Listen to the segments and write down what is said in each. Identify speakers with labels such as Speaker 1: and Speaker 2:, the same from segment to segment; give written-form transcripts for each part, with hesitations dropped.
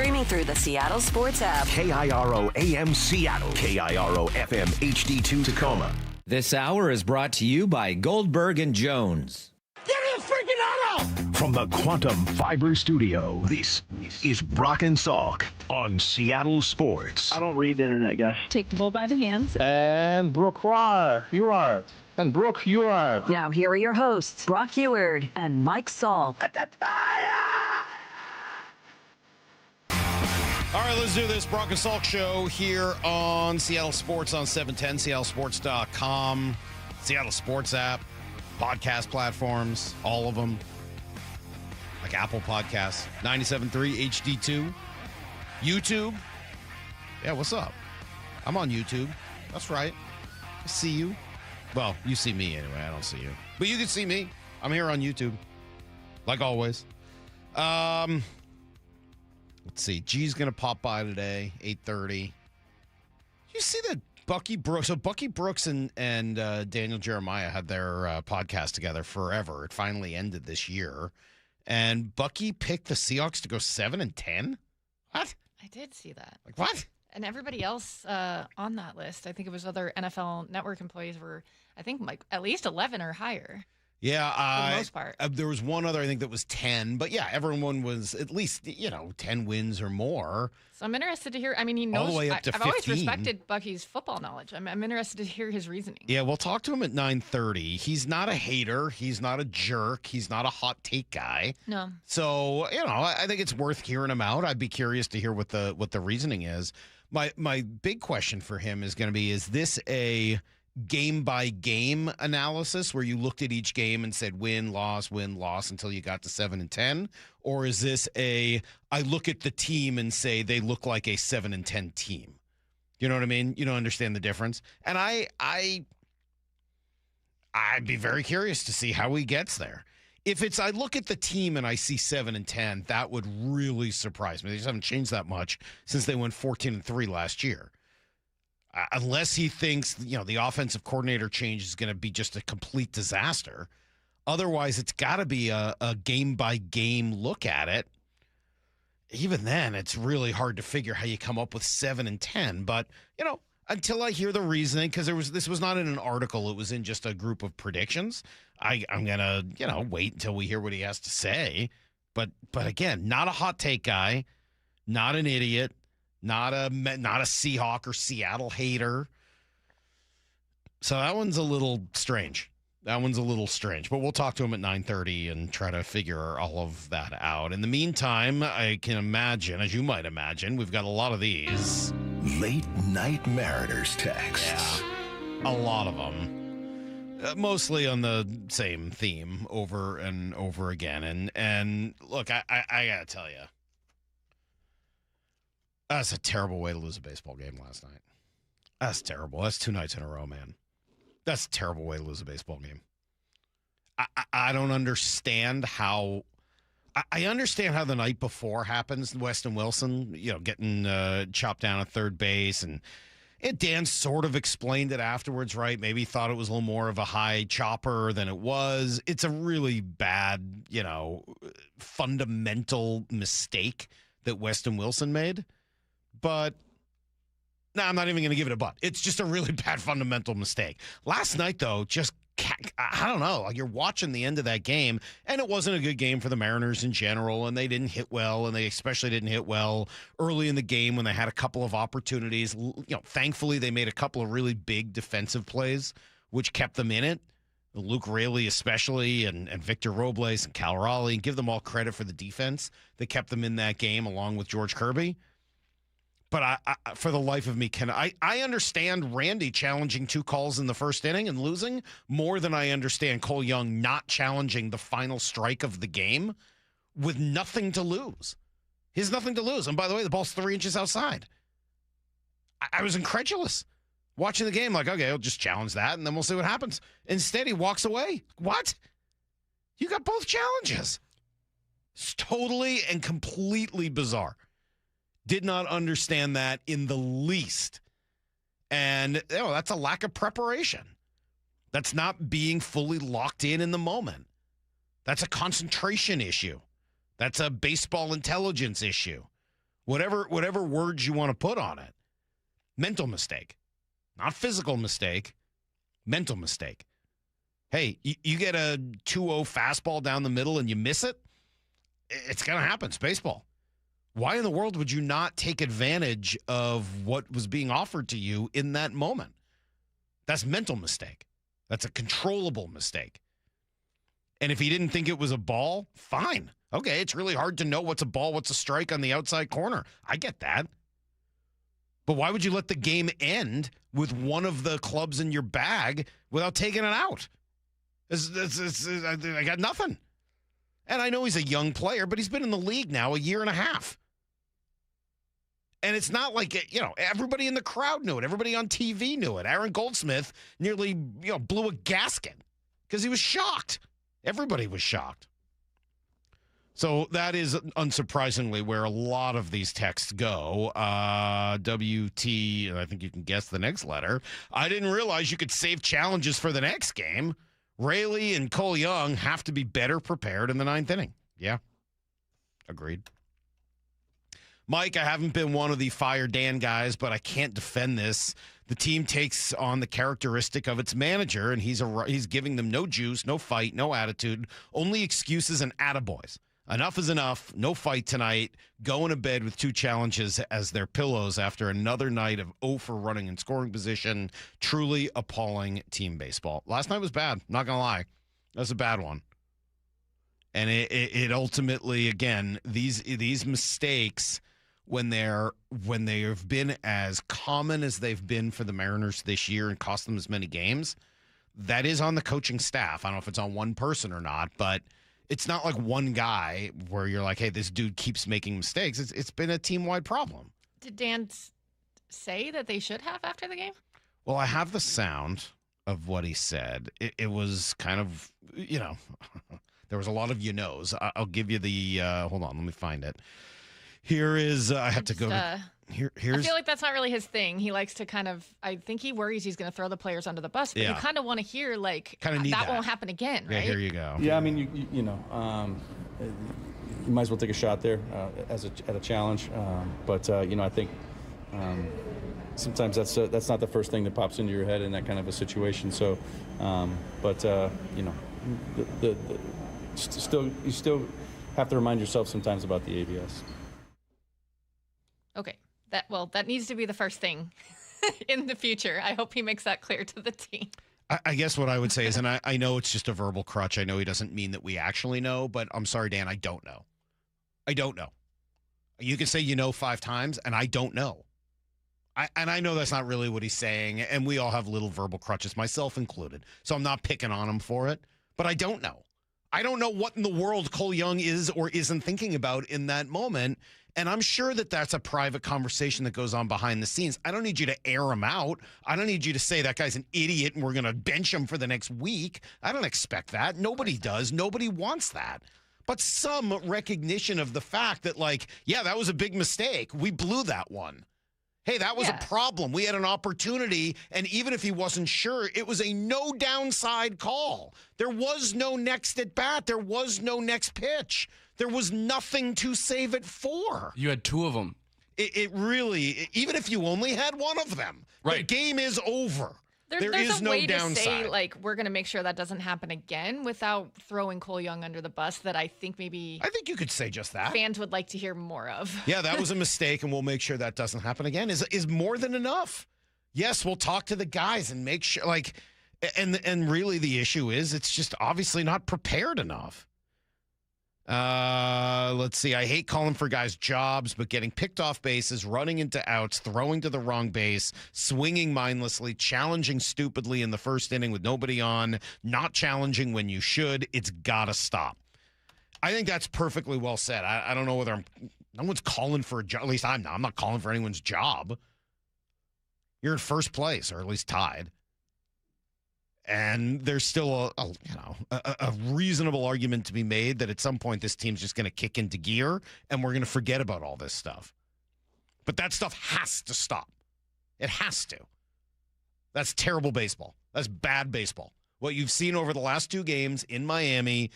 Speaker 1: Streaming through the Seattle Sports app.
Speaker 2: KIRO AM Seattle. KIRO FM HD2 Tacoma.
Speaker 3: This hour is brought to you by Goldberg and Jones.
Speaker 4: Give me a freaking auto!
Speaker 2: From the Quantum Fiber Studio, this is Brock and Salk on Seattle Sports.
Speaker 5: I don't read the internet, guys.
Speaker 6: Take the bull by the hands.
Speaker 5: And Brooke, you are. And Brooke, you are.
Speaker 1: Now here are your hosts, Brock Heward and Mike Salk.
Speaker 7: All right, let's do this. Brock Salk Show here on Seattle Sports on 710, seattlesports.com, Seattle Sports app, podcast platforms, all of them, like Apple Podcasts, 97.3 HD2, YouTube. Yeah, what's up? I'm on YouTube. That's right. I see you. Well, you see me anyway. I don't see you. But you can see me. I'm here on YouTube, like always. Let's see. G's going to pop by today, 8:30. You see that Bucky Brooks? So Bucky Brooks and Daniel Jeremiah had their podcast together forever. It finally ended this year. And Bucky picked the Seahawks to go 7-10? What?
Speaker 8: I did see that.
Speaker 7: Like what?
Speaker 8: And everybody else on that list, I think it was other NFL Network employees were, I think, like at least 11 or higher.
Speaker 7: Yeah,
Speaker 8: for the most part.
Speaker 7: There was one other, I think, that was 10. But yeah, everyone was at least, 10 wins or more.
Speaker 8: So I'm interested to hear. I mean, he knows.
Speaker 7: All the way up to
Speaker 8: I've always
Speaker 7: 15.
Speaker 8: respected Bucky's football knowledge. I'm interested to hear his reasoning.
Speaker 7: Yeah, we'll talk to him at 9:30. He's not a hater. He's not a jerk. He's not a hot take guy.
Speaker 8: No.
Speaker 7: So, I think it's worth hearing him out. I'd be curious to hear what the reasoning is. My big question for him is going to be, is this a game-by-game analysis where you looked at each game and said win, loss, until you got to 7-10? Or is this I look at the team and say they look like a 7-10 team? You know what I mean? You don't understand the difference? And I'd be very curious to see how he gets there. If it's I look at the team and I see 7-10, that would really surprise me. They just haven't changed that much since they went 14-3 last year. Unless he thinks, the offensive coordinator change is going to be just a complete disaster. Otherwise, it's got to be a game-by-game look at it. Even then, it's really hard to figure how you come up with 7-10. But, until I hear the reasoning, because this was not in an article. It was in just a group of predictions. I'm going to, wait until we hear what he has to say. But again, not a hot take guy, not an idiot. Not a Seahawk or Seattle hater. So that one's a little strange. But we'll talk to him at 9:30 and try to figure all of that out. In the meantime, I can imagine, as you might imagine, we've got a lot of these.
Speaker 2: Late Night Mariners texts.
Speaker 7: Yeah, a lot of them. Mostly on the same theme over and over again. And look, I got to tell you. That's a terrible way to lose a baseball game last night. That's terrible. That's 2 nights in a row, man. That's a terrible way to lose a baseball game. I don't understand how. I understand how the night before happens. Weston Wilson, getting chopped down at third base, and Dan sort of explained it afterwards, right? Maybe thought it was a little more of a high chopper than it was. It's a really bad, fundamental mistake that Weston Wilson made. But no, I'm not even going to give it a but. It's just a really bad fundamental mistake. Last night, though, I don't know. Like, you're watching the end of that game, and it wasn't a good game for the Mariners in general, and they didn't hit well, and they especially didn't hit well early in the game when they had a couple of opportunities. Thankfully, they made a couple of really big defensive plays, which kept them in it. Luke Raley especially, and Victor Robles and Cal Raleigh, and give them all credit for the defense that kept them in that game along with George Kirby. But I for the life of me, I understand Randy challenging 2 calls in the first inning and losing more than I understand Cole Young not challenging the final strike of the game with nothing to lose. He has nothing to lose. And by the way, the ball's 3 inches outside. I was incredulous watching the game, like, okay, I'll just challenge that, and then we'll see what happens. Instead, he walks away. What? You got both challenges. It's totally and completely bizarre. Did not understand that in the least. And that's a lack of preparation. That's not being fully locked in the moment. That's a concentration issue. That's a baseball intelligence issue. Whatever words you want to put on it. Mental mistake. Not physical mistake. Mental mistake. Hey, you get a 2-0 fastball down the middle and you miss it? It's going to happen. It's baseball. Why in the world would you not take advantage of what was being offered to you in that moment? That's mental mistake. That's a controllable mistake. And if he didn't think it was a ball, fine. Okay, it's really hard to know what's a ball, what's a strike on the outside corner. I get that. But why would you let the game end with one of the clubs in your bag without taking it out? I got nothing. And I know he's a young player, but he's been in the league now a year and a half. And it's not like, everybody in the crowd knew it. Everybody on TV knew it. Aaron Goldsmith nearly, blew a gasket because he was shocked. Everybody was shocked. So that is unsurprisingly where a lot of these texts go. WT, and I think you can guess the next letter. I didn't realize you could save challenges for the next game. Rayleigh and Cole Young have to be better prepared in the ninth inning. Yeah, agreed. Mike, I haven't been one of the Fire Dan guys, but I can't defend this. The team takes on the characteristic of its manager, and he's giving them no juice, no fight, no attitude, only excuses and attaboys. Enough is enough. No fight tonight. Going to bed with 2 challenges as their pillows after another night of 0 for running in scoring position. Truly appalling team baseball. Last night was bad. Not going to lie. That was a bad one. And it ultimately, again, these mistakes, when they have been as common as they've been for the Mariners this year and cost them as many games, that is on the coaching staff. I don't know if it's on one person or not, but it's not like one guy where you're like, hey, this dude keeps making mistakes. It's been a team-wide problem. Did
Speaker 8: Dan say that they should have after the game?
Speaker 7: Well, I have the sound of what he said. It was kind of, there was a lot of knows. I'll give you the, hold on, let me find it. Here is, I have to go to, here's.
Speaker 8: I feel like that's not really his thing. He likes to I think he worries he's going to to throw the players under the bus, but you kind of want to hear, that won't happen again, right?
Speaker 7: Yeah, here you go.
Speaker 6: Yeah, I mean, you might as well take a shot there at a challenge. But I think sometimes that's not the first thing that pops into your head in that kind of a situation. So, you still have to remind yourself sometimes about the ABS.
Speaker 8: Okay. That needs to be the first thing in the future. I hope he makes that clear to the team.
Speaker 7: I guess what I would say is, and I know it's just a verbal crutch. I know he doesn't mean that we actually know, but I'm sorry, Dan, I don't know. I don't know. You can say 5 times, and I don't know. I know that's not really what he's saying, and we all have little verbal crutches, myself included. So I'm not picking on him for it, but I don't know. I don't know what in the world Cole Young is or isn't thinking about in that moment. And I'm sure that that's a private conversation that goes on behind the scenes. I don't need you to air him out. I don't need you to say that guy's an idiot and we're going to bench him for the next week. I don't expect that. Nobody does. Nobody wants that. But some recognition of the fact that, that was a big mistake. We blew that one. Hey, that was a problem. We had an opportunity, and even if he wasn't sure, it was a no downside call. There was no next at bat. There was no next pitch. There was nothing to save it for.
Speaker 9: You had 2 of them.
Speaker 7: It really, even if you only had one of them, the game is over. There is no downside.
Speaker 8: There's a way to say, we're going to make sure that doesn't happen again without throwing Cole Young under the bus that I think
Speaker 7: you could say just that.
Speaker 8: Fans would like to hear more of.
Speaker 7: Yeah, that was a mistake, and we'll make sure that doesn't happen again is more than enough. Yes, we'll talk to the guys and make sure, and really the issue is it's just obviously not prepared enough. Let's see. I hate calling for guys' jobs, but getting picked off bases, running into outs, throwing to the wrong base, swinging mindlessly, challenging stupidly in the first inning with nobody on, not challenging when you should, it's got to stop. I think that's perfectly well said. I don't know whether no one's calling for a job. At least I'm not. I'm not calling for anyone's job. You're in first place, or at least tied. And there's still a reasonable argument to be made that at some point this team's just going to kick into gear and we're going to forget about all this stuff. But that stuff has to stop. It has to. That's terrible baseball. That's bad baseball. What you've seen over the last 2 games in Miami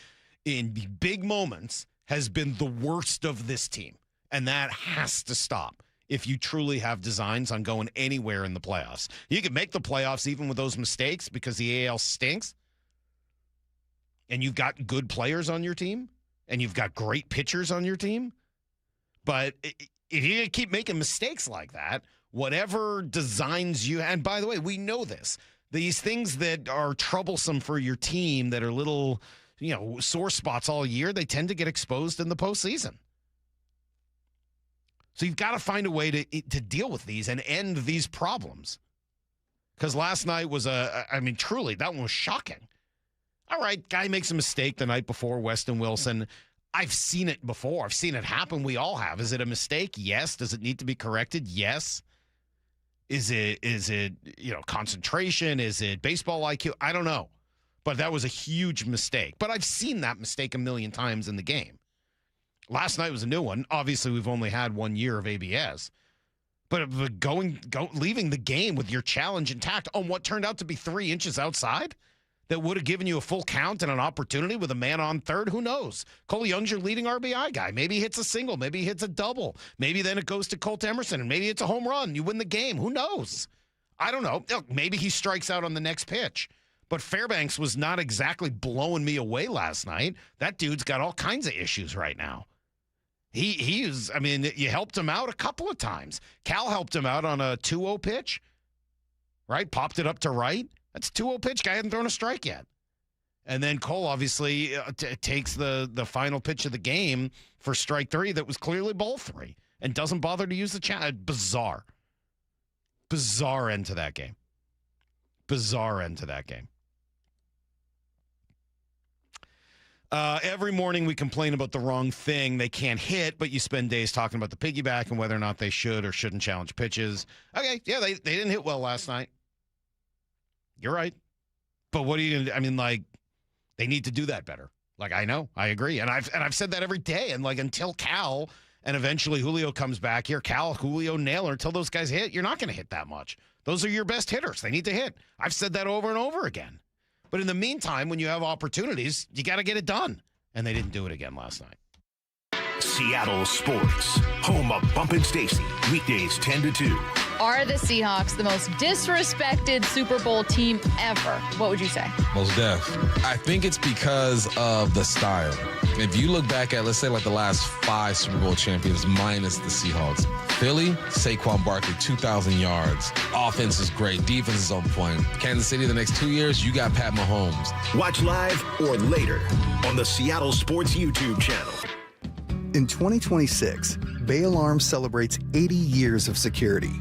Speaker 7: in big moments has been the worst of this team. And that has to stop if you truly have designs on going anywhere in the playoffs. You can make the playoffs even with those mistakes because the AL stinks. And you've got good players on your team. And you've got great pitchers on your team. But if you keep making mistakes like that, whatever designs you, and by the way, we know this, these things that are troublesome for your team that are little, sore spots all year, they tend to get exposed in the postseason. So you've got to find a way to deal with these and end these problems. Because last night was truly, that one was shocking. All right, guy makes a mistake the night before, Weston Wilson. I've seen it before. I've seen it happen. We all have. Is it a mistake? Yes. Does it need to be corrected? Yes. Is it concentration? Is it baseball IQ? I don't know. But that was a huge mistake. But I've seen that mistake a million times in the game. Last night was a new one. Obviously, we've only had 1 year of ABS. But leaving the game with your challenge intact on what turned out to be 3 inches outside that would have given you a full count and an opportunity with a man on third, who knows? Cole Young's your leading RBI guy. Maybe he hits a single. Maybe he hits a double. Maybe then it goes to Colt Emerson, and maybe it's a home run. You win the game. Who knows? I don't know. Maybe he strikes out on the next pitch. But Fairbanks was not exactly blowing me away last night. That dude's got all kinds of issues right now. You helped him out a couple of times. Cal helped him out on a 2-0 pitch, right? Popped it up to right. That's a 2-0 pitch. Guy hadn't thrown a strike yet. And then Cole obviously takes the final pitch of the game for strike 3 that was clearly ball 3 and doesn't bother to use the challenge. Bizarre end to that game. Bizarre end to that game. Every morning we complain about the wrong thing they can't hit, but you spend days talking about the piggyback and whether or not they should or shouldn't challenge pitches. Okay, yeah, they didn't hit well last night. You're right. But what are you going to do? They need to do that better. I know. I agree. And I've said that every day. And, until Cal and eventually Julio comes back here, Cal, Julio, Naylor, until those guys hit, you're not going to hit that much. Those are your best hitters. They need to hit. I've said that over and over again. But in the meantime, when you have opportunities, you got to get it done. And they didn't do it again last night.
Speaker 2: Seattle Sports, home of Bump and Stacy, weekdays 10 to 2.
Speaker 9: Are the Seahawks the most disrespected Super Bowl team ever? What would you say?
Speaker 10: Most def. I think it's because of the style. If you look back at, let's say, the last 5 Super Bowl champions minus the Seahawks, Philly, Saquon Barkley, 2,000 yards. Offense is great. Defense is on point. Kansas City, the next 2 years, you got Pat Mahomes.
Speaker 2: Watch live or later on the Seattle Sports YouTube channel.
Speaker 11: In 2026, Bay Alarm celebrates 80 years of security.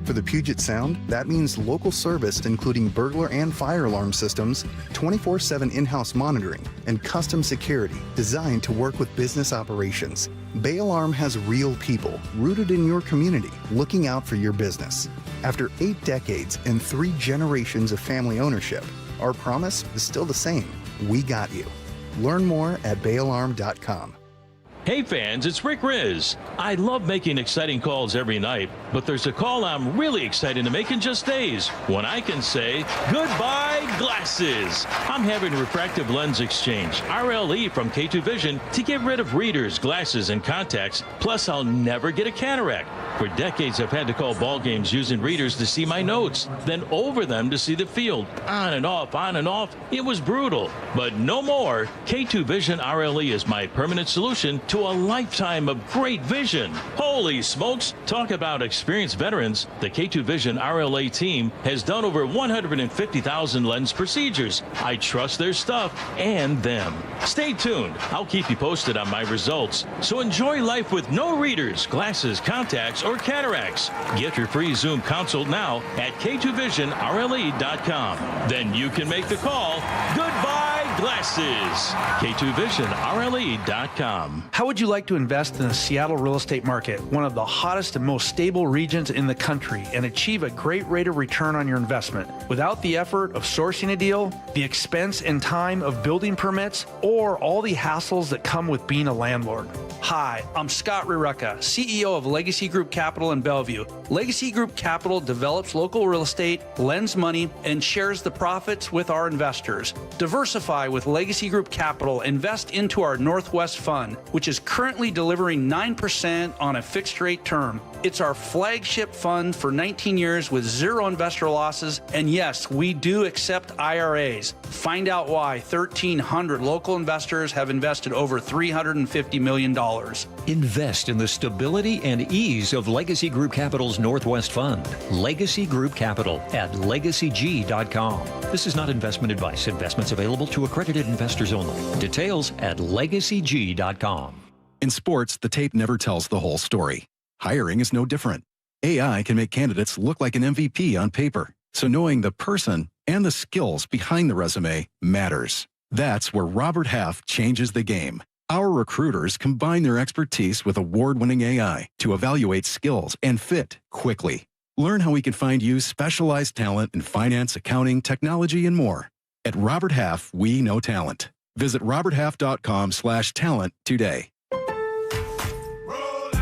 Speaker 11: For the Puget Sound, that means local service including burglar and fire alarm systems, 24/7 in-house monitoring, and custom security designed to work with business operations. Bay Alarm has real people rooted in your community looking out for your business. After 8 decades and 3 generations of family ownership, our promise is still the same. We got you. Learn more at bayalarm.com.
Speaker 12: Hey fans, it's Rick Riz. I love making exciting calls every night, but there's a call I'm really excited to make in just days, when I can say, goodbye glasses. I'm having refractive lens exchange, RLE from K2 Vision, to get rid of readers, glasses, and contacts, plus I'll never get a cataract. For decades, I've had to call ball games using readers to see my notes, then over them to see the field. On and off. It was brutal. But no more. K2 Vision RLE is my permanent solution to a lifetime of great vision. Holy smokes. Talk about experienced veterans. The K2 Vision RLA team has done over 150,000 lens procedures. I trust their stuff and them. Stay tuned. I'll keep you posted on my results. So enjoy life with no readers, glasses, contacts, or cataracts. Get your free Zoom consult now at k2visionrle.com. Then you can make the call. Goodbye glasses. k2visionrle.com.
Speaker 13: How would you like to invest in the Seattle real estate market, one of the hottest and most stable regions in the country, and achieve a great rate of return on your investment without the effort of sourcing a deal, the expense and time of building permits, or all the hassles that come with being a landlord? Hi, I'm Scott Rurecka, CEO of Legacy Group Capital in Bellevue. Legacy Group Capital develops local real estate, lends money, and shares the profits with our investors. Diversify Diversify with Legacy Group Capital. Invest into our Northwest Fund, which is currently delivering 9% on a fixed rate term. It's our flagship fund for 19 years with zero investor losses. And yes, we do accept IRAs. Find out why 1,300 local investors have invested over $350 million.
Speaker 14: Invest in the stability and ease of Legacy Group Capital's Northwest Fund. Legacy Group Capital at legacyg.com. This is not investment advice. Investments available to accredited investors only. Details at legacyg.com.
Speaker 15: In sports, the tape never tells the whole story. Hiring is no different. AI can make candidates look like an MVP on paper. So knowing the person and the skills behind the resume matters. That's where Robert Half changes the game. Our recruiters combine their expertise with award-winning AI to evaluate skills and fit quickly. Learn how we can find you specialized talent in finance, accounting, technology, and more. At Robert Half, we know talent. Visit roberthalf.com/talent today.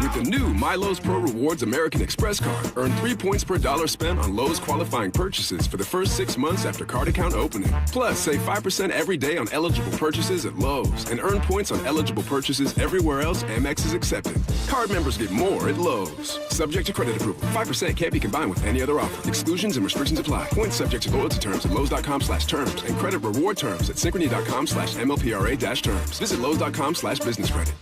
Speaker 16: With the new My Lowe's Pro Rewards American Express card, earn 3 points per dollar spent on Lowe's qualifying purchases for the first 6 months after card account opening. Plus, save 5% every day on eligible purchases at Lowe's and earn points on eligible purchases everywhere else Amex is accepted. Card members get more at Lowe's. Subject to credit approval. 5% can't be combined with any other offer. Exclusions and restrictions apply. Points subject to loyalty terms at Lowe's.com/terms and credit reward terms at Synchrony.com/MLPRA-terms. Visit Lowe's.com/business credit.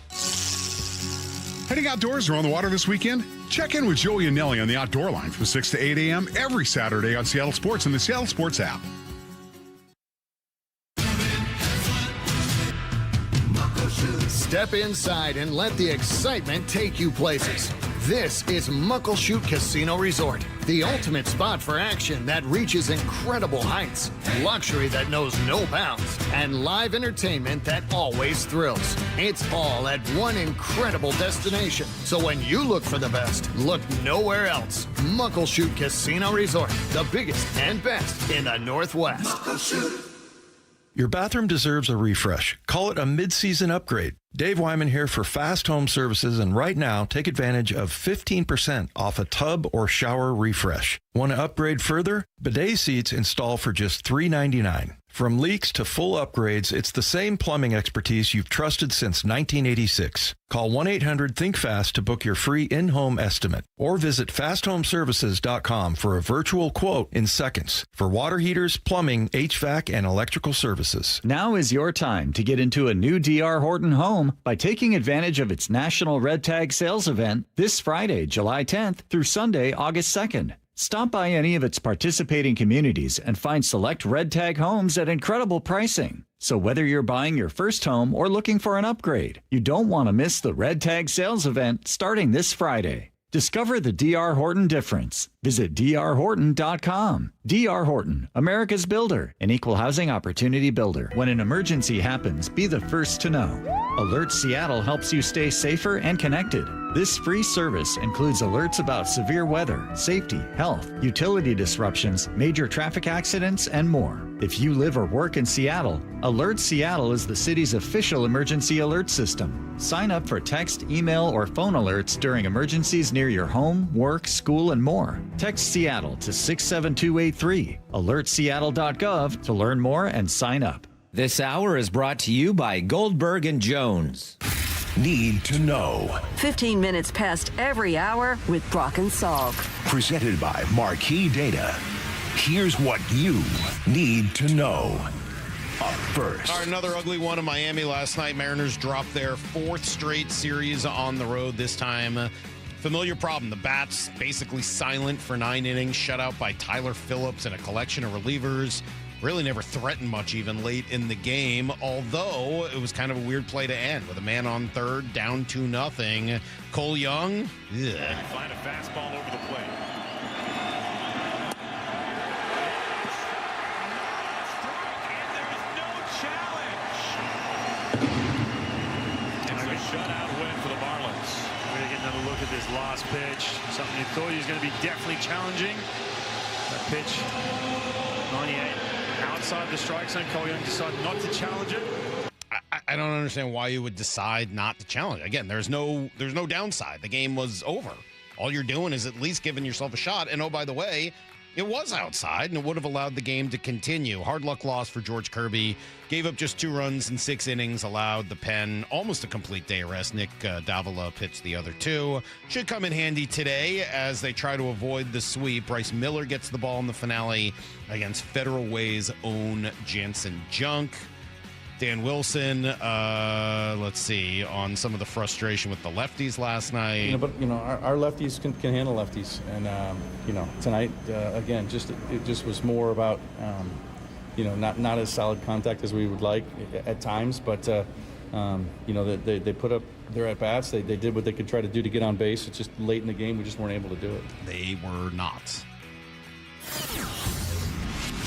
Speaker 17: Heading outdoors or on the water this weekend? Check in with Joey and Nelly on the Outdoor Line from 6 to 8 a.m. every Saturday on Seattle Sports and the Seattle Sports app.
Speaker 18: Step inside and let the excitement take you places. This is Muckleshoot Casino Resort, the ultimate spot for action that reaches incredible heights, luxury that knows no bounds, and live entertainment that always thrills. It's all at one incredible destination. So when you look for the best, look nowhere else. Muckleshoot Casino Resort, the biggest and best in the Northwest. Muckleshoot.
Speaker 19: Your bathroom deserves a refresh. Call it a mid-season upgrade. Dave Wyman here for Fast Home Services, and right now, take advantage of 15% off a tub or shower refresh. Want to upgrade further? Bidet seats install for just $3.99. From leaks to full upgrades, it's the same plumbing expertise you've trusted since 1986. Call 1-800-THINK-FAST to book your free in-home estimate, or visit fasthomeservices.com for a virtual quote in seconds for water heaters, plumbing, HVAC, and electrical services.
Speaker 20: Now is your time to get into a new D.R. Horton home by taking advantage of its National Red Tag Sales event this Friday, July 10th through Sunday, August 2nd. Stop by any of its participating communities and find select Red Tag homes at incredible pricing. So whether you're buying your first home or looking for an upgrade, you don't want to miss the Red Tag Sales event starting this Friday. Discover the D.R. Horton difference. Visit drhorton.com. D.R. Horton, America's builder, an equal housing opportunity builder. When an emergency happens, be the first to know. Alert Seattle helps you stay safer and connected. This free service includes alerts about severe weather, safety, health, utility disruptions, major traffic accidents, and more. If you live or work in Seattle, Alert Seattle is the city's official emergency alert system. Sign up for text, email, or phone alerts during emergencies near your home, work, school, and more. Text Seattle to 67283. AlertSeattle.gov to learn more and sign up.
Speaker 3: This hour is brought to you by Goldberg and Jones.
Speaker 2: Need to know.
Speaker 1: 15 minutes past every hour with Brock and Salk.
Speaker 2: Presented by Marquee Data. Here's what you need to know. Up first.
Speaker 7: All right, another ugly one in Miami last night. Mariners dropped their 4th straight series on the road this time. Familiar problem. The bats basically silent for 9 innings, shut out by Tyler Phillips and a collection of relievers. Really never threatened much even late in the game, although it was kind of a weird play to end with a man on third, down 2-0. Cole Young,
Speaker 21: find a fastball over the plate. And there's no challenge. It's a shutout win for the Marlins. We're going to get another look at this last pitch. Something you thought he was going to be definitely challenging. That pitch, 98. Outside the strike zone, Cole Young decided not to challenge it.
Speaker 7: I don't understand why you would decide not to challenge. Again, there's no downside. The game was over. All you're doing is at least giving yourself a shot. And oh, by the way, It was outside, and it would have allowed the game to continue. Hard luck loss for George Kirby. Gave up just 2 runs in 6 innings, allowed the Pen almost a complete day rest. Nick Davila pitched the other 2. Should come in handy today as they try to avoid the sweep. Bryce Miller gets the ball in the finale against Federal Way's own Jansen Junk. Dan Wilson, let's see, on some of the frustration with the lefties last night.
Speaker 6: But our lefties can handle lefties, and tonight again, it just was more about not as solid contact as we would like at times, but they put up their at bats. They did what they could try to do to get on base. It's just late in the game we just weren't able to do it.
Speaker 7: They were not.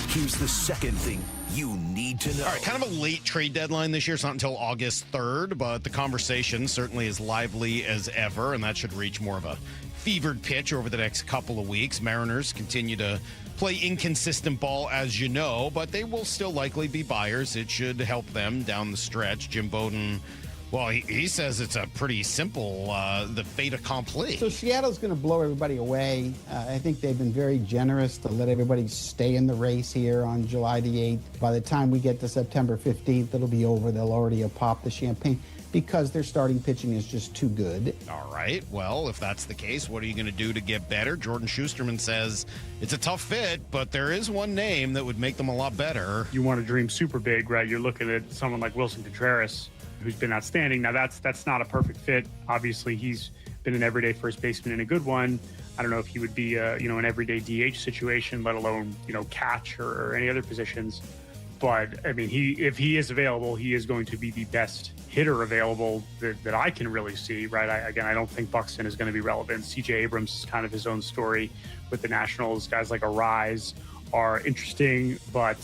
Speaker 2: Here's the second thing you need to know.
Speaker 7: All right, kind of a late trade deadline this year. It's not until August 3rd, but the conversation certainly as lively as ever, and that should reach more of a fevered pitch over the next couple of weeks. Mariners continue to play inconsistent ball, as you know, but they will still likely be buyers. It should help them down the stretch. Jim Bowden, well, he says it's a pretty simple, the fait accompli.
Speaker 4: So Seattle's going to blow everybody away. I think they've been very generous to let everybody stay in the race here on July the 8th. By the time we get to September 15th, it'll be over. They'll already have popped the champagne because their starting pitching is just too good.
Speaker 7: All right. Well, if that's the case, what are you going to do to get better? Jordan Schusterman says it's a tough fit, but there is one name that would make them a lot better.
Speaker 22: You want to dream super big, right? You're looking at someone like Wilson Contreras, who's been outstanding. Now, that's not a perfect fit. Obviously, he's been an everyday first baseman and a good one. I don't know if he would be, an everyday DH situation, let alone, catch or any other positions. But, I mean, if he is available, he is going to be the best hitter available that I can really see, right? I don't think Buxton is going to be relevant. C.J. Abrams is kind of his own story with the Nationals. Guys like Arise are interesting, but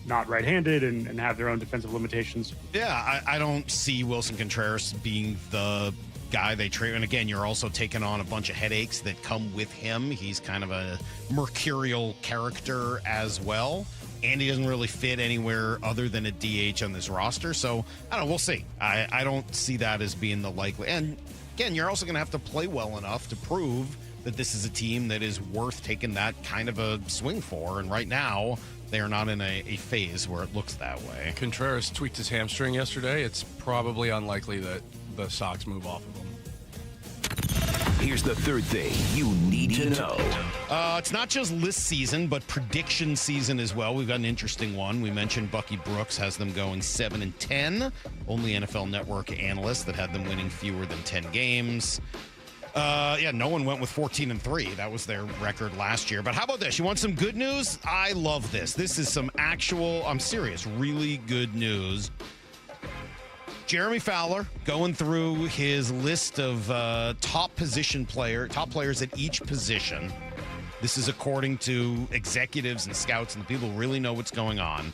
Speaker 22: not right-handed and have their own defensive limitations.
Speaker 7: Yeah, I don't see Wilson Contreras being the guy they trade. And again, you're also taking on a bunch of headaches that come with him. He's kind of a mercurial character as well. And he doesn't really fit anywhere other than a DH on this roster. So, I don't know, we'll see. I don't see that as being the likely. And again, you're also going to have to play well enough to prove that this is a team that is worth taking that kind of a swing for. And right now, they are not in a phase where it looks that way.
Speaker 23: Contreras tweaked his hamstring yesterday. It's probably unlikely that the Sox move off of him.
Speaker 2: Here's the third thing you need to know.
Speaker 7: It's not just list season, but prediction season as well. We've got an interesting one. We mentioned Bucky Brooks has them going 7-10. Only NFL Network analyst that had them winning fewer than 10 games. No one went with 14-3. That was their record last year. But how about this? You want some good news? I love this. This is some actual, I'm serious, really good news. Jeremy Fowler going through his list of top players at each position. This is according to executives and scouts and the people who really know what's going on.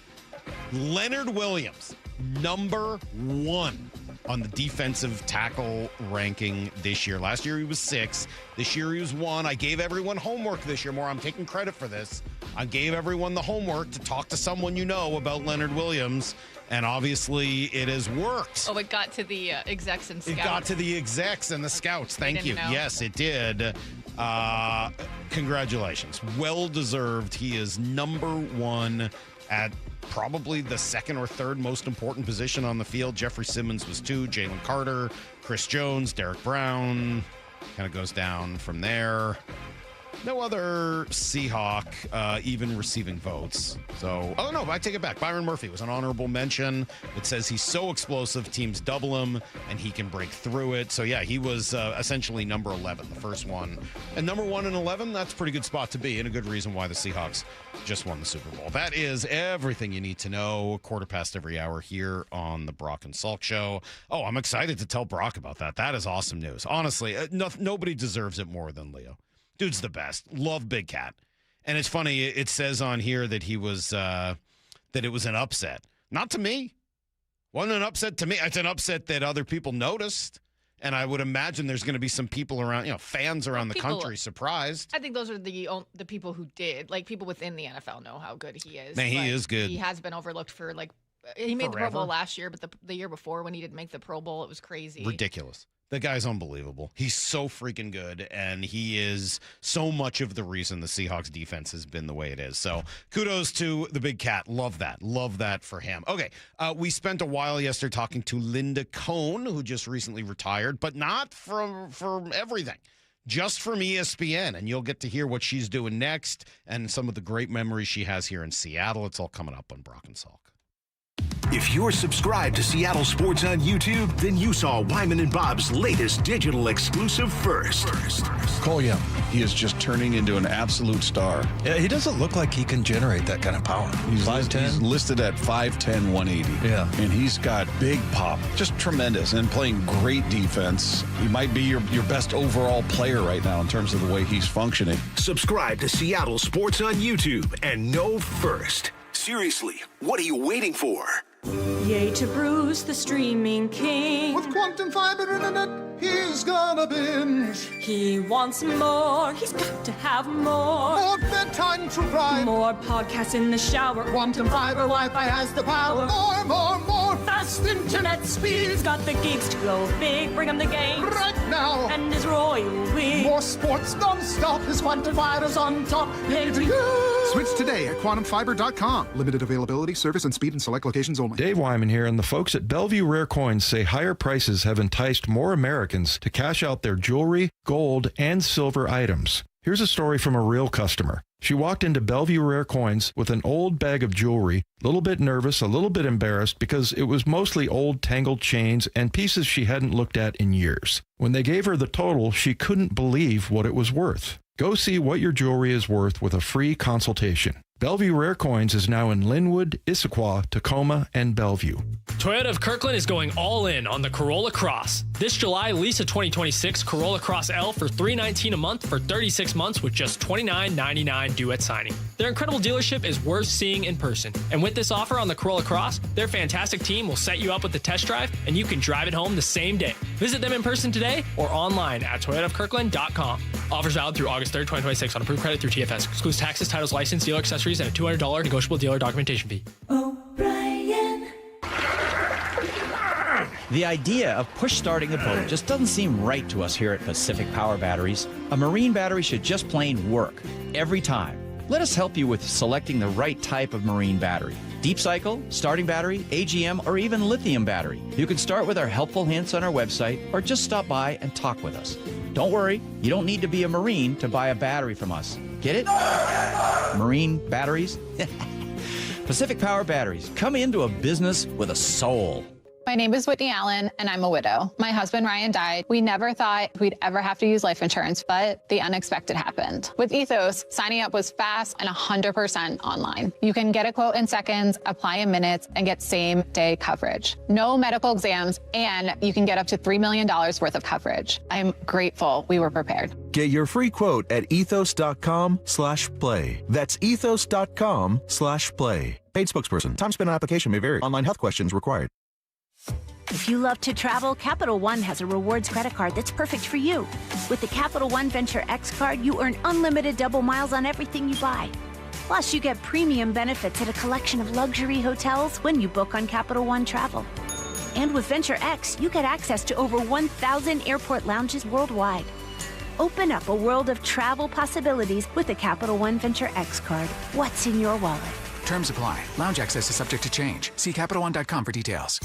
Speaker 7: Leonard Williams, number 1 on the defensive tackle ranking this year. Last year he was 6. This year he was 1. I gave everyone homework this year. I'm taking credit for this. I gave everyone the homework to talk to someone you know about Leonard Williams. And obviously, it has worked.
Speaker 8: Oh, it got to the execs and scouts.
Speaker 7: It got to the execs and the scouts. Thank you.
Speaker 8: Know.
Speaker 7: Yes, it did. Congratulations. Well-deserved. He is number 1 at probably the second or third most important position on the field. Jeffrey Simmons was 2. Jalen Carter, Chris Jones, Derek Brown. Kind of goes down from there. No other Seahawk even receiving votes. So, I take it back. Byron Murphy was an honorable mention. It says he's so explosive, teams double him, and he can break through it. So, yeah, he was essentially number 11, the first one. And number 1 and 11, that's a pretty good spot to be, and a good reason why the Seahawks just won the Super Bowl. That is everything you need to know. 1/4 every hour here on the Brock and Salk Show. Oh, I'm excited to tell Brock about that. That is awesome news. Honestly, nobody deserves it more than Leo. Dude's the best. Love Big Cat. And it's funny, it says on here that he was that it was an upset. Not to me. Wasn't an upset to me. It's an upset that other people noticed. And I would imagine there's going to be some people around, fans around the country surprised.
Speaker 8: I think those are the people who did. Like, people within the NFL know how good he is.
Speaker 7: Man, he is good.
Speaker 8: He has been overlooked for, he made the Pro Bowl last year, but the year before when he didn't make the Pro Bowl, it was crazy.
Speaker 7: Ridiculous. The guy's unbelievable. He's so freaking good, and he is so much of the reason the Seahawks defense has been the way it is. So kudos to the big cat. Love that. Love that for him. Okay, we spent a while yesterday talking to Linda Cohn, who just recently retired, but not from everything. Just from ESPN, and you'll get to hear what she's doing next and some of the great memories she has here in Seattle. It's all coming up on Brock and Salk.
Speaker 2: If you're subscribed to Seattle Sports on YouTube, then you saw Wyman and Bob's latest digital exclusive first.
Speaker 5: Cole Young, he is just turning into an absolute star.
Speaker 19: Yeah, he doesn't look like he can generate that kind of power.
Speaker 5: He's
Speaker 19: 5'10".
Speaker 5: He's listed at 5'10", 180.
Speaker 19: Yeah.
Speaker 5: And he's got big pop, just tremendous, and playing great defense. He might be your best overall player right now in terms of the way he's functioning.
Speaker 2: Subscribe to Seattle Sports on YouTube and know first. Seriously, what are you waiting for?
Speaker 9: Yay to Bruce, the streaming king.
Speaker 18: With quantum fiber internet, he's gonna binge.
Speaker 9: He wants more, he's got to have more.
Speaker 18: More bedtime true crime.
Speaker 9: More podcasts in the shower.
Speaker 18: Quantum fiber Wi-Fi has the power. More.
Speaker 9: Fast internet speed. He's got the geeks to go big. Bring him the games.
Speaker 18: Right now.
Speaker 9: And his royal we.
Speaker 18: More sports non-stop. His quantum fiber's on top. Yay to you.
Speaker 10: Switch today at quantumfiber.com. Limited availability, service, and speed in select locations only.
Speaker 19: Dave Wyman here, and the folks at Bellevue Rare Coins say higher prices have enticed more Americans to cash out their jewelry, gold, and silver items. Here's a story from a real customer. She walked into Bellevue Rare Coins with an old bag of jewelry, a little bit nervous, a little bit embarrassed because it was mostly old tangled chains and pieces she hadn't looked at in years. When they gave her the total, she couldn't believe what it was worth. Go see what your jewelry is worth with a free consultation. Bellevue Rare Coins is now in Linwood, Issaquah, Tacoma, and Bellevue.
Speaker 24: Toyota of Kirkland is going all in on the Corolla Cross. This July, lease a 2026 Corolla Cross L for $319 a month for 36 months with just $29.99 due at signing. Their incredible dealership is worth seeing in person. And with this offer on the Corolla Cross, their fantastic team will set you up with the test drive, and you can drive it home the same day. Visit them in person today or online at toyotaofkirkland.com. Offers valid through August 3rd, 2026 on approved credit through TFS. Excludes taxes, titles, license, dealer accessories, and a $200 negotiable dealer documentation fee.
Speaker 25: The idea of push-starting a boat just doesn't seem right to us here at Pacific Power Batteries. A marine battery should just plain work, every time. Let us help you with selecting the right type of marine battery. Deep cycle, starting battery, AGM, or even lithium battery. You can start with our helpful hints on our website or just stop by and talk with us. Don't worry, you don't need to be a Marine to buy a battery from us. Get it? Marine batteries? Pacific Power Batteries. Come into a business with a soul.
Speaker 26: My name is Whitney Allen, and I'm a widow. My husband, Ryan, died. We never thought we'd ever have to use life insurance, but the unexpected happened. With Ethos, signing up was fast and 100% online. You can get a quote in seconds, apply in minutes, and get same-day coverage. No medical exams, and you can get up to $3 million worth of coverage. I'm grateful we were prepared.
Speaker 27: Get your free quote at ethos.com/play. That's ethos.com/play. Paid spokesperson. Time spent on application may vary. Online health questions required.
Speaker 28: If you love to travel, Capital One has a rewards credit card that's perfect for you. With the Capital One Venture X card, you earn unlimited double miles on everything you buy. Plus, you get premium benefits at a collection of luxury hotels when you book on Capital One Travel. And with Venture X, you get access to over 1,000 airport lounges worldwide. Open up a world of travel possibilities with the Capital One Venture X card. What's in your wallet?
Speaker 10: Terms apply. Lounge access is subject to change. See CapitalOne.com for details.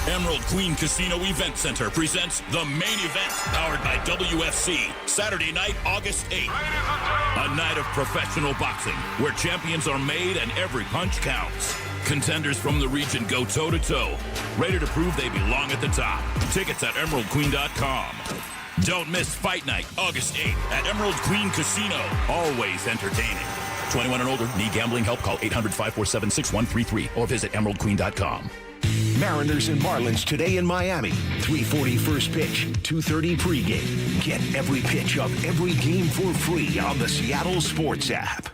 Speaker 29: Emerald Queen Casino Event Center presents the main event powered by WFC. Saturday night, August 8th. A night of professional boxing where champions are made and every punch counts. Contenders from the region go toe-to-toe, ready to prove they belong at the top. Tickets at emeraldqueen.com. Don't miss Fight Night, August 8th at Emerald Queen Casino. Always entertaining. 21 and older. Need gambling help? Call 800-547-6133 or visit emeraldqueen.com.
Speaker 2: Mariners and Marlins today in Miami. 3:40 first pitch, 2:30 pregame. Get every pitch of every game for free on the Seattle Sports app.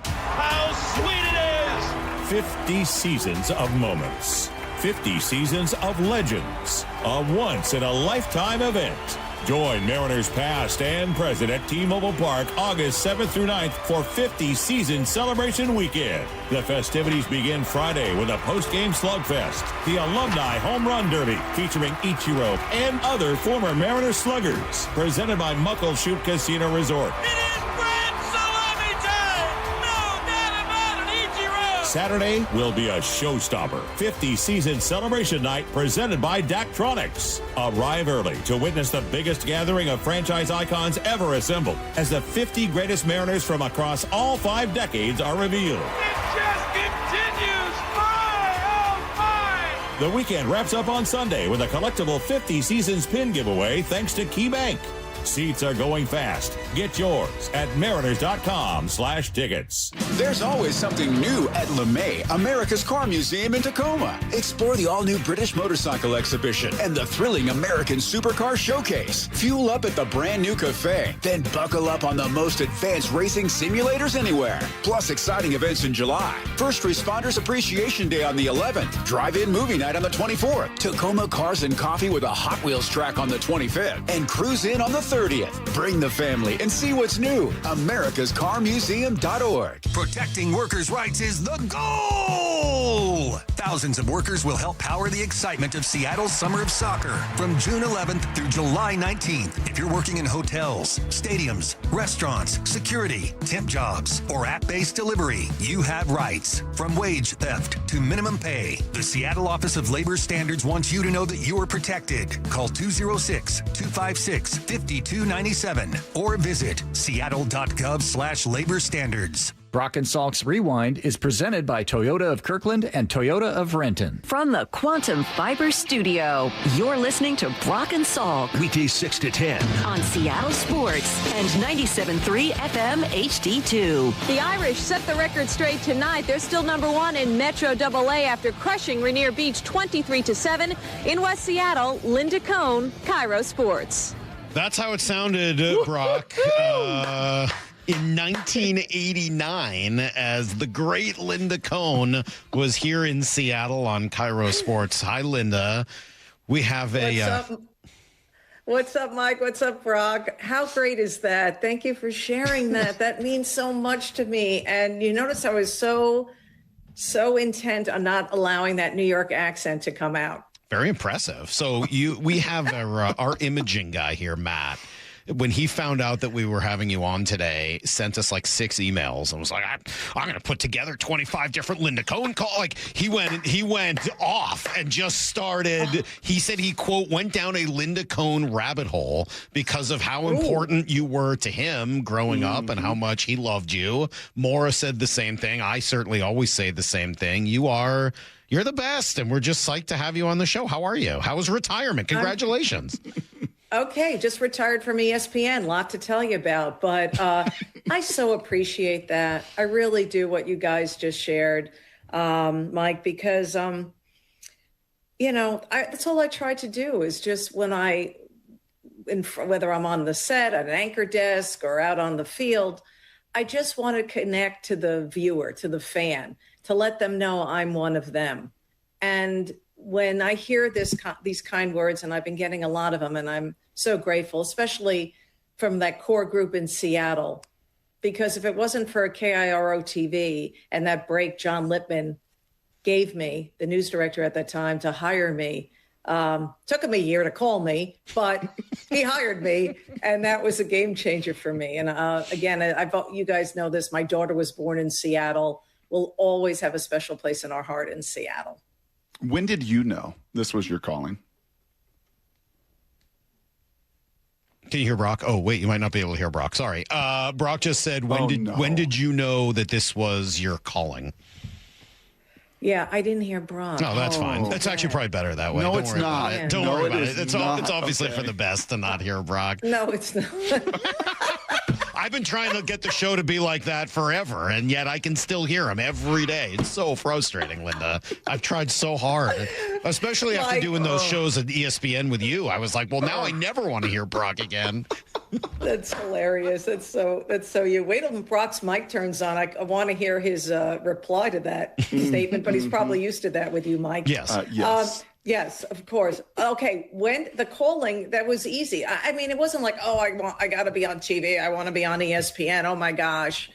Speaker 21: How sweet it is! 50 seasons of moments. 50 seasons of legends. A once-in-a-lifetime event.
Speaker 3: Join Mariners past and present at T-Mobile Park August 7th through 9th for 50 Season Celebration Weekend. The festivities begin Friday with a post-game slugfest, the Alumni Home Run Derby featuring Ichiro and other former Mariners sluggers, presented by Muckleshoot Casino Resort. Saturday will be a showstopper. 50 Season Celebration Night presented by Daktronics. Arrive early to witness the biggest gathering of franchise icons ever assembled as the 50 greatest Mariners from across all 5 decades are revealed.
Speaker 21: It just continues.
Speaker 3: The weekend wraps up on Sunday with a collectible 50 Seasons pin giveaway thanks to KeyBank. Seats are going fast. Get yours at mariners.com/tickets.
Speaker 11: There's always something new at LeMay, America's Car Museum in Tacoma. Explore the all-new British Motorcycle Exhibition and the thrilling American Supercar Showcase. Fuel up at the brand-new cafe, then buckle up on the most advanced racing simulators anywhere. Plus exciting events in July. First Responders Appreciation Day on the 11th. Drive-in movie night on the 24th. Tacoma Cars and Coffee with a Hot Wheels track on the 25th. And cruise in on the 30th. Bring the family and see what's new. AmericasCarMuseum.org.
Speaker 12: Protecting workers' rights is the goal! Thousands of workers will help power the excitement of Seattle's Summer of Soccer from June 11th through July 19th. If you're working in hotels, stadiums, restaurants, security, temp jobs, or app-based delivery, you have rights. From wage theft to minimum pay, the Seattle Office of Labor Standards wants you to know that you are protected. Call 206-256-5297 or visit seattle.gov/labor standards.
Speaker 25: Brock and Salk's Rewind is presented by Toyota of Kirkland and Toyota of Renton.
Speaker 1: From the Quantum Fiber Studio, you're listening to Brock and Salk.
Speaker 2: Weekdays 6 to 10.
Speaker 1: On Seattle Sports and 97.3 FM HD2.
Speaker 13: The Irish set the record straight tonight. They're still number 1 in Metro AA after crushing Rainier Beach 23-7. In West Seattle, Linda Cohn, Cairo Sports.
Speaker 7: That's how it sounded, Brock. In 1989, as the great Linda Cohn was here in Seattle on Cairo Sports. Hi, Linda. We have
Speaker 14: What's up, Mike? What's up, Brock? How great is that? Thank you for sharing that. That means so much to me. And you notice I was so intent on not allowing that New York accent to come out.
Speaker 7: Very impressive. So we have our imaging guy here, Matt. When he found out that we were having you on today, sent us like 6 emails and was like, I'm going to put together 25 different Linda Cohn calls. Like he went off and just started. He said he, quote, went down a Linda Cohn rabbit hole because of how important you were to him growing up and how much he loved you. Maura said the same thing. I certainly always say the same thing. You're the best, and we're just psyched to have you on the show. How are you? How was retirement? Congratulations.
Speaker 14: Okay, just retired from ESPN. Lot to tell you about, but I so appreciate that. I really do what you guys just shared, Mike, because, that's all I try to do is just when whether I'm on the set, at an anchor desk, or out on the field, I just want to connect to the viewer, to the fan, to let them know I'm one of them. And when I hear these kind words, and I've been getting a lot of them, and I'm so grateful, especially from that core group in Seattle, because if it wasn't for KIRO TV and that break John Lippman gave me, the news director at that time, to hire me, took him a year to call me, but he hired me, and that was a game changer for me. And again, you guys know this, my daughter was born in Seattle. We'll always have a special place in our heart in Seattle.
Speaker 15: When did you know this was your calling?
Speaker 7: Can you hear Brock? Oh, wait, you might not be able to hear Brock. Sorry. Brock just said, when did you know that this was your calling?
Speaker 14: Yeah, I didn't hear Brock.
Speaker 7: No, that's fine. That's actually probably better that way.
Speaker 15: No,
Speaker 7: Don't
Speaker 15: it's
Speaker 7: worry
Speaker 15: not.
Speaker 7: About it. Don't
Speaker 15: No,
Speaker 7: worry
Speaker 15: it
Speaker 7: about
Speaker 15: is
Speaker 7: it. It's obviously for the best to not hear Brock.
Speaker 14: No, it's not.
Speaker 7: I've been trying to get the show to be like that forever, and yet I can still hear him every day. It's so frustrating, Linda. I've tried so hard, especially after doing those shows at ESPN with you. I was like, well, now I never want to hear Brock again.
Speaker 14: That's hilarious. That's so you. Wait till Brock's mic turns on. I want to hear his reply to that statement, but he's probably used to that with you, Mike.
Speaker 7: Yes.
Speaker 15: Yes.
Speaker 14: Yes, of course. Okay, when the calling, that was easy. I mean, it wasn't like, oh, I got to be on TV. I want to be on ESPN. Oh my gosh.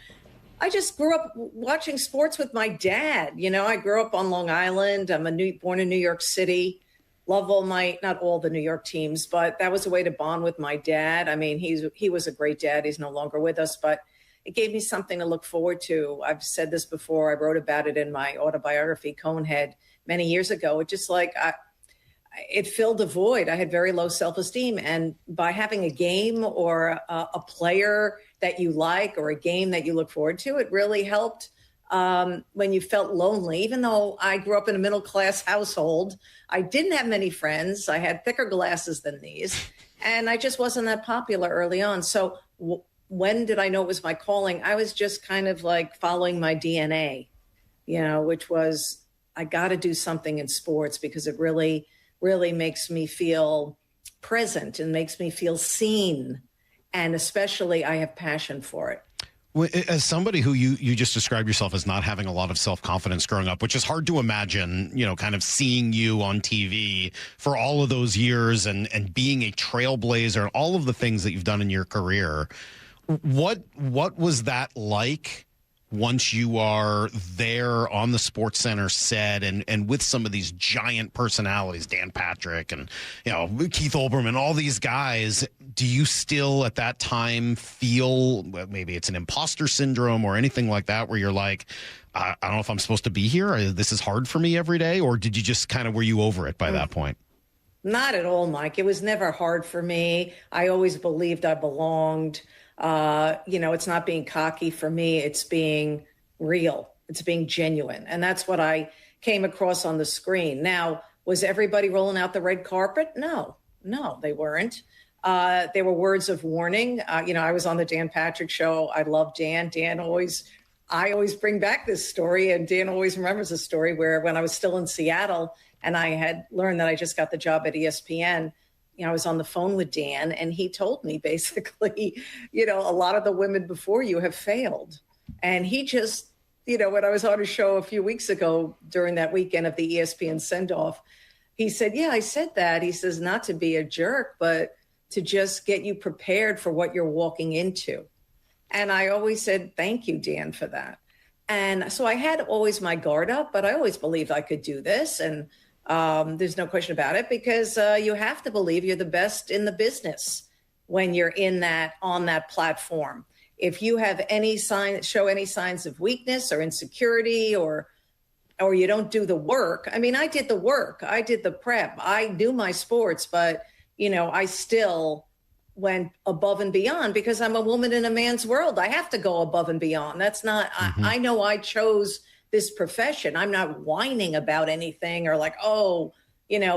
Speaker 14: I just grew up watching sports with my dad. You know, I grew up on Long Island. I'm born in New York City. Love not all the New York teams, but that was a way to bond with my dad. I mean, he was a great dad. He's no longer with us, but it gave me something to look forward to. I've said this before. I wrote about it in my autobiography, Cohn, many years ago. It just it filled a void. I had very low self-esteem. And by having a game or a player that you like or a game that you look forward to, it really helped when you felt lonely. Even though I grew up in a middle-class household, I didn't have many friends. I had thicker glasses than these. And I just wasn't that popular early on. So when did I know it was my calling? I was just kind of like following my DNA, which was I got to do something in sports because it really, really makes me feel present and makes me feel seen. And especially I have passion for it.
Speaker 7: As somebody who you just described yourself as not having a lot of self-confidence growing up, which is hard to imagine, kind of seeing you on TV for all of those years and being a trailblazer and all of the things that you've done in your career. What was that like once you are there on the SportsCenter set and with some of these giant personalities, Dan Patrick and, Keith Olbermann, all these guys? Do you still at that time feel maybe it's an imposter syndrome or anything like that where you're like, I don't know if I'm supposed to be here. This is hard for me every day. Or did you just were you over it by that point?
Speaker 14: Not at all, Mike. It was never hard for me. I always believed I belonged. It's not being cocky for me. It's being real. It's being genuine. And that's what I came across on the screen. Now, was everybody rolling out the red carpet? No, they weren't. There were words of warning. I was on the Dan Patrick Show. I love Dan. I always bring back this story, and Dan always remembers the story where when I was still in Seattle and I had learned that I just got the job at ESPN, I was on the phone with Dan, and he told me basically, a lot of the women before you have failed. And he just, when I was on a show a few weeks ago during that weekend of the ESPN send-off, he said, yeah, I said that. He says, not to be a jerk, but to just get you prepared for what you're walking into. And I always said, thank you, Dan, for that. And so I had always my guard up, but I always believed I could do this. And there's no question about it because you have to believe you're the best in the business when you're on that platform. If you have show any signs of weakness or insecurity or you don't do the work. I mean, I did the work. I did the prep. I knew my sports, but I still went above and beyond because I'm a woman in a man's world. I have to go above and beyond. That's not, I know I chose this profession. I'm not whining about anything or like,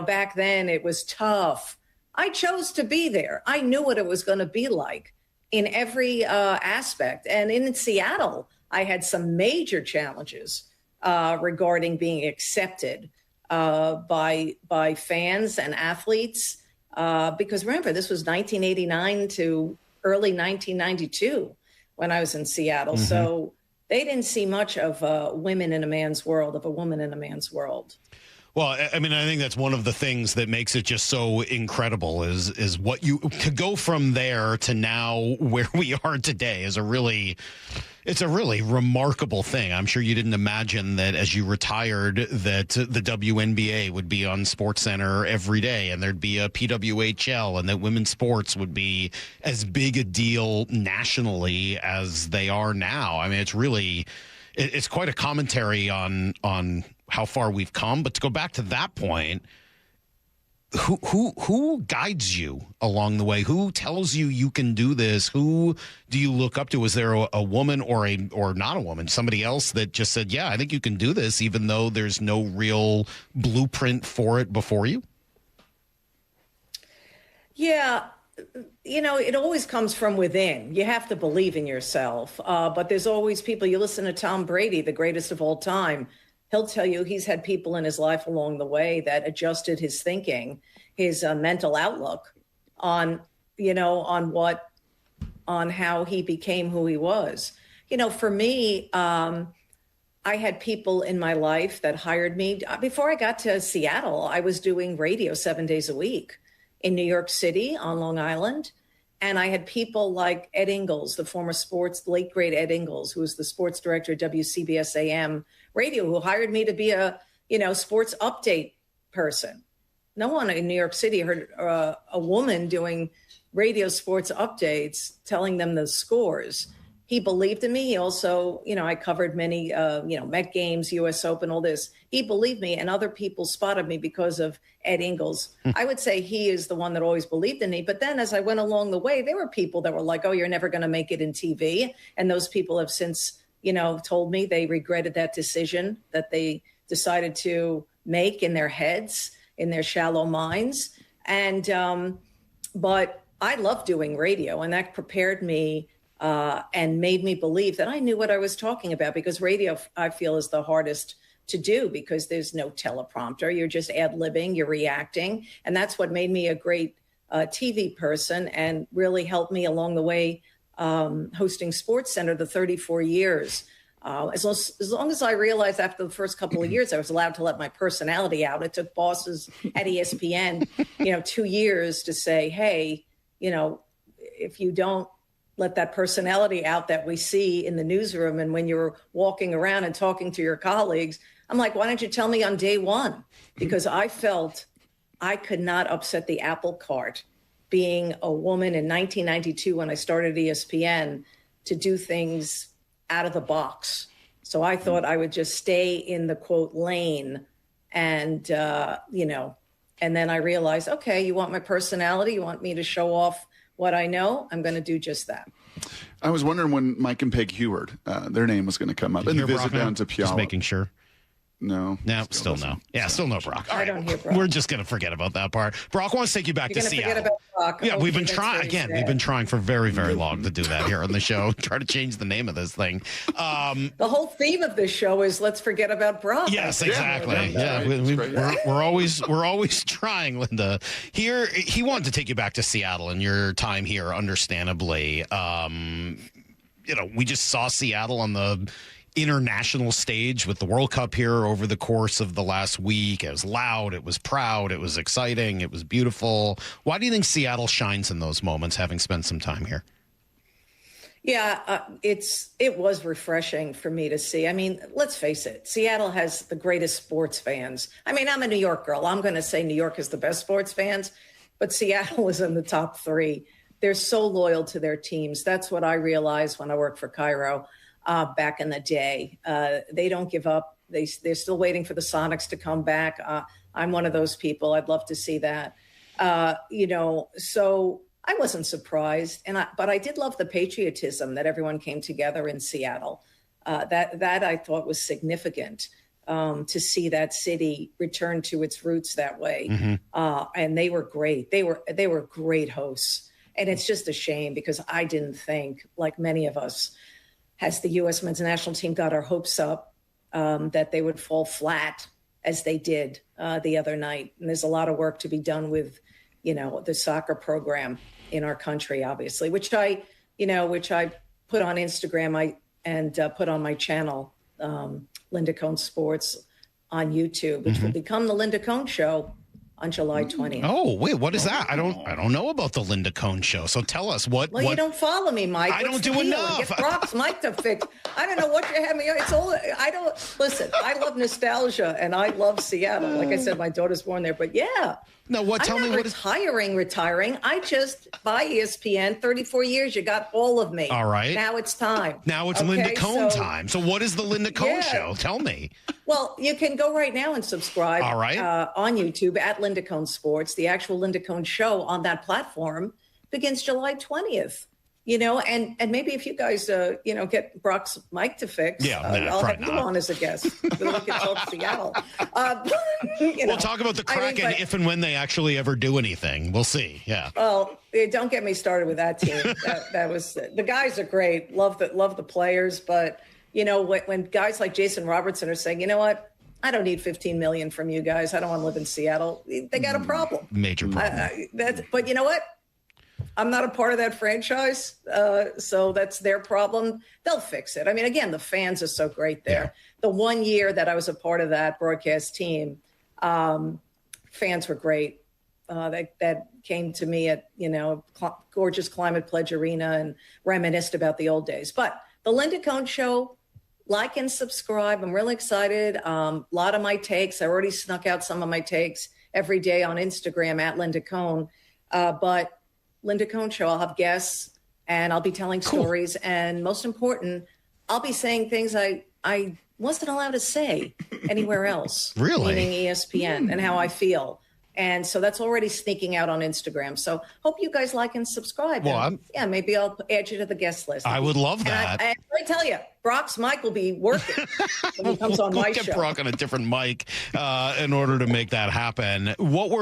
Speaker 14: back then it was tough. I chose to be there. I knew what it was going to be like in every aspect. And in Seattle, I had some major challenges regarding being accepted by fans and athletes. Because remember, this was 1989 to early 1992 when I was in Seattle. Mm-hmm. So they didn't see much of women in a man's world, of a woman in a man's world.
Speaker 7: Well, I mean, I think that's one of the things that makes it just so incredible is what you to go from there to now where we are today is it's a really remarkable thing. I'm sure you didn't imagine that as you retired that the WNBA would be on SportsCenter every day and there'd be a PWHL and that women's sports would be as big a deal nationally as they are now. I mean, it's quite a commentary on how far we've come. But to go back to that point, who guides you along the way? Who tells you can do this? Who do you look up to? Is there a woman or not a woman, somebody else that just said, yeah, I think you can do this, even though there's no real blueprint for it before you?
Speaker 14: Yeah. It always comes from within. You have to believe in yourself. But there's always people. You listen to Tom Brady, the greatest of all time. He'll tell you he's had people in his life along the way that adjusted his thinking, his mental outlook on how he became who he was. For me, I had people in my life that hired me. Before I got to Seattle, I was doing radio 7 days a week in New York City, on Long Island. And I had people like Ed Ingles, the former late great Ed Ingles, who was the sports director at WCBS AM radio, who hired me to be a, sports update person. No one in New York City heard a woman doing radio sports updates, telling them the scores. He believed in me. He also, I covered many, Met games, U.S. Open, all this. He believed me, and other people spotted me because of Ed Ingles. I would say he is the one that always believed in me. But then as I went along the way, there were people that were like, oh, you're never going to make it in TV. And those people have since, told me they regretted that decision that they decided to make in their heads, in their shallow minds. And, but I love doing radio, and that prepared me and made me believe that I knew what I was talking about, because radio, I feel, is the hardest to do because there's no teleprompter. You're just ad-libbing, you're reacting. And that's what made me a great TV person and really helped me along the way hosting SportsCenter the 34 years. As long as I realized after the first couple of years I was allowed to let my personality out. It took bosses at ESPN, 2 years to say, hey, if you don't let that personality out that we see in the newsroom and when you're walking around and talking to your colleagues, I'm like, why don't you tell me on day one? Because I felt I could not upset the apple cart being a woman in 1992 when I started ESPN to do things out of the box. So I thought I would just stay in the quote lane and, and then I realized, okay, you want my personality? You want me to show off what I know? I'm going to do just that.
Speaker 15: I was wondering when Mike and Peg Heward, their name was going to come up in the visit down to Puyallup.
Speaker 7: Just making sure.
Speaker 15: No.
Speaker 7: Still no. Yeah, still no Brock. All
Speaker 14: I
Speaker 7: right.
Speaker 14: don't hear Brock.
Speaker 7: We're just going to forget about that part. Brock wants to take you back to Seattle.
Speaker 14: Forget about Brock.
Speaker 7: Yeah,
Speaker 14: okay,
Speaker 7: we've been trying. Again, we've been trying for very, very long to do that here on the show. Try to change the name of this thing.
Speaker 14: The whole theme of this show is let's forget about Brock.
Speaker 7: Yes, exactly. We're always trying, Linda. Here, he wanted to take you back to Seattle and your time here, understandably. We just saw Seattle on the international stage with the World Cup here over the course of the last week. It was loud, it was proud, it was exciting, it was beautiful. Why do you think Seattle shines in those moments, having spent some time here?
Speaker 14: Yeah, it was refreshing for me to see. I mean, let's face it, Seattle has the greatest sports fans. I mean, I'm a New York girl. I'm going to say New York has the best sports fans, but Seattle is in the top three. They're so loyal to their teams. That's what I realized when I worked for Cairo. Back in the day. They don't give up. They're still waiting for the Sonics to come back. I'm one of those people. I'd love to see that. So I wasn't surprised. But I did love the patriotism that everyone came together in Seattle. That I thought was significant to see that city return to its roots that way. Mm-hmm. And they were great. They were great hosts. And it's just a shame because I didn't think, like many of us, as the U.S. men's national team got our hopes up, that they would fall flat as they did the other night. And there's a lot of work to be done with, the soccer program in our country, obviously, which I put on Instagram and put on my channel, Linda Cohn Sports on YouTube, which will become the Linda Cohn Show on July 20th.
Speaker 7: Oh, wait, what is that? I don't know about the Linda Cohn Show. So tell us what.
Speaker 14: Well, you don't follow me, Mike.
Speaker 7: I don't do enough.
Speaker 14: Get Brock's mic to fix. I don't know what you have me. It's all. I don't listen. I love nostalgia and I love Seattle. Like I said, my daughter's born there. But yeah.
Speaker 7: No, what? Tell me what is
Speaker 14: retiring. I just buy ESPN. 34 years. You got all of me.
Speaker 7: All right.
Speaker 14: Now it's time.
Speaker 7: Now it's Linda Cohn time. So what is the Linda Cohn Show? Tell me.
Speaker 14: Well, you can go right now and subscribe.
Speaker 7: All right.
Speaker 14: On YouTube at Linda Cohn Sports. The actual Linda Cohn Show on that platform begins July 20th. And maybe if you guys, get Brock's mic to fix, I'll have you on as a guest. So we can talk Seattle.
Speaker 7: We'll talk about the Kraken if and when they actually ever do anything. We'll see. Yeah.
Speaker 14: Well, don't get me started with that team. That was the guys are great. Love the players, but when guys like Jason Robertson are saying, you know what, I don't need $15 million from you guys. I don't want to live in Seattle. They got a problem.
Speaker 7: Major problem.
Speaker 14: But you know what? I'm not a part of that franchise, so that's their problem. They'll fix it. I mean, again, the fans are so great there. Yeah. The 1 year that I was a part of that broadcast team, fans were great. That came to me at, gorgeous Climate Pledge Arena and reminisced about the old days. But the Linda Cohn Show, like and subscribe. I'm really excited. A lot of my takes, I already snuck out some of my takes every day on Instagram at Linda Cohn. But Linda Cohn Show, I'll have guests and I'll be telling stories. And most important, I'll be saying things I wasn't allowed to say anywhere else.
Speaker 7: Really?
Speaker 14: Meaning ESPN and how I feel. And so that's already sneaking out on Instagram. So hope you guys like and subscribe.
Speaker 7: Well,
Speaker 14: and, maybe I'll add you to the guest list.
Speaker 7: I would love that.
Speaker 14: And I tell you, Brock's mic will be working when he comes on my show.
Speaker 7: Get Brock on a different mic in order to make that happen.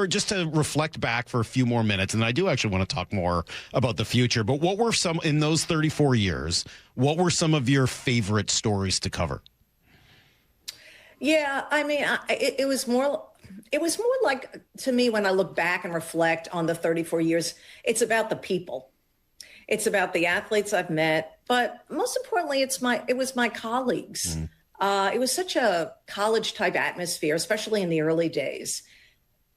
Speaker 7: Just to reflect back for a few more minutes, and I do actually want to talk more about the future, but what were in those 34 years, what were some of your favorite stories to cover?
Speaker 14: Yeah, I mean, it was more like, to me, when I look back and reflect on the 34 years, it's about the people. It's about the athletes I've met, but most importantly, it was my colleagues. It was such a college type atmosphere, especially in the early days.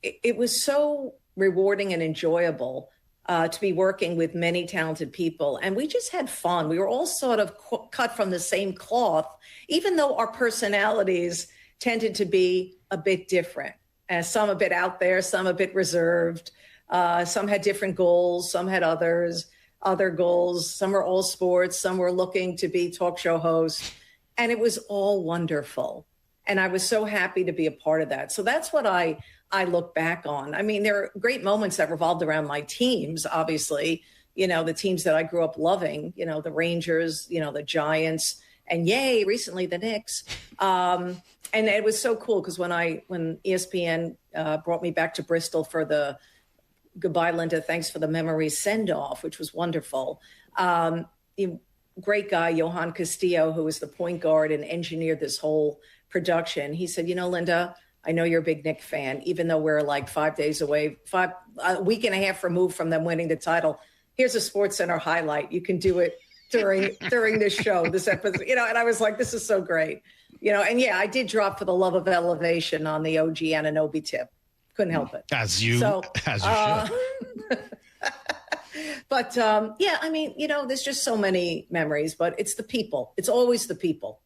Speaker 14: It was so rewarding and enjoyable to be working with many talented people. And we just had fun. We were all sort of cut from the same cloth, even though our personalities tended to be a bit different. Some a bit out there, some a bit reserved. Some had different goals, some had other goals. Some were all sports, some were looking to be talk show hosts. And it was all wonderful. And I was so happy to be a part of that. So that's what I look back on. I mean, there are great moments that revolved around my teams, obviously, the teams that I grew up loving, the Rangers, the Giants, and yay, recently the Knicks. And it was so cool because when ESPN brought me back to Bristol for the Goodbye, Linda, thanks for the memories send-off, which was wonderful. Great guy, Johan Castillo, who was the point guard and engineered this whole production. He said, Linda, I know you're a big Knicks fan, even though we're like 5 days away, a week and a half removed from them winning the title. Here's a SportsCenter highlight. You can do it during this show, this episode, and I was like, this is so great. And yeah, I did drop For the Love of Elevation on the OG Anunoby tip. Couldn't help it.
Speaker 7: As you should.
Speaker 14: But yeah, I mean, there's just so many memories, but it's the people. It's always the people.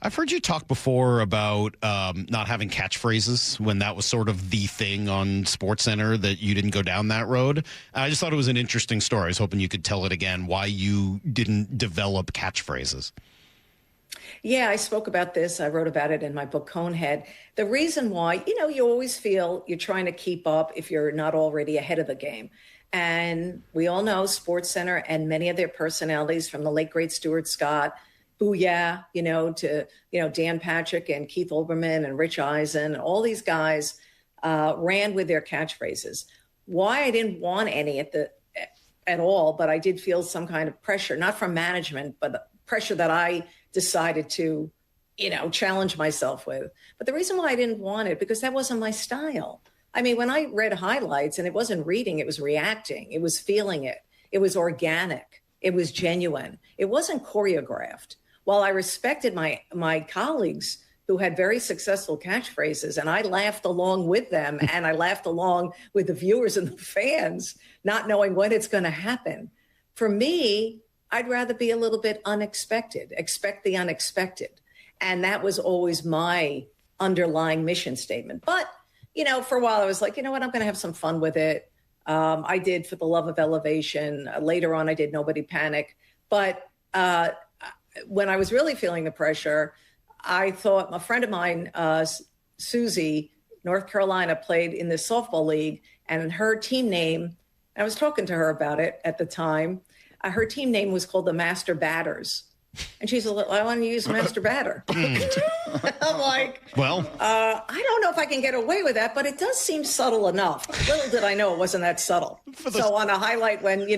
Speaker 7: I've heard you talk before about not having catchphrases when that was sort of the thing on SportsCenter, that you didn't go down that road. I just thought it was an interesting story. I was hoping you could tell it again, why you didn't develop catchphrases.
Speaker 14: Yeah, I spoke about this. I wrote about it in my book, Conehead. The reason why, you always feel you're trying to keep up if you're not already ahead of the game. And we all know SportsCenter and many of their personalities, from the late, great Stuart Scott, Booyah, to, Dan Patrick and Keith Olbermann and Rich Eisen, and all these guys ran with their catchphrases. Why I didn't want any at all, but I did feel some kind of pressure, not from management, but the pressure that I decided to, challenge myself with. But the reason why I didn't want it, because that wasn't my style. I mean, when I read highlights, and it wasn't reading, it was reacting. It was feeling it. It was organic. It was genuine. It wasn't choreographed. While I respected my colleagues who had very successful catchphrases, and I laughed along with them, and I laughed along with the viewers and the fans, not knowing when it's going to happen. For me, I'd rather be a little bit unexpected, expect the unexpected. And that was always my underlying mission statement. But, for a while I was like, you know what, I'm going to have some fun with it. I did For the Love of Elevation. Later on, I did Nobody Panic. But when I was really feeling the pressure, I thought, a friend of mine, Susie, North Carolina, played in the softball league, and her team name, I was talking to her about it at the time, her team name was called the Master Batters. And she's like, I want to use Master Batter. I'm like,
Speaker 7: well,
Speaker 14: I don't know if I can get away with that, but it does seem subtle enough. Little did I know it wasn't that subtle. So on a highlight when,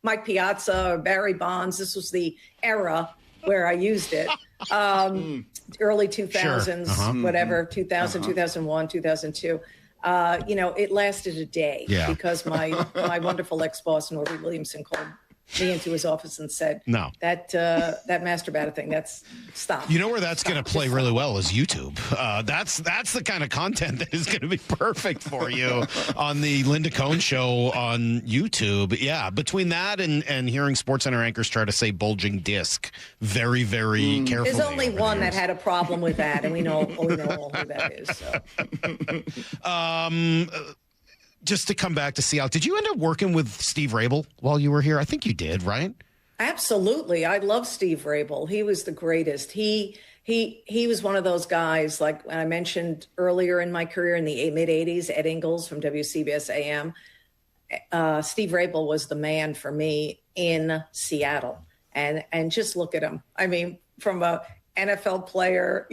Speaker 14: Mike Piazza or Barry Bonds, this was the era where I used it. Early 2000s,
Speaker 7: Sure.
Speaker 14: whatever, 2000, 2001, 2002. It lasted a day because my wonderful ex-boss, Norby Williamson, called me into his office and said,
Speaker 7: no,
Speaker 14: that masturbator thing, that's stop.
Speaker 7: You know where that's going to play really well is YouTube. That's the kind of content that is going to be perfect for you on the Linda Cohn show on YouTube. Yeah, between that and hearing SportsCenter anchors try to say bulging disc very, very carefully.
Speaker 14: There's only one that had a problem with that, and we know all who that is. So.
Speaker 7: Just to come back to Seattle, did you end up working with Steve Rabel while you were here? I think you did, right?
Speaker 14: Absolutely. I love Steve Rabel. He was the greatest. He was one of those guys, like I mentioned earlier in my career in the mid-'80s, Ed Ingles from WCBS AM. Steve Rabel was the man for me in Seattle. And just look at him. I mean, from a NFL player,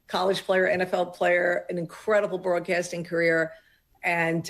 Speaker 14: college player, NFL player, an incredible broadcasting career. And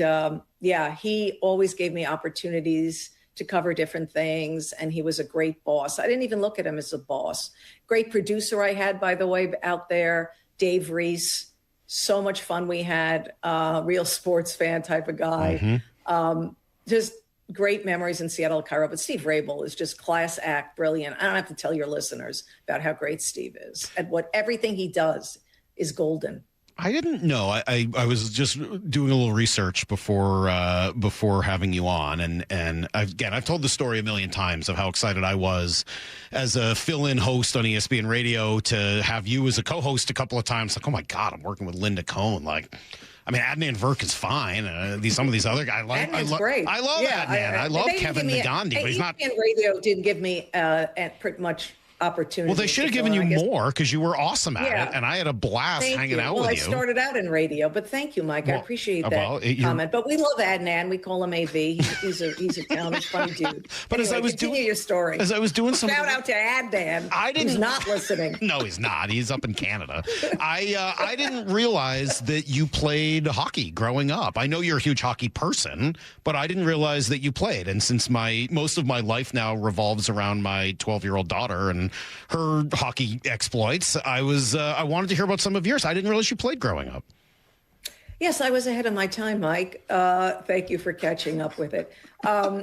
Speaker 14: he always gave me opportunities to cover different things. And he was a great boss. I didn't even look at him as a boss. Great producer I had, by the way, out there, Dave Reese. So much fun we had. Real sports fan type of guy. Mm-hmm. Just great memories in Seattle, Cairo. But Steve Rabel is just class act, brilliant. I don't have to tell your listeners about how great Steve is. And everything he does is golden.
Speaker 7: I didn't know. I was just doing a little research before having you on, and I've told the story a million times of how excited I was as a fill-in host on ESPN Radio to have you as a co-host a couple of times. Like, oh my God, I'm working with Linda Cohn. Like, I mean, Adnan Virk is fine. Some of these other guys,
Speaker 14: great.
Speaker 7: I love Adnan. I love Kevin Nagandi, but he's not.
Speaker 14: ESPN Radio didn't give me pretty much opportunity.
Speaker 7: Well, they should have given you more because you were awesome at it, and I had a blast hanging out with you.
Speaker 14: I started out in radio, but thank you, Mike. I appreciate that comment. But we love Adnan. We call him AV. He's a talented, funny dude.
Speaker 7: But
Speaker 14: anyway,
Speaker 7: as I was doing
Speaker 14: your story,
Speaker 7: as I was doing some
Speaker 14: shout out to Adnan. He's not listening.
Speaker 7: No, he's not. He's up in Canada. I didn't realize that you played hockey growing up. I know you're a huge hockey person, but I didn't realize that you played. And since most of my life now revolves around my 12-year-old daughter and her hockey exploits, I wanted to hear about some of yours. I didn't realize you played growing up.
Speaker 14: Yes, I was ahead of my time, Mike. Thank you for catching up with it. That's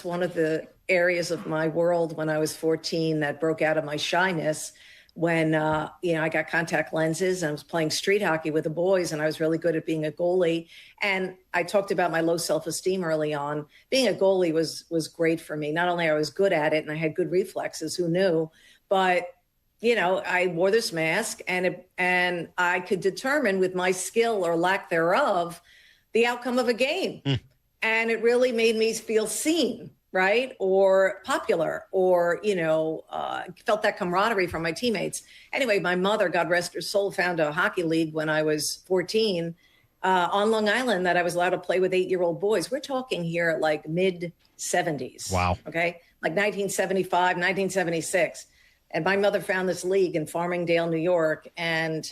Speaker 14: one of the areas of my world when I was 14 that broke out of my shyness when I got contact lenses and I was playing street hockey with the boys, and I was really good at being a goalie. And I talked about my low self-esteem early on. Being a goalie was great for me. Not only I was good at it and I had good reflexes, who knew, but I wore this mask and I could determine with my skill or lack thereof the outcome of a game. And it really made me feel seen, right? Or popular, or, felt that camaraderie from my teammates. Anyway, my mother, God rest her soul, found a hockey league when I was 14 on Long Island that I was allowed to play with 8-year-old boys. We're talking here like mid-70s.
Speaker 7: Wow.
Speaker 14: Okay. Like 1975, 1976. And my mother found this league in Farmingdale, New York. And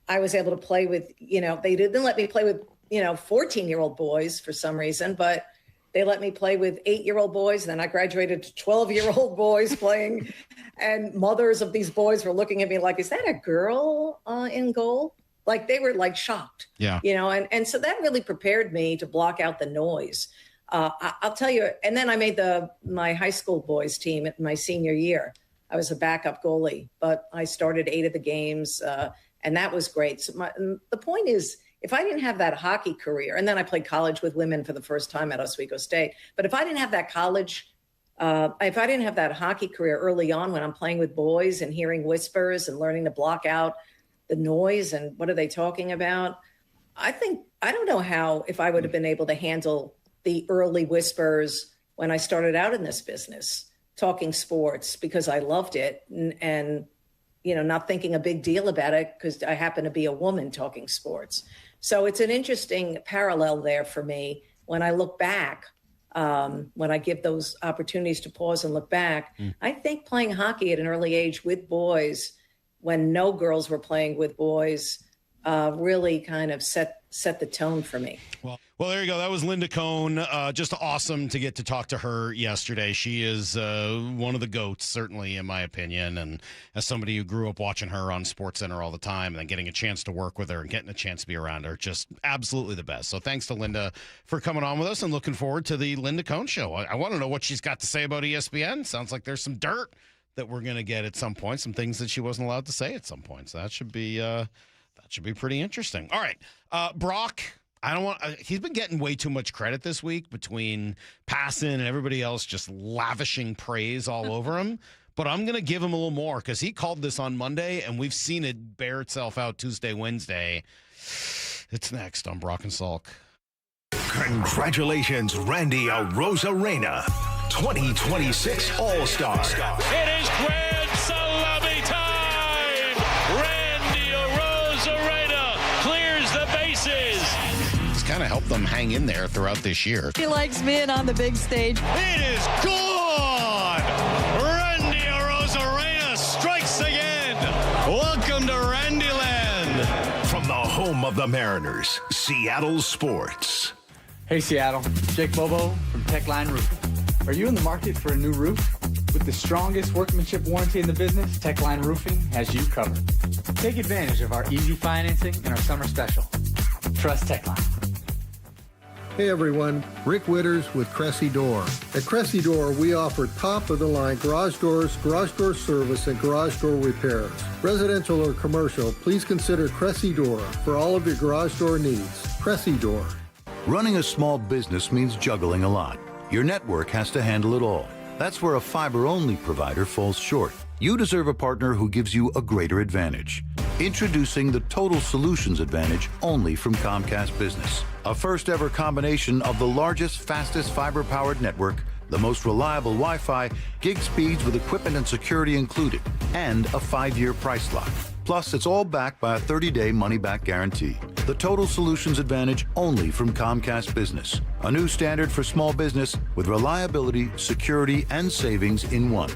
Speaker 14: I was able to play with, they didn't let me play with, 14-year-old boys for some reason, but they let me play with 8-year-old boys. Then I graduated to 12-year-old boys playing. And mothers of these boys were looking at me like, is that a girl in goal? Like they were like shocked, and so that really prepared me to block out the noise. I'll tell you. And then I made my high school boys team at my senior year. I was a backup goalie, but I started 8 of the games, and that was great. So the point is, if I didn't have that hockey career, and then I played college with women for the first time at Oswego State, but if I didn't have that if I didn't have that hockey career early on when I'm playing with boys and hearing whispers and learning to block out the noise and what are they talking about, I don't know if I would have been able to handle the early whispers when I started out in this business, talking sports because I loved it and not thinking a big deal about it because I happen to be a woman talking sports. So it's an interesting parallel there for me when I look back, when I give those opportunities to pause and look back. I think playing hockey at an early age with boys when no girls were playing with boys really kind of set the tone for me.
Speaker 7: Well, there you go. That was Linda Cohn. Just awesome to get to talk to her yesterday. She is one of the GOATs, certainly, in my opinion. And as somebody who grew up watching her on SportsCenter all the time and then getting a chance to work with her and getting a chance to be around her, just absolutely the best. So thanks to Linda for coming on with us and looking forward to the Linda Cohn show. I want to know what she's got to say about ESPN. Sounds like there's some dirt that we're going to get at some point, some things that she wasn't allowed to say at some point. So that should be pretty interesting. All right, Brock. He's been getting way too much credit this week between Passan and everybody else just lavishing praise all over him. But I'm going to give him a little more because he called this on Monday, and we've seen it bear itself out Tuesday, Wednesday. It's next on Brock and Salk.
Speaker 2: Congratulations, Randy Arozarena, 2026 All-Star.
Speaker 21: It is grand salami time! Randy Arozarena clears the bases.
Speaker 7: Kind of helped them hang in there throughout this year.
Speaker 4: He likes being on the big stage.
Speaker 21: It is gone! Randy Arozarena strikes again. Welcome to Randyland.
Speaker 2: From the home of the Mariners, Seattle Sports.
Speaker 5: Hey Seattle, Jake Bobo from Techline Roofing. Are you in the market for a new roof? With the strongest workmanship warranty in the business, Techline Roofing has you covered. Take advantage of our easy financing and our summer special. Trust Techline.
Speaker 6: Hey everyone, Rick Witters with Cressy Door. At Cressy Door, we offer top-of-the-line garage doors, garage door service, and garage door repairs. Residential or commercial, please consider Cressy Door for all of your garage door needs. Cressy Door.
Speaker 8: Running a small business means juggling a lot. Your network has to handle it all. That's where a fiber-only provider falls short. You deserve a partner who gives you a greater advantage. Introducing the Total Solutions Advantage only from Comcast Business. A first-ever combination of the largest, fastest fiber-powered network, the most reliable Wi-Fi, gig speeds with equipment and security included, and a 5-year price lock. Plus, it's all backed by a 30-day money-back guarantee. The Total Solutions Advantage only from Comcast Business. A new standard for small business with reliability, security, and savings in one.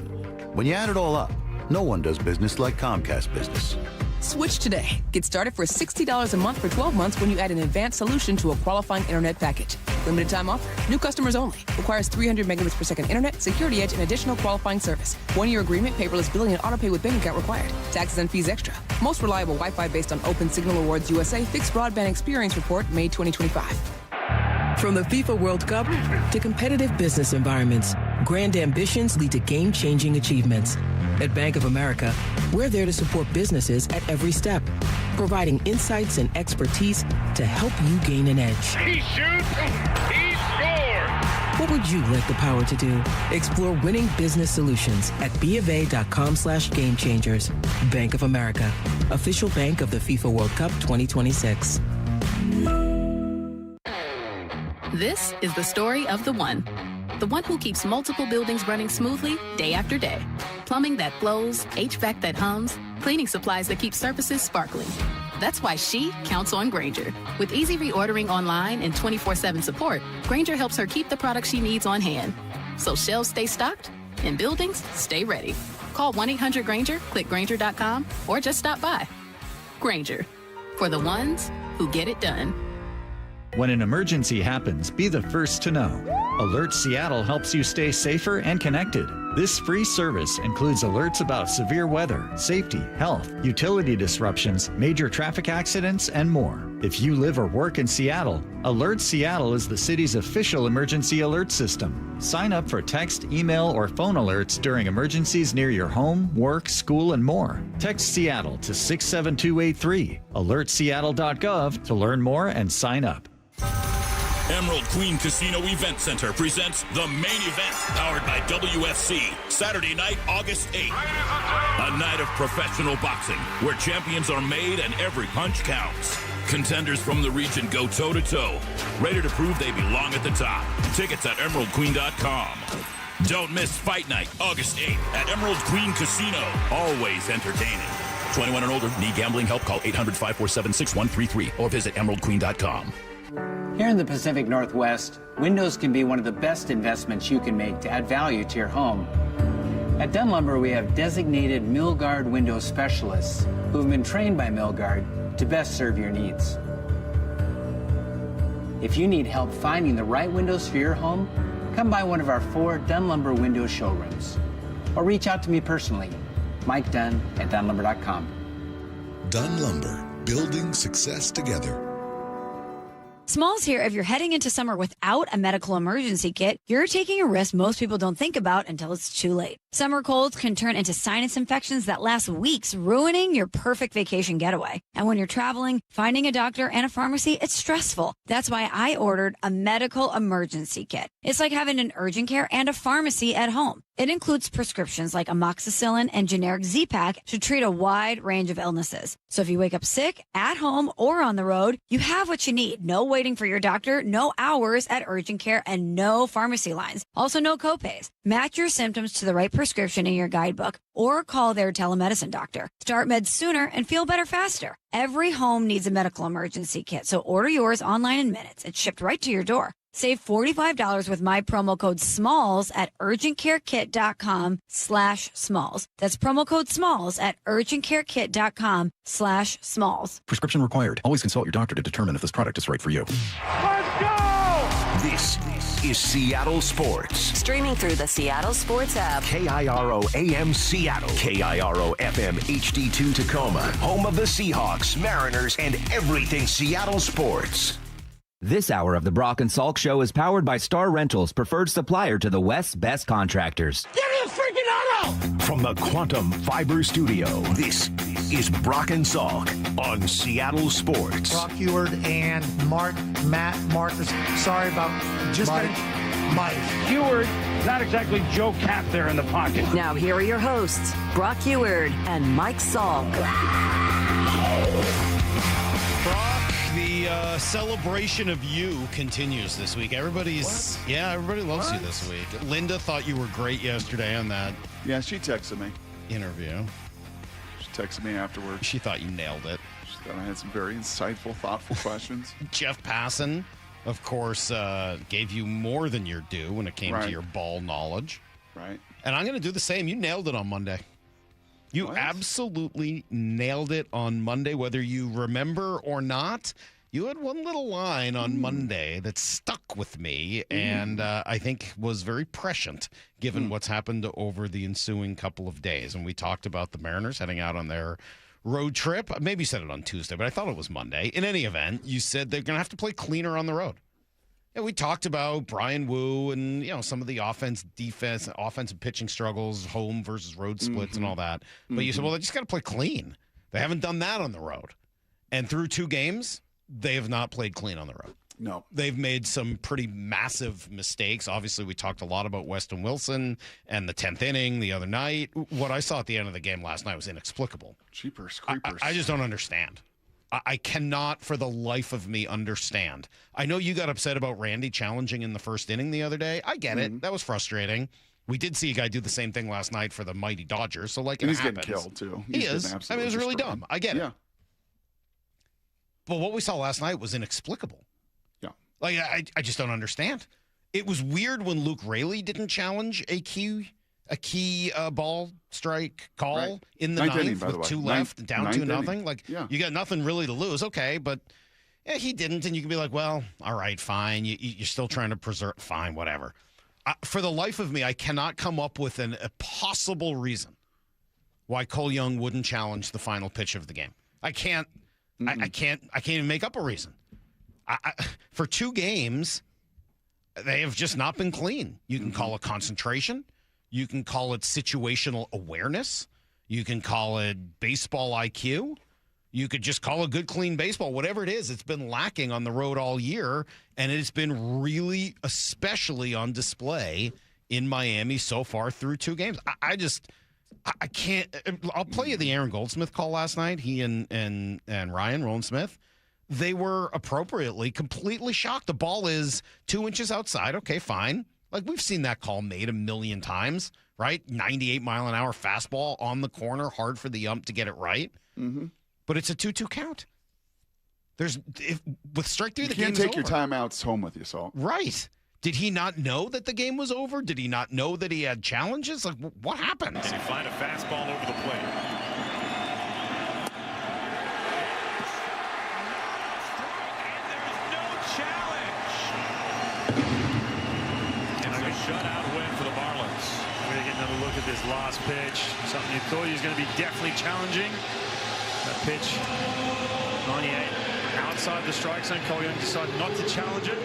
Speaker 8: When you add it all up, no one does business like Comcast Business.
Speaker 16: Switch today. Get started for $60 a month for 12 months when you add an advanced solution to a qualifying internet package. Limited time offer. New customers only. Requires 300 megabits per second internet, security edge, and additional qualifying service. 1-year agreement, paperless billing, and autopay with bank account required. Taxes and fees extra. Most reliable Wi-Fi based on Open Signal Awards USA Fixed Broadband Experience Report, May 2025.
Speaker 17: From the FIFA World Cup to competitive business environments, grand ambitions lead to game-changing achievements. At Bank of America, we're there to support businesses at every step, providing insights and expertise to help you gain an edge.
Speaker 21: He shoots, he scores!
Speaker 17: What would you like the power to do? Explore winning business solutions at BofA.com/gamechangers. Bank of America, official bank of the FIFA World Cup 2026.
Speaker 20: This is the story of the one who keeps multiple buildings running smoothly day after day. Plumbing that flows, HVAC that hums, cleaning supplies that keep surfaces sparkling. That's why she counts on Grainger. With easy reordering online and 24/7 support, Grainger helps her keep the products she needs on hand. So shelves stay stocked and buildings stay ready. Call 1-800-GRAINGER, click Grainger.com, or just stop by. Grainger, for the ones who get it done.
Speaker 25: When an emergency happens, be the first to know. Alert Seattle helps you stay safer and connected. This free service includes alerts about severe weather, safety, health, utility disruptions, major traffic accidents, and more. If you live or work in Seattle, Alert Seattle is the city's official emergency alert system. Sign up for text, email, or phone alerts during emergencies near your home, work, school, and more. Text Seattle to 67283. AlertSeattle.gov to learn more and sign up.
Speaker 29: Emerald Queen Casino Event Center presents the main event, powered by WFC, Saturday night, August 8th. A night of professional boxing, where champions are made and every punch counts. Contenders from the region go toe-to-toe, ready to prove they belong at the top. Tickets at EmeraldQueen.com. Don't miss Fight Night, August 8th at Emerald Queen Casino. Always entertaining. 21 and older, need gambling help? Call 800-547-6133 or visit EmeraldQueen.com.
Speaker 22: Here in the Pacific Northwest, windows can be one of the best investments you can make to add value to your home. At Dunn Lumber, we have designated Milgard window specialists who have been trained by Milgard to best serve your needs. If you need help finding the right windows for your home, come by one of our 4 Dunn Lumber window showrooms. Or reach out to me personally, Mike Dunn at DunnLumber.com.
Speaker 9: Dunn Lumber, building success together.
Speaker 10: Smalls here. If you're heading into summer without a medical emergency kit, you're taking a risk most people don't think about until it's too late. Summer colds can turn into sinus infections that last weeks, ruining your perfect vacation getaway. And when you're traveling, finding a doctor and a pharmacy, it's stressful. That's why I ordered a medical emergency kit. It's like having an urgent care and a pharmacy at home. It includes prescriptions like amoxicillin and generic Z-Pak to treat a wide range of illnesses. So if you wake up sick, at home, or on the road, you have what you need. No waiting for your doctor, no hours at urgent care, and no pharmacy lines. Also, no copays. Match your symptoms to the right prescription in your guidebook or call their telemedicine doctor. Start meds sooner and feel better faster. Every home needs a medical emergency kit, so order yours online in minutes. It's shipped right to your door. Save $45 with my promo code SMALLS at urgentcarekit.com/smalls. That's promo code SMALLS at urgentcarekit.com/smalls.
Speaker 18: Prescription required. Always consult your doctor to determine if this product is right for you.
Speaker 2: Let's go! This is Seattle Sports.
Speaker 1: Streaming through the Seattle Sports app.
Speaker 2: KIRO AM Seattle. KIRO FM HD2 Tacoma. Home of the Seahawks, Mariners, and everything Seattle sports.
Speaker 19: This hour of the Brock and Salk Show is powered by Star Rentals, preferred supplier to the West's best contractors.
Speaker 2: Give me a freaking auto! From the Quantum Fiber Studio, this is Brock and Salk on Seattle Sports.
Speaker 23: Brock Heward and Matt Marcus. Sorry about just Mike.
Speaker 21: Heward, not exactly Joe Cap there in the pocket.
Speaker 1: Now here are your hosts, Brock Heward and Mike Salk.
Speaker 7: Brock, the celebration of you continues this week. Everybody loves you this week. Linda thought you were great yesterday on that.
Speaker 15: Yeah, she texted me.
Speaker 7: Interview.
Speaker 15: She texted me afterwards.
Speaker 7: She thought you nailed it.
Speaker 15: She thought I had some very insightful, thoughtful questions.
Speaker 7: Jeff Passan, of course, gave you more than your due when it came to your ball knowledge.
Speaker 15: Right.
Speaker 7: And I'm going to do the same. You nailed it on Monday. You absolutely nailed it on Monday, whether you remember or not. You had one little line on Monday that stuck with me and I think was very prescient given what's happened over the ensuing couple of days. And we talked about the Mariners heading out on their road trip. Maybe you said it on Tuesday, but I thought it was Monday. In any event, you said they're going to have to play cleaner on the road. And we talked about Brian Wu and, some of the offensive pitching struggles, home versus road splits and all that. But you said, well, they just got to play clean. They haven't done that on the road. And through 2 games, they have not played clean on the road.
Speaker 15: No.
Speaker 7: They've made some pretty massive mistakes. Obviously, we talked a lot about Weston Wilson and the 10th inning the other night. What I saw at the end of the game last night was inexplicable.
Speaker 15: Jeepers creepers.
Speaker 7: I just don't understand. I cannot for the life of me understand. I know you got upset about Randy challenging in the first inning the other day. I get it. That was frustrating. We did see a guy do the same thing last night for the mighty Dodgers. So, and
Speaker 15: he's getting killed, too.
Speaker 7: He is. I mean, it was really dumb. I get it. But what we saw last night was inexplicable.
Speaker 15: Yeah.
Speaker 7: I just don't understand. It was weird when Luke Raley didn't challenge a key ball strike call in the ninth with 2 left, down 2-0. You got nothing really to lose. Okay, but he didn't, and you can be like, well, all right, fine. You're still trying to preserve. Fine, whatever. For the life of me, I cannot come up with a possible reason why Cole Young wouldn't challenge the final pitch of the game. I can't. I can't even make up a reason. For 2 games, they have just not been clean. You can call it concentration. You can call it situational awareness. You can call it baseball IQ. You could just call it good, clean baseball. Whatever it is, it's been lacking on the road all year, and it's been really, especially on display in Miami so far through 2 games. I can't. I'll play you the Aaron Goldsmith call last night. He and Ryan Roland Smith, they were appropriately completely shocked. The ball is 2 inches outside. Okay, fine. We've seen that call made a million times, right? 98-mile-an-hour fastball on the corner, hard for the ump to get it right. Mm-hmm. But it's a 2-2 count. With strike 3, the game's over. You can't
Speaker 15: take your timeouts home with you, Saul.
Speaker 7: Right. Did he not know that the game was over? Did he not know that he had challenges? What happened?
Speaker 21: Did he find a fastball over the plate? And there's no challenge. shutout win for the Marlins. We're going to get another look at this last pitch. Something you thought he was going to be definitely challenging. That pitch, 98, outside the strike zone. Cohn decided not to challenge it.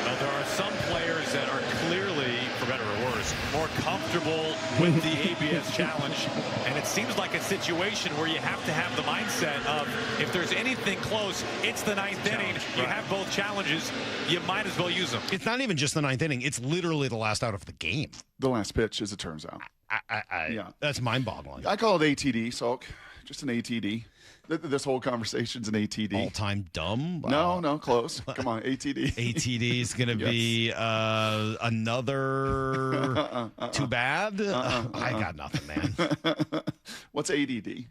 Speaker 3: Now, there are some players that are clearly, for better or worse, more comfortable with the ABS challenge. And it seems like a situation where you have to have the mindset of, if there's anything close, it's the ninth inning. You have both challenges. You might as well use them.
Speaker 7: It's not even just the ninth inning. It's literally the last out of the game.
Speaker 15: The last pitch, as it turns out.
Speaker 7: Yeah. That's mind-boggling.
Speaker 15: I call it ATD, Salk. Just an ATD. This whole conversation's an ATD.
Speaker 7: All-time dumb?
Speaker 15: No, close. Come on, ATD.
Speaker 7: ATD is going to be another too bad? I got nothing, man.
Speaker 15: What's ADD?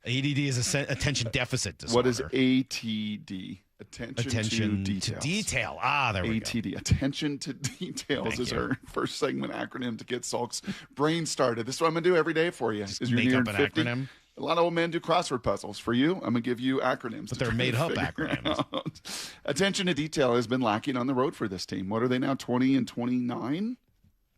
Speaker 7: ADD is attention deficit disorder.
Speaker 15: What is ATD? Attention to
Speaker 7: detail. There we go.
Speaker 15: ATD. Attention to details is our first segment acronym to get Salk's brain started. This is what I'm going to do every day for you. Is you're
Speaker 7: make
Speaker 15: nearing
Speaker 7: up an
Speaker 15: 50.
Speaker 7: acronym.
Speaker 15: A lot of old men do crossword puzzles. For you, I'm going to give you acronyms.
Speaker 7: But they're made-up acronyms.
Speaker 15: Attention to detail has been lacking on the road for this team. What are they now, 20 and 29?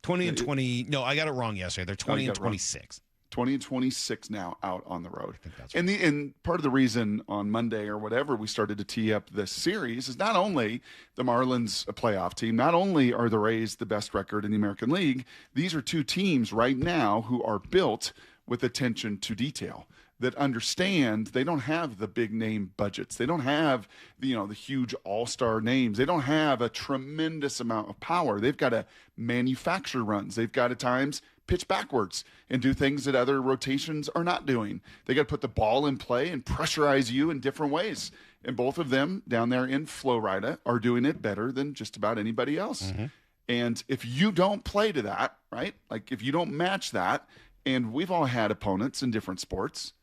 Speaker 7: 20 and 20. No, I got it wrong yesterday. They're 20 and 26.
Speaker 15: 20 and 26 now out on the road. I think that's right. And part of the reason on Monday or whatever we started to tee up this series is not only the Marlins a playoff team, not only are the Rays the best record in the American League, these are two teams right now who are built with attention to detail, that understand they don't have the big name budgets. They don't have the huge all-star names. They don't have a tremendous amount of power. They've got to manufacture runs. They've got at times pitch backwards and do things that other rotations are not doing. They got to put the ball in play and pressurize you in different ways. And both of them down there in Florida are doing it better than just about anybody else. Mm-hmm. And if you don't play to that, right? Like if you don't match that, and we've all had opponents in different sports.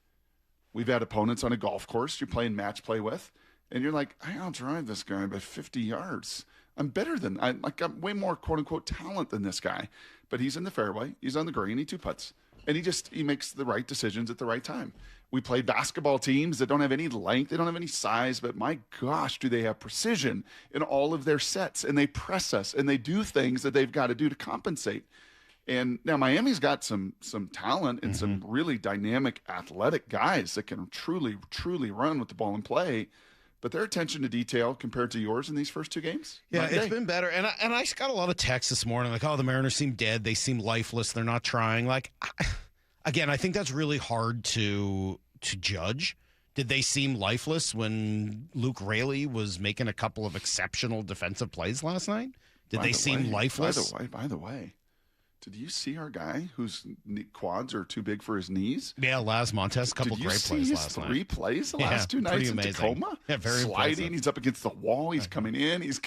Speaker 15: We've had opponents on a golf course you're playing match play with, and you're like, I outdrive this guy by 50 yards. I'm way more quote unquote talent than this guy, but he's in the fairway, he's on the green, he two putts, and he makes the right decisions at the right time. We play basketball teams that don't have any length, they don't have any size, but my gosh, do they have precision in all of their sets, and they press us, and they do things that they've got to do to compensate. And now Miami's got some talent and some really dynamic athletic guys that can truly, truly run with the ball in play. But their attention to detail compared to yours in these first two games?
Speaker 7: Yeah, it's been better. And I got a lot of texts this morning like, oh, the Mariners seem dead. They seem lifeless. They're not trying. Like, again, I think that's really hard to judge. Did they seem lifeless when Luke Raley was making a couple of exceptional defensive plays last night? Did they seem lifeless?
Speaker 15: By the way. Did you see our guy whose quads are too big for his knees?
Speaker 7: Yeah, Laz Montes, a couple great plays last night.
Speaker 15: 3 plays the last 2 nights in Tacoma?
Speaker 7: Yeah, very
Speaker 15: sliding.
Speaker 7: impressive.
Speaker 15: He's up against the wall. He's coming in. He's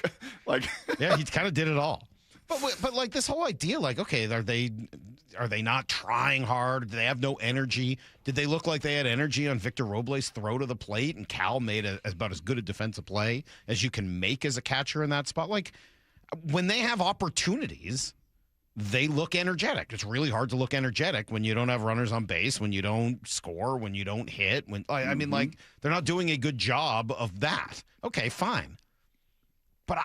Speaker 15: like,
Speaker 7: yeah, he kind of did it all. But like this whole idea, like, okay, are they not trying hard? Do they have no energy? Did they look like they had energy on Victor Robles' throw to the plate, and Cal made about as good a defensive play as you can make as a catcher in that spot? Like when they have opportunities, they look energetic. It's really hard to look energetic when you don't have runners on base, when you don't score, when you don't hit. I mean, like, they're not doing a good job of that. Okay, fine. But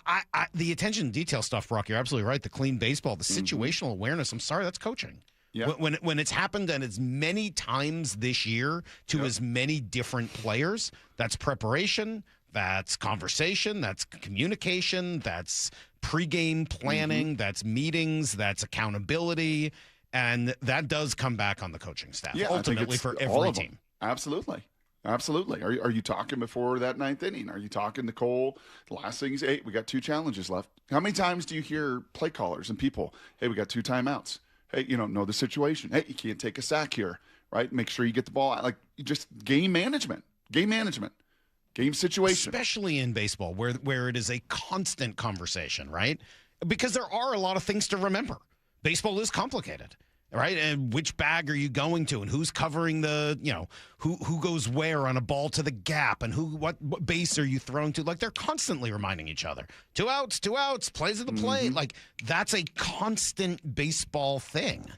Speaker 7: the attention to detail stuff, Brock, you're absolutely right. The clean baseball, the situational awareness, I'm sorry, that's coaching.
Speaker 15: Yeah.
Speaker 7: When it's happened and as many times this year to as many different players, that's preparation, that's conversation, that's communication, that's pregame planning, that's meetings, that's accountability, and that does come back on the coaching staff, ultimately for every team.
Speaker 15: Absolutely. Are you talking before that 9th inning? Are you talking to Cole? The last thing is, hey, we got 2 challenges left. How many times do you hear play callers and people, hey, we got 2 timeouts. Hey, know the situation. Hey, you can't take a sack here, right? Make sure you get the ball out. Like, just game management. Game situation.
Speaker 7: Especially in baseball, where it is a constant conversation, right? Because there are a lot of things to remember. Baseball is complicated, right? And which bag are you going to, and who's covering the, who goes where on a ball to the gap, and what base are you throwing to? Like, they're constantly reminding each other. 2 outs, plays at the plate. Like, that's a constant baseball thing.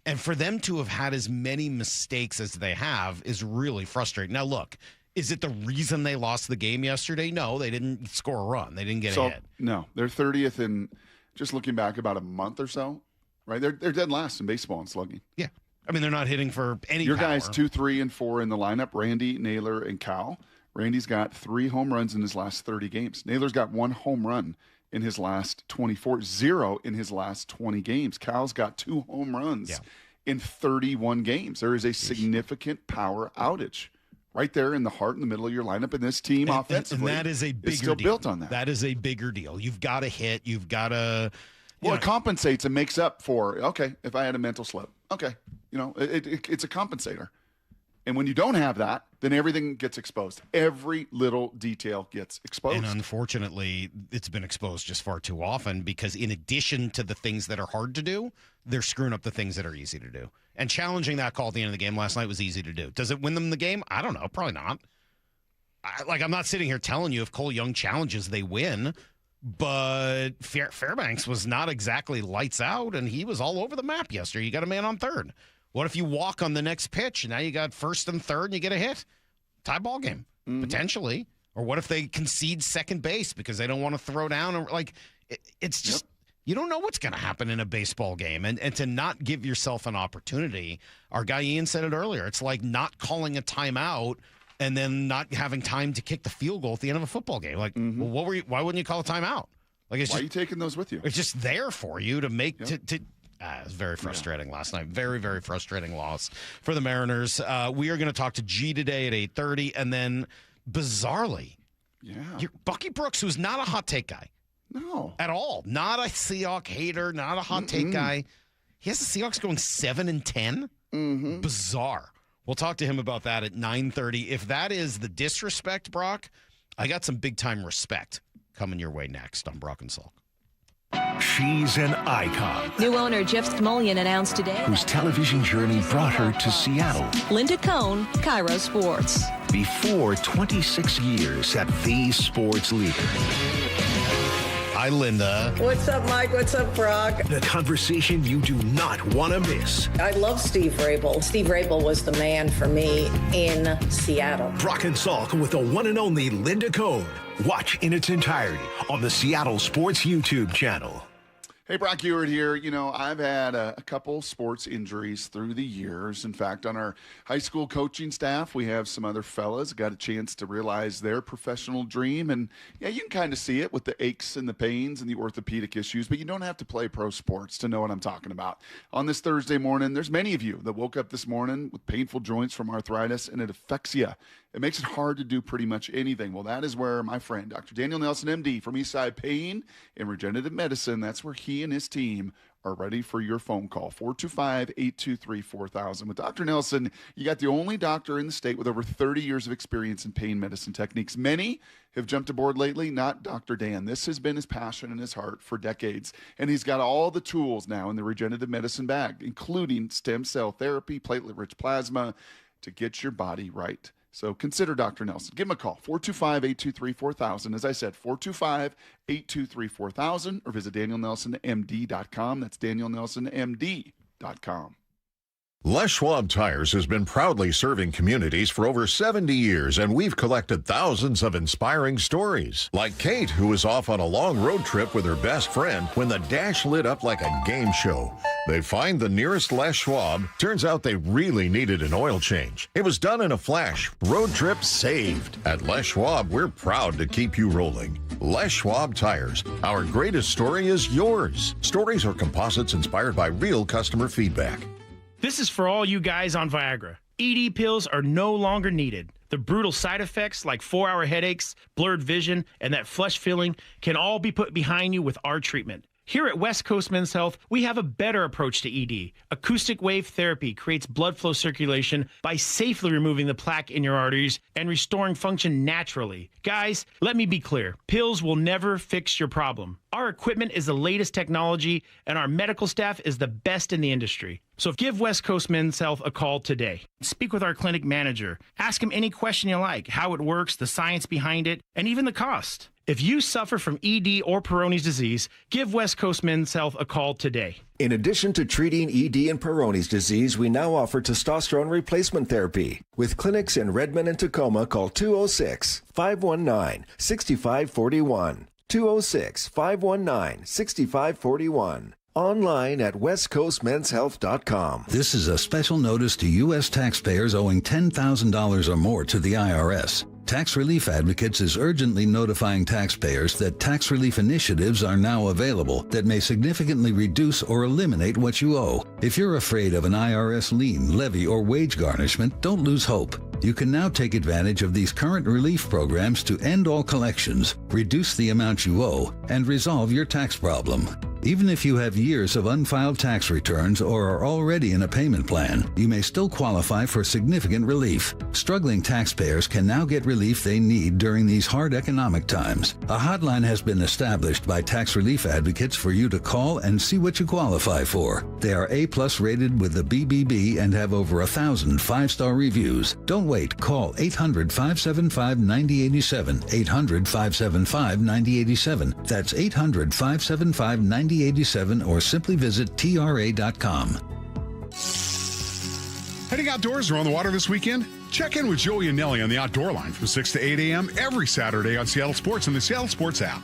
Speaker 7: And for them to have had as many mistakes as they have is really frustrating. Now, look, Is it the reason they lost the game yesterday? No, they didn't score a run. They didn't get ahead.
Speaker 15: No, they're 30th in, just looking back about a month or so, right? They're dead last in baseball and slugging.
Speaker 7: Yeah. I mean, they're not hitting for any
Speaker 15: Your
Speaker 7: power.
Speaker 15: guys 2, 3, and 4 in the lineup, Randy, Naylor, and Cal. Randy's got 3 home runs in his last 30 games. Naylor's got 1 home run in his last 24, 0 in his last 20 games. Cal's got 2 home runs in 31 games. There is a significant power outage right there in the heart, in the middle of your lineup, and this team offensively
Speaker 7: and that is a bigger
Speaker 15: still
Speaker 7: deal.
Speaker 15: built on that.
Speaker 7: That is a bigger deal. You've got to hit. You've got to.
Speaker 15: Well, it compensates and makes up for, okay, if I had a mental slip. Okay. It's a compensator. And when you don't have that, then everything gets exposed. Every little detail gets exposed.
Speaker 7: And unfortunately, it's been exposed just far too often because in addition to the things that are hard to do, they're screwing up the things that are easy to do. And challenging that call at the end of the game last night was easy to do. Does it win them the game? I don't know. Probably not. I'm not sitting here telling you if Cole Young challenges, they win. But Fairbanks was not exactly lights out, and he was all over the map yesterday. You got a man on third. What if you walk on the next pitch, and now you got first and third, and you get a hit? Tie ball game, potentially. Or what if they concede second base because they don't want to throw down? Or it's just you don't know what's going to happen in a baseball game. And to not give yourself an opportunity, our guy Ian said it earlier, it's like not calling a timeout and then not having time to kick the field goal at the end of a football game. Well, why wouldn't you call a timeout? Why
Speaker 15: are you taking those with you?
Speaker 7: It's just there for you to make it was very frustrating last night. Very, very frustrating loss for the Mariners. We are going to talk to G today at 8:30, and then bizarrely, Bucky Brooks, who's not a hot take guy.
Speaker 15: No.
Speaker 7: At all. Not a Seahawk hater, not a hot take guy. He has the Seahawks going 7-10. Bizarre. We'll talk to him about that at 9:30. If that is the disrespect, Brock, I got some big-time respect coming your way next on Brock and Salk.
Speaker 2: She's an icon.
Speaker 4: New owner Jeff Smulyan announced today
Speaker 2: whose television journey brought her to Seattle.
Speaker 4: Linda Cohn, Cairo Sports.
Speaker 2: Before 26 years at the sports leader.
Speaker 7: Hi, Linda.
Speaker 11: What's up, Mike? What's up, Brock?
Speaker 2: The conversation you do not want to miss.
Speaker 11: I love Steve Rabel. Steve Rabel was the man for me in Seattle.
Speaker 2: Brock and Salk with the one and only Linda Cohn. Watch in its entirety on the Seattle Sports YouTube channel.
Speaker 15: Hey, Brock Ewert here. I've had a couple sports injuries through the years. In fact, on our high school coaching staff, we have some other fellas got a chance to realize their professional dream. And, you can kind of see it with the aches and the pains and the orthopedic issues, but you don't have to play pro sports to know what I'm talking about. On this Thursday morning, there's many of you that woke up this morning with painful joints from arthritis, and it affects you. It makes it hard to do pretty much anything. Well, that is where my friend, Dr. Daniel Nelson, MD, from Eastside Pain and Regenerative Medicine, that's where he and his team are ready for your phone call. 425-823-4000. With Dr. Nelson, you got the only doctor in the state with over 30 years of experience in pain medicine techniques. Many have jumped aboard lately, not Dr. Dan. This has been his passion and his heart for decades. And he's got all the tools now in the regenerative medicine bag, including stem cell therapy, platelet-rich plasma, to get your body right. So consider Dr. Nelson. Give him a call, 425-823-4000. As I said, 425-823-4000, or visit DanielNelsonMD.com. That's DanielNelsonMD.com.
Speaker 12: Les Schwab Tires has been proudly serving communities for over 70 years, and we've collected thousands of inspiring stories. Like Kate, who was off on a long road trip with her best friend when the dash lit up like a game show. They find the nearest Les Schwab. Turns out they really needed an oil change. It was done in a flash. Road trip saved. At Les Schwab, we're proud to keep you rolling. Les Schwab Tires. Our greatest story is yours. Stories are composites inspired by real customer feedback.
Speaker 13: This is for all you guys on Viagra. ED pills are no longer needed. The brutal side effects like 4-hour headaches, blurred vision, and that flush feeling can all be put behind you with our treatment. Here at West Coast Men's Health, we have a better approach to ED. Acoustic wave therapy creates blood flow circulation by safely removing the plaque in your arteries and restoring function naturally. Guys, let me be clear. Pills will never fix your problem. Our equipment is the latest technology, and our medical staff is the best in the industry. So give West Coast Men's Health a call today. Speak with our clinic manager. Ask him any question you like, how it works, the science behind it, and even the cost. If you suffer from ED or Peyronie's disease, give West Coast Men's Health a call today.
Speaker 5: In addition to treating ED and Peyronie's disease, we now offer testosterone replacement therapy. With clinics in Redmond and Tacoma, call 206-519-6541. 206-519-6541. Online at westcoastmenshealth.com.
Speaker 6: This is a special notice to U.S. taxpayers owing $10,000 or more to the IRS. Tax Relief Advocates is urgently notifying taxpayers that tax relief initiatives are now available that may significantly reduce or eliminate what you owe. If you're afraid of an IRS lien, levy, or wage garnishment, don't lose hope. You can now take advantage of these current relief programs to end all collections, reduce the amount you owe, and resolve your tax problem. Even if you have years of unfiled tax returns or are already in a payment plan, you may still qualify for significant relief. Struggling taxpayers can now get relief they need during these hard economic times. A hotline has been established by Tax Relief Advocates for you to call and see what you qualify for. They are A+ rated with the BBB and have over 1,000 5-star reviews. Don't wait. Call 800-575-9087. 800-575-9087. That's 800-575-9087 or simply visit TRA.com.
Speaker 8: Heading outdoors or on the water this weekend? Check in with Joey and Nelly on the Outdoor Line from 6 to 8 a.m. every Saturday on Seattle Sports and the Seattle Sports app.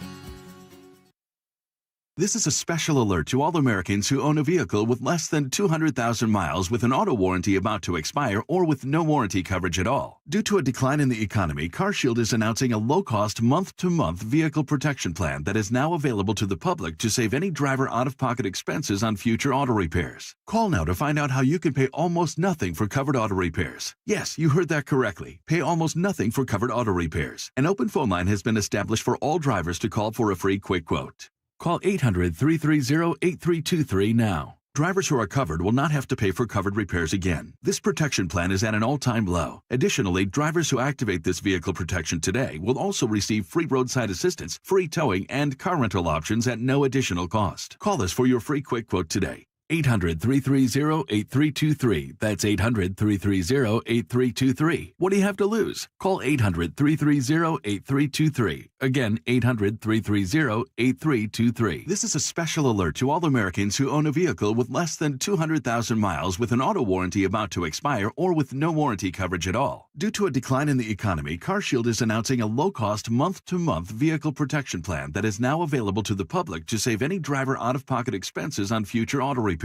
Speaker 14: This is a special alert to all Americans who own a vehicle with less than 200,000 miles with an auto warranty about to expire or with no warranty coverage at all. Due to a decline in the economy, CarShield is announcing a low-cost month-to-month vehicle protection plan that is now available to the public to save any driver out-of-pocket expenses on future auto repairs. Call now to find out how you can pay almost nothing for covered auto repairs. Yes, you heard that correctly. Pay almost nothing for covered auto repairs. An open phone line has been established for all drivers to call for a free quick quote. Call 800-330-8323 now. Drivers who are covered will not have to pay for covered repairs again. This protection plan is at an all-time low. Additionally, drivers who activate this vehicle protection today will also receive free roadside assistance, free towing, and car rental options at no additional cost. Call us for your free quick quote today. 800-330-8323. That's 800-330-8323. What do you have to lose? Call 800-330-8323. Again, 800-330-8323. This is a special alert to all Americans who own a vehicle with less than 200,000 miles with an auto warranty about to expire or with no warranty coverage at all. Due to a decline in the economy, CarShield is announcing a low-cost month-to-month vehicle protection plan that is now available to the public to save any driver out-of-pocket expenses on future auto repairs.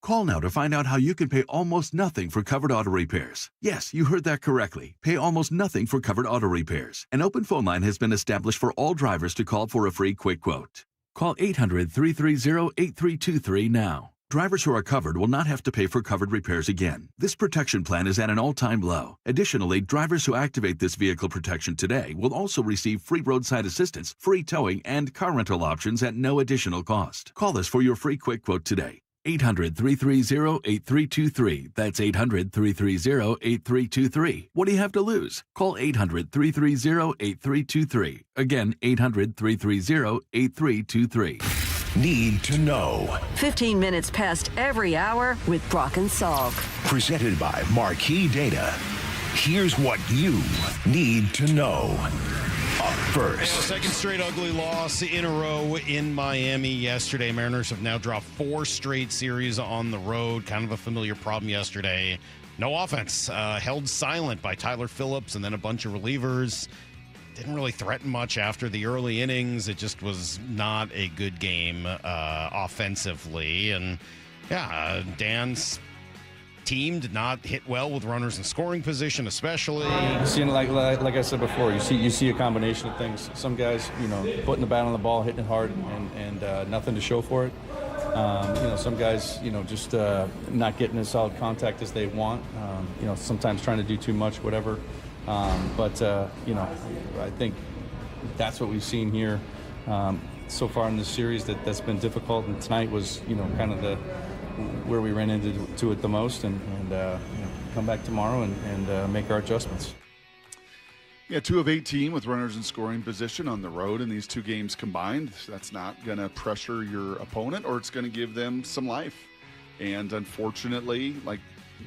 Speaker 14: Call now to find out how you can pay almost nothing for covered auto repairs. Yes, you heard that correctly. Pay almost nothing for covered auto repairs. An open phone line has been established for all drivers to call for a free quick quote. Call 800-330-8323 now. Drivers who are covered will not have to pay for covered repairs again. This protection plan is at an all-time low. Additionally, drivers who activate this vehicle protection today will also receive free roadside assistance, free towing, and car rental options at no additional cost. Call us for your free quick quote today. 800-330-8323. That's 800-330-8323. What do you have to lose? Call 800-330-8323. Again, 800-330-8323.
Speaker 2: Need to know.
Speaker 1: 15 minutes past every hour with Brock and Salk.
Speaker 2: Presented by Marquee Data. Here's what you need to know. Up first.
Speaker 7: Second straight ugly loss in a row in Miami yesterday. Mariners have now dropped 4 straight series on the road. Kind of a familiar problem yesterday. No offense. Held silent by Tyler Phillips and then a bunch of relievers. Didn't really threaten much after the early innings. It just was not a good game offensively. And yeah, Dan's team did not hit well with runners in scoring position, especially.
Speaker 16: Seeing like I said before, you see a combination of things. Some guys, putting the bat on the ball, hitting it hard, and nothing to show for it. Some guys, just not getting as solid contact as they want. Sometimes trying to do too much, whatever. But I think that's what we've seen here so far in this series. That's been difficult, and tonight was, kind of where we ran into it the most, and come back tomorrow and make our adjustments.
Speaker 15: Yeah, 2 of 18 with runners in scoring position on the road in these 2 games combined. That's not going to pressure your opponent, or it's going to give them some life. And unfortunately,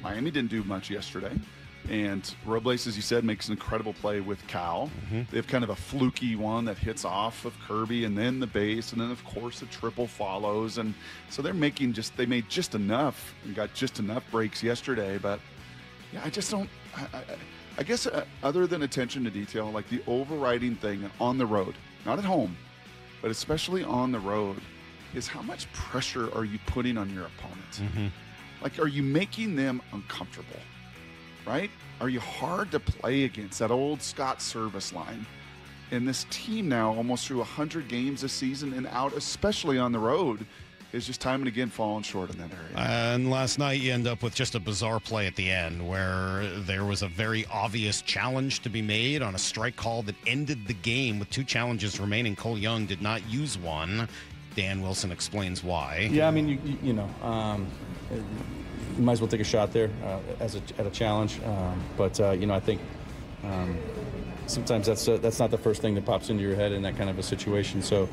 Speaker 15: Miami didn't do much yesterday. And Robles, as you said, makes an incredible play with Cal. They have kind of a fluky one that hits off of Kirby and then the base, and then, of course, the triple follows. And so they made just enough and got just enough breaks yesterday. But, yeah, I just don't – I guess other than attention to detail, like the overriding thing on the road, not at home, but especially on the road, is how much pressure are you putting on your opponent? Like, are you making them uncomfortable? Right? Are you hard to play against, that old Scott service line? And this team now, almost through 100 games this season and out, especially on the road, is just time and again falling short in that area.
Speaker 7: And last night you end up with just a bizarre play at the end where there was a very obvious challenge to be made on a strike call that ended the game with 2 challenges remaining. Cole Young did not use one. Dan Wilson explains why.
Speaker 16: Yeah, I mean, you might as well take a shot there at a challenge. But I think sometimes that's not the first thing that pops into your head in that kind of a situation. So,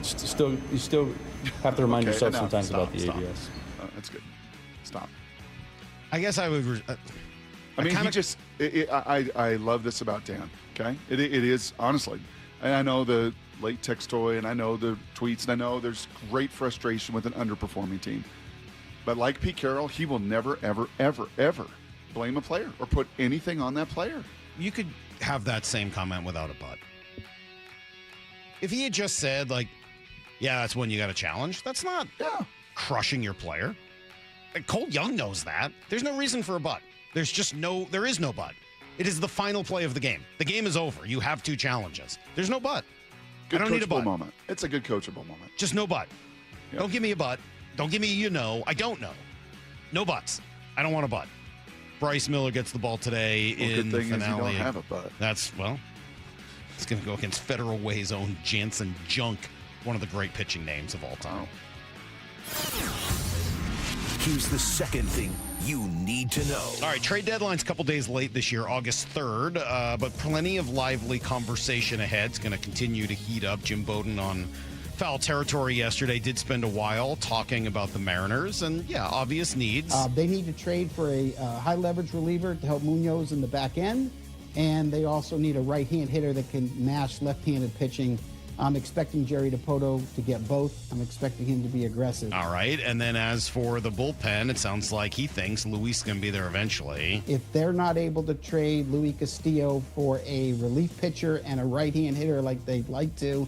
Speaker 16: you still have to remind yourself sometimes about the ABS.
Speaker 15: That's good. Stop.
Speaker 7: I guess I would.
Speaker 15: I love this about Dan. Okay, it is honestly, and I know the late text toy, and I know the tweets, and I know there's great frustration with an underperforming team. But like Pete Carroll, he will never, ever, ever, ever blame a player or put anything on that player.
Speaker 7: You could have that same comment without a but. If he had just said, like, yeah, that's when you got a challenge, that's not crushing your player. And Cole Young knows that. There's no reason for a but. There is no but. It is the final play of the game. The game is over. You have 2 challenges. There's no but.
Speaker 15: Good
Speaker 7: I don't need a but.
Speaker 15: Moment. It's a good coachable moment.
Speaker 7: Just no but. Yep. Don't give me a but. Don't give me I don't know. No buts. I don't want a but. Bryce Miller gets the ball today in the finale. Good thing is you don't
Speaker 15: have a but.
Speaker 7: It's going to go against Federal Way's own Jansen Junk, one of the great pitching names of all time.
Speaker 2: Here's the second thing you need to know.
Speaker 7: All right, trade deadline's a couple days late this year, August 3rd, but plenty of lively conversation ahead. It's going to continue to heat up. Jim Bowden on Foul Territory yesterday did spend a while talking about the Mariners and, obvious needs.
Speaker 17: They need to trade for a high-leverage reliever to help Munoz in the back end, and they also need a right-hand hitter that can match left-handed pitching. I'm expecting Jerry Dipoto to get both. I'm expecting him to be aggressive.
Speaker 7: All right. And then as for the bullpen, it sounds like he thinks Luis is going to be there eventually.
Speaker 17: If they're not able to trade Luis Castillo for a relief pitcher and a right-hand hitter like they'd like to,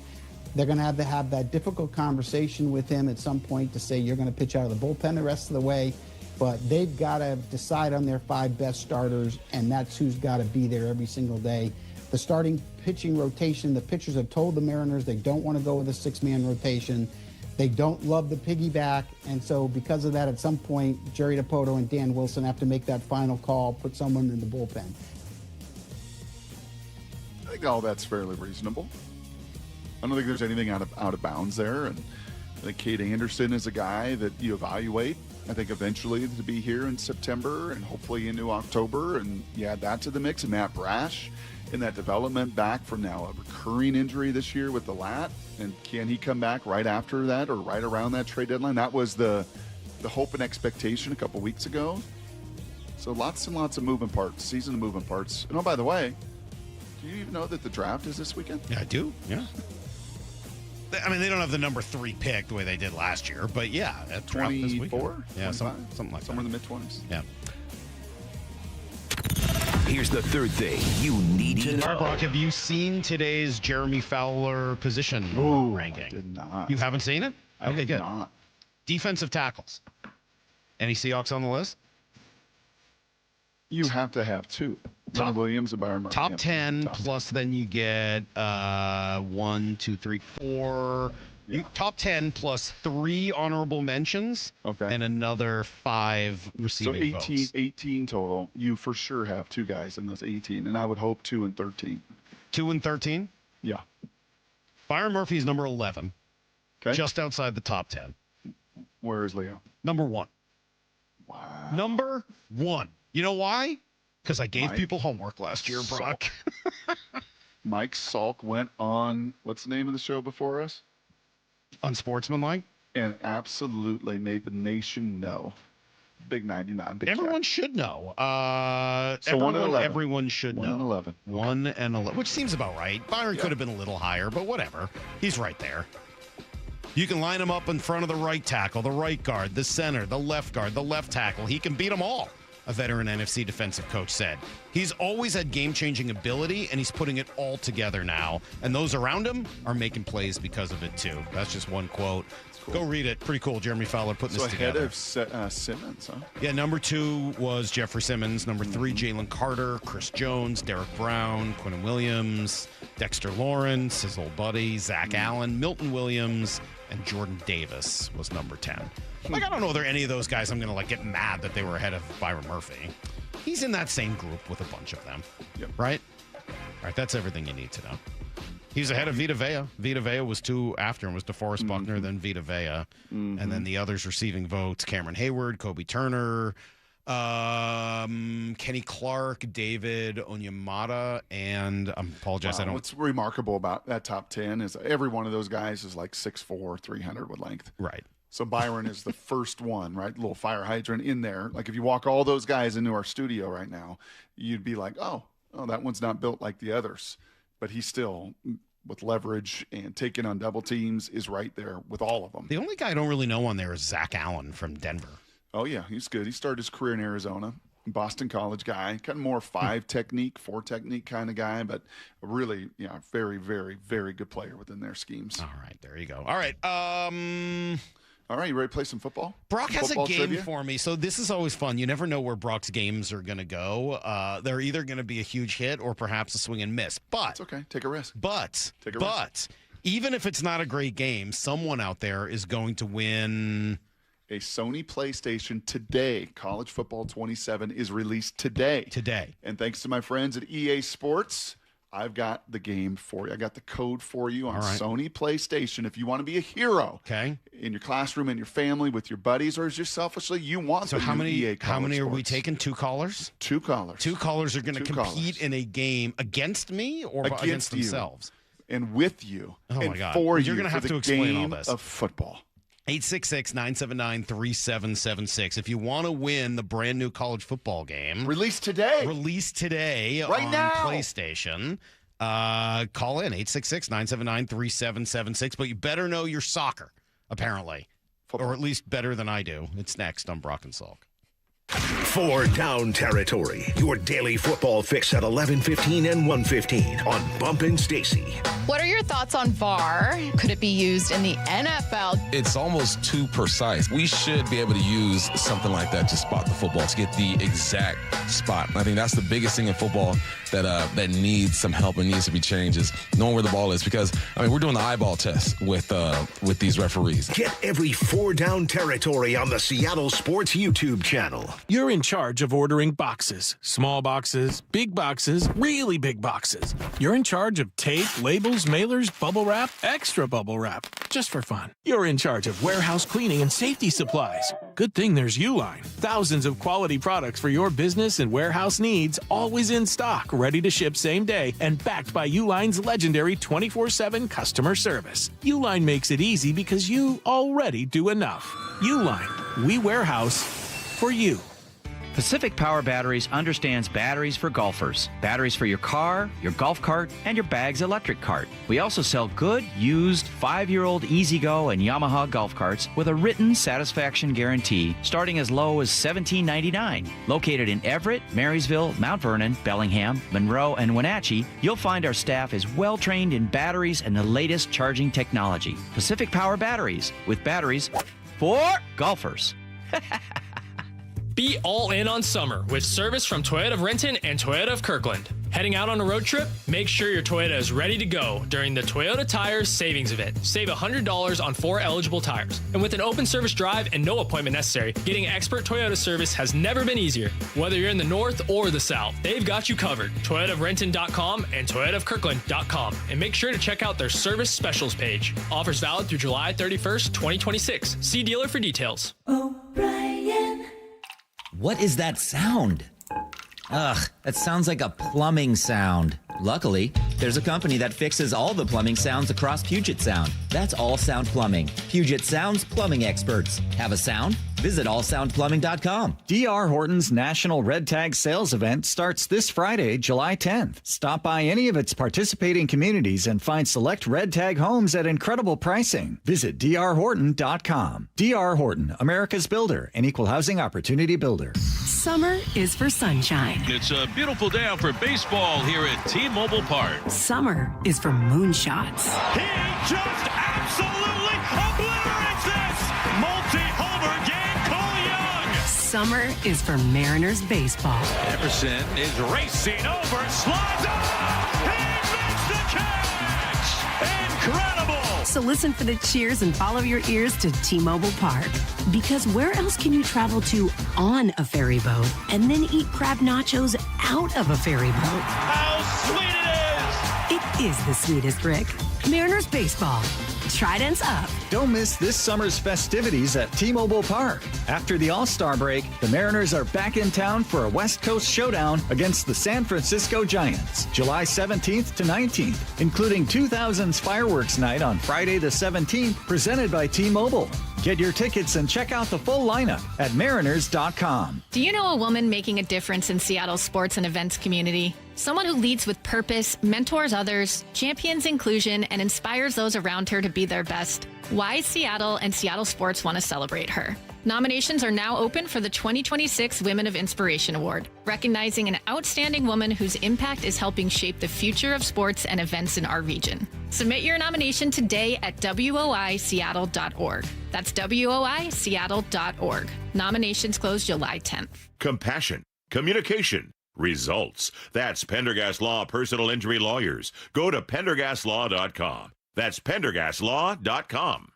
Speaker 17: they're going to have that difficult conversation with him at some point to say you're going to pitch out of the bullpen the rest of the way. But they've got to decide on their 5 best starters, and that's who's got to be there every single day. The starting pitching rotation, the pitchers have told the Mariners they don't want to go with a 6-man rotation. They don't love the piggyback. And so because of that, at some point, Jerry Dipoto and Dan Wilson have to make that final call, put someone in the bullpen.
Speaker 15: I think all that's fairly reasonable. I don't think there's anything out of bounds there. And I think Cade Anderson is a guy that you evaluate. I think eventually to be here in September and hopefully into October. And you add that to the mix. And Matt Brash in that development back from now a recurring injury this year with the lat. And can he come back right after that or right around that trade deadline? That was the hope and expectation a couple weeks ago. So lots and lots of moving parts, season of moving parts. And oh, by the way, do you even know that the draft is this weekend?
Speaker 7: Yeah, I do. Yeah. I mean, they don't have the number 3 pick the way they did last year, but yeah, that draft this weekend.
Speaker 15: 24?
Speaker 7: Yeah, something like
Speaker 15: somewhere in the mid-20s.
Speaker 7: Yeah.
Speaker 2: Here's the third thing you need to know.
Speaker 7: Brock, have you seen today's Jeremy Fowler position ranking?
Speaker 15: Did not.
Speaker 7: You haven't seen it?
Speaker 15: I
Speaker 7: Okay, good.
Speaker 15: Not.
Speaker 7: Defensive tackles. Any Seahawks on the list?
Speaker 15: You have to have 2. Leonard Williams and Byron Murphy.
Speaker 7: Top 10 plus then you get 1, 2, 3, 4. Top 10 plus 3 honorable mentions.
Speaker 15: Okay.
Speaker 7: And another 5 receiving
Speaker 15: votes.
Speaker 7: votes.
Speaker 15: 18 total. You for sure have 2 guys in those 18, and I would hope 2 and 13.
Speaker 7: 2 and 13?
Speaker 15: Yeah.
Speaker 7: Byron Murphy is number 11.
Speaker 15: Okay.
Speaker 7: Just outside the top 10.
Speaker 15: Where is Leo?
Speaker 7: Number 1.
Speaker 15: Wow.
Speaker 7: Number 1. You know why? Because I gave people homework last year, Brock.
Speaker 15: Mike Salk went on, what's the name of the show before us?
Speaker 7: Unsportsmanlike?
Speaker 15: And absolutely made the nation know Big 99. Big
Speaker 7: Everyone
Speaker 15: Jack.
Speaker 7: should know.
Speaker 15: So 1 and 11.
Speaker 7: Everyone should
Speaker 15: 1
Speaker 7: know.
Speaker 15: and 11.
Speaker 7: 1 and 11, which seems about right. Byron could have been a little higher, but whatever. He's right there. You can line him up in front of the right tackle, the right guard, the center, the left guard, the left tackle. He can beat them all, a veteran NFC defensive coach said. He's always had game-changing ability, and he's putting it all together now. And those around him are making plays because of it, too. That's just one quote. Cool. Go read it. Pretty cool. Jeremy Fowler putting this together.
Speaker 15: Ahead of Simmons, huh?
Speaker 7: Yeah, number 2 was Jeffrey Simmons. Number 3, Jalen Carter, Chris Jones, Derek Brown, Quinnen Williams, Dexter Lawrence, his old buddy, Zach Allen, Milton Williams, and Jordan Davis was number 10. Like, I don't know if there are any of those guys I'm going to, get mad that they were ahead of Byron Murphy. He's in that same group with a bunch of them.
Speaker 15: Yep.
Speaker 7: Right? All right, that's everything you need to know. He's ahead of Vita Vea. Vita Vea was 2 after him, was DeForest Buckner, then Vita Vea. And then the others receiving votes, Cameron Hayward, Kobe Turner, Kenny Clark, David Onyemata, and I apologize,
Speaker 15: What's remarkable about that top 10 is every one of those guys is like 6'4", 300 with length.
Speaker 7: Right.
Speaker 15: So Byron is the first one, right? Little fire hydrant in there. Like if you walk all those guys into our studio right now, you'd be like, oh, that one's not built like the others. But he's still, with leverage and taking on double teams, is right there with all of them.
Speaker 7: The only guy I don't really know on there is Zach Allen from Denver.
Speaker 15: Oh, yeah, he's good. He started his career in Arizona. Boston College guy, kind of more 4 technique kind of guy, but really, very, very, very good player within their schemes.
Speaker 7: All right, there you go. All right,
Speaker 15: all right, you ready to play some football?
Speaker 7: Brock has
Speaker 15: football
Speaker 7: a game
Speaker 15: trivia?
Speaker 7: for me, so this is always fun. You never know where Brock's games are going to go. They're either going to be a huge hit or perhaps a swing and miss. But
Speaker 15: it's okay. Take a risk.
Speaker 7: But even if it's not a great game, someone out there is going to win
Speaker 15: a Sony PlayStation today. College Football 27 is released today. And thanks to my friends at EA Sports, I've got the game for you. I got the code for you on Sony PlayStation. If you want to be a hero in your classroom and your family with your buddies, or just selfishly, you want
Speaker 7: so
Speaker 15: the
Speaker 7: how
Speaker 15: new
Speaker 7: many
Speaker 15: EA College
Speaker 7: how many are we
Speaker 15: Sports.
Speaker 7: taking? 2 callers?
Speaker 15: 2 callers.
Speaker 7: 2 callers are going to compete in a game against me or against
Speaker 15: you.
Speaker 7: themselves?
Speaker 15: And with you.
Speaker 7: Oh,
Speaker 15: and
Speaker 7: my God.
Speaker 15: For
Speaker 7: You're
Speaker 15: you,
Speaker 7: going to have
Speaker 15: for
Speaker 7: to
Speaker 15: the
Speaker 7: explain all
Speaker 15: game
Speaker 7: this.
Speaker 15: of football.
Speaker 7: 866-979-3776. If you want to win the brand new college football game.
Speaker 15: Released today.
Speaker 7: Right
Speaker 15: on
Speaker 7: now. PlayStation. Call in 866-979-3776. But you better know your soccer, apparently. Or at least better than I do. It's next on Brock and Salk.
Speaker 2: 4 Down Territory. Your daily football fix at 11:15 and 1:15 on Bump and Stacy.
Speaker 9: What are your thoughts on VAR? Could it be used in the NFL?
Speaker 20: It's almost too precise. We should be able to use something like that to spot the football, to get the exact spot. I think that's the biggest thing in football that needs some help and needs to be changed, is knowing where the ball is. Because, we're doing the eyeball test with these referees.
Speaker 2: Get every 4 Down Territory on the Seattle Sports YouTube channel.
Speaker 22: You're in charge of ordering boxes. Small boxes, big boxes, really big boxes. You're in charge of tape, labels, mailers, bubble wrap, extra bubble wrap, just for fun. You're in charge of warehouse cleaning and safety supplies. Good thing there's Uline. Thousands of quality products for your business and warehouse needs, always in stock, ready to ship same day, and backed by Uline's legendary 24/7 customer service. Uline makes it easy because you already do enough. Uline, we warehouse for you.
Speaker 19: Pacific Power Batteries understands batteries for golfers, batteries for your car, your golf cart, and your Bags electric cart. We also sell good, used 5-year-old E-Z-Go and Yamaha golf carts with a written satisfaction guarantee starting as low as $17.99. Located in Everett, Marysville, Mount Vernon, Bellingham, Monroe, and Wenatchee, you'll find our staff is well-trained in batteries and the latest charging technology. Pacific Power Batteries, with batteries for golfers.
Speaker 24: Be all in on summer with service from Toyota of Renton and Toyota of Kirkland. Heading out on a road trip? Make sure your Toyota is ready to go during the Toyota Tires Savings Event. Save $100 on 4 eligible tires. And with an open service drive and no appointment necessary, getting expert Toyota service has never been easier. Whether you're in the north or the south, they've got you covered. ToyotaofRenton.com and ToyotaofKirkland.com. And make sure to check out their service specials page. Offers valid through July 31st, 2026. See dealer for details.
Speaker 25: What is that sound? Ugh, that sounds like a plumbing sound. Luckily, there's a company that fixes all the plumbing sounds across Puget Sound. That's All Sound Plumbing. Puget Sound's plumbing experts. Have a sound? Visit allsoundplumbing.com.
Speaker 3: D.R. Horton's National Red Tag Sales Event starts this Friday, July 10th. Stop by any of its participating communities and find select Red Tag homes at incredible pricing. Visit drhorton.com. D.R. Horton, America's builder, an equal housing opportunity builder.
Speaker 1: Summer is for sunshine.
Speaker 10: It's a beautiful day out for baseball here at T-Mobile Park.
Speaker 1: Summer is for moonshots.
Speaker 10: He just absolutely obliterates this multi-homer game, Cole Young.
Speaker 1: Summer is for Mariners baseball.
Speaker 10: Emerson is racing over, slides up. He makes the catch. Incredible.
Speaker 1: So listen for the cheers and follow your ears to T-Mobile Park. Because where else can you travel to on a ferry boat and then eat crab nachos out of a ferry boat?
Speaker 10: How sweet it is.
Speaker 1: It is the sweetest, Rick. Mariners baseball. Tridents up.
Speaker 3: Don't miss this summer's festivities at T-Mobile Park. After the All-Star break, the Mariners are back in town for a West Coast showdown against the San Francisco Giants, July 17th to 19th, including 2000's Fireworks Night on Friday the 17th, presented by T-Mobile. Get your tickets and check out the full lineup at mariners.com.
Speaker 9: Do you know a woman making a difference in Seattle's sports and events community? Someone who leads with purpose, mentors others, champions inclusion, and inspires those around her to be their best. Why Seattle and Seattle Sports want to celebrate her. Nominations are now open for the 2026 Women of Inspiration Award, recognizing an outstanding woman whose impact is helping shape the future of sports and events in our region. Submit your nomination today at woiseattle.org. That's woiseattle.org. Nominations close July 10th.
Speaker 18: Compassion, communication, results. That's Pendergast Law Personal Injury Lawyers. Go to pendergastlaw.com. That's pendergastlaw.com.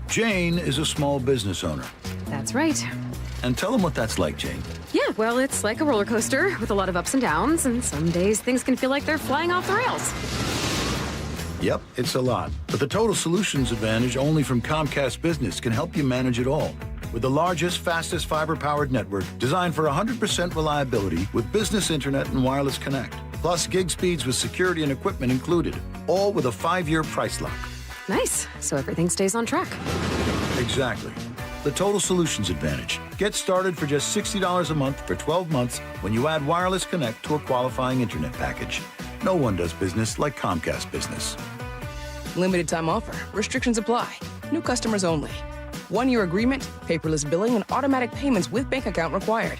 Speaker 21: Jane is a small business owner.
Speaker 23: That's right.
Speaker 21: And tell them what that's like, Jane.
Speaker 23: Yeah, well, it's like a roller coaster with a lot of ups and downs, and some days things can feel like they're flying off the rails.
Speaker 21: Yep, it's a lot. But the Total Solutions Advantage only from Comcast Business can help you manage it all. With the largest, fastest fiber-powered network designed for 100% reliability with business internet and wireless connect. Plus gig speeds with security and equipment included. All with a 5-year price lock.
Speaker 23: Nice. So everything stays on track.
Speaker 21: Exactly. The Total Solutions Advantage. Get started for just $60 a month for 12 months when you add wireless connect to a qualifying internet package. No one does business like Comcast Business.
Speaker 26: Limited time offer. Restrictions apply. New customers only. 1-year agreement, paperless billing, and automatic payments with bank account required.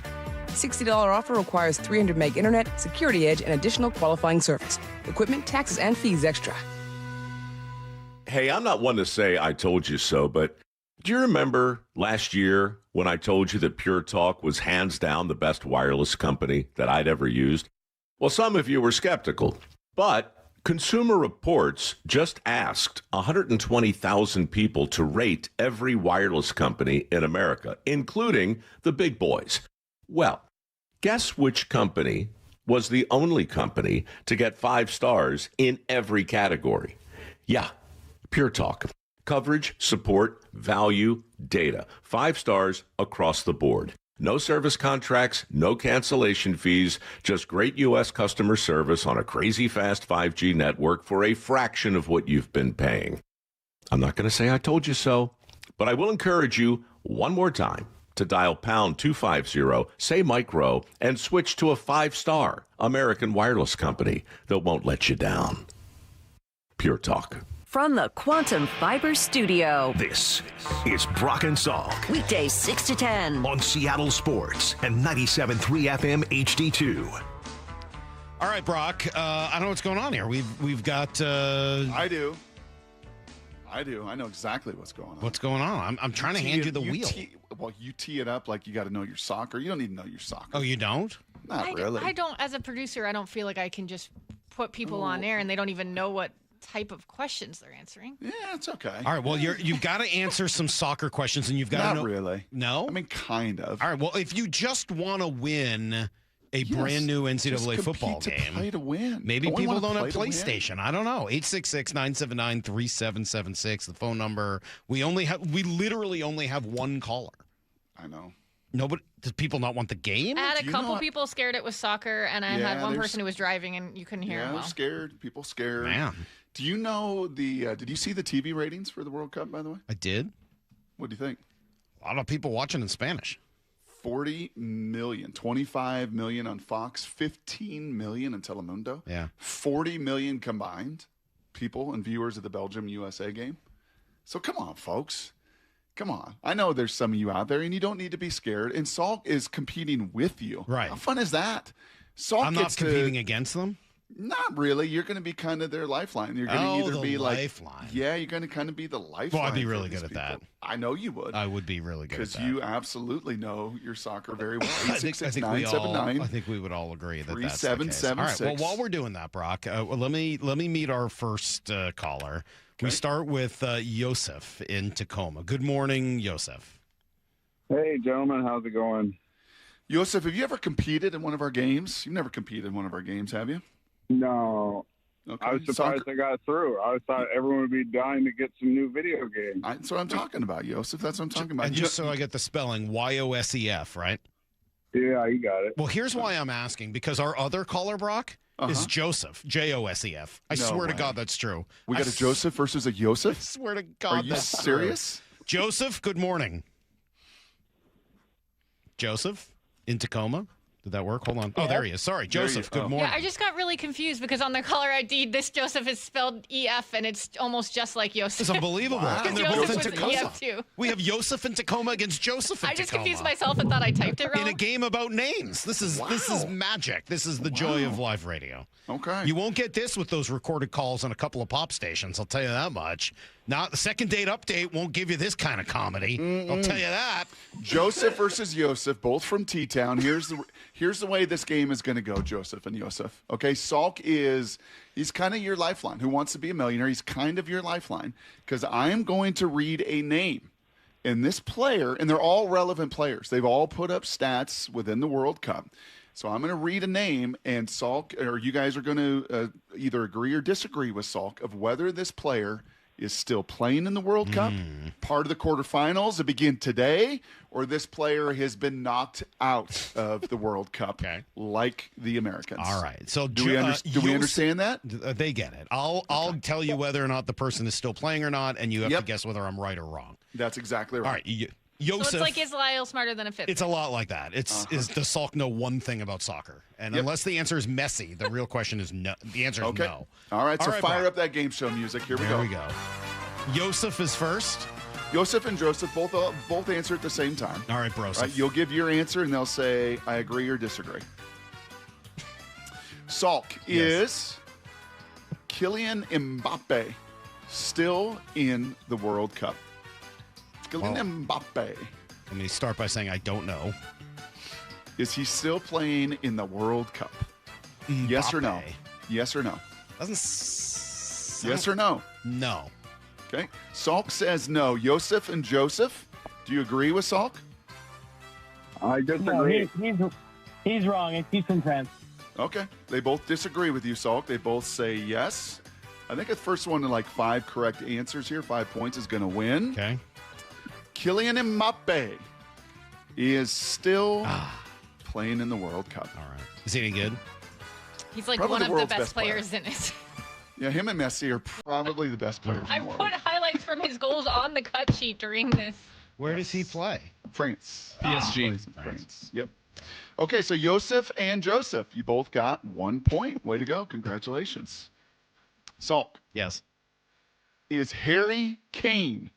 Speaker 26: $60 offer requires 300 meg internet, security edge, and additional qualifying service. Equipment, taxes, and fees extra.
Speaker 18: Hey, I'm not one to say I told you so, but do you remember last year when I told you that Pure Talk was hands down the best wireless company that I'd ever used? Well, some of you were skeptical, but Consumer Reports just asked 120,000 people to rate every wireless company in America, including the big boys. Well, guess which company was the only company to get 5 stars in every category? Yeah, Pure Talk. Coverage, support, value, data. 5 stars across the board. No service contracts, no cancellation fees, just great U.S. customer service on a crazy fast 5G network for a fraction of what you've been paying. I'm not going to say I told you so, but I will encourage you one more time to dial pound 250, say micro, and switch to a 5-star American wireless company that won't let you down. Pure Talk.
Speaker 1: From the Quantum Fiber Studio.
Speaker 2: This is Brock and Salk.
Speaker 1: Weekdays 6 to 10.
Speaker 2: On Seattle Sports and 97.3 FM HD2.
Speaker 7: All right, Brock. I don't know what's going on here. We've got.
Speaker 15: I do. I know exactly what's going on.
Speaker 7: What's going on? I'm trying to hand you the wheel.
Speaker 15: You tee it up like you got to know your soccer. You don't need to know your soccer.
Speaker 7: Oh, you don't?
Speaker 15: Not really.
Speaker 9: I don't. As a producer, I don't feel like I can just put people on air and they don't even know what type of questions they're answering.
Speaker 15: Yeah, it's okay.
Speaker 7: All right, well, you've got to answer some soccer questions, and you've got to know.
Speaker 15: Not really.
Speaker 7: No?
Speaker 15: I mean, kind of.
Speaker 7: All right, well, if you just want to win a brand new NCAA football game.
Speaker 15: Play to win.
Speaker 7: Maybe people don't have PlayStation. I don't know. 866-979-3776, the phone number. We literally only have one caller.
Speaker 15: I know.
Speaker 7: Nobody. Does people not want the game?
Speaker 9: I had a couple people scared it was soccer, and I had one person who was driving, and you couldn't hear him well.
Speaker 15: Scared. People scared.
Speaker 7: Man.
Speaker 15: Do you know did you see the TV ratings for the World Cup, by the way?
Speaker 7: I did.
Speaker 15: What do you think?
Speaker 7: A lot of people watching in Spanish.
Speaker 15: 40 million, 25 million on Fox, 15 million in Telemundo.
Speaker 7: Yeah.
Speaker 15: 40 million combined people and viewers of the Belgium-USA game. So come on, folks. Come on. I know there's some of you out there, and you don't need to be scared. And Salk is competing with you.
Speaker 7: Right.
Speaker 15: How fun is that? Salk
Speaker 7: I'm not competing against them?
Speaker 15: Not really. You're going to be kind of their lifeline. You're going to either be
Speaker 7: lifeline.
Speaker 15: Yeah, you're going to kind of be the lifeline.
Speaker 7: Well, I'd be really good at that.
Speaker 15: I know you would.
Speaker 7: I would be really good at that.
Speaker 15: Because you absolutely know your soccer very well.
Speaker 7: I think we would all agree that that's the case. All right. Well, while we're doing that, Brock, let me meet our first caller. Okay. We start with Yosef in Tacoma. Good morning, Yosef.
Speaker 4: Hey, gentlemen. How's it going?
Speaker 15: Yosef, have you ever competed in one of our games? You've never competed in one of our games, have you?
Speaker 4: No.
Speaker 15: Okay.
Speaker 4: I was surprised I got through. I thought everyone would be dying to get some new video games.
Speaker 15: That's what I'm talking about, Yosef. That's what I'm talking about.
Speaker 7: And just so I get the spelling, Yosef, right?
Speaker 4: Yeah, you got it.
Speaker 7: Well, here's why I'm asking, because our other caller, Brock, is Joseph, Josef. I swear to God that's true.
Speaker 15: We got a Joseph versus a Yosef?
Speaker 7: I swear to God that's
Speaker 15: true. Are you serious?
Speaker 7: Joseph, good morning. Joseph in Tacoma? Did that work? Hold on. Oh, there he is. Sorry, Joseph. Good morning.
Speaker 9: Yeah, I just got really confused because on the caller ID, this Joseph is spelled EF, and it's almost just like Yosef.
Speaker 7: It's unbelievable.
Speaker 9: Wow.
Speaker 7: And they're both in
Speaker 9: Joseph
Speaker 7: Tacoma.
Speaker 9: was EF too.
Speaker 7: We have Joseph in Tacoma against Joseph in Tacoma.
Speaker 9: I just confused myself and thought I typed it wrong.
Speaker 7: In a game about names. This is magic. This is the joy of live radio.
Speaker 15: Okay.
Speaker 7: You won't get this with those recorded calls on a couple of pop stations. I'll tell you that much. Not the second date update won't give you this kind of comedy. I'll tell you that.
Speaker 15: Joseph versus Yosef, both from T-Town. Here's the way this game is going to go, Joseph and Yosef. Okay, Salk he's kind of your lifeline. Who Wants to Be a Millionaire? He's kind of your lifeline because I am going to read a name. And this player, and they're all relevant players. They've all put up stats within the World Cup. So I'm going to read a name, and Salk, or you guys are going to either agree or disagree with Salk of whether this player is still playing in the World Cup, part of the quarterfinals that begin today, or this player has been knocked out of the World Cup, like the Americans.
Speaker 7: All right. So
Speaker 15: do we understand that?
Speaker 7: They get it. I'll tell you whether or not the person is still playing or not, and you have to guess whether I'm right or wrong.
Speaker 15: That's exactly right.
Speaker 7: All right. Yosef,
Speaker 9: so it's like, is Lyle smarter than a fifth?
Speaker 7: It's a lot like that. Does Salk know one thing about soccer? And unless the answer is Messi, the real question is no. The answer is no.
Speaker 15: All right, so fire up that game show music. Here we go.
Speaker 7: Here we go. Yosef is first.
Speaker 15: Yosef and Joseph both answer at the same time.
Speaker 7: All right, bro.
Speaker 15: Right, you'll give your answer, and they'll say, I agree or disagree. Salk, is Kylian Mbappe still in the World Cup? Kylian Mbappe.
Speaker 7: Let me start by saying I don't know.
Speaker 15: Is he still playing in the World Cup?
Speaker 7: Mbappe.
Speaker 15: Yes or no? Yes or no? Yes or no?
Speaker 7: No.
Speaker 15: Okay. Salk says no. Yosef and Joseph, do you agree with Salk?
Speaker 4: I disagree.
Speaker 5: No, he's wrong. He's from France.
Speaker 15: Okay. They both disagree with you, Salk. They both say yes. I think the first one to 5 correct answers here, 5 points, is going to win.
Speaker 7: Okay.
Speaker 15: Kylian Mbappe is still playing in the World Cup.
Speaker 7: All right. Is he any good?
Speaker 9: He's like
Speaker 15: Probably
Speaker 9: one of the best players in it.
Speaker 15: Yeah, him and Messi are probably the best players
Speaker 9: I
Speaker 15: in the world.
Speaker 9: put highlights from his goals on the cut sheet during this.
Speaker 7: Where does he play?
Speaker 15: France.
Speaker 4: PSG.
Speaker 15: France. Yep. Okay, so Yosef and Joseph, you both got 1 point. Way to go. Congratulations. Salk.
Speaker 7: Yes.
Speaker 15: Is Harry Kane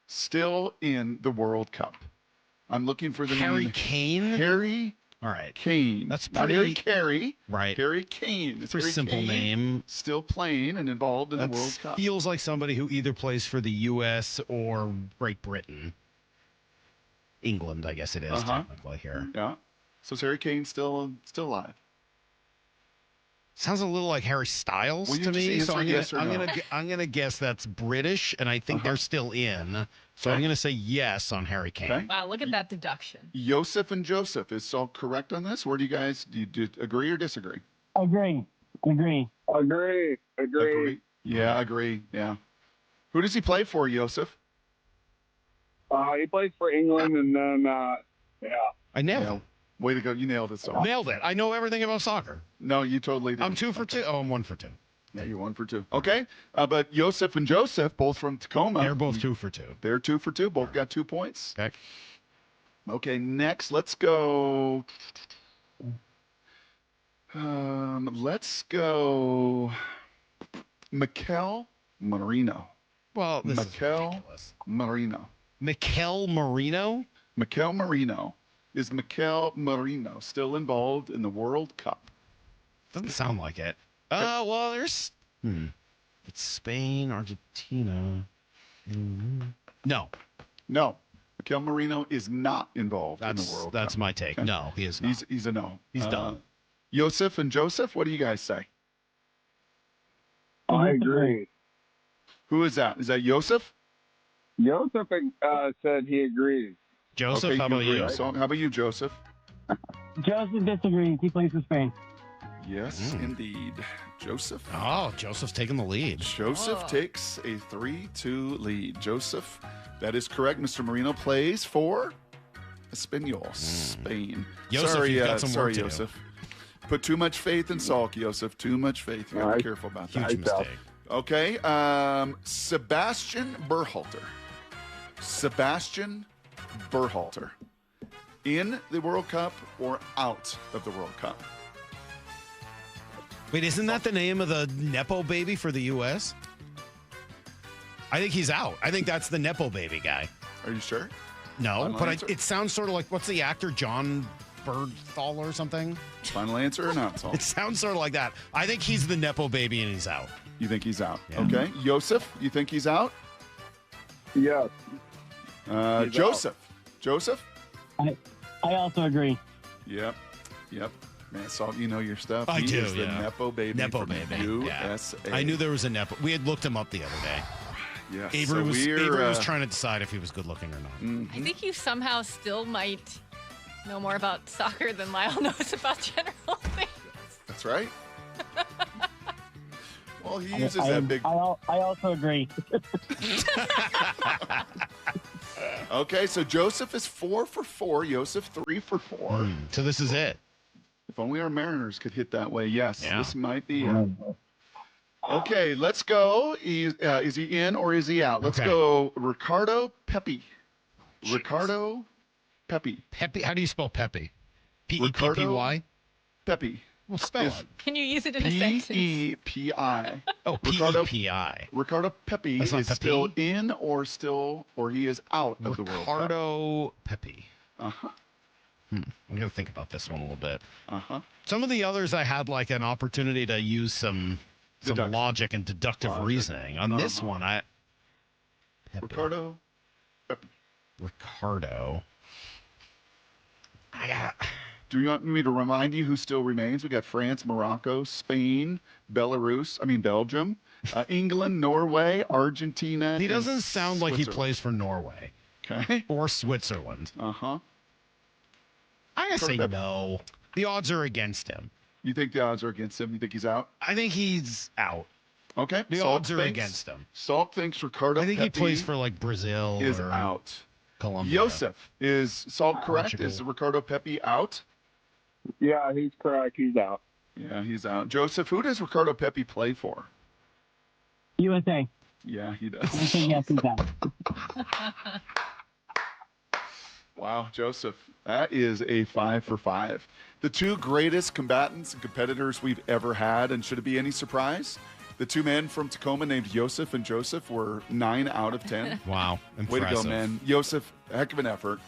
Speaker 15: still in the World Cup? I'm looking for the
Speaker 7: Harry
Speaker 15: name.
Speaker 7: Kane?
Speaker 15: Harry
Speaker 7: All right.
Speaker 15: Kane.
Speaker 7: That's
Speaker 15: Not
Speaker 7: pretty...
Speaker 15: Harry Carey.
Speaker 7: Right.
Speaker 15: Harry Kane. It's
Speaker 7: Pretty
Speaker 15: Harry
Speaker 7: simple
Speaker 15: Kane,
Speaker 7: name.
Speaker 15: Still playing and involved in
Speaker 7: That
Speaker 15: the World Cup.
Speaker 7: feels like somebody who either plays for the U.S. or Great Britain. England, I guess it is technically here.
Speaker 15: Yeah. So is Harry Kane still alive?
Speaker 7: Sounds a little like Harry Styles
Speaker 15: Will you
Speaker 7: to
Speaker 15: just
Speaker 7: me.
Speaker 15: answer
Speaker 7: So
Speaker 15: yes or no?
Speaker 7: I'm gonna guess that's British, and I think they're still in. So I'm gonna say yes on Harry Kane.
Speaker 15: Okay.
Speaker 9: Wow, look at that deduction.
Speaker 15: Yosef and Joseph, is all correct on this? Where do you guys do agree or disagree?
Speaker 5: Agree.
Speaker 15: Yeah, agree. Yeah. Who does he play for, Yosef?
Speaker 4: He plays for England, and then
Speaker 7: I nailed it.
Speaker 15: Way to go. You nailed it, so.
Speaker 7: Nailed it. I know everything about soccer.
Speaker 15: No, you totally did.
Speaker 7: I'm 2 for 2. Oh, I'm 1 for 2.
Speaker 15: Yeah, you're 1 for 2. Okay, but Yosef and Joseph, both from Tacoma.
Speaker 7: They're both 2 for 2.
Speaker 15: They're 2 for 2. Both got 2 points.
Speaker 7: Okay.
Speaker 15: Okay, next, let's go. Let's go. Mikel Marino.
Speaker 7: Well, this
Speaker 15: Mikel Marino.
Speaker 7: Mikel Marino?
Speaker 15: Mikel Marino. Is Mikel Marino still involved in the World Cup?
Speaker 7: Doesn't sound like it. Well, there's. It's Spain, Argentina. No.
Speaker 15: No. Mikel Marino is not involved in the World Cup.
Speaker 7: That's my take.
Speaker 15: Okay.
Speaker 7: No, he is not.
Speaker 15: He's a no.
Speaker 7: He's done.
Speaker 15: Yosef and Joseph, what do you guys say?
Speaker 4: I agree.
Speaker 15: Who is that? Is that Yosef?
Speaker 4: Joseph said he agrees.
Speaker 7: Joseph,
Speaker 15: Okay,
Speaker 7: how about you?
Speaker 15: So, how about you, Joseph?
Speaker 5: Joseph disagrees. He plays for Spain.
Speaker 15: Yes, indeed. Joseph.
Speaker 7: Oh, Joseph's taking the lead.
Speaker 15: Joseph takes a 3-2 lead. Joseph, that is correct. Mr. Marino plays for Espanyol, Spain.
Speaker 7: Joseph,
Speaker 15: sorry,
Speaker 7: you've got some
Speaker 15: sorry,
Speaker 7: work to do.
Speaker 15: Joseph. Put too much faith in Salk, Joseph. Too much faith. You gotta be careful about that.
Speaker 7: Huge mistake.
Speaker 15: Okay, Sebastian Berhalter. Sebastian Berhalter. In the World Cup or out of the World Cup?
Speaker 7: Wait, isn't that the name of the Nepo baby for the U.S.? I think he's out. I think that's the Nepo baby guy.
Speaker 15: Are you sure?
Speaker 7: No,
Speaker 15: Final
Speaker 7: but
Speaker 15: answer?
Speaker 7: it sounds sort of like, what's the actor, John Bernthal or something?
Speaker 15: Final answer or not, Salk?
Speaker 7: It sounds sort of like that. I think he's the Nepo baby and he's out.
Speaker 15: You think he's out?
Speaker 7: Yeah.
Speaker 15: Okay. Yosef, you think he's out?
Speaker 4: Yes.
Speaker 15: Joseph. Joseph?
Speaker 5: I also agree.
Speaker 15: Yep. Man, Salk, you know your stuff.
Speaker 7: I
Speaker 15: He
Speaker 7: do,
Speaker 15: is the
Speaker 7: yeah.
Speaker 15: Nepo baby
Speaker 7: Nepo
Speaker 15: from
Speaker 7: baby.
Speaker 15: USA.
Speaker 7: Yeah. I knew there was a Nepo. We had looked him up the other day.
Speaker 15: Yes.
Speaker 7: Avery
Speaker 15: So
Speaker 7: was trying to decide if he was good looking or not.
Speaker 9: I think you somehow still might know more about soccer than Lyle knows about general things.
Speaker 15: That's right. Well, he uses that big.
Speaker 5: I also agree.
Speaker 15: Okay, so Joseph is 4 for 4. Yosef 3 for 4.
Speaker 7: So this is it.
Speaker 15: If only our Mariners could hit that way. Yes,
Speaker 7: Yeah.
Speaker 15: this might be it. Okay, let's go. Is he in or is he out? Let's
Speaker 7: Okay.
Speaker 15: go. Ricardo Pepi. Ricardo Pepi.
Speaker 7: Pepe. How do you spell Pepe?
Speaker 15: Ricardo
Speaker 7: P-E-P-P-Y?
Speaker 15: Pepi.
Speaker 7: Well, spell
Speaker 15: Is
Speaker 7: it.
Speaker 9: Can you use it in a sentence?
Speaker 15: P-E-P-I.
Speaker 7: Oh,
Speaker 15: Ricardo-
Speaker 7: P-E-P-I.
Speaker 15: Ricardo Pepi
Speaker 7: That's not
Speaker 15: is
Speaker 7: Pepi?
Speaker 15: still in or he is out of the World Cup.
Speaker 7: Ricardo Pepe.
Speaker 15: Uh-huh.
Speaker 7: I'm going to think about this one a little bit.
Speaker 15: Uh-huh.
Speaker 7: Some of the others I had like an opportunity to use some
Speaker 15: Deduction.
Speaker 7: logic and deductive reasoning. On this one, Pepe.
Speaker 15: Ricardo Pepi.
Speaker 7: Ricardo.
Speaker 15: Do you want me to remind you who still remains? We got France, Morocco, Spain, Belgium, England, Norway, Argentina.
Speaker 7: He
Speaker 15: and
Speaker 7: doesn't sound like he
Speaker 15: Switzerland.
Speaker 7: plays for Norway
Speaker 15: Okay.
Speaker 7: or Switzerland.
Speaker 15: Uh-huh.
Speaker 7: I gotta say
Speaker 15: Pepe.
Speaker 7: no. The odds are against him.
Speaker 15: You think the odds are against him? You think he's out?
Speaker 7: I think he's out.
Speaker 15: Okay.
Speaker 7: The
Speaker 15: Salk
Speaker 7: odds are
Speaker 15: thinks-
Speaker 7: against him.
Speaker 15: Salk thinks Ricardo
Speaker 7: I think he
Speaker 15: Pepi
Speaker 7: plays for like Brazil
Speaker 15: is
Speaker 7: or
Speaker 15: out.
Speaker 7: Colombia.
Speaker 15: Yosef, is Salk correct?
Speaker 7: Portugal.
Speaker 15: Is Ricardo Pepi out?
Speaker 4: Yeah, he's correct. He's out.
Speaker 15: Yeah, he's out. Joseph, who does Ricardo Pepi play for?
Speaker 5: USA.
Speaker 15: Yeah, he
Speaker 5: I
Speaker 15: does.
Speaker 5: think yes, he's out.
Speaker 15: Wow, Joseph, that is a 5 for 5. The two greatest combatants and competitors we've ever had, and should it be any surprise, the two men from Tacoma named Yosef and Joseph were 9 out of 10.
Speaker 7: Wow.
Speaker 15: Way to
Speaker 7: Impressive.
Speaker 15: go, man. Yosef, heck of an effort.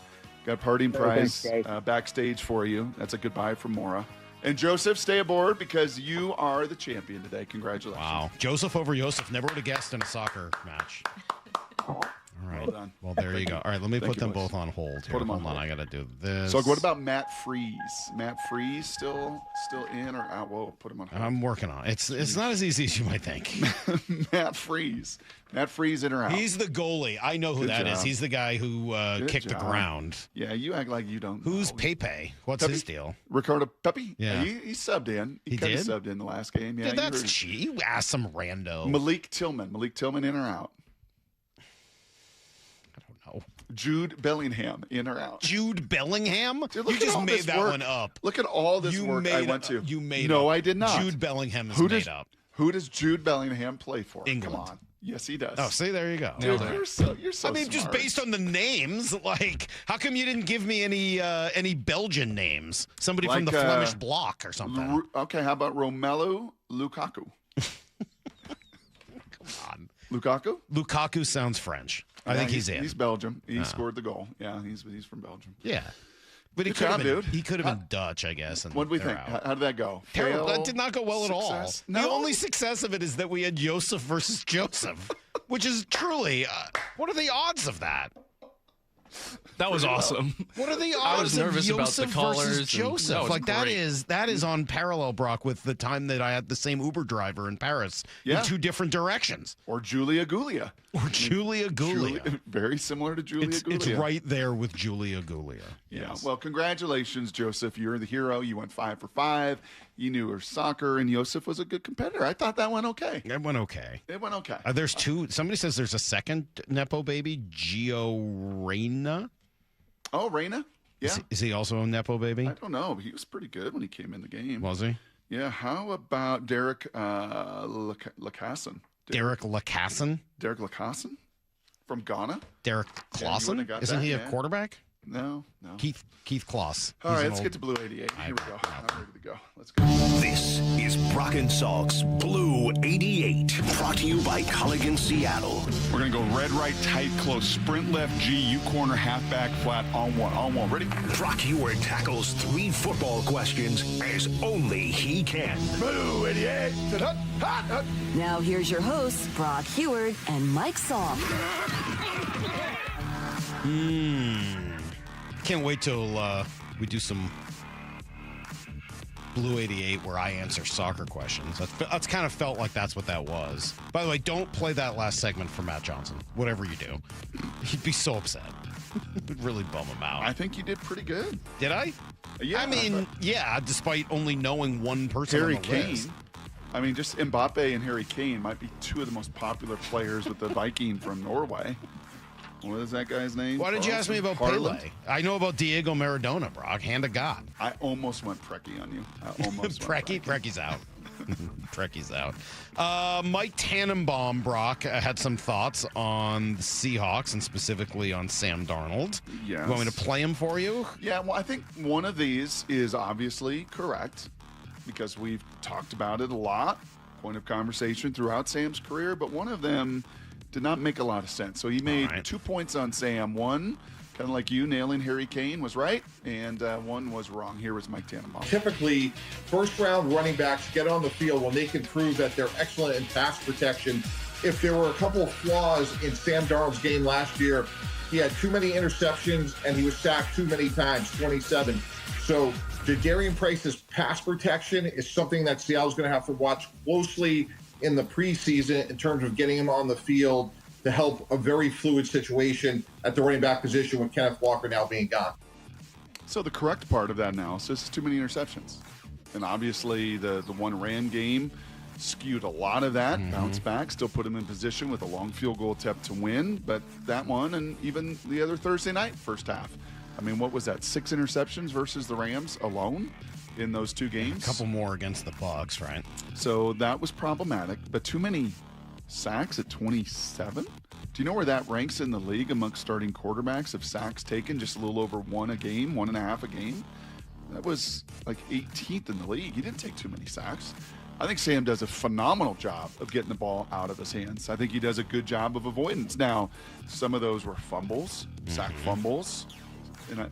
Speaker 15: Got a partying prize
Speaker 4: thanks, guys.
Speaker 15: backstage for you. That's a goodbye from Maura. And Joseph, stay aboard because you are the champion today. Congratulations.
Speaker 7: Wow. Joseph over Yosef. Never would have guessed in a soccer match. All right.
Speaker 15: Well done.
Speaker 7: Well, there you go. All right, let me
Speaker 15: Thank
Speaker 7: put
Speaker 15: you,
Speaker 7: them
Speaker 15: boys.
Speaker 7: both on hold. Here.
Speaker 15: Put them on
Speaker 7: Hold on.
Speaker 15: hold.
Speaker 7: I got to do this.
Speaker 15: So what about Matt Freeze? Matt Freeze still in or out? Whoa, put him on hold.
Speaker 7: I'm working on it. It's not as easy as you might think.
Speaker 15: Matt Freeze. Matt Freeze in or out?
Speaker 7: He's the goalie. I know who
Speaker 15: Good
Speaker 7: that is.
Speaker 15: job.
Speaker 7: He's the guy who
Speaker 15: Good
Speaker 7: kicked the
Speaker 15: job.
Speaker 7: ground.
Speaker 15: Yeah, you act like you don't
Speaker 7: Who's
Speaker 15: know.
Speaker 7: Pepe? What's
Speaker 15: Pepe?
Speaker 7: his deal?
Speaker 15: Ricardo Pepi?
Speaker 7: Yeah.
Speaker 15: He subbed in.
Speaker 7: He
Speaker 15: kinda
Speaker 7: did?
Speaker 15: subbed in the last game. Yeah,
Speaker 7: Dude,
Speaker 15: you
Speaker 7: that's
Speaker 15: heard.
Speaker 7: cheap. You asked some rando.
Speaker 15: Malik Tillman in or out?
Speaker 7: I don't know.
Speaker 15: Jude Bellingham in or out?
Speaker 7: Jude Bellingham?
Speaker 15: Dude, look
Speaker 7: You
Speaker 15: at
Speaker 7: just
Speaker 15: all
Speaker 7: made
Speaker 15: this
Speaker 7: that
Speaker 15: work.
Speaker 7: one up.
Speaker 15: Look at all this
Speaker 7: You
Speaker 15: work
Speaker 7: made
Speaker 15: I went to.
Speaker 7: You made
Speaker 15: No,
Speaker 7: up.
Speaker 15: I did not.
Speaker 7: Jude Bellingham is
Speaker 15: Who
Speaker 7: made
Speaker 15: does-
Speaker 7: up.
Speaker 15: Who does Jude Bellingham play for?
Speaker 7: England.
Speaker 15: Come on. Yes, he does.
Speaker 7: Oh, see, there you go.
Speaker 15: Dude, you're so
Speaker 7: I mean, just
Speaker 15: smart.
Speaker 7: based on the names, like, how come you didn't give me any Belgian names? Somebody from the Flemish bloc or something.
Speaker 15: Okay, how about Romelu Lukaku?
Speaker 7: Come on.
Speaker 15: Lukaku?
Speaker 7: Lukaku sounds French. I think he's in.
Speaker 15: He's Belgium. He scored the goal. Yeah, he's from Belgium.
Speaker 7: Yeah. But he
Speaker 15: Good
Speaker 7: could have
Speaker 15: job,
Speaker 7: been,
Speaker 15: dude.
Speaker 7: he could have been Dutch, I guess. And
Speaker 15: What did we
Speaker 7: they're
Speaker 15: think?
Speaker 7: out.
Speaker 15: How did that go?
Speaker 7: Terrible.
Speaker 15: Fail?
Speaker 7: That did not go well
Speaker 15: Success?
Speaker 7: at all.
Speaker 15: No?
Speaker 7: The only success of it is that we had Joseph versus Joseph, which is truly, what are the odds of that?
Speaker 24: That was awesome.
Speaker 7: What are the odds
Speaker 24: I was nervous
Speaker 7: of
Speaker 24: about
Speaker 7: Joseph
Speaker 24: the callers.
Speaker 7: versus Joseph?
Speaker 24: Like
Speaker 7: that is on parallel, Brock, with the time that I had the same Uber driver in Paris in two different directions.
Speaker 15: Or Julia Gulia. Very similar to Julia Gulia.
Speaker 7: It's right there with Julia Gulia.
Speaker 15: Yeah. Well, congratulations, Joseph. You're the hero. You went 5 for 5. You knew her soccer, and Joseph was a good competitor. I thought that went okay.
Speaker 7: It went okay.
Speaker 15: It went okay.
Speaker 7: There's two. Somebody says there's a second Nepo baby, Gio Reyna.
Speaker 15: Oh, Reyna? Yeah.
Speaker 7: Is he also a Nepo baby?
Speaker 15: I don't know. He was pretty good when he came in the game.
Speaker 7: Was he?
Speaker 15: Yeah. How about Derek Lacasson?
Speaker 7: Derek Lacasson?
Speaker 15: Derek Lacasson from Ghana?
Speaker 7: Derek Clausen? Isn't he a quarterback?
Speaker 15: No.
Speaker 7: Keith Kloss.
Speaker 15: All right, let's get to Blue 88. Here we go. I'm ready to go. Let's go.
Speaker 2: This is Brock and Salk's Blue 88, brought to you by Culligan Seattle.
Speaker 4: We're going to go red, right, tight, close, sprint left, G, U corner, halfback, flat, on one. Ready?
Speaker 2: Brock Heward tackles 3 football questions as only he can.
Speaker 4: Blue 88.
Speaker 6: Now here's your hosts, Brock Heward and Mike Salk.
Speaker 7: Can't wait till we do some Blue 88 where I answer soccer questions. That's kind of felt like that's what that was. By the way, don't play that last segment for Matt Johnson, whatever you do. He'd be so upset. It would really bum him out.
Speaker 15: I think you did pretty good.
Speaker 7: Did I?
Speaker 15: Yeah.
Speaker 7: I mean, yeah, despite only knowing one person
Speaker 15: Harry
Speaker 7: on the
Speaker 15: Kane.
Speaker 7: list.
Speaker 15: I mean, just Mbappe and Harry Kane might be 2 of the most popular players with the Viking from Norway. What is that guy's name?
Speaker 7: Why did you ask me about
Speaker 15: Haaland?
Speaker 7: Pele? I know about Diego Maradona, Brock. Hand of God.
Speaker 15: I almost went Preki on you.
Speaker 7: Preki's out. Preki's out. Mike Tannenbaum, Brock, had some thoughts on the Seahawks and specifically on Sam Darnold.
Speaker 15: Yes.
Speaker 7: You want me to play him for you?
Speaker 15: Yeah, well, I think one of these is obviously correct because we've talked about it a lot, point of conversation throughout Sam's career, but one of them did not make a lot of sense. So he made 2 points on Sam. One, kind of like you, nailing Harry Kane was right, and one was wrong. Here was Mike Tannenbaum.
Speaker 8: Typically, first-round running backs get on the field when they can prove that they're excellent in pass protection. If there were a couple of flaws in Sam Darnold's game last year, he had too many interceptions, and he was sacked too many times, 27. So Jadarian Price's pass protection is something that Seattle's going to have to watch closely in the preseason in terms of getting him on the field to help a very fluid situation at the running back position with Kenneth Walker now being gone.
Speaker 15: So the correct part of that analysis is too many interceptions. And obviously the one Ram game skewed a lot of that, bounced back, still put him in position with a long field goal attempt to win. But that one and even the other Thursday night first half. I mean, what was that, 6 interceptions versus the Rams alone in those 2 games?
Speaker 7: A couple more against the Bucs, right?
Speaker 15: So that was problematic, but too many sacks at 27? Do you know where that ranks in the league amongst starting quarterbacks of sacks taken, just a little over 1 a game, 1.5 a game? That was like 18th in the league. He didn't take too many sacks. I think Sam does a phenomenal job of getting the ball out of his hands. I think he does a good job of avoidance. Now, some of those were fumbles, sack fumbles,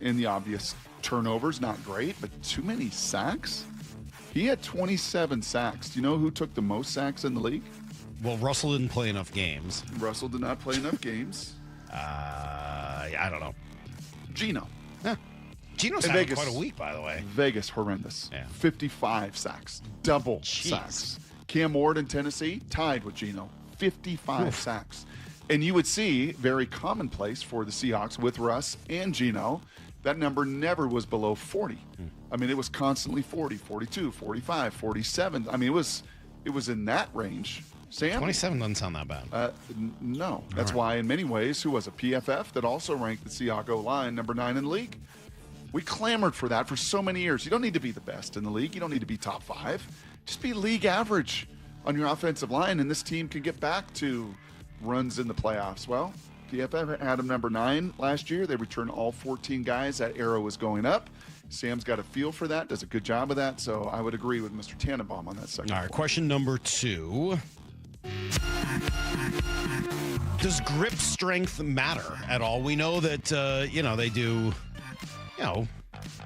Speaker 15: in the obvious turnovers, not great, but too many sacks? He had 27 sacks. Do you know who took the most sacks in the league?
Speaker 7: Well, Russell didn't play enough games.
Speaker 15: Russell did not play enough games.
Speaker 7: I don't know.
Speaker 15: Gino.
Speaker 7: Yeah. Gino's had quite a week, by the way.
Speaker 15: Vegas, horrendous.
Speaker 7: Yeah.
Speaker 15: 55 sacks. Double sacks. Cam Ward in Tennessee, tied with Gino. 55 sacks. And you would see, very commonplace for the Seahawks with Russ and Gino, that number never was below 40. I mean, it was constantly 40, 42, 45, 47. I mean, it was in that range. Sam?
Speaker 7: 27 doesn't sound that bad.
Speaker 15: No. That's why, in many ways, who was a PFF that also ranked the Seahawks O-line number 9 in the league? We clamored for that for so many years. You don't need to be the best in the league. You don't need to be top 5. Just be league average. on your offensive line, and this team can get back to runs in the playoffs. Well, PFF had him number 9 last year. They returned all 14 guys. That arrow was going up. Sam's got a feel for that, does a good job of that, so I would agree with Mr. Tannenbaum on that second.
Speaker 7: All right, question number 2. Does grip strength matter at all? We know that, they do,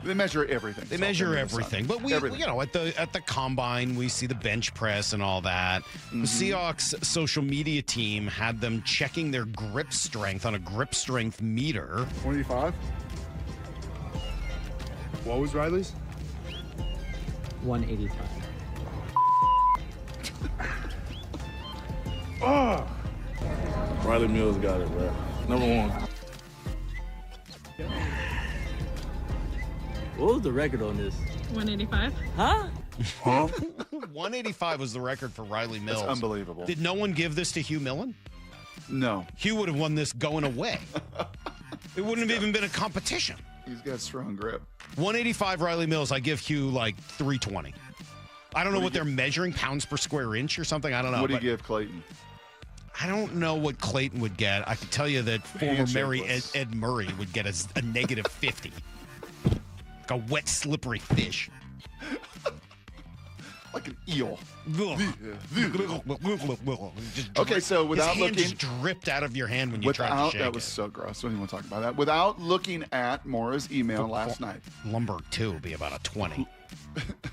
Speaker 15: they measure everything.
Speaker 7: They measure everything. But
Speaker 15: everything.
Speaker 7: At the combine, we see the bench press and all that. The Seahawks social media team had them checking their grip strength on a grip strength meter.
Speaker 11: 25. What was Riley's?
Speaker 12: 185.
Speaker 11: Oh! Riley Mills got it, bro. Number 1.
Speaker 12: What was the record on this?
Speaker 13: 185.
Speaker 12: Huh?
Speaker 7: 185 was the record for Riley Mills.
Speaker 15: That's unbelievable.
Speaker 7: Did no one give this to Hugh Millen?
Speaker 15: No.
Speaker 7: Hugh would have won this going away. It wouldn't have even been a competition.
Speaker 15: He's got strong grip.
Speaker 7: 185 Riley Mills, I give Hugh like 320. I don't know what they're measuring, pounds per square inch or something. I don't know.
Speaker 15: What do you give Clayton?
Speaker 7: I don't know what Clayton would get. I can tell you that former Mary Ed Murray would get a negative 50. Like a wet, slippery fish.
Speaker 15: Like an eel.
Speaker 7: Okay,
Speaker 15: so without
Speaker 7: his hand
Speaker 15: looking,
Speaker 7: just dripped out of your hand when you tried to shake
Speaker 15: that was so gross. Don't even want to talk about that. Without looking at Maura's email last night.
Speaker 7: Lumberg 2 would be about a 20.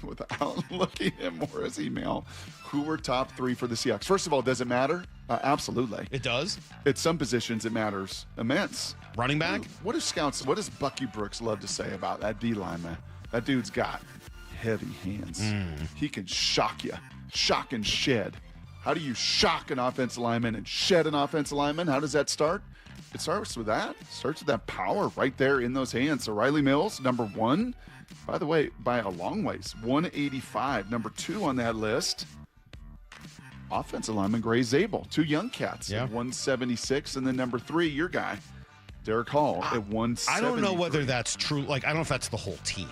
Speaker 15: Without looking at Maura's email, who were top 3 for the Seahawks? First of all, does it matter? Absolutely.
Speaker 7: It does?
Speaker 15: At some positions, it matters immense.
Speaker 7: Running back?
Speaker 15: What does Bucky Brooks love to say about that D lineman? That dude's got heavy hands. He can shock you. Shock and shed. How do you shock an offensive lineman and shed an offensive lineman? How does that start? It starts with that. It starts with that power right there in those hands. So Riley Mills, number 1. By the way, by a long ways, 185. Number 2 on that list, offensive lineman Gray Zabel. 2 young cats at 176. And then number 3, your guy, Derek Hall at 173.
Speaker 7: I don't know whether that's true. Like, I don't know if that's the whole team.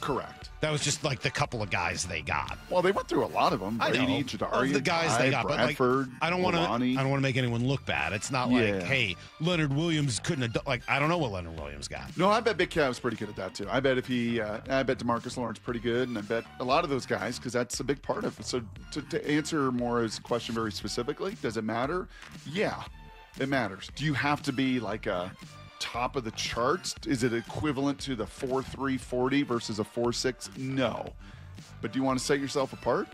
Speaker 15: Correct.
Speaker 7: That was just like the couple of guys they got.
Speaker 15: Well, they went through a lot of them.
Speaker 7: I
Speaker 15: Brady,
Speaker 7: know.
Speaker 15: Jadari,
Speaker 7: Of the guys they got,
Speaker 15: Bradford,
Speaker 7: but like, I don't want to make anyone look bad. It's not like, hey, Leonard Williams couldn't have done, like, I don't know what Leonard Williams got.
Speaker 15: No, I bet Big Cat was pretty good at that too. I bet I bet DeMarcus Lawrence pretty good, and I bet a lot of those guys, because that's a big part of it. So to answer Maura's question very specifically, does it matter? Yeah, it matters. Do you have to be like a top of the charts? Is it equivalent to the 4.3 40 versus a 4.6? No. But do you want to set yourself apart?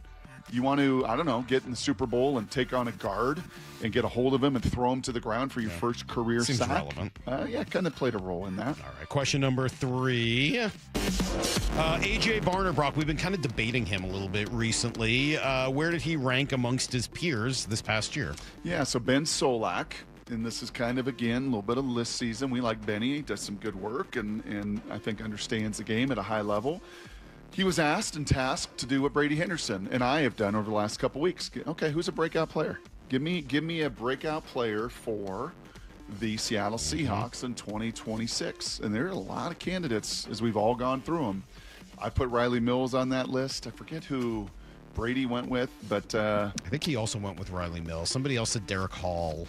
Speaker 15: You want to, I don't know, get in the Super Bowl and take on a guard and get a hold of him and throw him to the ground for your first career
Speaker 7: Seems
Speaker 15: sack?
Speaker 7: relevant.
Speaker 15: Yeah, kind of played a role in that.
Speaker 7: All right, question number 3. A.J. Barner, Brock, we've been kind of debating him a little bit recently. Where did he rank amongst his peers this past year?
Speaker 15: Yeah, so Ben Solak, and this is kind of, again, a little bit of list season. We like Benny. He does some good work and I think understands the game at a high level. He was asked and tasked to do what Brady Henderson and I have done over the last couple weeks. Okay, who's a breakout player? Give me a breakout player for the Seattle Seahawks in 2026. And there are a lot of candidates as we've all gone through them. I put Riley Mills on that list. I forget who Brady went with, but
Speaker 7: I think he also went with Riley Mills. Somebody else said Derek Hall.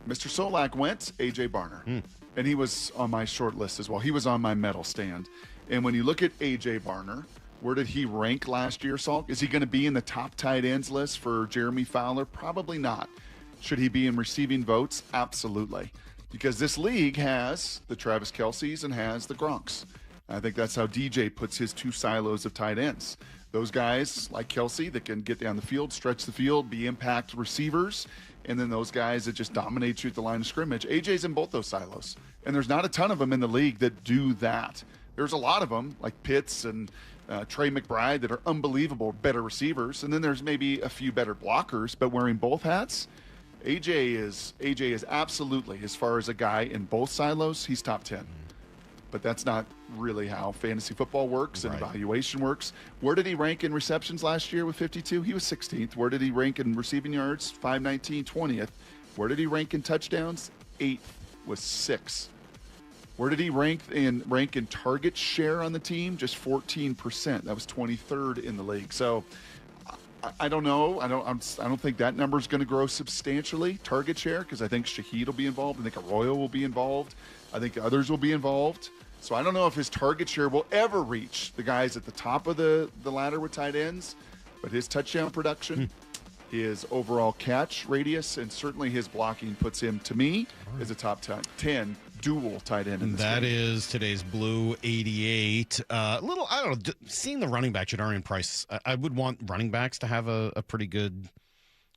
Speaker 15: Mr. Solak went A.J. Barner, and he was on my short list as well. He was on my medal stand. And when you look at A.J. Barner, where did he rank last year, Salk? Is he going to be in the top tight ends list for Jeremy Fowler? Probably not. Should he be in receiving votes? Absolutely. Because this league has the Travis Kelce's and has the Gronks. I think that's how DJ puts his 2 silos of tight ends. Those guys like Kelce that can get down the field, stretch the field, be impact receivers, and then those guys that just dominate you at the line of scrimmage. AJ's in both those silos, and there's not a ton of them in the league that do that. There's a lot of them, like Pitts and Trey McBride, that are unbelievable, better receivers, and then there's maybe a few better blockers, but wearing both hats, AJ is absolutely, as far as a guy in both silos, he's top 10. But that's not really how fantasy football works and evaluation works. Where did he rank in receptions last year with 52? He was 16th. Where did he rank in receiving yards? 519, 20th. Where did he rank in touchdowns? 8th, with 6. Where did he rank in target share on the team? Just 14%. That was 23rd in the league. So I don't know. I don't think that number is going to grow substantially, target share, because I think Shaheed will be involved. I think Arroyo will be involved. I think others will be involved. So I don't know if his target share will ever reach the guys at the top of the ladder with tight ends, but his touchdown production, his overall catch radius, and certainly his blocking puts him, to me, as a top 10 dual tight end in this
Speaker 7: That
Speaker 15: game.
Speaker 7: is today's Blue 88. I don't know, seeing the running back, Jadarian Price, I would want running backs to have a pretty good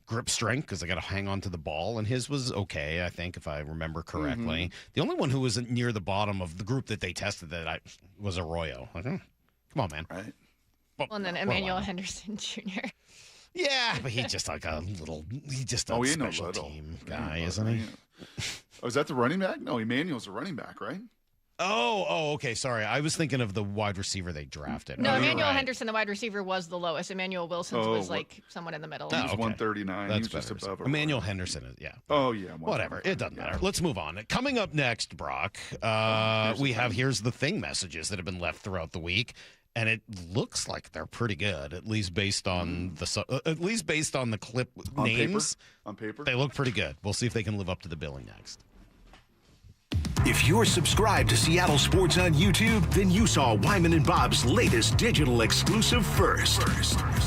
Speaker 7: grip strength because they got to hang on to the ball, and his was okay, I think, if I remember correctly.
Speaker 15: Mm-hmm.
Speaker 7: The only one who was near the bottom of the group that they tested was Arroyo. Like, come on, man.
Speaker 15: Right.
Speaker 9: Well, and then Emmanuel Henderson Jr.
Speaker 7: Yeah, but he's just like he's just a special team guy, isn't he?
Speaker 15: Oh, is that the running back? No, Emmanuel's a running back, right?
Speaker 7: Oh, okay. Sorry. I was thinking of the wide receiver they drafted.
Speaker 9: No, Emmanuel Henderson, the wide receiver, was the lowest. Emmanuel Wilson's was like someone in the middle.
Speaker 15: He was 139.
Speaker 7: That's
Speaker 15: he was just above.
Speaker 7: Emmanuel Henderson is, yeah.
Speaker 15: Oh, yeah.
Speaker 7: Whatever. It doesn't matter. Let's move on. Coming up next, Brock, we have Here's the Thing messages that have been left throughout the week. And it looks like they're pretty good, at least based on the clip names.
Speaker 15: On paper,
Speaker 7: they look pretty good. We'll see if they can live up to the billing next.
Speaker 2: If you're subscribed to Seattle Sports on YouTube, then you saw Wyman and Bob's latest digital exclusive first.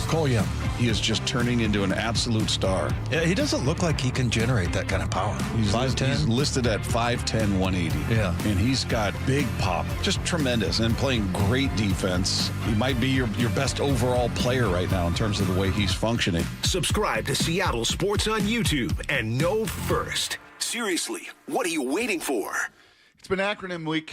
Speaker 12: Cole Young, he is just turning into an absolute star.
Speaker 13: Yeah, he doesn't look like he can generate that kind of power.
Speaker 12: He's
Speaker 13: 5'10".
Speaker 12: He's listed at 5'10", 180.
Speaker 13: Yeah.
Speaker 12: And he's got big pop, just tremendous, and playing great defense. He might be your best overall player right now in terms of the way he's functioning.
Speaker 2: Subscribe to Seattle Sports on YouTube and know first. Seriously, what are you waiting for?
Speaker 15: It's been acronym week,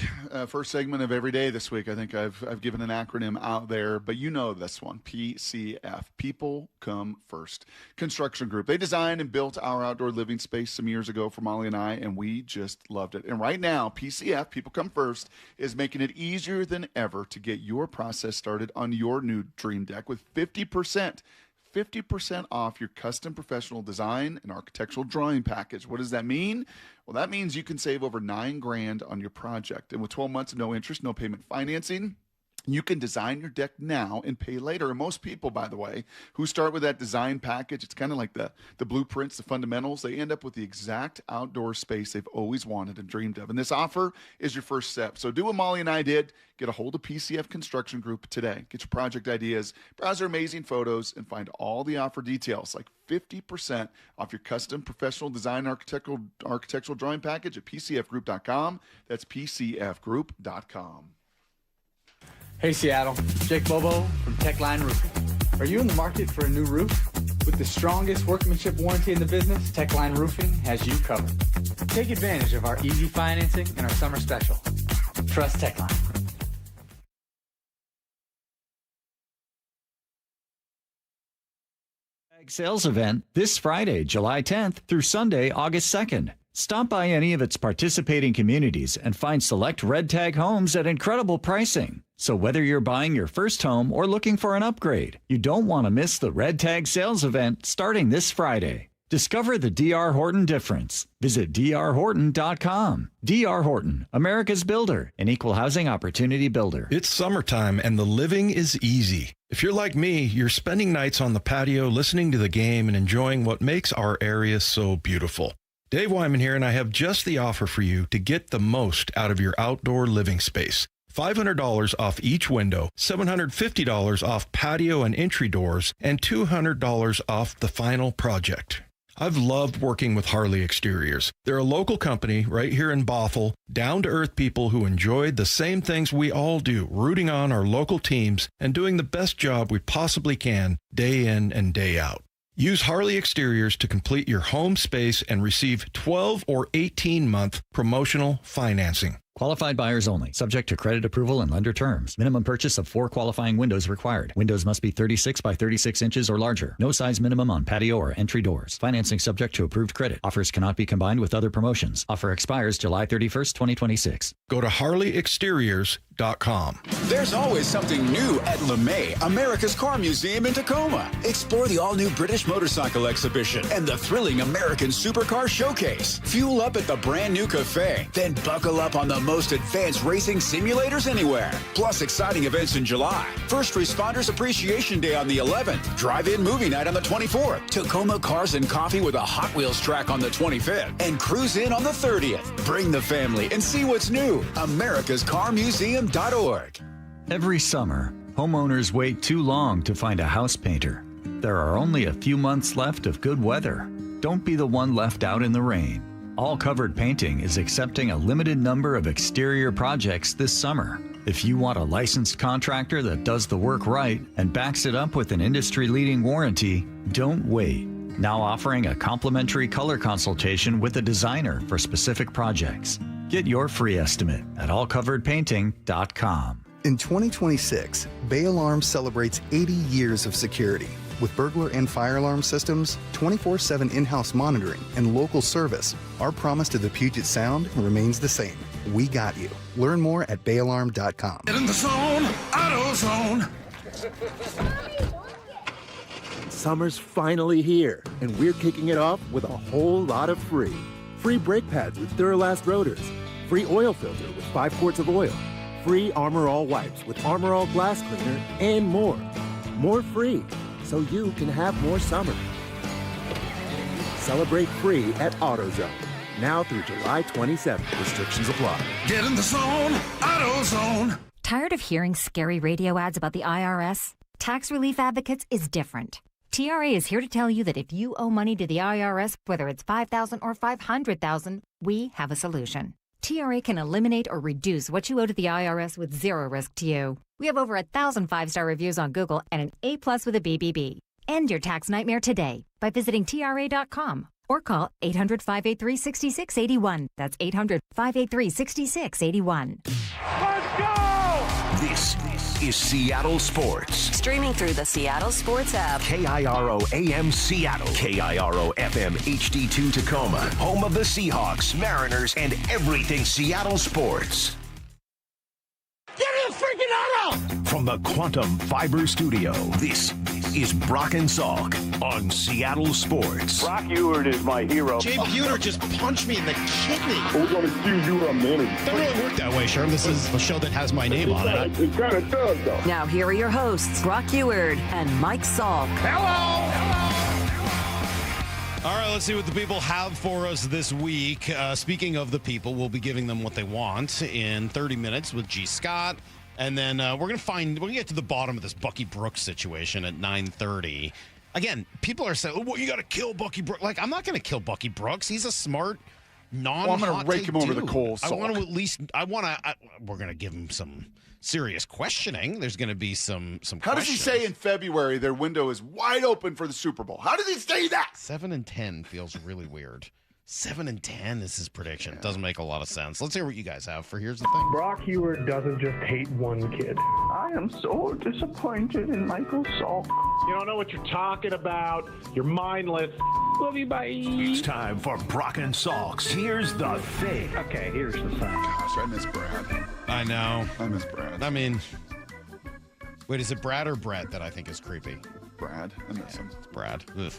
Speaker 15: first segment of every day this week. I think I've given an acronym out there, but you know this one, PCF. People Come First. Construction Group. They designed and built our outdoor living space some years ago for Molly and I, and we just loved it. And right now, PCF, People Come First, is making it easier than ever to get your process started on your new dream deck with 50% off your custom professional design and architectural drawing package. What does that mean? Well, that means you can save over $9,000 on your project. And with 12 months of no interest, no payment financing, you can design your deck now and pay later. And most people, by the way, who start with that design package, it's kind of like the blueprints, the fundamentals, they end up with the exact outdoor space they've always wanted and dreamed of. And this offer is your first step. So do what Molly and I did. Get a hold of PCF Construction Group today. Get your project ideas, browse their amazing photos, and find all the offer details, like 50% off your custom professional design architectural drawing package at PCFgroup.com. That's PCFgroup.com.
Speaker 14: Hey Seattle, Jake Bobo from Techline Roofing. Are you in the market for a new roof? With the strongest workmanship warranty in the business, Techline Roofing has you covered. Take advantage of our easy financing and our summer special. Trust Techline.
Speaker 3: Sales event this Friday, July 10th through Sunday, August 2nd. Stop by any of its participating communities and find select Red Tag homes at incredible pricing. So whether you're buying your first home or looking for an upgrade, you don't want to miss the Red Tag sales event starting this Friday. Discover the D.R. Horton difference. Visit drhorton.com. D.R. Horton, America's builder, an equal housing opportunity builder.
Speaker 22: It's summertime and the living is easy. If you're like me, you're spending nights on the patio listening to the game and enjoying what makes our area so beautiful. Dave Wyman here, and I have just the offer for you to get the most out of your outdoor living space. $500 off each window, $750 off patio and entry doors, and $200 off the final project. I've loved working with Harley Exteriors. They're a local company right here in Bothell, down-to-earth people who enjoy the same things we all do, rooting on our local teams and doing the best job we possibly can day in and day out. Use Harley Exteriors to complete your home space and receive 12 or 18-month promotional financing.
Speaker 3: Qualified buyers only. Subject to credit approval and lender terms. Minimum purchase of 4 qualifying windows required. Windows must be 36 by 36 inches or larger. No size minimum on patio or entry doors. Financing subject to approved credit. Offers cannot be combined with other promotions. Offer expires July 31st, 2026.
Speaker 22: Go to HarleyExteriors.com.
Speaker 16: There's always something new at LeMay, America's Car Museum in Tacoma. Explore the all-new British Motorcycle Exhibition and the thrilling American Supercar Showcase. Fuel up at the brand new cafe. Then buckle up on the most advanced racing simulators anywhere. Plus exciting events in July. First Responders Appreciation Day on the 11th. Drive-in movie night on the 24th. Tacoma Cars and Coffee with a Hot Wheels track on the 25th. And cruise in on the 30th. Bring the family and see what's new. AmericasCarMuseum.org.
Speaker 3: Every summer, homeowners wait too long to find a house painter. There are only a few months left of good weather. Don't be the one left out in the rain. All Covered Painting is accepting a limited number of exterior projects this summer. If you want a licensed contractor that does the work right and backs it up with an industry-leading warranty, don't wait. Now offering a complimentary color consultation with a designer for specific projects. Get your free estimate at allcoveredpainting.com.
Speaker 10: In 2026, Bay Alarm celebrates 80 years of security. With burglar and fire alarm systems, 24/7 in-house monitoring, and local service, our promise to the Puget Sound remains the same. We got you. Learn more at bayalarm.com.
Speaker 17: Get in the zone, AutoZone.
Speaker 19: Summer's finally here, and we're kicking it off with a whole lot of free. Free brake pads with Duralast rotors. Free oil filter with 5 quarts of oil. Free Armor All wipes with Armor All glass cleaner, and more. More free, so you can have more summer. Celebrate free at AutoZone. Now through July 27th. Restrictions apply.
Speaker 17: Get in the zone, AutoZone.
Speaker 20: Tired of hearing scary radio ads about the IRS? Tax Relief Advocates is different. TRA is here to tell you that if you owe money to the IRS, whether it's $5,000 or $500,000, we have a solution. TRA can eliminate or reduce what you owe to the IRS with zero risk to you. We have over 1,000 5-star reviews on Google and an A+ with a BBB. End your tax nightmare today by visiting TRA.com or call 800-583-6681. That's 800-583-6681.
Speaker 2: Let's go! This is Seattle Sports.
Speaker 6: Streaming through the Seattle Sports app.
Speaker 2: KIRO AM Seattle. KIRO FM HD2 Tacoma. Home of the Seahawks, Mariners, and everything Seattle sports.
Speaker 17: Get in the freaking auto!
Speaker 2: From the Quantum Fiber Studio, this is Brock and Salk on Seattle Sports.
Speaker 23: Brock Eward is my hero.
Speaker 7: Jay Buhner just punched me in the kidney.
Speaker 23: We're going to do you a minute.
Speaker 7: Doesn't really work that way, Sherm. This is a show that has my name on it.
Speaker 23: It kind of does, though.
Speaker 6: Now here are your hosts, Brock Eward and Mike Salk.
Speaker 7: Hello! All right, let's see what the people have for us this week. Speaking of the people, we'll be giving them what they want in 30 minutes with G. Scott. And then we're going to get to the bottom of this Bucky Brooks situation at 9:30. Again, people are saying, well, you got to kill Bucky Brooks. Like, I'm not going to kill Bucky Brooks. He's a smart,
Speaker 15: I'm going to rake him over the coals.
Speaker 7: I want to we're going to give him some serious questioning. There's going to be some
Speaker 15: How does he say in February their window is wide open for the Super Bowl? How does he say that?
Speaker 7: 7-10 feels really weird. 7-10 is his prediction. Yeah. Doesn't make a lot of sense. Let's hear what you guys have for Here's the Thing.
Speaker 25: Brock Eward doesn't just hate one kid.
Speaker 23: I am so disappointed in Michael Salk.
Speaker 25: You don't know what you're talking about. You're mindless. Love you, bye.
Speaker 2: It's time for Brock and Salk's Here's the Thing.
Speaker 25: Okay, here's the thing.
Speaker 15: Gosh, I miss Brad.
Speaker 7: I know.
Speaker 15: I miss Brad.
Speaker 7: I mean, wait, is it Brad or Brett that I think is creepy?
Speaker 15: Brad. I miss him.
Speaker 7: It's Brad. Ugh.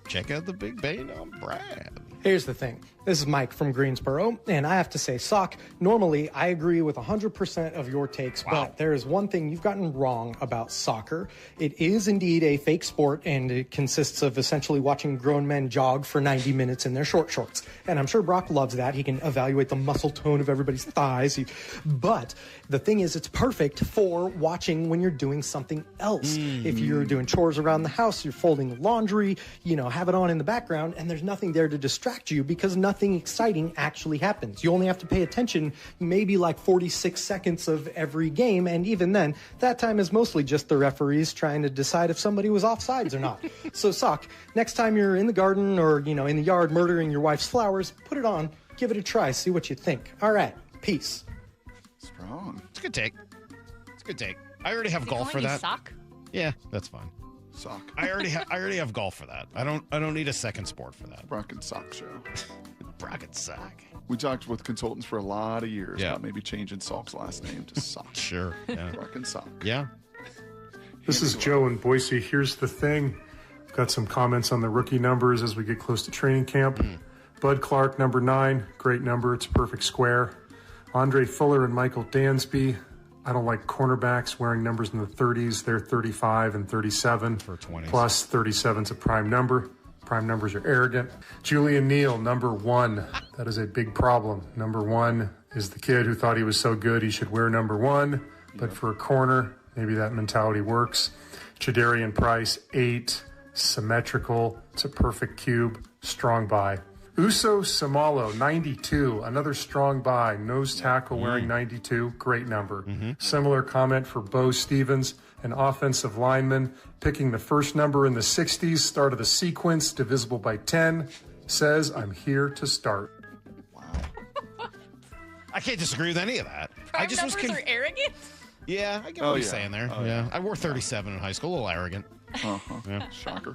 Speaker 7: Check out the big bane on Brad.
Speaker 27: Here's the thing. This is Mike from Greensboro, and I have to say, Salk, normally I agree with 100% of your takes, but there is one thing you've gotten wrong about soccer. It is indeed a fake sport, and it consists of essentially watching grown men jog for 90 minutes in their short shorts. And I'm sure Brock loves that. He can evaluate the muscle tone of everybody's thighs. But the thing is, it's perfect for watching when you're doing something else. If you're doing chores around the house, you're folding laundry, have it on in the background, and there's nothing there to distract you because nothing exciting actually happens. You only have to pay attention maybe like 46 seconds of every game, and even then, that time is mostly just the referees trying to decide if somebody was offsides or not. So, Salk, next time you're in the garden or, in the yard murdering your wife's flowers, put it on, give it a try, see what you think. All right, peace.
Speaker 15: Strong.
Speaker 7: It's a good take. I already have golf for that.
Speaker 9: Sock?
Speaker 7: Yeah, that's fine.
Speaker 15: Sock.
Speaker 7: I already have golf for that. I don't need a second sport for that.
Speaker 15: Brock and Salk Show.
Speaker 7: Brock and Salk.
Speaker 15: We talked with consultants for a lot of years about maybe changing Salk's last name to Salk.
Speaker 7: Sure. Yeah.
Speaker 15: Brock and Salk.
Speaker 7: Yeah.
Speaker 25: This is Joe in Boise. Here's the thing. I've got some comments on the rookie numbers as we get close to training camp. Bud Clark, number 9, great number. It's a perfect square. Andre Fuller and Michael Dansby. I don't like cornerbacks wearing numbers in the 30s. They're 35 and 37.
Speaker 7: For 20s.
Speaker 25: Plus 37's a prime number. Prime numbers are arrogant. Julian Neal, number 1. That is a big problem. Number 1 is the kid who thought he was so good he should wear number 1. But for a corner, maybe that mentality works. Chidarian Price, 8. Symmetrical. It's a perfect cube. Strong buy. Uso Samalo, 92. Another strong buy. Nose tackle wearing 92. Great number. Similar comment for Bo Stevens, an offensive lineman, picking the first number in the 60s, start of the sequence, divisible by 10. Says, I'm here to start.
Speaker 7: I can't disagree with any of that.
Speaker 1: Prime numbers are arrogant?
Speaker 7: Yeah, I get what he's saying there. Yeah. I wore 37 in high school. A little arrogant. Yeah.
Speaker 15: Shocker.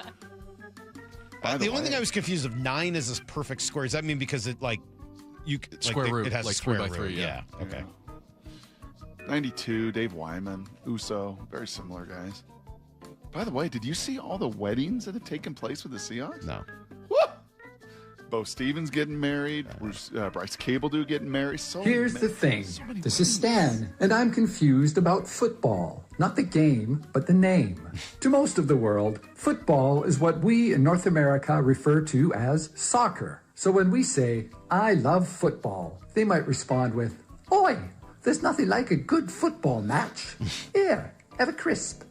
Speaker 7: The only thing I was confused of, 9 is this perfect square. Does that mean because it
Speaker 4: square root,
Speaker 7: it has
Speaker 4: like
Speaker 7: a square
Speaker 4: 3 by 3,
Speaker 7: root?
Speaker 4: yeah.
Speaker 7: Okay.
Speaker 15: 92, Dave Wyman, Uso, very similar guys. By the way, did you see all the weddings that have taken place with the Seahawks?
Speaker 7: No.
Speaker 15: Bo Stevens getting married, Bryce Cabledew getting married.
Speaker 5: Here's the thing. This is Stan, and I'm confused about football. Not the game, but the name. To most of the world, football is what we in North America refer to as soccer. So when we say, I love football, they might respond with, Oi, there's nothing like a good football match. Here, have a crisp.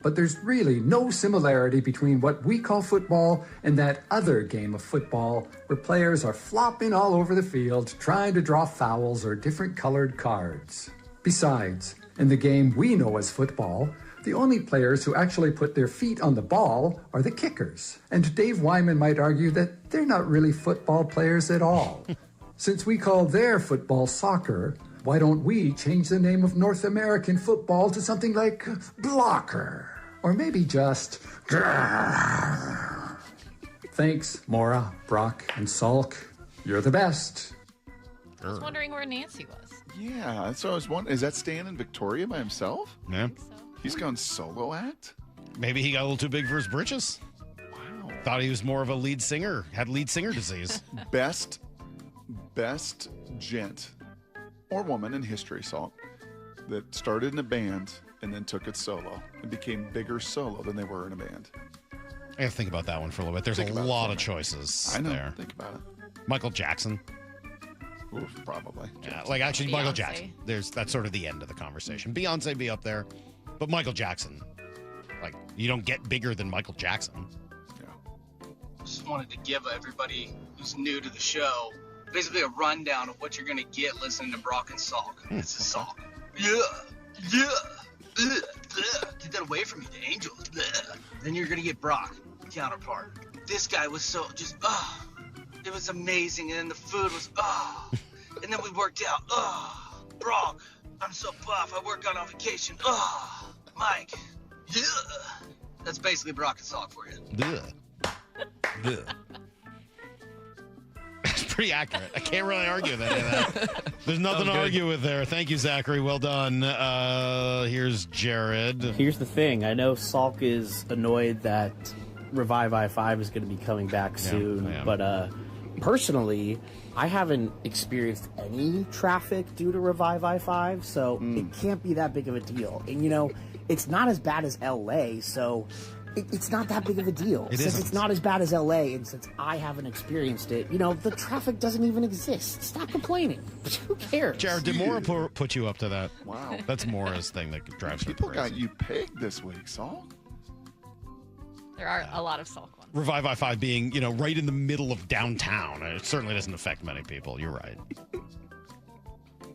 Speaker 5: But there's really no similarity between what we call football and that other game of football where players are flopping all over the field trying to draw fouls or different colored cards. Besides, in the game we know as football, the only players who actually put their feet on the ball are the kickers. And Dave Wyman might argue that they're not really football players at all. Since we call their football soccer, why don't we change the name of North American football to something like blocker? Or maybe just... Thanks, Maura, Brock, and Salk. You're the best.
Speaker 1: I was wondering where Nancy was.
Speaker 15: Yeah, that's what I was wondering. Is that Stan in Victoria by himself?
Speaker 7: Yeah.
Speaker 15: He's gone solo act?
Speaker 7: Maybe he got a little too big for his britches.
Speaker 15: Wow.
Speaker 7: Thought he was more of a lead singer, had lead singer disease.
Speaker 15: Best gent or woman in history, Salt, that started in a band and then took it solo and became bigger solo than they were in a band.
Speaker 7: I have to think about that one for a little bit. There's a lot of choices
Speaker 15: I know.
Speaker 7: there.
Speaker 15: Think about it.
Speaker 7: Michael Jackson.
Speaker 15: Oof, probably.
Speaker 7: Yeah, actually, Michael Jackson. That's sort of the end of the conversation. Beyonce be up there, but Michael Jackson. You don't get bigger than Michael Jackson.
Speaker 18: Just wanted to give everybody who's new to the show basically a rundown of what you're going to get listening to Brock and Salk. This is Salk. Yeah. Get that away from me, the angel. Then you're gonna get Brock, counterpart. This guy was so just it was amazing, and then the food was and then we worked out. Brock, I'm so buff. I work out on vacation. Mike, yeah. That's basically Brock and Salk for you.
Speaker 7: It's pretty accurate. I can't really argue with any of that. There's nothing to argue with there. Thank you, Zachary. Well done. Here's Jared.
Speaker 21: Here's the thing. I know Salk is annoyed that Revive I-5 is going to be coming back soon. But personally, I haven't experienced any traffic due to Revive I-5, so it can't be that big of a deal. And, it's not as bad as L.A., so... It's not that big of a deal. Since it's not as bad as LA, and since I haven't experienced it, the traffic doesn't even exist. Stop complaining. Who cares?
Speaker 7: Jared, did Maura put you up to that?
Speaker 15: Wow.
Speaker 7: That's Maura's thing that drives her
Speaker 15: People
Speaker 7: crazy.
Speaker 15: got you pegged this week, Saul.
Speaker 1: There are a lot of Salk ones.
Speaker 7: Revive I-5 being, right in the middle of downtown. It certainly doesn't affect many people. You're right.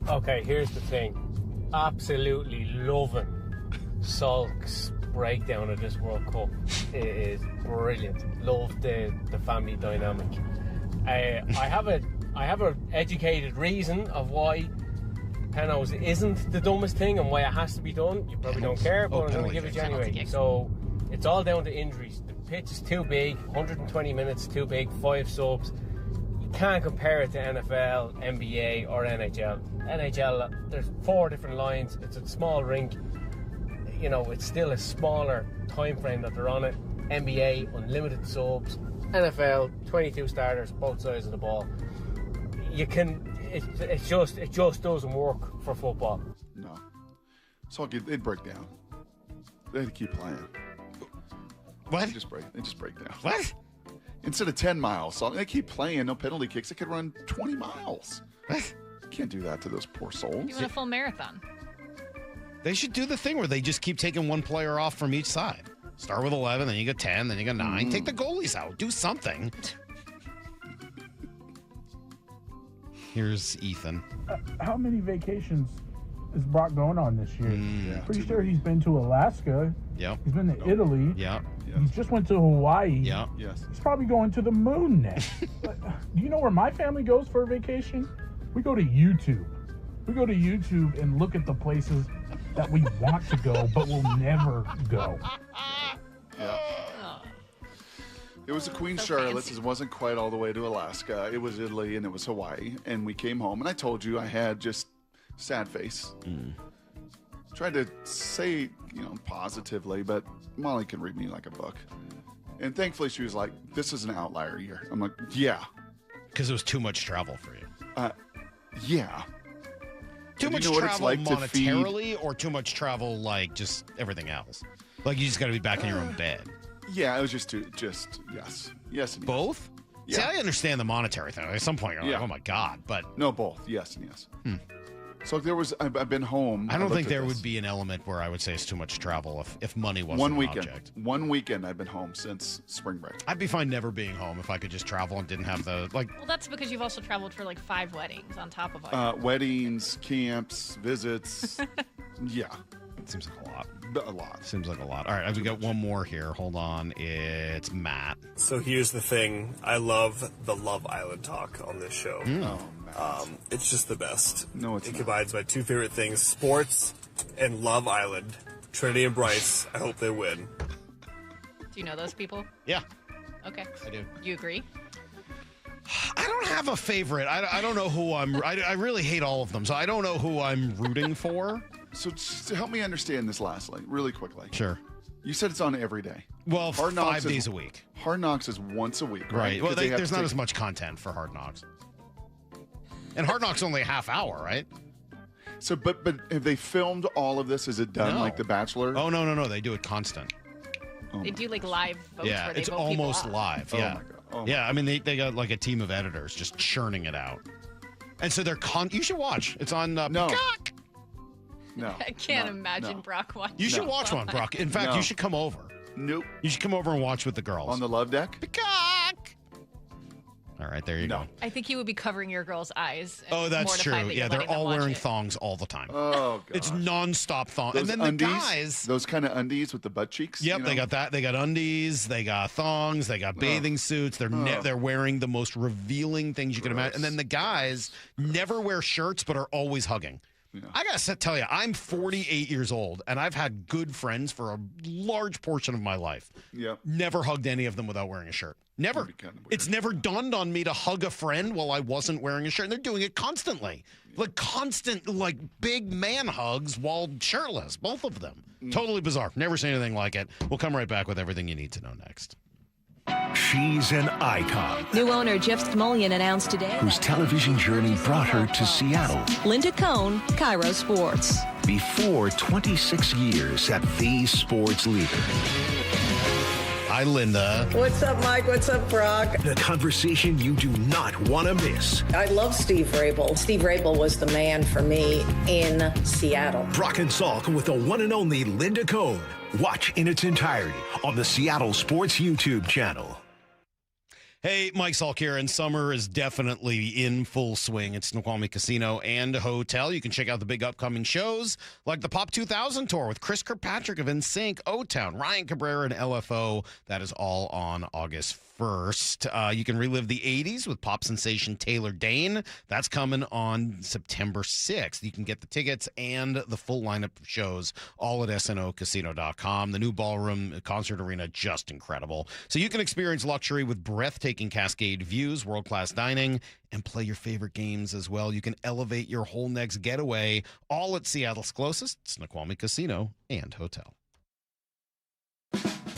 Speaker 24: Okay, here's the thing. Absolutely loving Salk's breakdown of this World Cup. It is brilliant. Love the family dynamic. I have an educated reason of why Penos isn't the dumbest thing and why it has to be done. You probably don't care, but I'm going to give it to you anyway. So it's all down to injuries. The pitch is too big, 120 minutes too big, 5 subs. You can't compare it to NFL, NBA or NHL. NHL, there's 4 different lines. It's a small rink. It's still a smaller time frame that they're on it. NBA, unlimited subs. NFL, 22 starters, both sides of the ball. You can it just doesn't work for football.
Speaker 15: No. So they'd break down. They'd keep playing.
Speaker 7: What?
Speaker 15: They just break down.
Speaker 7: What?
Speaker 15: Instead of 10 miles, so they keep playing, no penalty kicks. They could run 20 miles.
Speaker 7: What?
Speaker 15: You can't do that to those poor souls.
Speaker 1: You want a full marathon.
Speaker 7: They should do the thing where they just keep taking one player off from each side. Start with 11, then you get 10, then you get 9. Take the goalies out. Do something. Here's Ethan.
Speaker 8: How many vacations is Brock going on this year? Pretty sure he's been to Alaska.
Speaker 7: Yep.
Speaker 8: He's been to Italy.
Speaker 7: Yep.
Speaker 8: He just went to Hawaii.
Speaker 7: Yep.
Speaker 15: Yes.
Speaker 8: He's probably going to the moon next. But, do you know where my family goes for a vacation? We go to YouTube. We go to YouTube and look at the places that we want to go, but will never go.
Speaker 15: Yeah. It was the Queen Charlotte's. It wasn't quite all the way to Alaska. It was Italy and it was Hawaii. And we came home, and I told you I had just sad face. Tried to say, positively, but Molly can read me like a book. And thankfully, she was like, "This is an outlier year." I'm like, "Yeah,"
Speaker 7: because it was too much travel for you.
Speaker 15: Yeah.
Speaker 7: Too much travel monetarily, or too much travel like just everything else. Like you just got to be back in your own bed.
Speaker 15: Yeah, it was just yes. And
Speaker 7: both?
Speaker 15: Yeah.
Speaker 7: See, I understand the monetary thing. At some point, you're like, oh my God. But
Speaker 15: no, both. Yes and yes. So I've been home.
Speaker 7: I don't think there would be an element where I would say it's too much travel if money wasn't
Speaker 15: one
Speaker 7: an
Speaker 15: weekend.
Speaker 7: object.
Speaker 15: One weekend I've been home since spring break.
Speaker 7: I'd be fine never being home if I could just travel and didn't have the
Speaker 1: Well, that's because you've also traveled for like 5 weddings on top of all.
Speaker 15: Weddings, camps, visits. Yeah.
Speaker 7: It seems like a lot.
Speaker 15: A lot.
Speaker 7: Seems like a lot. All right, I've got one more here. Hold on. It's Matt.
Speaker 11: So here's the thing. I love the Love Island talk on this show. It's just the best.
Speaker 15: No, it's
Speaker 11: It
Speaker 15: not.
Speaker 11: combines my two favorite things, sports and Love Island. Trinity and Bryce, I hope they win.
Speaker 1: Do you know those people?
Speaker 7: Yeah.
Speaker 1: Okay.
Speaker 7: I do.
Speaker 1: You agree?
Speaker 7: I don't have a favorite. I don't know who I really hate all of them, so I don't know who I'm rooting for.
Speaker 15: So just to help me understand this lastly, really quickly.
Speaker 7: Sure.
Speaker 15: You said it's on every day.
Speaker 7: Well,
Speaker 15: Hard Knocks
Speaker 7: 5 days a week.
Speaker 15: Hard Knocks is once a week, right?
Speaker 7: Well,
Speaker 15: 'Cause they have
Speaker 7: there's
Speaker 15: to
Speaker 7: not
Speaker 15: take-
Speaker 7: as much content for Hard Knocks. And Hard Knocks only a half hour, right?
Speaker 15: So, but have they filmed all of this? Is it done
Speaker 7: No.
Speaker 15: like The Bachelor?
Speaker 7: Oh, no. They do it constant.
Speaker 1: They do like live votes
Speaker 7: Yeah,
Speaker 1: where they
Speaker 7: it's
Speaker 1: vote people
Speaker 7: almost
Speaker 1: off.
Speaker 7: live.
Speaker 15: Oh
Speaker 7: Yeah.
Speaker 15: my God. Oh my
Speaker 7: Yeah, I mean, they got like a team of editors just churning it out. And so they're you should watch. It's on
Speaker 15: No.
Speaker 7: Peacock.
Speaker 15: No.
Speaker 1: I can't
Speaker 15: no,
Speaker 1: imagine
Speaker 15: no.
Speaker 1: Brock watching.
Speaker 7: You should watch one, Brock. In fact,
Speaker 15: No.
Speaker 7: you should come over.
Speaker 15: Nope.
Speaker 7: You should come over and watch with the girls.
Speaker 15: On the love deck?
Speaker 7: Peacock. All right, there you go.
Speaker 1: I think you would be covering your girl's eyes. And
Speaker 7: Oh, that's
Speaker 1: mortified
Speaker 7: true.
Speaker 1: that
Speaker 7: Yeah,
Speaker 1: you're
Speaker 7: they're
Speaker 1: letting them
Speaker 7: all
Speaker 1: watch
Speaker 7: wearing
Speaker 1: it.
Speaker 7: thongs all the time.
Speaker 15: Oh, God.
Speaker 7: It's nonstop thong.
Speaker 15: Those
Speaker 7: And then
Speaker 15: undies,
Speaker 7: the guys.
Speaker 15: those kind of undies with the butt cheeks.
Speaker 7: Yep,
Speaker 15: you
Speaker 7: they
Speaker 15: know?
Speaker 7: got that. They got undies. They got thongs. They got bathing suits. They're they're wearing the most revealing things you can imagine. And then the guys never wear shirts, but are always hugging.
Speaker 15: Yeah.
Speaker 7: I gotta tell you, I'm 48 years old, and I've had good friends for a large portion of my life.
Speaker 15: Yep.
Speaker 7: Never hugged any of them without wearing a shirt. Never.
Speaker 15: That'd be kinda weird.
Speaker 7: It's never dawned on me to hug a friend while I wasn't wearing a shirt. And they're doing it constantly. Like constant, like big man hugs while shirtless. Both of them. Totally bizarre. Never seen anything like it. We'll come right back with everything you need to know next.
Speaker 2: She's an icon
Speaker 6: New owner Jeff Smulyan announced today
Speaker 2: whose television journey brought her to Seattle.
Speaker 6: Linda Cohn, Cairo Sports.
Speaker 2: Before 26 years at the sports leader.
Speaker 7: Hi, Linda.
Speaker 12: What's up, Mike? What's up, Brock?
Speaker 2: The conversation you do not want to miss.
Speaker 12: I love Steve Rabel. Steve Rabel was the man for me in Seattle.
Speaker 2: Brock and Salk with the one and only Linda Cohn. Watch in its entirety on the Seattle Sports YouTube channel.
Speaker 7: Hey, Mike Salk here, and summer is definitely in full swing. It's Snoqualmie Casino and Hotel. You can check out the big upcoming shows like the Pop 2000 Tour with Chris Kirkpatrick of NSYNC, O-Town, Ryan Cabrera, and LFO. That is all on August 1st. You can relive the 80s with pop sensation Taylor Dane. That's coming on September 6th. You can get the tickets and the full lineup of shows all at snocasino.com. The new ballroom concert arena, just incredible. So you can experience luxury with breathtaking cascade views, world-class dining, and play your favorite games as well. You can elevate your whole next getaway, all at Seattle's closest Snoqualmie Casino and Hotel.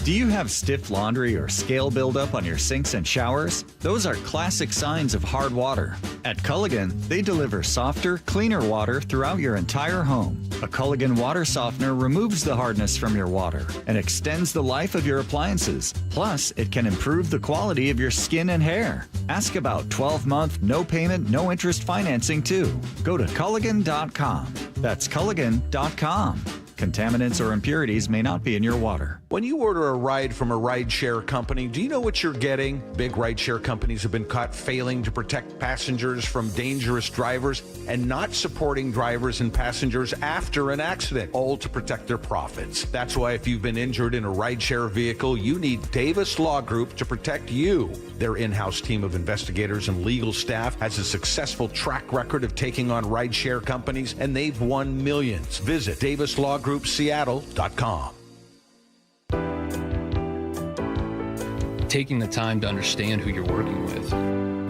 Speaker 3: Do you have stiff laundry or scale buildup on your sinks and showers? Those are classic signs of hard water. At Culligan, they deliver softer, cleaner water throughout your entire home. A Culligan water softener removes the hardness from your water and extends the life of your appliances. Plus, it can improve the quality of your skin and hair. Ask about 12-month, no payment, no interest financing too. Go to Culligan.com. That's Culligan.com. Contaminants or impurities may not be in your water.
Speaker 10: When you order a ride from a rideshare company, do you know what you're getting? Big rideshare companies have been caught failing to protect passengers from dangerous drivers and not supporting drivers and passengers after an accident, all to protect their profits. That's why if you've been injured in a rideshare vehicle, you need Davis Law Group to protect you. Their in-house team of investigators and legal staff has a successful track record of taking on rideshare companies, and they've won millions. Visit DavisLawGroupSeattle.com.
Speaker 13: Taking the time to understand who you're working with,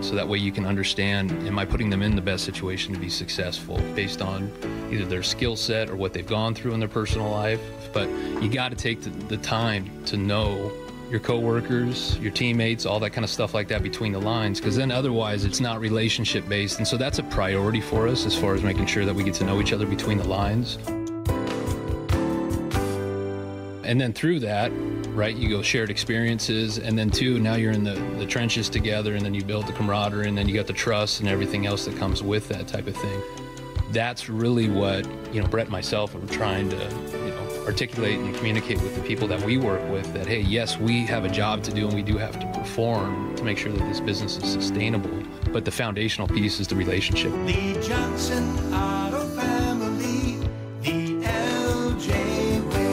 Speaker 13: so that way you can understand, am I putting them in the best situation to be successful based on either their skill set or what they've gone through in their personal life. But you got to take the time to know your coworkers, your teammates, all that kind of stuff like that between the lines, because then otherwise it's not relationship based. And so that's a priority for us as far as making sure that we get to know each other between the lines. And then through that, right, you go shared experiences, and then two, now you're in the trenches together, and then you build the camaraderie, and then you got the trust and everything else that comes with that type of thing. That's really what, Brett and myself are trying to, articulate and communicate with the people that we work with, that, hey, yes, we have a job to do and we do have to perform to make sure that this business is sustainable, but the foundational piece is the relationship.
Speaker 17: The Johnson Auto Family, the LJ way.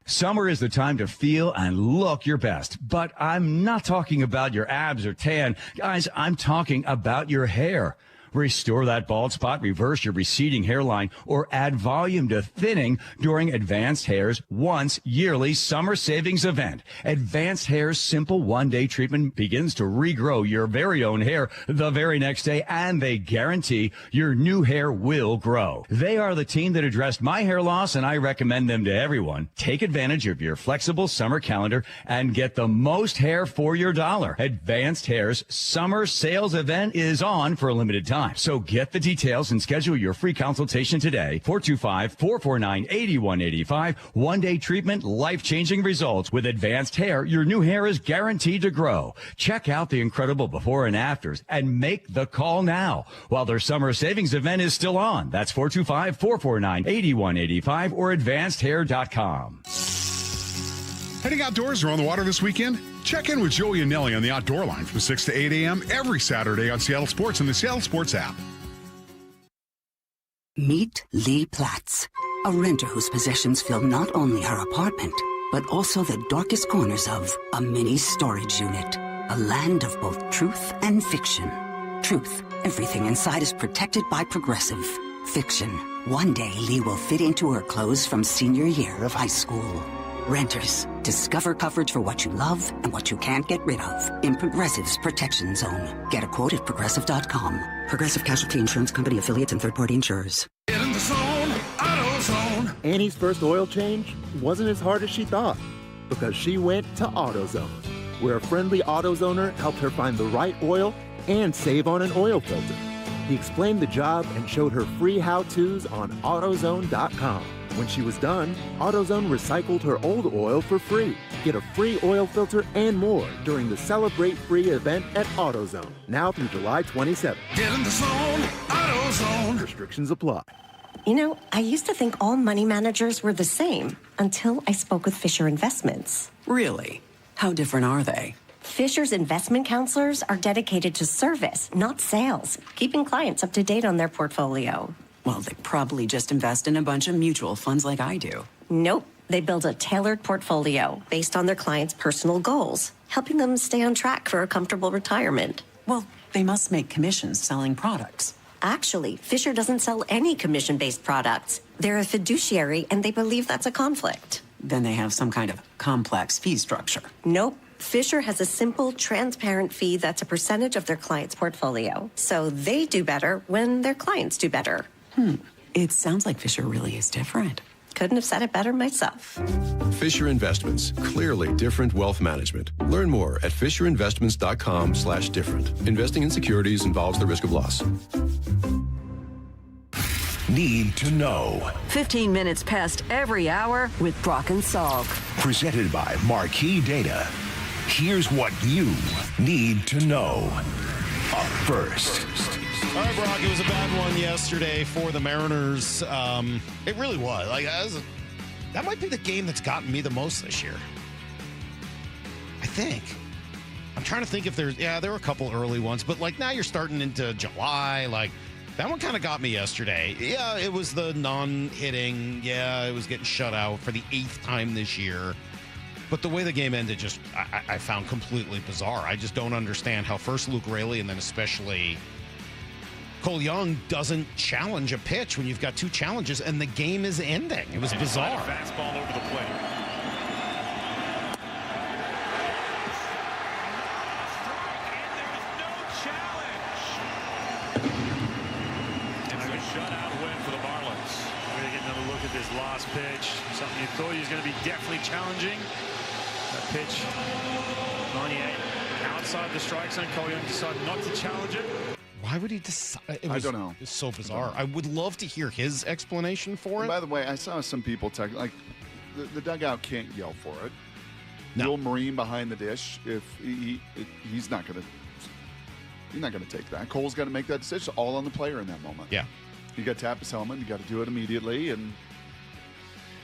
Speaker 14: Summer is the time to feel and look your best, but I'm not talking about your abs or tan. Guys, I'm talking about your hair. Restore that bald spot, reverse your receding hairline, or add volume to thinning during Advanced Hair's once yearly summer savings event. Advanced Hair's simple one-day treatment begins to regrow your very own hair the very next day, and they guarantee your new hair will grow. They are the team that addressed my hair loss, and I recommend them to everyone. Take advantage of your flexible summer calendar and get the most hair for your dollar. Advanced Hair's summer sales event is on for a limited time. So get the details and schedule your free consultation today. 425-449-8185. One-day treatment, life-changing results. With Advanced Hair, your new hair is guaranteed to grow. Check out the incredible before and afters and make the call now while their summer savings event is still on. That's 425-449-8185 or advancedhair.com.
Speaker 4: Heading outdoors or on the water this weekend? Check in with Joey and Nelly on the Outdoor Line from 6 to 8 a.m. every Saturday on Seattle Sports and the Seattle Sports app.
Speaker 16: Meet Lee Platts, a renter whose possessions fill not only her apartment, but also the darkest corners of a mini storage unit. A land of both truth and fiction. Truth, everything inside is protected by Progressive. Fiction, one day Lee will fit into her clothes from senior year of high school. Renters, discover coverage for what you love and what you can't get rid of in Progressive's Protection Zone. Get a quote at Progressive.com. Progressive Casualty Insurance Company, affiliates, and third-party insurers.
Speaker 17: Get in the zone, AutoZone.
Speaker 19: Annie's first oil change wasn't as hard as she thought because she went to AutoZone, where a friendly AutoZoner helped her find the right oil and save on an oil filter. He explained the job and showed her free how-tos on AutoZone.com. When she was done, AutoZone recycled her old oil for free. Get a free oil filter and more during the Celebrate Free event at AutoZone, now through July 27th.
Speaker 17: Get in the zone, AutoZone.
Speaker 19: Restrictions apply.
Speaker 22: You know, I used to think all money managers were the same until I spoke with Fisher Investments.
Speaker 26: Really? How different are they?
Speaker 22: Fisher's investment counselors are dedicated to service, not sales, keeping clients up to date on their portfolio.
Speaker 26: Well, they probably just invest in a bunch of mutual funds like I do.
Speaker 22: Nope. They build a tailored portfolio based on their clients' personal goals, helping them stay on track for a comfortable retirement.
Speaker 26: Well, they must make commissions selling products.
Speaker 22: Actually, Fisher doesn't sell any commission-based products. They're a fiduciary, and they believe that's a conflict.
Speaker 26: Then they have some kind of complex fee structure.
Speaker 22: Nope. Fisher has a simple, transparent fee that's a percentage of their client's portfolio. So they do better when their clients do better.
Speaker 26: It sounds like Fisher really is different.
Speaker 22: Couldn't have said it better myself.
Speaker 5: Fisher Investments, clearly different wealth management. Learn more at fisherinvestments.com/different. Investing in securities involves the risk of loss.
Speaker 2: Need to know.
Speaker 6: 15 minutes past every hour with Brock and Salk.
Speaker 2: Presented by Marquee Data. Here's what you need to know. Up first.
Speaker 7: All right, Brock, it was a bad one yesterday for the Mariners. It really was. That might be the game that's gotten me the most this year. I think. I'm trying to think if there were a couple early ones, but now you're starting into July. That one kind of got me yesterday. Yeah, it was the non-hitting. Yeah, it was getting shut out for the 8th time this year. But the way the game ended I found completely bizarre. I just don't understand how first Luke Raley and then especially Cole Young doesn't challenge a pitch when you've got 2 challenges and the game is ending. It was bizarre.
Speaker 9: Fastball over the plate. Shutout win for the Marlins. We're going to get another look at this last pitch. Something you thought he was going to be definitely challenging. That pitch, 98, outside the strike zone. Cole Young decided not to challenge it.
Speaker 7: Why would he decide?
Speaker 15: I don't know.
Speaker 7: It's so bizarre. I would love to hear his explanation for it.
Speaker 15: By the way, I saw some people text, the dugout can't yell for it. No. The old Marine behind the dish, if he's not going to take that. Cole's got to make that decision. All on the player in that moment.
Speaker 7: Yeah.
Speaker 15: You got to tap his helmet. You got to do it immediately, and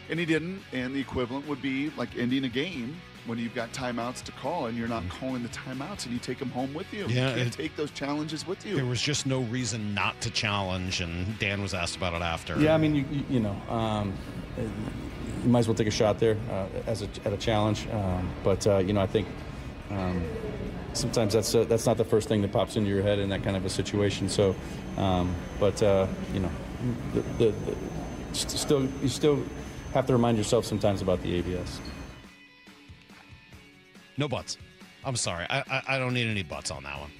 Speaker 15: he didn't. And the equivalent would be like ending a game when you've got timeouts to call, and you're not calling the timeouts, and you take them home with you.
Speaker 7: Yeah,
Speaker 15: you can't take those challenges with you.
Speaker 7: There was just no reason not to challenge, and Dan was asked about it after.
Speaker 18: Yeah, I mean, you might as well take a shot there at a challenge. But I think sometimes that's not the first thing that pops into your head in that kind of a situation. So, you still have to remind yourself sometimes about the ABS.
Speaker 7: No buts. I'm sorry. I don't need any buts on that one.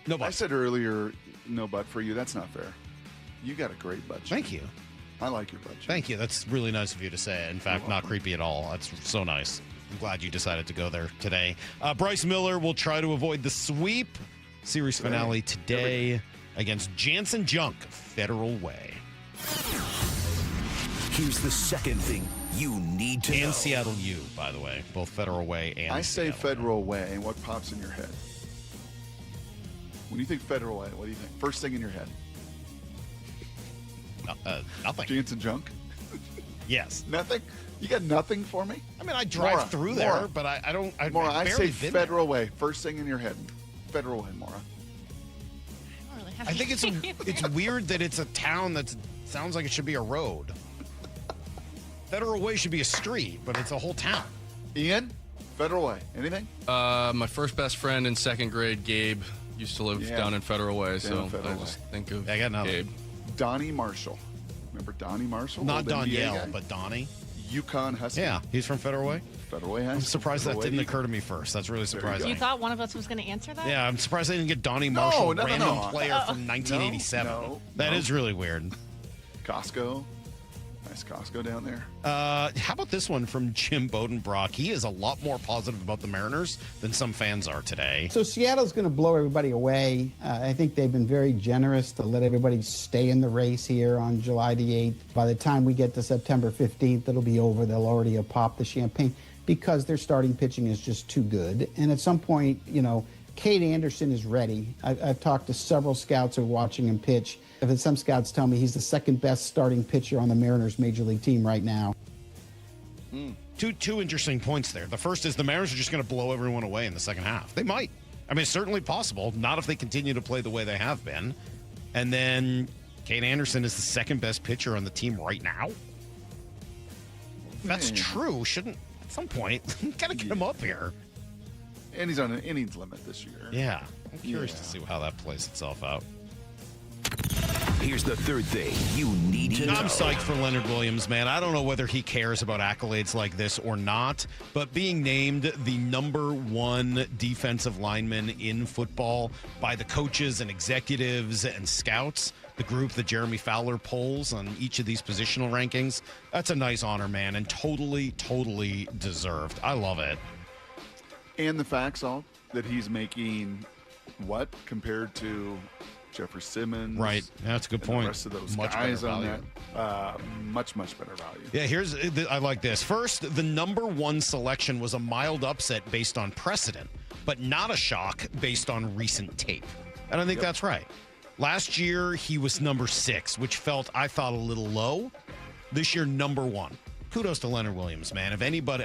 Speaker 7: No buts.
Speaker 15: I said earlier, no butt for you. That's not fair. You got a great butt.
Speaker 7: Thank you.
Speaker 15: I like your butt.
Speaker 7: Thank you. That's really nice of you to say. In fact, not creepy at all. That's so nice. I'm glad you decided to go there today. Bryce Miller will try to avoid the sweep. Series finale today against Jansen Junk, Federal Way.
Speaker 2: Here's the second thing you need to know.
Speaker 7: And Seattle U, by the way. Both Federal Way and
Speaker 15: I say
Speaker 7: Seattle
Speaker 15: Federal Way, and what pops in your head? When you think Federal Way, what do you think? First thing in your head?
Speaker 7: Nothing.
Speaker 15: Jansen Junk?
Speaker 7: Yes.
Speaker 15: Nothing? You got nothing for me?
Speaker 7: I mean, I drive through there, but I don't.
Speaker 15: Maura, I say Federal Way. First thing in your head. Federal Way, Maura.
Speaker 7: I think it's weird that it's a town that sounds like it should be a road. Federal Way should be a street, but it's a whole town.
Speaker 15: Ian, Federal Way. Anything?
Speaker 20: My first best friend in second grade, Gabe, used to live down in Federal Way, so I just think of Gabe.
Speaker 15: Donnie Marshall. Remember Donnie Marshall?
Speaker 7: Not Danielle, but Donnie.
Speaker 15: Yukon Husky.
Speaker 7: Yeah, he's from Federal Way.
Speaker 15: Federal Way Husky.
Speaker 7: I'm surprised that didn't occur to me first. That's really surprising.
Speaker 1: You thought one of us was going to answer that?
Speaker 7: Yeah, I'm surprised they didn't get Donnie Marshall, random player
Speaker 1: Oh.
Speaker 7: from 1987. That is really weird.
Speaker 15: Costco. Nice Costco down there.
Speaker 7: How about this one from Jim Bodenbrock? He is a lot more positive about the Mariners than some fans are today.
Speaker 23: So Seattle's going to blow everybody away. I think they've been very generous to let everybody stay in the race here on July the 8th. By the time we get to September 15th, it'll be over. They'll already have popped the champagne because their starting pitching is just too good. And at some point, Cade Anderson is ready. I've talked to several scouts who are watching him pitch. Some scouts tell me he's the second best starting pitcher on the Mariners major league team right now.
Speaker 7: Two interesting points there. The first is the Mariners are just going to blow everyone away in the second half. They might. I mean, it's certainly possible. Not if they continue to play the way they have been. And then Cade Anderson is the second best pitcher on the team right now. If that's true, shouldn't at some point got to get him up here.
Speaker 15: And he's on an innings limit this year.
Speaker 7: Yeah. I'm curious to see how that plays itself out.
Speaker 2: Here's the third thing you need to know.
Speaker 7: I'm psyched for Leonard Williams, man. I don't know whether he cares about accolades like this or not, but being named the number one defensive lineman in football by the coaches and executives and scouts, the group that Jeremy Fowler polls on each of these positional rankings, that's a nice honor, man, and totally deserved. I love it.
Speaker 15: And the fact, Sal, that he's making what compared to Jeffrey Simmons.
Speaker 7: Right. That's a good point.
Speaker 15: The rest of those
Speaker 7: Much
Speaker 15: guys
Speaker 7: better
Speaker 15: on
Speaker 7: value.
Speaker 15: that, much better value.
Speaker 7: Yeah, I like this. First, the number one selection was a mild upset based on precedent, but not a shock based on recent tape. And I think that's right. Last year, he was number 6, which I thought a little low. This year, number 1. Kudos to Leonard Williams, man. If anybody,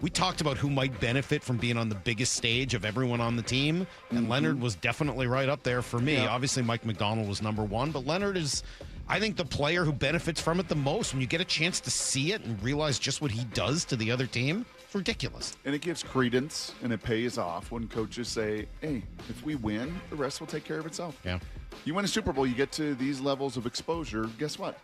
Speaker 7: we talked about who might benefit from being on the biggest stage of everyone on the team, and Leonard was definitely right up there for me.
Speaker 15: Yeah.
Speaker 7: Obviously, Mike McDonald was number 1, but Leonard is, I think, the player who benefits from it the most. When you get a chance to see it and realize just what he does to the other team, it's ridiculous.
Speaker 15: And it gives credence and it pays off when coaches say, hey, if we win, the rest will take care of itself.
Speaker 7: Yeah.
Speaker 15: You win a Super Bowl, you get to these levels of exposure. Guess what?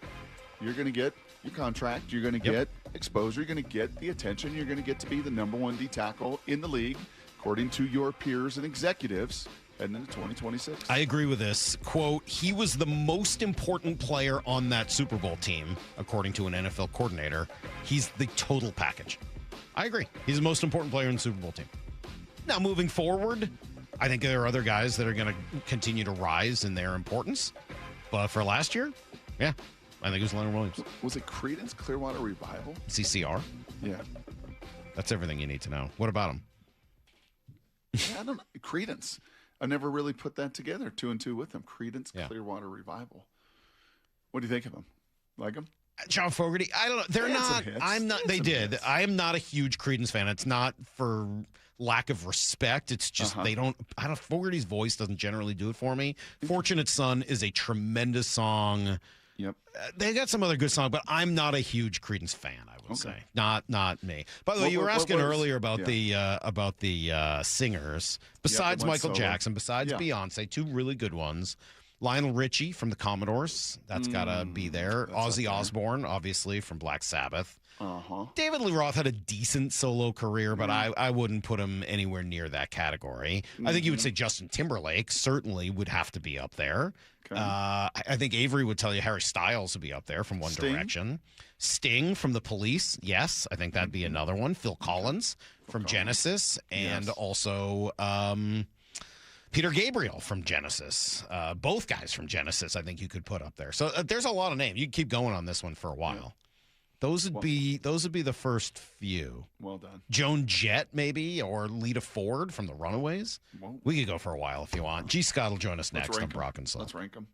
Speaker 15: You're going to get your contract. You're going to get exposure. You're going to get the attention. You're going to get to be the number 1 D tackle in the league, according to your peers and executives heading into 2026.
Speaker 7: I agree with this. Quote, he was the most important player on that Super Bowl team, according to an NFL coordinator. He's the total package. I agree. He's the most important player in the Super Bowl team. Now, moving forward, I think there are other guys that are going to continue to rise in their importance. But for last year, yeah, I think it was Leonard Williams.
Speaker 15: Was it Creedence Clearwater Revival?
Speaker 7: CCR?
Speaker 15: Yeah.
Speaker 7: That's everything you need to know. What about him?
Speaker 15: Yeah, I don't know. Creedence. I never really put that together, 2 and 2 with him. Creedence Clearwater Revival. What do you think of him? Like him?
Speaker 7: John Fogerty, I don't know. They're not. I'm not. They did. I am not a huge Creedence fan. It's not for lack of respect. It's just they don't. I don't. Fogerty's voice doesn't generally do it for me. Fortunate Son is a tremendous song.
Speaker 15: Yep.
Speaker 7: They got some other good songs, but I'm not a huge Creedence fan. I would say not me. By the way, you were asking earlier about the singers. Besides Michael Jackson, besides Beyonce, 2 really good ones. Lionel Richie from the Commodores, that's got to be there. Ozzy Osbourne, obviously, from Black Sabbath. David Lee Roth had a decent solo career, but I wouldn't put him anywhere near that category. I think you would say Justin Timberlake certainly would have to be up there. Okay. I think Avery would tell you Harry Styles would be up there from One Direction. Sting from The Police, yes. I think that'd be another one. Phil Collins from Genesis, and also Peter Gabriel from Genesis. Both guys from Genesis I think you could put up there. So there's a lot of names. You can keep going on this one for a while. Yeah. Those would be the first few.
Speaker 15: Well done.
Speaker 7: Joan Jett, maybe, or Lita Ford from The Runaways. We could go for a while if you want. G. Scott will join us next on Brock and Salk.
Speaker 15: Let's rank them.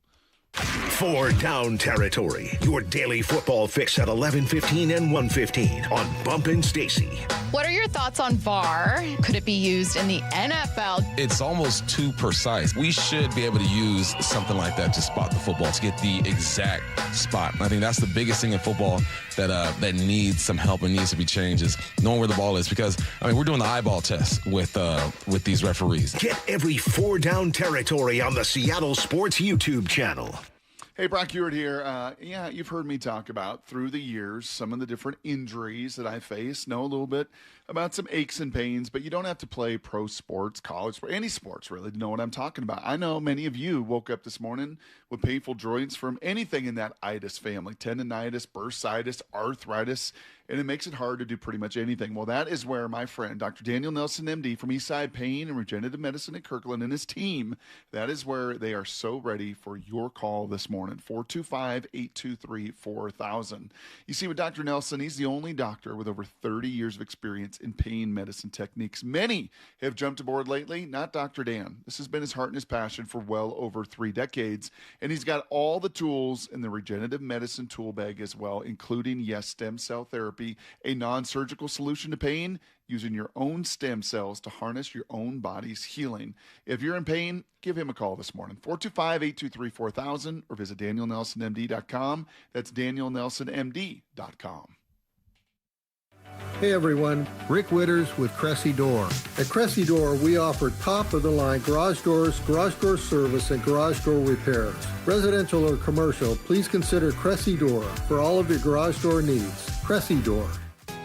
Speaker 2: 4 Down Territory, your daily football fix at 11:15 and 1:15 on Bump and Stacy.
Speaker 1: What are your thoughts on VAR? Could it be used in the NFL?
Speaker 8: It's almost too precise. We should be able to use something like that to spot the football, to get the exact spot. And I think that's the biggest thing in football that needs some help and needs to be changed, is knowing where the ball is. Because, we're doing the eyeball test with these referees.
Speaker 2: Get every 4 Down Territory on the Seattle Sports YouTube channel.
Speaker 15: Hey, Brock Hewitt here. You've heard me talk about, through the years, some of the different injuries that I face. Know a little bit about some aches and pains, but you don't have to play pro sports, college sports, any sports really, to know what I'm talking about. I know many of you woke up this morning with painful joints from anything in that itis family, tendonitis, bursitis, arthritis, and it makes it hard to do pretty much anything. Well, that is where my friend, Dr. Daniel Nelson, MD, from Eastside Pain and Regenerative Medicine at Kirkland, and his team, that is where they are so ready for your call this morning, 425-823-4000. You see, with Dr. Nelson, he's the only doctor with over 30 years of experience in pain medicine techniques. Many have jumped aboard lately, not Dr. Dan. This has been his heart and his passion for well over 3 decades, and he's got all the tools in the regenerative medicine tool bag as well, including, stem cell therapy, a non-surgical solution to pain, using your own stem cells to harness your own body's healing. If you're in pain, give him a call this morning, 425-823-4000, or visit DanielNelsonMD.com. That's DanielNelsonMD.com.
Speaker 3: Hey everyone, Rick Witters with Cressy Door. At Cressy Door, we offer top-of-the-line garage doors, garage door service, and garage door repairs. Residential or commercial, please consider Cressy Door for all of your garage door needs. Cressy Door.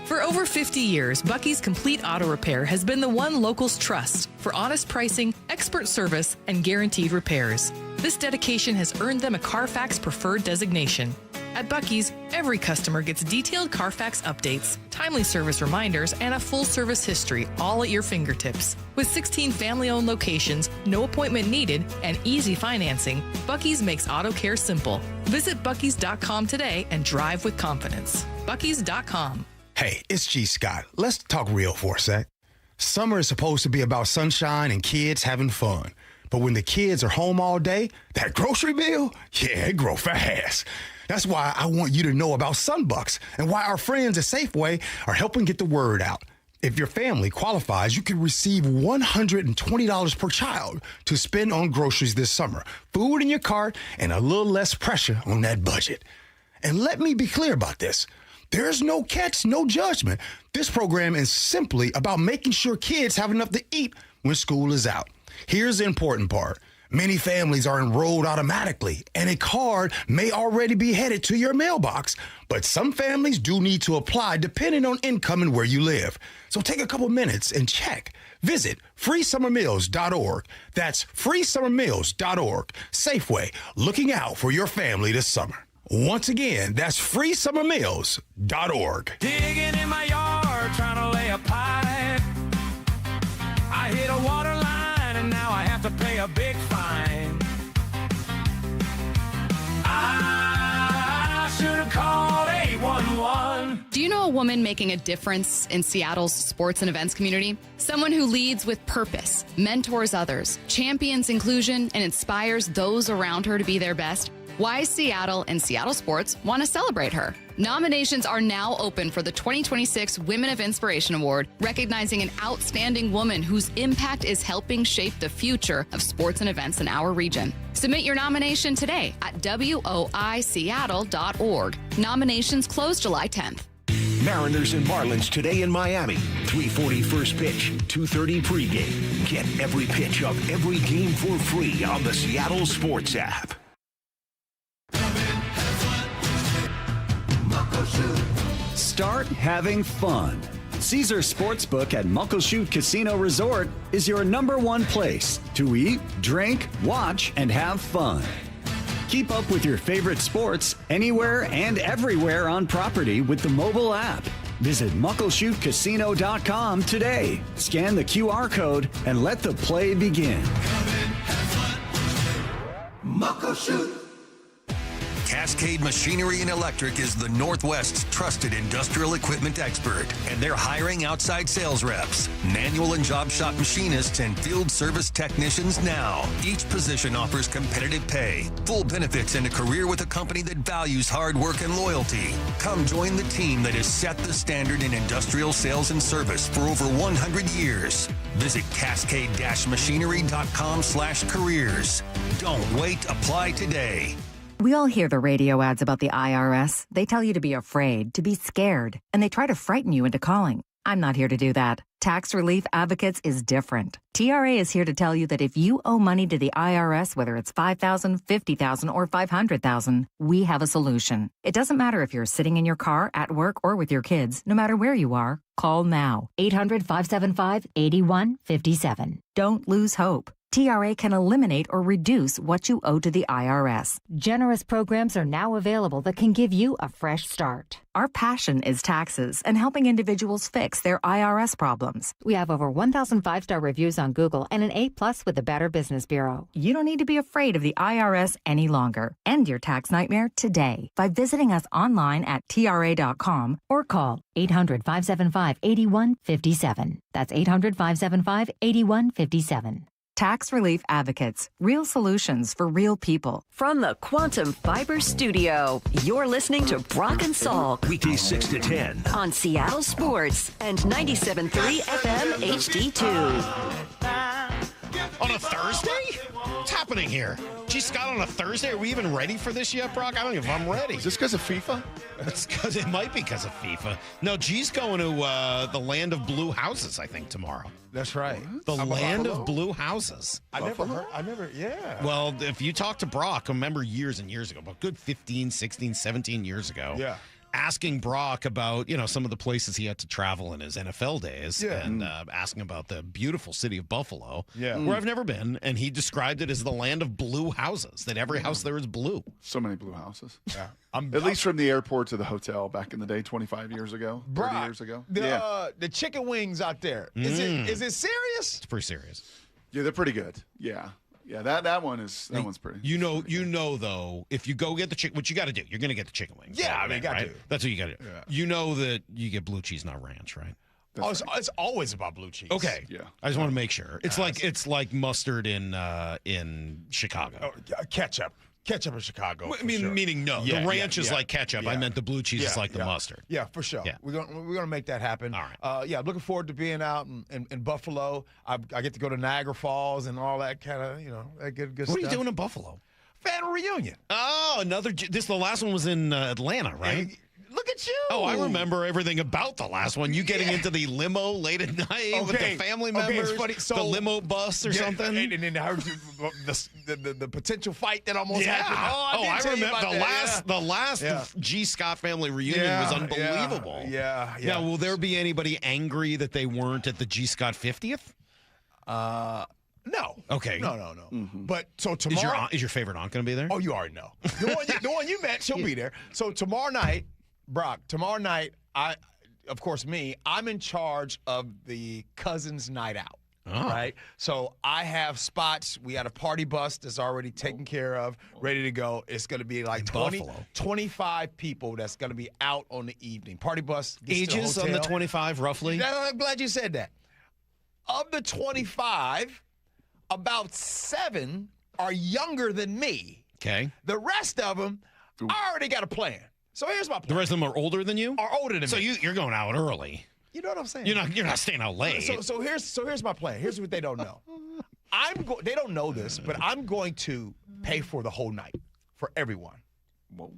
Speaker 11: For over 50 years, Bucky's Complete Auto Repair has been the one locals trust for honest pricing, expert service, and guaranteed repairs. This dedication has earned them a Carfax Preferred designation. At Bucky's, every customer gets detailed Carfax updates, timely service reminders, and a full service history, all at your fingertips. With 16 family-owned locations, no appointment needed, and easy financing, Bucky's makes auto care simple. Visit Bucky's.com today and drive with confidence. Bucky's.com.
Speaker 12: Hey, it's G. Scott. Let's talk real for a sec. Summer is supposed to be about sunshine and kids having fun. But when the kids are home all day, that grocery bill, yeah, it grows fast. That's why I want you to know about Sunbucks and why our friends at Safeway are helping get the word out. If your family qualifies, you can receive $120 per child to spend on groceries this summer, food in your cart, and a little less pressure on that budget. And let me be clear about this. There's no catch, no judgment. This program is simply about making sure kids have enough to eat when school is out. Here's the important part. Many families are enrolled automatically, and a card may already be headed to your mailbox. But some families do need to apply depending on income and where you live. So take a couple minutes and check. Visit freesummermeals.org. That's freesummermeals.org. Safeway, looking out for your family this summer. Once again, that's freesummermeals.org.
Speaker 17: Digging in my yard, trying to lay a pipe. I hit a water line and now I have to pay a big fine. I should have called 811.
Speaker 1: Do you know a woman making a difference in Seattle's sports and events community? Someone who leads with purpose, mentors others, champions inclusion, and inspires those around her to be their best? Why Seattle and Seattle Sports want to celebrate her. Nominations are now open for the 2026 Women of Inspiration Award, recognizing an outstanding woman whose impact is helping shape the future of sports and events in our region. Submit your nomination today at woiseattle.org. Nominations close July 10th.
Speaker 2: Mariners and Marlins today in Miami. 3:40 first pitch, 2:30 pregame. Get every pitch of every game for free on the Seattle Sports app.
Speaker 21: Start having fun. Caesar Sportsbook at Muckleshoot Casino Resort is your #1 place to eat, drink, watch, and have fun. Keep up with your favorite sports anywhere and everywhere on property with the mobile app. Visit muckleshootcasino.com today. Scan the QR code and let the play begin.
Speaker 17: Muckleshoot.
Speaker 24: Cascade Machinery and Electric is the Northwest's trusted industrial equipment expert, and they're hiring outside sales reps, manual and job shop machinists, and field service technicians now. Each position offers competitive pay, full benefits, and a career with a company that values hard work and loyalty. Come join the team that has set the standard in industrial sales and service for over 100 years. Visit cascade-machinery.com/careers. Don't wait. Apply today.
Speaker 25: We all hear the radio ads about the IRS. They tell you to be afraid, to be scared, and they try to frighten you into calling. I'm not here to do that. Tax Relief Advocates is different. TRA is here to tell you that if you owe money to the IRS, whether it's $5,000, $50,000, or $500,000, we have a solution. It doesn't matter if you're sitting in your car, at work, or with your kids. No matter where you are, call now. 800-575-8157. Don't lose hope. TRA can eliminate or reduce what you owe to the IRS. Generous programs are now available that can give you a fresh start. Our passion is taxes and helping individuals fix their IRS problems. We have over 1,000 5-star reviews on Google and an A+ with the Better Business Bureau. You don't need to be afraid of the IRS any longer. End your tax nightmare today by visiting us online at TRA.com or call 800-575-8157. That's 800-575-8157. Tax Relief Advocates. Real solutions for real people.
Speaker 6: From the Quantum Fiber Studio, you're listening to Brock and Salk.
Speaker 2: Weekdays 6 to 10.
Speaker 6: On Seattle Sports and 97.3 FM HD2.
Speaker 7: On a Thursday? What's happening? happening here? Gee, Scott, on a Thursday, are we even ready for this yet, Brock? I don't know if I'm ready.
Speaker 15: Is this because of FIFA?
Speaker 7: It might be because of FIFA. No, G's going to the land of blue houses, I think, tomorrow.
Speaker 4: That's right.
Speaker 7: The land of blue houses.
Speaker 4: I never, yeah.
Speaker 7: Well, if you talk to Brock, I remember years and years ago, about good 15, 16, 17 years ago.
Speaker 4: Yeah.
Speaker 7: Asking Brock about, some of the places he had to travel in his NFL days, and asking about the beautiful city of Buffalo, where I've never been, and he described it as the land of blue houses, that every house there is blue.
Speaker 15: So many blue houses.
Speaker 4: Yeah.
Speaker 15: At least from the airport to the hotel back in the day, 25 years ago, 30 years ago.
Speaker 4: The chicken wings out there, is it serious?
Speaker 7: It's pretty serious.
Speaker 15: Yeah, they're pretty good. Yeah. Yeah, that one's pretty.
Speaker 7: You know though, if you go get the chicken, what you got to do, you're going to get the chicken wings.
Speaker 4: Yeah, I mean, got to.
Speaker 7: That's what you got to do.
Speaker 4: Yeah.
Speaker 7: You know that you get blue cheese, not ranch, right?
Speaker 4: It's always about blue cheese.
Speaker 7: Okay.
Speaker 15: Yeah.
Speaker 7: I just want to make sure. It's like mustard in Chicago.
Speaker 4: Ketchup in Chicago.
Speaker 7: Meaning no.
Speaker 4: Yeah,
Speaker 7: the ranch is like ketchup.
Speaker 4: Yeah.
Speaker 7: I meant the blue cheese is like the mustard.
Speaker 4: Yeah, for sure.
Speaker 7: Yeah.
Speaker 4: We're gonna make that happen.
Speaker 7: All right.
Speaker 4: I'm looking forward to being out in Buffalo. I get to go to Niagara Falls and all that kind of that good
Speaker 7: What
Speaker 4: stuff.
Speaker 7: are you doing in Buffalo?
Speaker 4: Family reunion.
Speaker 7: Oh, the last one was in Atlanta, right?
Speaker 4: Hey, look at you.
Speaker 7: Oh, I remember everything about the last one. You getting into the limo late at night with the family members,
Speaker 4: it's funny. So,
Speaker 7: the limo bus or something.
Speaker 4: And then I heard the potential fight that almost happened.
Speaker 7: I remember the last G. Scott family reunion was unbelievable.
Speaker 4: Yeah.
Speaker 7: Now, will there be anybody angry that they weren't at the G. Scott 50th?
Speaker 4: No.
Speaker 7: Okay.
Speaker 4: No.
Speaker 15: Mm-hmm.
Speaker 4: But so tomorrow
Speaker 7: is your favorite aunt going to be there?
Speaker 4: Oh, you already know. The one you met, she'll be there. So tomorrow night, Brock, I'm in charge of the cousins' night out.
Speaker 7: Oh.
Speaker 4: Right? So I have spots. We had a party bus that's already taken care of, ready to go. It's going to be like 25 people that's going to be out on the evening. Party bus.
Speaker 7: Ages on the 25, roughly?
Speaker 4: I'm glad you said that. Of the 25, about 7 are younger than me.
Speaker 7: Okay.
Speaker 4: The rest of them, I already got a plan. So here's my plan.
Speaker 7: The rest of them are older than you?
Speaker 4: Are older than me.
Speaker 7: So you're going out early.
Speaker 4: You know what I'm saying?
Speaker 7: You're not staying out late.
Speaker 4: So here's my plan. Here's what they don't know. They don't know this, but I'm going to pay for the whole night for everyone.
Speaker 15: Whoa.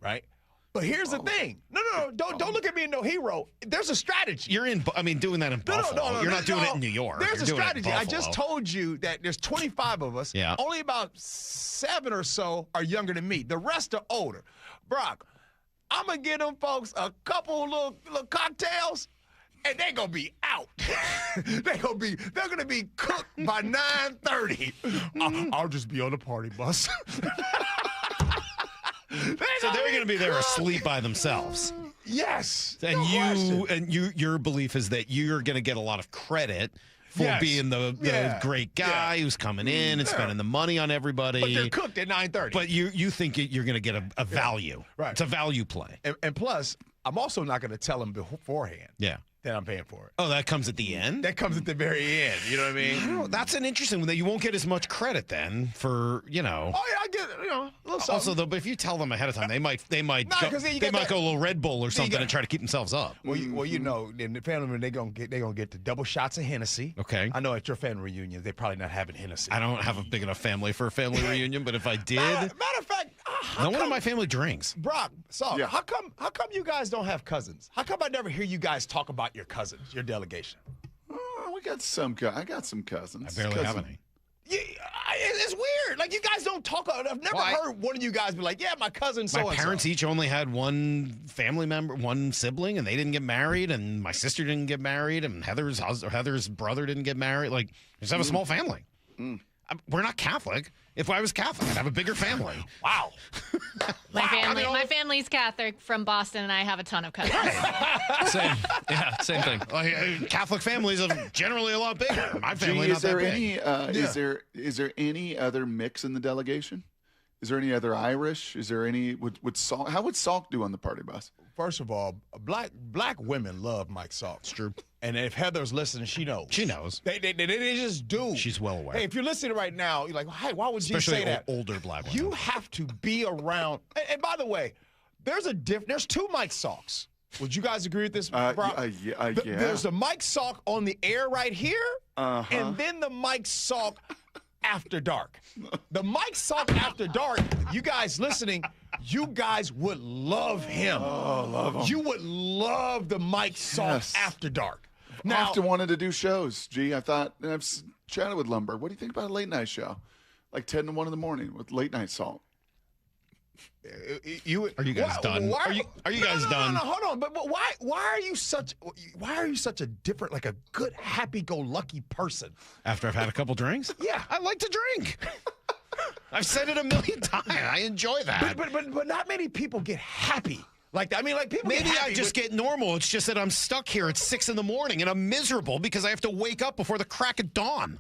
Speaker 4: Right? But here's the thing. No. Don't look at me as no hero. There's a strategy.
Speaker 7: You're doing that in Buffalo.
Speaker 4: No,
Speaker 7: you're not doing it in New York.
Speaker 4: There's
Speaker 7: You're
Speaker 4: a strategy. I just told you that there's 25 of us.
Speaker 7: Yeah.
Speaker 4: Only about 7 or so are younger than me. The rest are older. Brock, I'm going to give them folks a couple little cocktails, and they're going to be out. They're going to be cooked by 9:30. I'll just be on the party bus.
Speaker 7: So they're going to be there asleep by themselves.
Speaker 4: Yes.
Speaker 7: And your belief is that you're going to get a lot of credit for being the great guy who's coming in and spending the money on everybody.
Speaker 4: But they're cooked at 9:30.
Speaker 7: But you think you're going to get a value.
Speaker 4: Right.
Speaker 7: It's a value play.
Speaker 4: And plus, I'm also not going to tell them beforehand.
Speaker 7: Yeah.
Speaker 4: That I'm paying for it.
Speaker 7: Oh, that comes at the end?
Speaker 4: That comes at the very end. You know what I mean?
Speaker 7: That's an interesting one. That you won't get as much credit then for,
Speaker 4: Oh, yeah, I get, a little something.
Speaker 7: Also, though, but if you tell them ahead of time, they might go a little Red Bull or something and try to keep themselves up.
Speaker 4: Well, in the family, they're gonna get the double shots of Hennessy.
Speaker 7: Okay.
Speaker 4: I know at your family reunion, they're probably not having Hennessy.
Speaker 7: I don't have a big enough family for a family reunion, but if I did,
Speaker 4: matter of fact,
Speaker 7: no one in my family drinks.
Speaker 4: Brock, how come you guys don't have cousins? How come I never hear you guys talk about your cousins, your delegation?
Speaker 15: We got some. I got some cousins.
Speaker 7: I barely have any.
Speaker 4: Yeah, it's weird. Like, you guys don't talk. I've never heard one of you guys be like, "Yeah, my cousin so-and-so."
Speaker 7: My parents each only had one family member, one sibling, and they didn't get married. And my sister didn't get married, and Heather's brother didn't get married. Like, we just have a small family. We're not Catholic. If I was Catholic, I'd have a bigger family.
Speaker 4: Wow.
Speaker 10: My family's Catholic from Boston, and I have a ton of cousins.
Speaker 7: Same thing. Catholic families are generally a lot bigger. My family not that big.
Speaker 15: Is there any other mix in the delegation? Is there any other Irish? Is there any? How would Salk do on the party bus?
Speaker 4: First of all, black women love Mike Salk.
Speaker 7: It's true.
Speaker 4: And if Heather's listening, she knows.
Speaker 7: She knows.
Speaker 4: They just do.
Speaker 7: She's well aware.
Speaker 4: Hey, if you're listening right now, you're like, hey, why would you say that?
Speaker 7: Older black women.
Speaker 4: You have to be around. And by the way, there's two Mike Salks. Would you guys agree with this, Brock?
Speaker 15: Yeah.
Speaker 4: There's the Mike Salk on the air right here, and then the Mike Salk After Dark. The Mike Salk After Dark, you guys listening, you guys would love him.
Speaker 15: Oh, love him.
Speaker 4: You would love the Mike Salk After Dark.
Speaker 15: I often wanted to do shows. Gee, I thought, and I've chatted with Lumberg. What do you think about a late night show? Like 10 to 1 in the morning with late night Salk.
Speaker 7: Are you guys done? Are you guys done?
Speaker 4: No, hold on. But why are you such a different, like a good, happy-go-lucky person?
Speaker 7: After I've had a couple drinks?
Speaker 4: Yeah.
Speaker 7: I like to drink. I've said it a million times. I enjoy that.
Speaker 4: But not many people get happy like that. I mean, like people
Speaker 7: Maybe
Speaker 4: get happy
Speaker 7: I just get normal. It's just that I'm stuck here at 6 in the morning and I'm miserable because I have to wake up before the crack of dawn.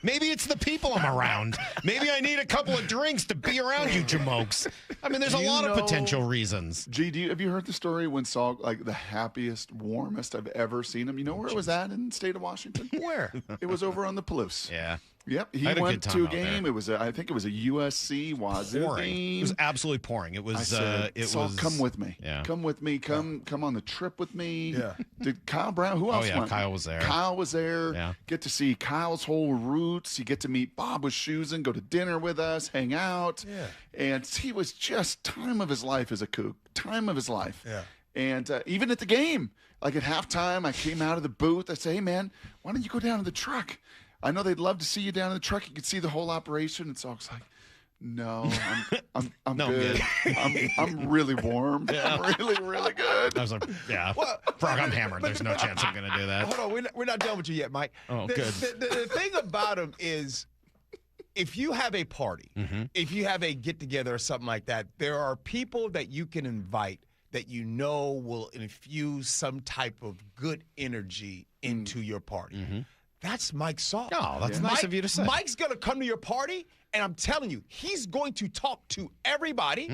Speaker 7: Maybe it's the people I'm around. Maybe I need a couple of drinks to be around you jamokes. I mean, there's a lot of potential reasons.
Speaker 15: Gee, have you heard the story when Salk, like the happiest, warmest I've ever seen him? You know where it was at in the state of Washington?
Speaker 4: Where?
Speaker 15: It was over on the Palouse.
Speaker 7: Yeah.
Speaker 15: Yep, he went to a game. It was, I think it was a USC Wazoo game.
Speaker 7: It was absolutely pouring. It was.
Speaker 15: I said, Salk, come with me.
Speaker 7: Yeah.
Speaker 15: Come with me. Come on the trip with me. Yeah. Did Kyle Brown? Who else went?
Speaker 7: Kyle was there.
Speaker 15: Kyle was there.
Speaker 7: Yeah.
Speaker 15: Get to see Kyle's whole roots. You get to meet Bob Wischusen, go to dinner with us, hang out. Yeah. And he was just time of his life as a kook. Time of his life. Yeah. And even at the game, like at halftime, I came out of the booth. I said, hey, man, why don't you go down to the truck? I know they'd love to see you down in the truck. You could see the whole operation. And Salk's like, no, I'm good. I'm really warm. Yeah. I'm really, really good.
Speaker 7: I was like, yeah, Frog, I'm hammered. There's no chance I'm going to do that.
Speaker 4: Hold on, we're not done with you yet, Mike.
Speaker 7: Oh, good.
Speaker 4: The thing about him is, if you have a party, if you have a get-together or something like that, there are people that you can invite that you know will infuse some type of good energy into your party. That's Mike Salk.
Speaker 7: Oh, that's nice of you to say.
Speaker 4: Mike's going to come to your party, and I'm telling you, he's going to talk to everybody.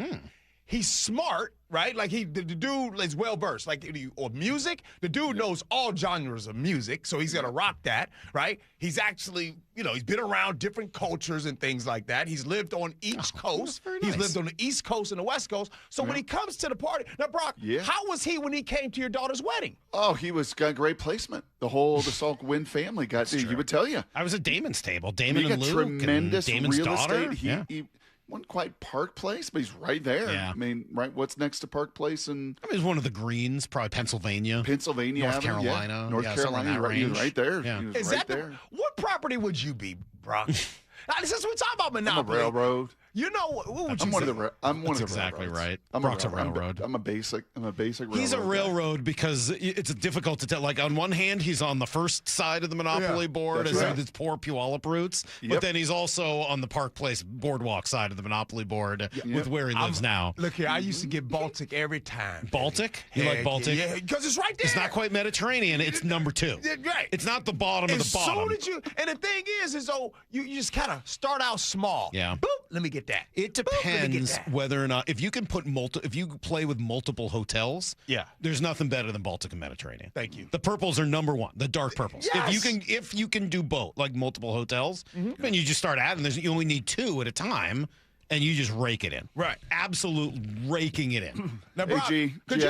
Speaker 4: He's smart, right? Like the dude is well-versed. Like, or music, the dude knows all genres of music, so he's going to rock that, right? He's actually, he's been around different cultures and things like that. He's lived on each coast. He's lived on the East Coast and the West Coast. So when he comes to the party, now, Brock, how was he when he came to your daughter's wedding?
Speaker 15: Oh, he got great placement. The Salk Wynn family got, he would tell you.
Speaker 7: I was at Damon's table. Damon and Luke
Speaker 15: tremendous
Speaker 7: and Damon's
Speaker 15: real
Speaker 7: daughter.
Speaker 15: Estate. He wasn't quite Park Place, but he's right there.
Speaker 7: Yeah.
Speaker 15: I mean, right, what's next to Park Place? And
Speaker 7: I mean, it's one of the greens, probably Pennsylvania.
Speaker 15: North
Speaker 7: Carolina.
Speaker 15: North Carolina, he was right there.
Speaker 7: Yeah.
Speaker 15: He was right there.
Speaker 4: What property would you be, Brock? Since we're talking about Monopoly.
Speaker 15: I'm a railroad.
Speaker 4: What would you say?
Speaker 15: I'm one of the
Speaker 7: exactly
Speaker 15: railroads.
Speaker 7: right. Brock's a railroad.
Speaker 15: I'm a basic railroad.
Speaker 7: He's a railroad because it's difficult to tell. Like, on one hand, he's on the first side of the Monopoly board as with his poor Puyallup roots. But then he's also on the Park Place Boardwalk side of the Monopoly board with where he lives now.
Speaker 4: Look here, I used to get Baltic every time.
Speaker 7: Baltic? You like Baltic?
Speaker 4: Yeah, because it's right there.
Speaker 7: It's not quite Mediterranean. It's number 2.
Speaker 4: Right.
Speaker 7: It's not the bottom of the bottom.
Speaker 4: And the thing is you just kind of start out small.
Speaker 7: Yeah.
Speaker 4: Boop, let me get that.
Speaker 7: It depends whether or not, if you can put if you play with multiple hotels, there's nothing better than Baltic and Mediterranean.
Speaker 4: Thank you.
Speaker 7: The purples are number 1, the dark purples.
Speaker 4: Yes.
Speaker 7: If you can do both, like multiple hotels, then you just start adding. You only need 2 at a time, and you just rake it in.
Speaker 4: Right.
Speaker 7: Absolute raking it in.
Speaker 4: Now, Brock, could you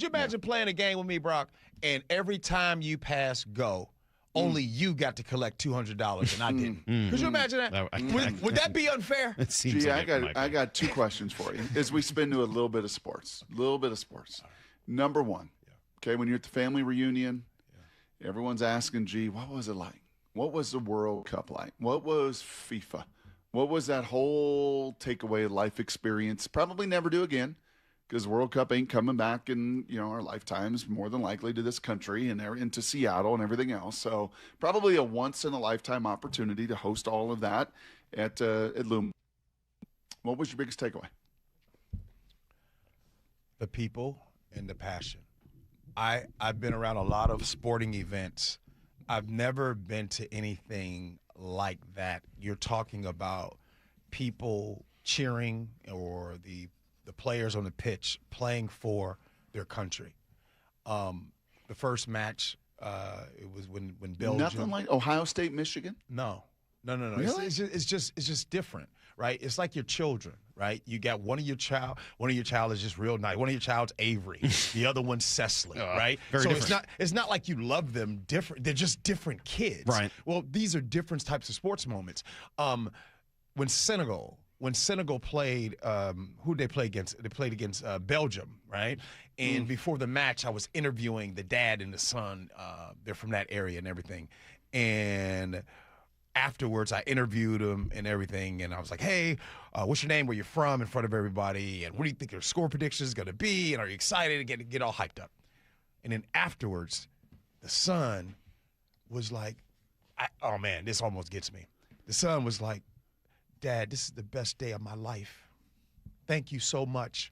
Speaker 4: imagine
Speaker 15: you.
Speaker 4: playing a game with me, Brock, and every time you pass go, only you got to collect $200 and I didn't. Could you imagine that? Would that be unfair?
Speaker 7: It seems like
Speaker 15: I got 2 questions for you as we spin to a little bit of sports. Number 1, okay, when you're at the family reunion, everyone's asking, gee, what was it like? What was the World Cup like? What was FIFA? What was that whole takeaway life experience? Probably never do again. Because the World Cup ain't coming back in our lifetimes, more than likely, to this country and into Seattle and everything else. So probably a once-in-a-lifetime opportunity to host all of that at Loom. What was your biggest takeaway?
Speaker 4: The people and the passion. I've been around a lot of sporting events. I've never been to anything like that. You're talking about people cheering or the players on the pitch playing for their country. The first match, it was when Belgium.
Speaker 15: Nothing like Ohio State, Michigan?
Speaker 4: No. No.
Speaker 15: Really?
Speaker 4: It's just different, right? It's like your children, right? You got one of your child is just real nice. One of your child's Avery, the other one's Cecily, right?
Speaker 7: Very different.
Speaker 4: It's not like you love them different. They're just different kids,
Speaker 7: right?
Speaker 4: Well, these are different types of sports moments. When Senegal played, who did they play against? They played against Belgium, right? And before the match, I was interviewing the dad and the son. They're from that area and everything. And afterwards, I interviewed them and everything. And I was like, hey, what's your name? Where you from? In front of everybody. And what do you think your score prediction is going to be? And are you excited to get all hyped up? And then afterwards, the son was like, oh, man, this almost gets me. The son was like, Dad, this is the best day of my life. Thank you so much.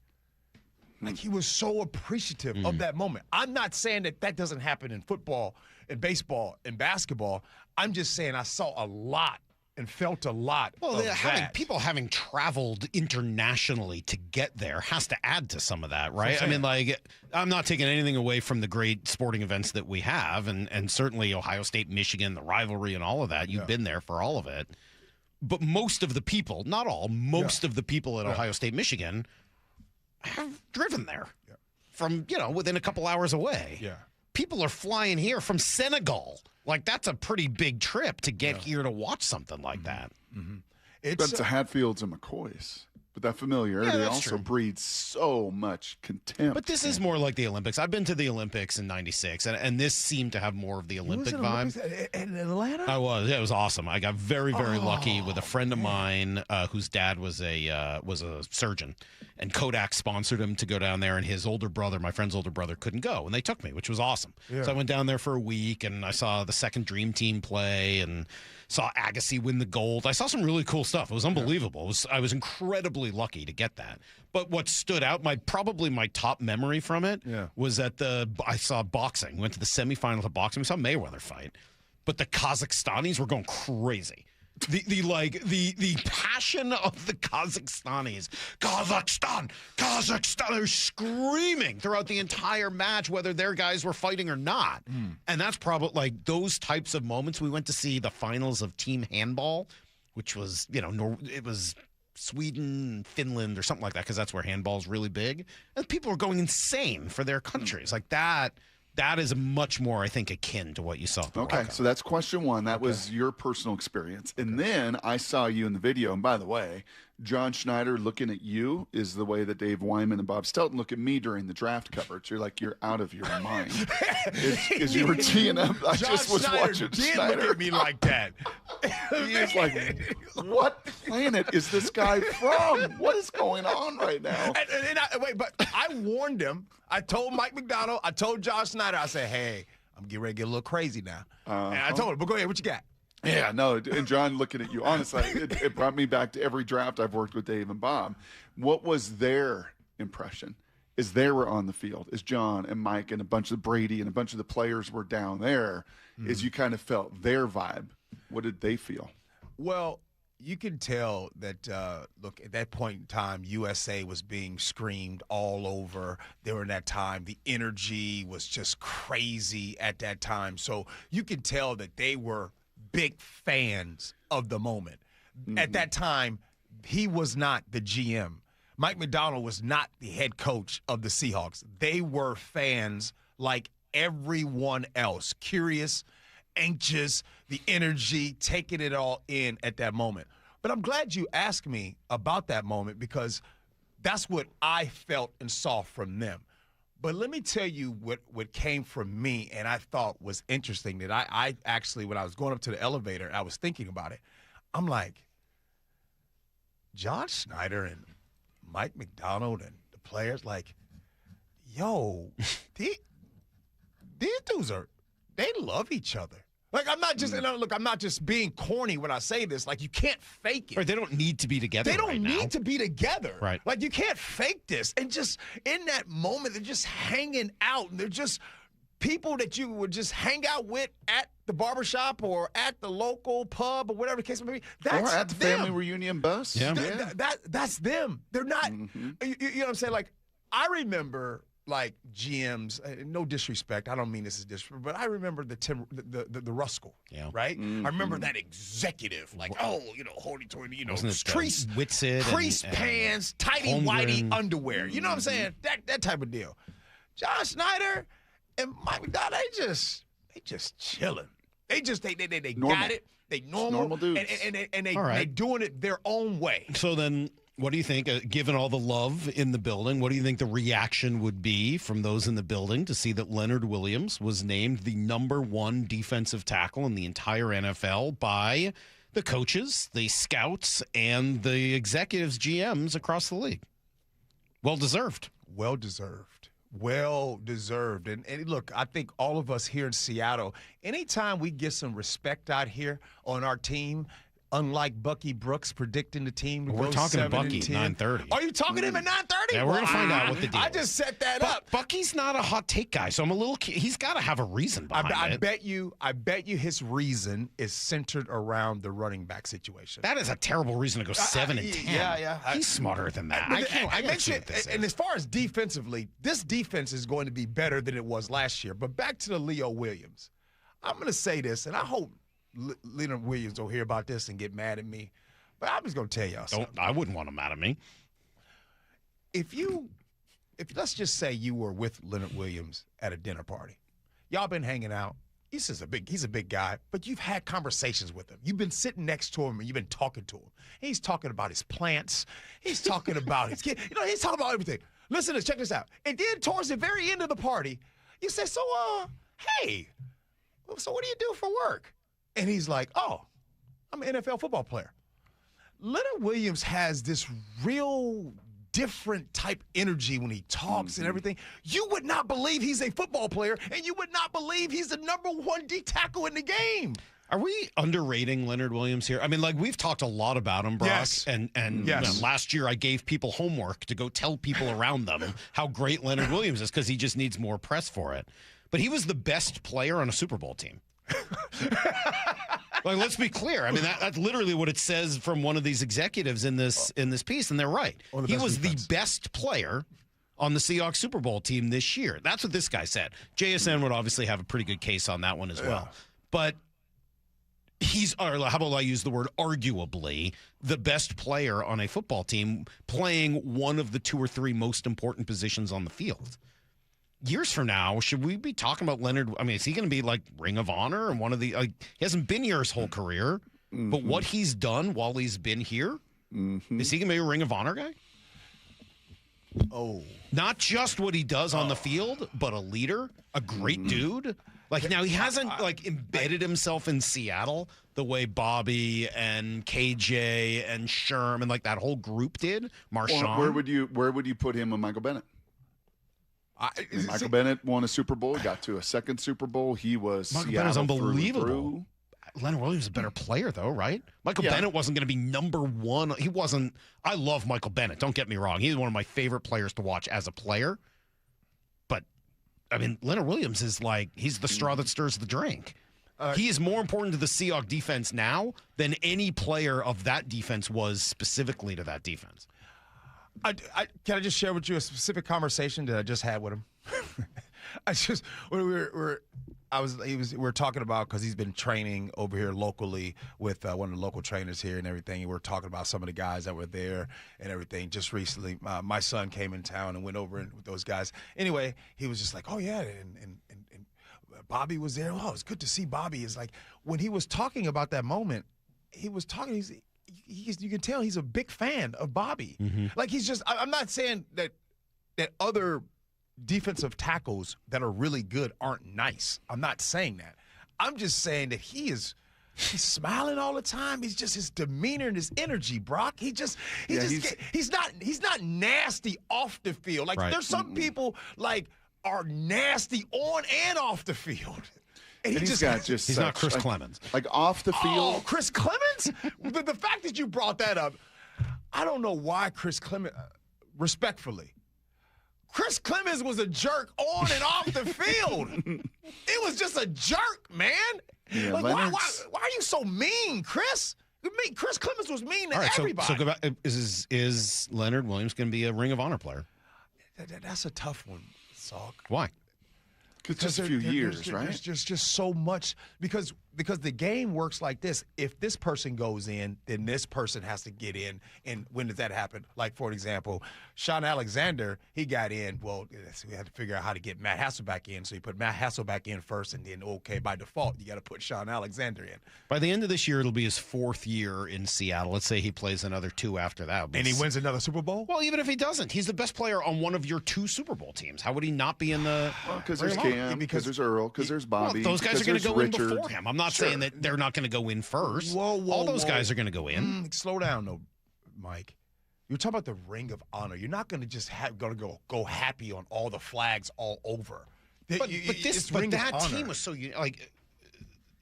Speaker 4: Like, he was so appreciative of that moment. I'm not saying that doesn't happen in football, in baseball, in basketball. I'm just saying I saw a lot and felt a lot of that.
Speaker 7: People having traveled internationally to get there has to add to some of that, right? I mean, like, I'm not taking anything away from the great sporting events that we have, and certainly Ohio State, Michigan, the rivalry and all of that. You've been there for all of it. But most of the people, not all, most of the people at Ohio State, Michigan have driven there from, within a couple hours away.
Speaker 4: Yeah.
Speaker 7: People are flying here from Senegal. Like, that's a pretty big trip to get here to watch something like that.
Speaker 15: It's the Hatfields and McCoys. But that familiarity also breeds so much contempt.
Speaker 7: But this is more like the Olympics. I've been to the Olympics in '96, and this seemed to have more of the Olympic vibe.
Speaker 4: In Atlanta?
Speaker 7: I was. Yeah, it was awesome. I got very, very lucky with a friend of mine whose dad was a surgeon, and Kodak sponsored him to go down there. And his older brother, my friend's older brother, couldn't go, and they took me, which was awesome. Yeah. So I went down there for a week, and I saw the second Dream Team play, and saw Agassi win the gold. I saw some really cool stuff. It was unbelievable. I was incredibly lucky to get that. But what stood out, probably my top memory from it was that I saw boxing. Went to the semifinals of boxing. We saw Mayweather fight. But the Kazakhstanis were going crazy. The passion of the Kazakhstanis. Kazakhstan! They're screaming throughout the entire match, whether their guys were fighting or not. And that's probably like those types of moments. We went to see the finals of team handball, which was, it was Sweden, Finland, or something like that, because that's where handball's really big. And people were going insane for their countries. Like that is much more, I think, akin to what you saw.
Speaker 15: Okay, so that's question one. That was your personal experience. And then I saw you in the video. And by the way, John Schneider looking at you is the way that Dave Wyman and Bob Stelton look at me during the draft coverage. You're like, you're out of your mind. Because you were teeing up. I
Speaker 4: John
Speaker 15: just was
Speaker 4: Schneider
Speaker 15: watching
Speaker 4: did
Speaker 15: Schneider.
Speaker 4: look at me like that.
Speaker 15: He is like, what planet is this guy from? What is going on right now?
Speaker 4: But I warned him. I told Mike McDonald. I told John Schneider. I said, hey, I'm getting ready to get a little crazy now. And I told him, but go ahead. What you got?
Speaker 15: Yeah, no, and John looking at you, honestly, it brought me back to every draft I've worked with Dave and Bob. What was their impression as they were on the field, as John and Mike and a bunch of Brady and a bunch of the players were down there, as you kind of felt their vibe? What did they feel?
Speaker 4: Well, you can tell that, look, at that point in time, USA was being screamed all over. During that time, the energy was just crazy at that time. So you can tell that they were big fans of the moment. At that time, he was not the GM. Mike McDonald was not the head coach of the Seahawks. They were fans like everyone else, curious, anxious, the energy, taking it all in at that moment. But I'm glad you asked me about that moment, because that's what I felt and saw from them. But let me tell you what came from me and I thought was interesting, that I actually, when I was going up to the elevator, I was thinking about it. I'm like, John Schneider and Mike McDonald and the players, like, yo, these dudes they love each other. Like, I'm not just, I'm not just being corny when I say this. Like, you can't fake it.
Speaker 7: Right, they don't need to be together.
Speaker 4: They don't need to be together.
Speaker 7: Right.
Speaker 4: Like, you can't fake this. And just in that moment, they're just hanging out. And they're just people that you would just hang out with at the barbershop or at the local pub or whatever the case may be. That's
Speaker 15: or at the family reunion bus.
Speaker 4: Yeah. That's them. They're not, you know what I'm saying? Like, I remember like GMs, no disrespect, I don't mean this is disrespect, but I remember the Ruskell, right? I remember that executive, like, hoity-toity, crease pants, tighty whitey underwear. You know what I'm saying? That type of deal. John Schneider and Mike McDonald, they just chilling. They got it. They normal dudes, and they doing it their own way.
Speaker 7: So then, what do you think, given all the love in the building, what do you think the reaction would be from those in the building to see that Leonard Williams was named the #1 defensive tackle in the entire NFL by the coaches, the scouts, and the executives, GMs across the league? Well-deserved.
Speaker 4: Well-deserved. Well-deserved. And look, I think all of us here in Seattle, anytime we get some respect out here on our team, unlike Bucky Brooks predicting the team to go 7-10.
Speaker 7: We're talking to Bucky at 9:30.
Speaker 4: Are you talking to him at 9:30?
Speaker 7: Yeah, we're going to find out what the deal is.
Speaker 4: I just set that up.
Speaker 7: Bucky's not a hot take guy, so I'm a little. He's got to have a reason behind it.
Speaker 4: I bet you his reason is centered around the running back situation.
Speaker 7: That is a terrible reason to go 7 and 10.
Speaker 4: Yeah.
Speaker 7: He's smarter than that. I mentioned,
Speaker 4: and as far as defensively, this defense is going to be better than it was last year. But back to the Leo Williams. I'm going to say this, and I hope Leonard Williams will hear about this and get mad at me, but I'm just going to tell y'all something.
Speaker 7: I wouldn't want him mad at me.
Speaker 4: If let's just say you were with Leonard Williams at a dinner party, y'all been hanging out. He's a big guy, but you've had conversations with him. You've been sitting next to him and you've been talking to him. He's talking about his plants. He's talking about his kid. He's talking about everything. Listen, check this out. And then towards the very end of the party, you say, hey, so what do you do for work? And he's like, I'm an NFL football player. Leonard Williams has this real different type energy when he talks and everything. You would not believe he's a football player, and you would not believe he's the #1 D tackle in the game.
Speaker 7: Are we underrating Leonard Williams here? I mean, like, we've talked a lot about him, Brock.
Speaker 4: Yes.
Speaker 7: And
Speaker 4: yes.
Speaker 7: Last year I gave people homework to go tell people around them how great Leonard Williams is because he just needs more press for it. But he was the best player on a Super Bowl team. Like, let's be clear. I mean, that's literally what it says from one of these executives in this piece, and they're right. He was the best player on the Seahawks Super Bowl team this year. That's what this guy said. JSN would obviously have a pretty good case on that one as well. But or how about I use the word arguably, the best player on a football team playing one of the 2 or 3 most important positions on the field. Years from now, should we be talking about Leonard? I mean, is he going to be like Ring of Honor and one of the? He hasn't been here his whole career, but what he's done while he's been here, is he going to be a Ring of Honor guy?
Speaker 4: Oh,
Speaker 7: not just what he does on the field, but a leader, a great dude. Like, now he hasn't embedded himself in Seattle the way Bobby and KJ and Sherm and like that whole group did. Marshawn.
Speaker 15: Where would you put him and Michael Bennett? Michael Bennett won a Super Bowl, got to a second Super Bowl. He was
Speaker 7: Michael Bennett's unbelievable. Leonard Williams is a better player, though, right? Michael Bennett wasn't going to be #1. He wasn't. I love Michael Bennett. Don't get me wrong. He's one of my favorite players to watch as a player. But, I mean, Leonard Williams is like, he's the straw that stirs the drink. He is more important to the Seahawks defense now than any player of that defense was specifically to that defense.
Speaker 4: Can I just share with you a specific conversation that I just had with him? We were talking about, because he's been training over here locally with one of the local trainers here and everything. And we were talking about some of the guys that were there and everything. Just recently, my son came in town and went over with those guys. Anyway, he was just like, oh yeah, and Bobby was there. Oh, it's good to see Bobby. It's like, when he was talking about that moment, he was talking. You can tell he's a big fan of Bobby. Like, he's just. I'm not saying that other defensive tackles that are really good aren't nice. I'm not saying that. I'm just saying that he's smiling all the time. He's just, his demeanor and his energy, Brock. He's not nasty off the field. Like, there's some people like are nasty on and off the field. And he's
Speaker 7: not Chris Clemens.
Speaker 15: Like, off the field.
Speaker 4: Oh, Chris Clemens? the fact that you brought that up, I don't know why Chris Clemens, respectfully, Chris Clemens was a jerk on and off the field. It was just a jerk, man.
Speaker 15: Yeah,
Speaker 4: like, why are you so mean, Chris? Chris Clemens was mean to everybody.
Speaker 7: So go back, is Leonard Williams going to be a Ring of Honor player?
Speaker 4: That's a tough one. Salk.
Speaker 7: Why?
Speaker 15: Just a few years, right?
Speaker 4: There's just so much because the game works like this. If this person goes in, then this person has to get in. And when does that happen? Like, for example, Sean Alexander, he got in. Well, we had to figure out how to get Matt Hasselbeck in. So you put Matt Hasselbeck in first, and then, okay, by default, you got to put Sean Alexander in.
Speaker 7: By the end of this year, it'll be his 4th year in Seattle. Let's say he plays another 2 after that.
Speaker 4: And he wins another Super Bowl?
Speaker 7: Well, even if he doesn't, he's the best player on one of your 2 Super Bowl teams. How would he not be in the...
Speaker 15: Because there's Cam, because there's Earl, because there's Bobby.
Speaker 7: Well, those guys are going to go
Speaker 15: Richard.
Speaker 7: in before him. I'm not saying that they're not going to go in first. All those guys are going to go in.
Speaker 4: Slow down, though, Mike. You're talking about the Ring of Honor. You're not going to just go happy on all the flags all over.
Speaker 7: But that team was so like.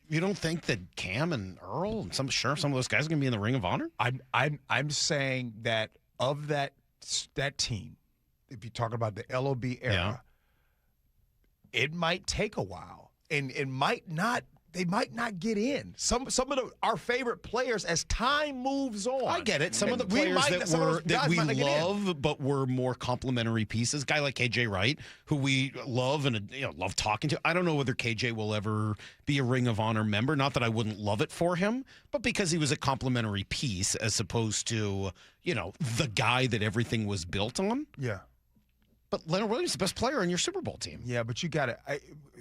Speaker 7: You don't think that Cam and Earl and some of those guys are going to be in the Ring of Honor?
Speaker 4: I'm saying that of that team, if you talk about the LOB era, it might take a while, and it might not. They might not get in. Some of our favorite players, as time moves on.
Speaker 7: I get it. Some of the players that we love, but were more complimentary pieces. Guy like KJ Wright, who we love and love talking to. I don't know whether KJ will ever be a Ring of Honor member. Not that I wouldn't love it for him, but because he was a complimentary piece as opposed to the guy that everything was built on.
Speaker 4: Yeah.
Speaker 7: But Leonard Williams is the best player on your Super Bowl team.
Speaker 4: Yeah, but you got to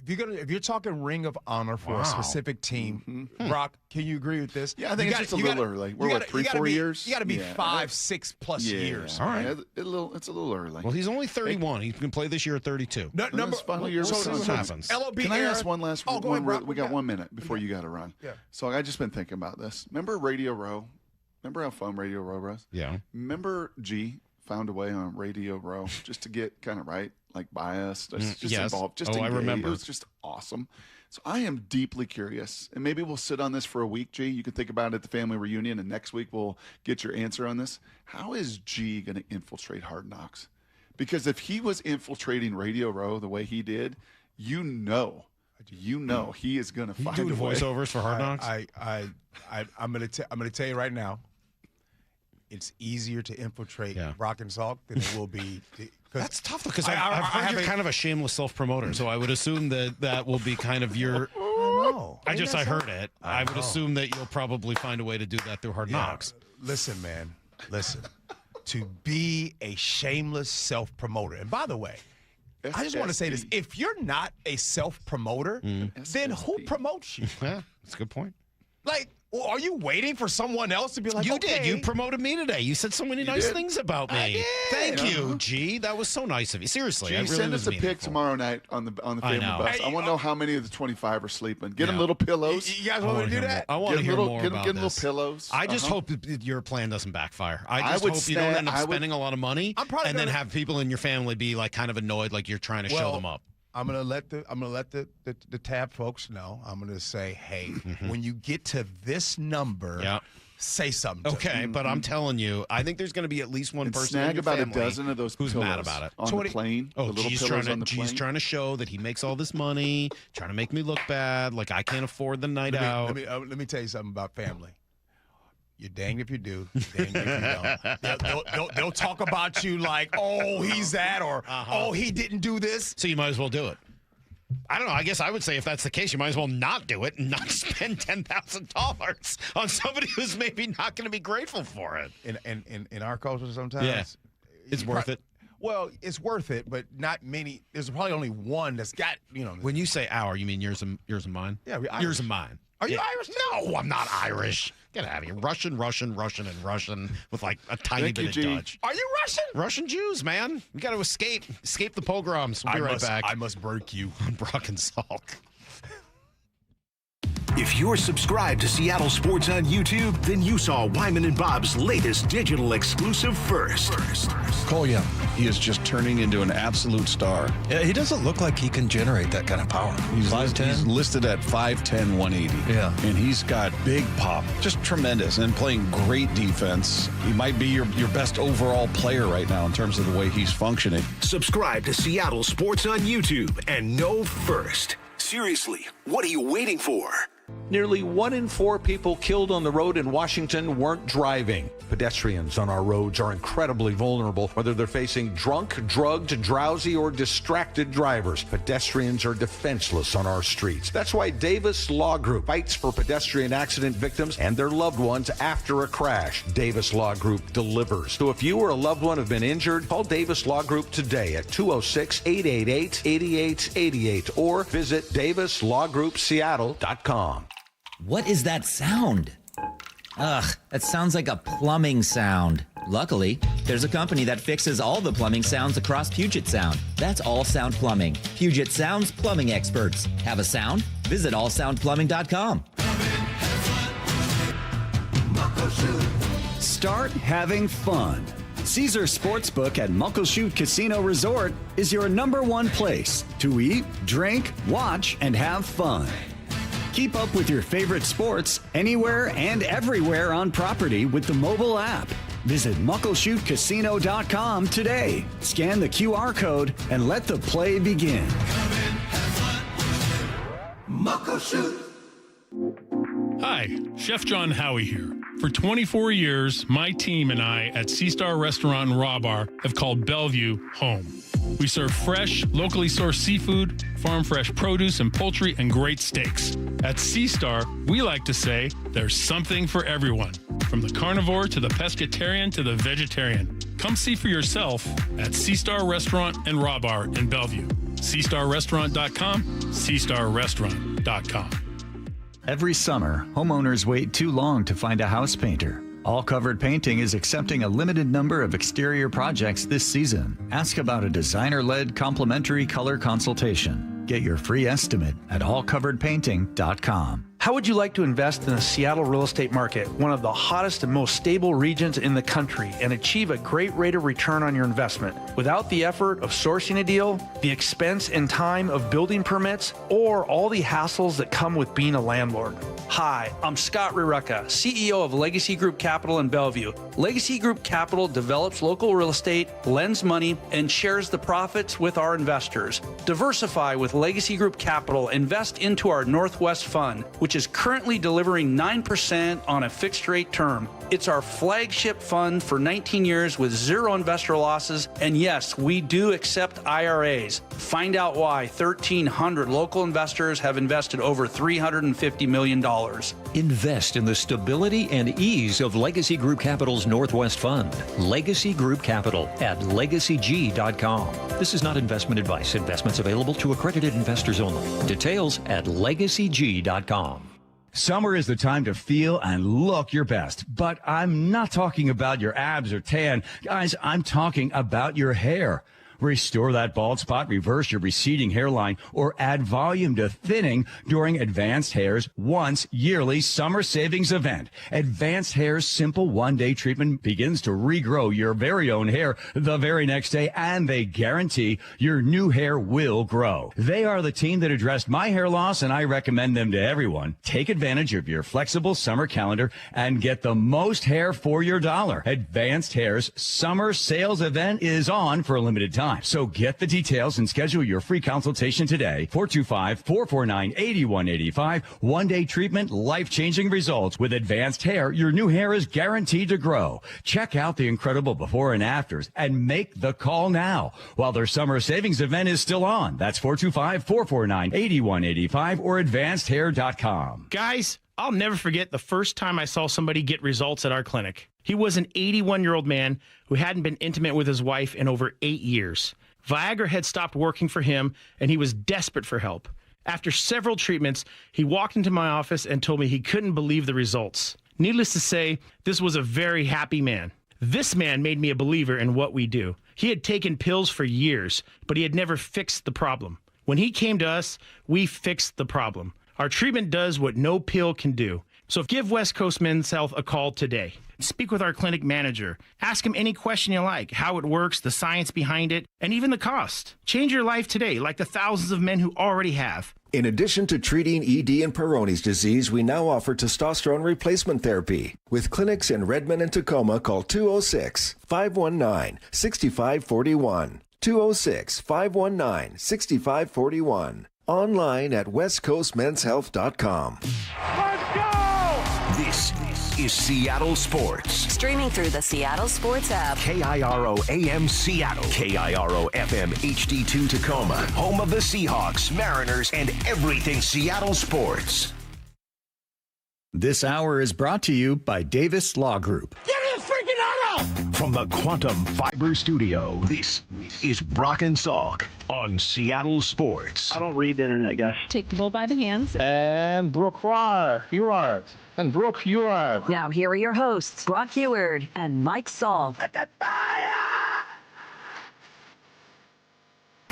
Speaker 4: if you're talking Ring of Honor for a specific team, Brock, can you agree with this?
Speaker 15: Yeah, I think it's just a little early. We're 3-4 years.
Speaker 4: You got to be 5-6 plus years.
Speaker 7: All right,
Speaker 15: it's a little early.
Speaker 7: Well, he's only 31. He can play this year at 32.
Speaker 15: Final year.
Speaker 7: So what happens?
Speaker 4: LOB
Speaker 15: Can I ask one last?
Speaker 4: Go ahead,
Speaker 15: we got 1 minute before you got to run.
Speaker 4: Yeah.
Speaker 15: So I just been thinking about this. Remember Radio Row? Remember how fun Radio Row was?
Speaker 7: Yeah.
Speaker 15: Remember G found a way on Radio Row just to get kind of right. Like biased, just involved, just engaged.
Speaker 7: I remember.
Speaker 15: It was just awesome. So I am deeply curious, and maybe we'll sit on this for a week, G. You can think about it at the family reunion, and next week we'll get your answer on this. How is G going to infiltrate Hard Knocks? Because if he was infiltrating Radio Row the way he did, he is going to find
Speaker 7: doing
Speaker 15: a way.
Speaker 7: voiceovers for Hard Knocks.
Speaker 4: I'm going to tell you right now. It's easier to infiltrate Brock and Salk than it will be.
Speaker 7: That's tough because I've heard you're kind of a shameless self-promoter, so I would assume that will be kind of your. I heard it. I would assume that you'll probably find a way to do that through Hard Knocks.
Speaker 4: Listen, man. Listen. To be a shameless self-promoter, and by the way, I just want to say this: if you're not a self-promoter, then who promotes you?
Speaker 7: Yeah, that's a good point.
Speaker 4: Like. Well, are you waiting for someone else to be like,
Speaker 7: you did. You promoted me today. You said so many nice things about me.
Speaker 4: I did.
Speaker 7: Thank you, G. That was so nice of you. Seriously,
Speaker 15: G,
Speaker 7: really
Speaker 15: send us a pic tomorrow night on the family bus. I want to know how many of the 25 are sleeping. Get them little pillows.
Speaker 4: You guys want me to do that?
Speaker 7: I want to hear more about
Speaker 15: Get them
Speaker 7: this.
Speaker 15: little pillows.
Speaker 7: I just hope that your plan doesn't backfire. I hope you don't end up spending a lot of money and then have people in your family be like kind of annoyed, like you're trying to show them up.
Speaker 4: I'm gonna let the tab folks know. I'm gonna say, hey, when you get to this number, say something.
Speaker 7: Okay, but I'm telling you, I think there's gonna be at least one person in your
Speaker 15: about
Speaker 7: family
Speaker 15: a dozen of those
Speaker 7: who's
Speaker 15: pillows
Speaker 7: mad about it
Speaker 15: on the plane.
Speaker 7: Oh, G's trying to show that he makes all this money, trying to make me look bad, like I can't afford the night out.
Speaker 4: Let me tell you something about family. You're danged if you do, danged if you don't. They'll talk about you like, oh, he's that, or oh, he didn't do this.
Speaker 7: So you might as well do it. I don't know. I guess I would say if that's the case, you might as well not do it and not spend $10,000 on somebody who's maybe not going to be grateful for it.
Speaker 4: In our culture, sometimes
Speaker 7: it's worth it.
Speaker 4: Well, it's worth it, but not many. There's probably only one that's got
Speaker 7: When you say our, you mean yours and mine?
Speaker 4: Yeah,
Speaker 7: yours and mine.
Speaker 4: Are you Irish?
Speaker 7: No, I'm not Irish. Get out of here. Russian with like a tiny bit of Dutch.
Speaker 4: Are you Russian?
Speaker 7: Russian Jews, man. We got to escape the pogroms. We'll be right back.
Speaker 4: I must break you
Speaker 7: on Brock and Salk.
Speaker 2: If you're subscribed to Seattle Sports on YouTube, then you saw Wyman and Bob's latest digital exclusive first.
Speaker 13: Cohn, he is just turning into an absolute star.
Speaker 14: Yeah, he doesn't look like he can generate that kind of power.
Speaker 13: He's listed at 5'10", 180.
Speaker 14: Yeah.
Speaker 13: And he's got big pop, just tremendous, and playing great defense. He might be your best overall player right now in terms of the way he's functioning.
Speaker 2: Subscribe to Seattle Sports on YouTube and know first. Seriously, what are you waiting for?
Speaker 5: Nearly 1 in 4 people killed on the road in Washington weren't driving. Pedestrians on our roads are incredibly vulnerable, whether they're facing drunk, drugged, drowsy, or distracted drivers. Pedestrians are defenseless on our streets. That's why Davis Law Group fights for pedestrian accident victims and their loved ones after a crash. Davis Law Group delivers. So if you or a loved one have been injured, call Davis Law Group today at 206-888-8888 or visit davislawgroupseattle.com.
Speaker 9: What is that sound? Ugh, that sounds like a plumbing sound. Luckily, there's a company that fixes all the plumbing sounds across Puget Sound. That's All Sound Plumbing. Puget Sound's plumbing experts. Have a sound? Visit allsoundplumbing.com.
Speaker 21: Start having fun. Caesar Sportsbook at Muckleshoot Casino Resort is your #1 place to eat, drink, watch, and have fun. Keep up with your favorite sports anywhere and everywhere on property with the mobile app. Visit muckleshootcasino.com today. Scan the QR code and let the play begin.
Speaker 16: Muckleshoot. Hi, Chef John Howie here. For 24 years, my team and I at Sea Star Restaurant and Raw Bar have called Bellevue home. We serve fresh, locally sourced seafood, farm fresh produce and poultry, and great steaks. At Sea Star, we like to say there's something for everyone, from the carnivore to the pescatarian to the vegetarian. Come see for yourself at Sea Star Restaurant and Raw Bar in Bellevue. SeaStarRestaurant.com, SeaStarRestaurant.com.
Speaker 21: Every summer, homeowners wait too long to find a house painter. All Covered Painting is accepting a limited number of exterior projects this season. Ask about a designer-led complimentary color consultation. Get your free estimate at allcoveredpainting.com.
Speaker 19: How would you like to invest in the Seattle real estate market, one of the hottest and most stable regions in the country, and achieve a great rate of return on your investment without the effort of sourcing a deal, the expense and time of building permits, or all the hassles that come with being a landlord? Hi, I'm Scott Rireka, CEO of Legacy Group Capital in Bellevue. Legacy Group Capital develops local real estate, lends money, and shares the profits with our investors. Diversify with Legacy Group Capital. Invest into our Northwest Fund, which is currently delivering 9% on a fixed rate term. It's our flagship fund for 19 years with 0 investor losses. And yes, we do accept IRAs. Find out why 1,300 local investors have invested over $350 million.
Speaker 22: Invest in the stability and ease of Legacy Group Capital's Northwest Fund. Legacy Group Capital at legacyg.com. This is not investment advice. Investments available to accredited investors only. Details at legacyg.com.
Speaker 26: Summer is the time to feel and look your best, but I'm not talking about your abs or tan. Guys, I'm talking about your hair. Restore that bald spot, reverse your receding hairline, or add volume to thinning during Advanced Hair's once yearly summer savings event. Advanced Hair's simple one-day treatment begins to regrow your very own hair the very next day, and they guarantee your new hair will grow. They are the team that addressed my hair loss, and I recommend them to everyone. Take advantage of your flexible summer calendar and get the most hair for your dollar. Advanced Hair's summer sales event is on for a limited time. So get the details and schedule your free consultation today. 425-449-8185. One-day treatment, life-changing results. With Advanced Hair, your new hair is guaranteed to grow. Check out the incredible before and afters and make the call now while their summer savings event is still on. That's 425-449-8185 or advancedhair.com.
Speaker 27: Guys, I'll never forget the first time I saw somebody get results at our clinic. He was an 81-year-old man who hadn't been intimate with his wife in over 8 years. Viagra had stopped working for him, and he was desperate for help. After several treatments, he walked into my office and told me he couldn't believe the results. Needless to say, this was a very happy man. This man made me a believer in what we do. He had taken pills for years, but he had never fixed the problem. When he came to us, we fixed the problem. Our treatment does what no pill can do. So give West Coast Men's Health a call today. Speak with our clinic manager. Ask him any question you like, how it works, the science behind it, and even the cost. Change your life today, like the thousands of men who already have.
Speaker 28: In addition to treating ED and Peyronie's disease, we now offer testosterone replacement therapy. With clinics in Redmond and Tacoma, call 206-519-6541. 206-519-6541. Online at westcoastmenshealth.com.
Speaker 2: Let's go! This is Seattle Sports.
Speaker 6: Streaming through the Seattle Sports app.
Speaker 2: KIRO AM Seattle. KIRO FM HD2 Tacoma. Home of the Seahawks, Mariners, and everything Seattle sports.
Speaker 21: This hour is brought to you by Davis Law Group.
Speaker 2: Get his freaking auto! From the Quantum Fiber Studio, this is Brock and Salk on Seattle Sports.
Speaker 1: I don't read the internet, guys.
Speaker 10: Take the bull by the hands.
Speaker 1: And Brooke, you are. And Brooke, you are.
Speaker 6: Now here are your hosts, Brock Heward and Mike Salk.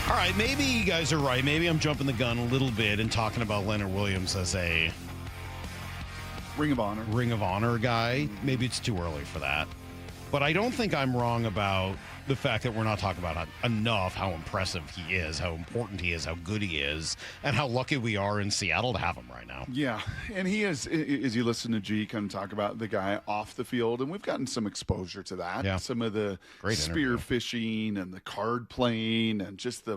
Speaker 7: All right, maybe you guys are right. Maybe I'm jumping the gun a little bit and talking about Leonard Williams as a
Speaker 15: Ring of Honor
Speaker 7: guy. Maybe it's too early for that. But I don't think I'm wrong about the fact that we're not talking about enough how impressive he is, how important he is, how good he is, and how lucky we are in Seattle to have him right now.
Speaker 15: Yeah, and he is, as you listen to G kind of talk about the guy off the field, and we've gotten some exposure to that.
Speaker 7: Yeah.
Speaker 15: Some of the spear fishing and the card playing and just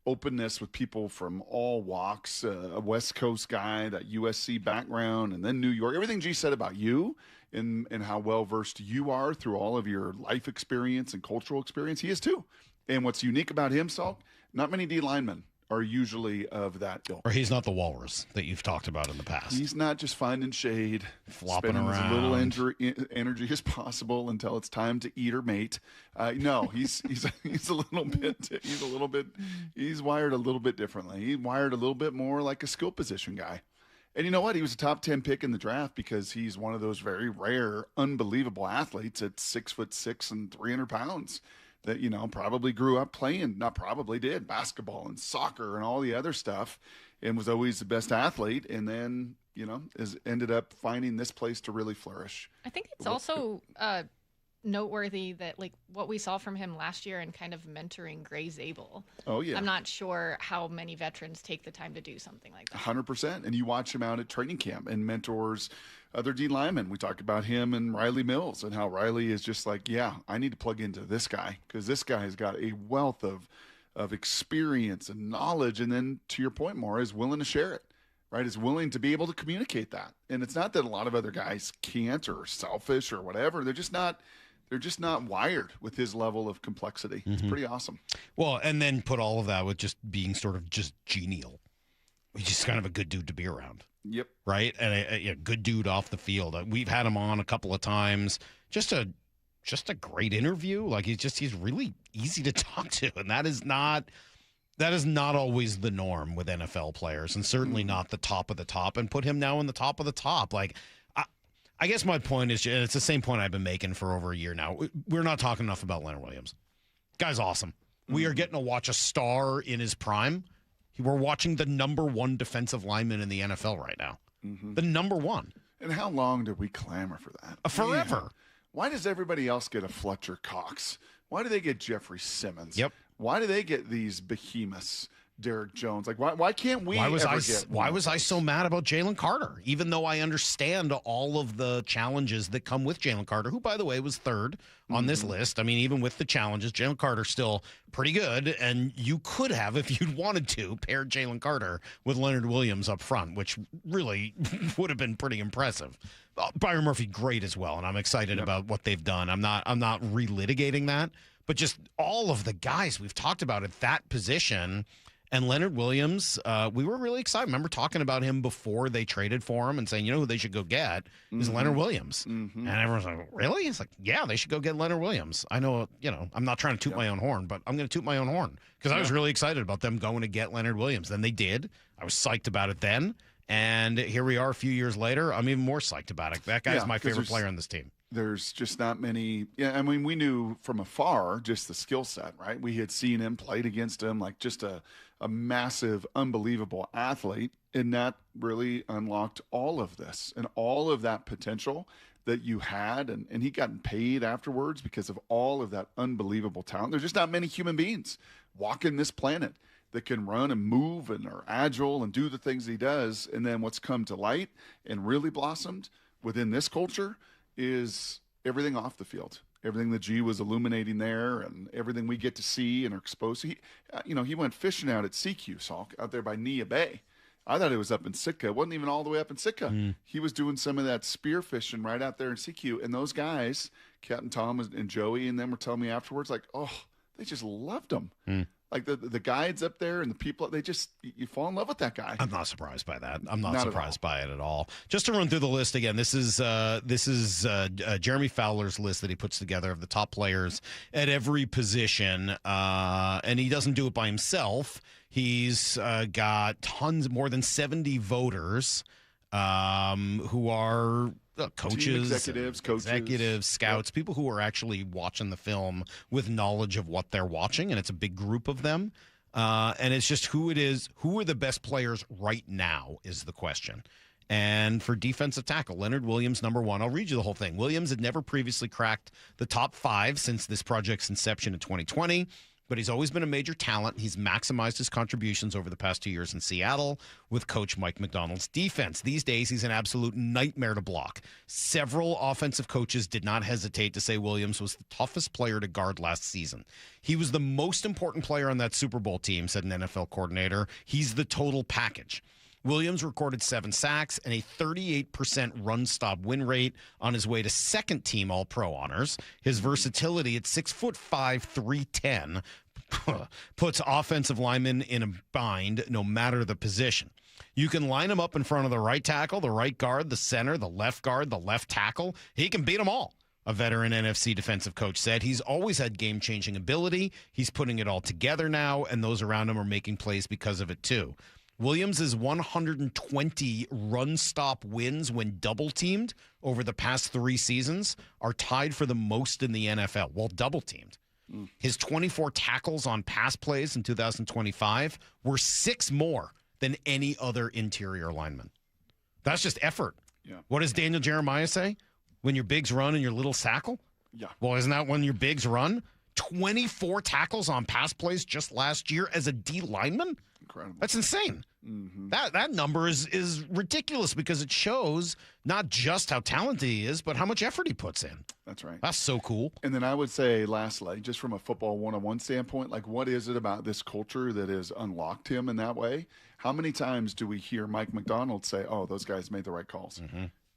Speaker 15: openness with people from all walks, a West Coast guy, that USC background, and then New York. Everything G said about you and how well-versed you are through all of your life experience and cultural experience, he is too. And what's unique about him, Salk, not many D linemen are usually of that ilk.
Speaker 7: Or he's not the walrus that you've talked about in the past.
Speaker 15: He's not just finding shade,
Speaker 7: flopping
Speaker 15: spending
Speaker 7: around,
Speaker 15: as little energy as possible until it's time to eat or mate. No, he's wired a little bit differently. He's wired a little bit more like a skill position guy. And you know what? He was a top 10 pick in the draft because he's one of those very rare, unbelievable athletes at 6'6" and 300 pounds that, probably grew up playing, did basketball and soccer and all the other stuff and was always the best athlete. And then, ended up finding this place to really flourish.
Speaker 10: I think it's also noteworthy that what we saw from him last year and kind of mentoring Gray Zabel.
Speaker 15: Oh, yeah.
Speaker 10: I'm not sure how many veterans take the time to do something like that.
Speaker 15: 100%. And you watch him out at training camp and mentors other D linemen. We talk about him and Riley Mills and how Riley is just like, yeah, I need to plug into this guy because this guy has got a wealth of experience and knowledge. And then to your point, more is willing to share it. Right, is willing to be able to communicate that. And it's not that a lot of other guys can't or are selfish or whatever. They're just not wired with his level of complexity. It's pretty awesome.
Speaker 7: Well, and then put all of that with just being sort of just genial. He's just kind of a good dude to be around.
Speaker 15: Yep.
Speaker 7: Right? And a good dude off the field. We've had him on a couple of times. Just a great interview. He's really easy to talk to. And that is not always the norm with NFL players, and certainly not the top of the top. And put him now in the top of the top. I guess my point is, and it's the same point I've been making for over a year now. We're not talking enough about Leonard Williams. Guy's awesome. We are getting to watch a star in his prime. We're watching the number one defensive lineman in the NFL right now. The number one.
Speaker 15: And how long did we clamor for that?
Speaker 7: Forever.
Speaker 15: Man, why does everybody else get a Fletcher Cox? Why do they get Jeffrey Simmons?
Speaker 7: Yep.
Speaker 15: Why do they get these behemoths? Derek Jones. Why can't we? Why was
Speaker 7: I so mad about Jalen Carter? Even though I understand all of the challenges that come with Jalen Carter, who, by the way, was third on this list. I mean, even with the challenges, Jalen Carter's still pretty good, and you could have, if you'd wanted to, paired Jalen Carter with Leonard Williams up front, which really would have been pretty impressive. Byron Murphy, great as well, and I'm excited about what they've done. I'm not relitigating that, but just all of the guys we've talked about at that position. And Leonard Williams, we were really excited. Remember talking about him before they traded for him and saying, who they should go get is Leonard Williams. And everyone's like, really? It's like, yeah, they should go get Leonard Williams. I know, I'm not trying to toot my own horn, but I'm going to toot my own horn because I was really excited about them going to get Leonard Williams. Then they did. I was psyched about it then. And here we are a few years later. I'm even more psyched about it. That guy's my favorite player on this team.
Speaker 15: There's just not many. Yeah, I mean, we knew from afar just the skill set, right? We had seen him, played against him, like just a massive, unbelievable athlete. And that really unlocked all of this and all of that potential that you had. And he got paid afterwards because of all of that unbelievable talent. There's just not many human beings walking this planet that can run and move and are agile and do the things he does. And then what's come to light and really blossomed within this culture is everything off the field. everything that G was illuminating there and everything we get to see and are exposed to. He went fishing out at CQ, Salk, out there by Nia Bay. I thought it was up in Sitka. It wasn't even all the way up in Sitka. He was doing some of that spear fishing right out there in CQ. And those guys, Captain Tom and Joey and them were telling me afterwards, like, oh, they just loved him. Like the guides up there and the people, you fall in love with that guy.
Speaker 7: I'm not surprised by that. I'm not surprised by it at all. Just to run through the list again, this is Jeremy Fowler's list that he puts together of the top players at every position, and he doesn't do it by himself. He's got more than 70 voters who are coaches, executives, scouts, people who are actually watching the film with knowledge of what they're watching, and it's a big group of them. And it's just who are the best players right now is the question. And for defensive tackle, Leonard Williams, number one. I'll read you the whole thing. Williams had never previously cracked the top 5 since this project's inception in 2020. But he's always been a major talent. He's maximized his contributions over the past 2 years in Seattle with coach Mike Macdonald's defense. These days, he's an absolute nightmare to block. Several offensive coaches did not hesitate to say Williams was the toughest player to guard last season. He was the most important player on that Super Bowl team, said an NFL coordinator. He's the total package. Williams recorded 7 sacks and a 38% run-stop win rate on his way to second-team All-Pro honors. His versatility at 6'5", 310 puts offensive linemen in a bind no matter the position. You can line him up in front of the right tackle, the right guard, the center, the left guard, the left tackle. He can beat them all. A veteran NFC defensive coach said he's always had game-changing ability. He's putting it all together now, and those around him are making plays because of it too. Williams' 120 run-stop wins when double-teamed over the past 3 seasons are tied for the most in the NFL, well, double-teamed. His 24 tackles on pass plays in 2025 were 6 more than any other interior lineman. That's just effort.
Speaker 15: Yeah.
Speaker 7: What does Daniel Jeremiah say? When your bigs run and your little sackle?
Speaker 15: Yeah.
Speaker 7: Well, isn't that when your bigs run? 24 tackles on pass plays just last year as a D lineman?
Speaker 15: Incredible.
Speaker 7: That's insane. That number is ridiculous because it shows not just how talented he is, but how much effort he puts in.
Speaker 15: That's right.
Speaker 7: That's so cool.
Speaker 15: And then I would say, lastly, just from a football one-on-one standpoint, like what is it about this culture that has unlocked him in that way? How many times do we hear Mike Macdonald say, oh, those guys made the right calls?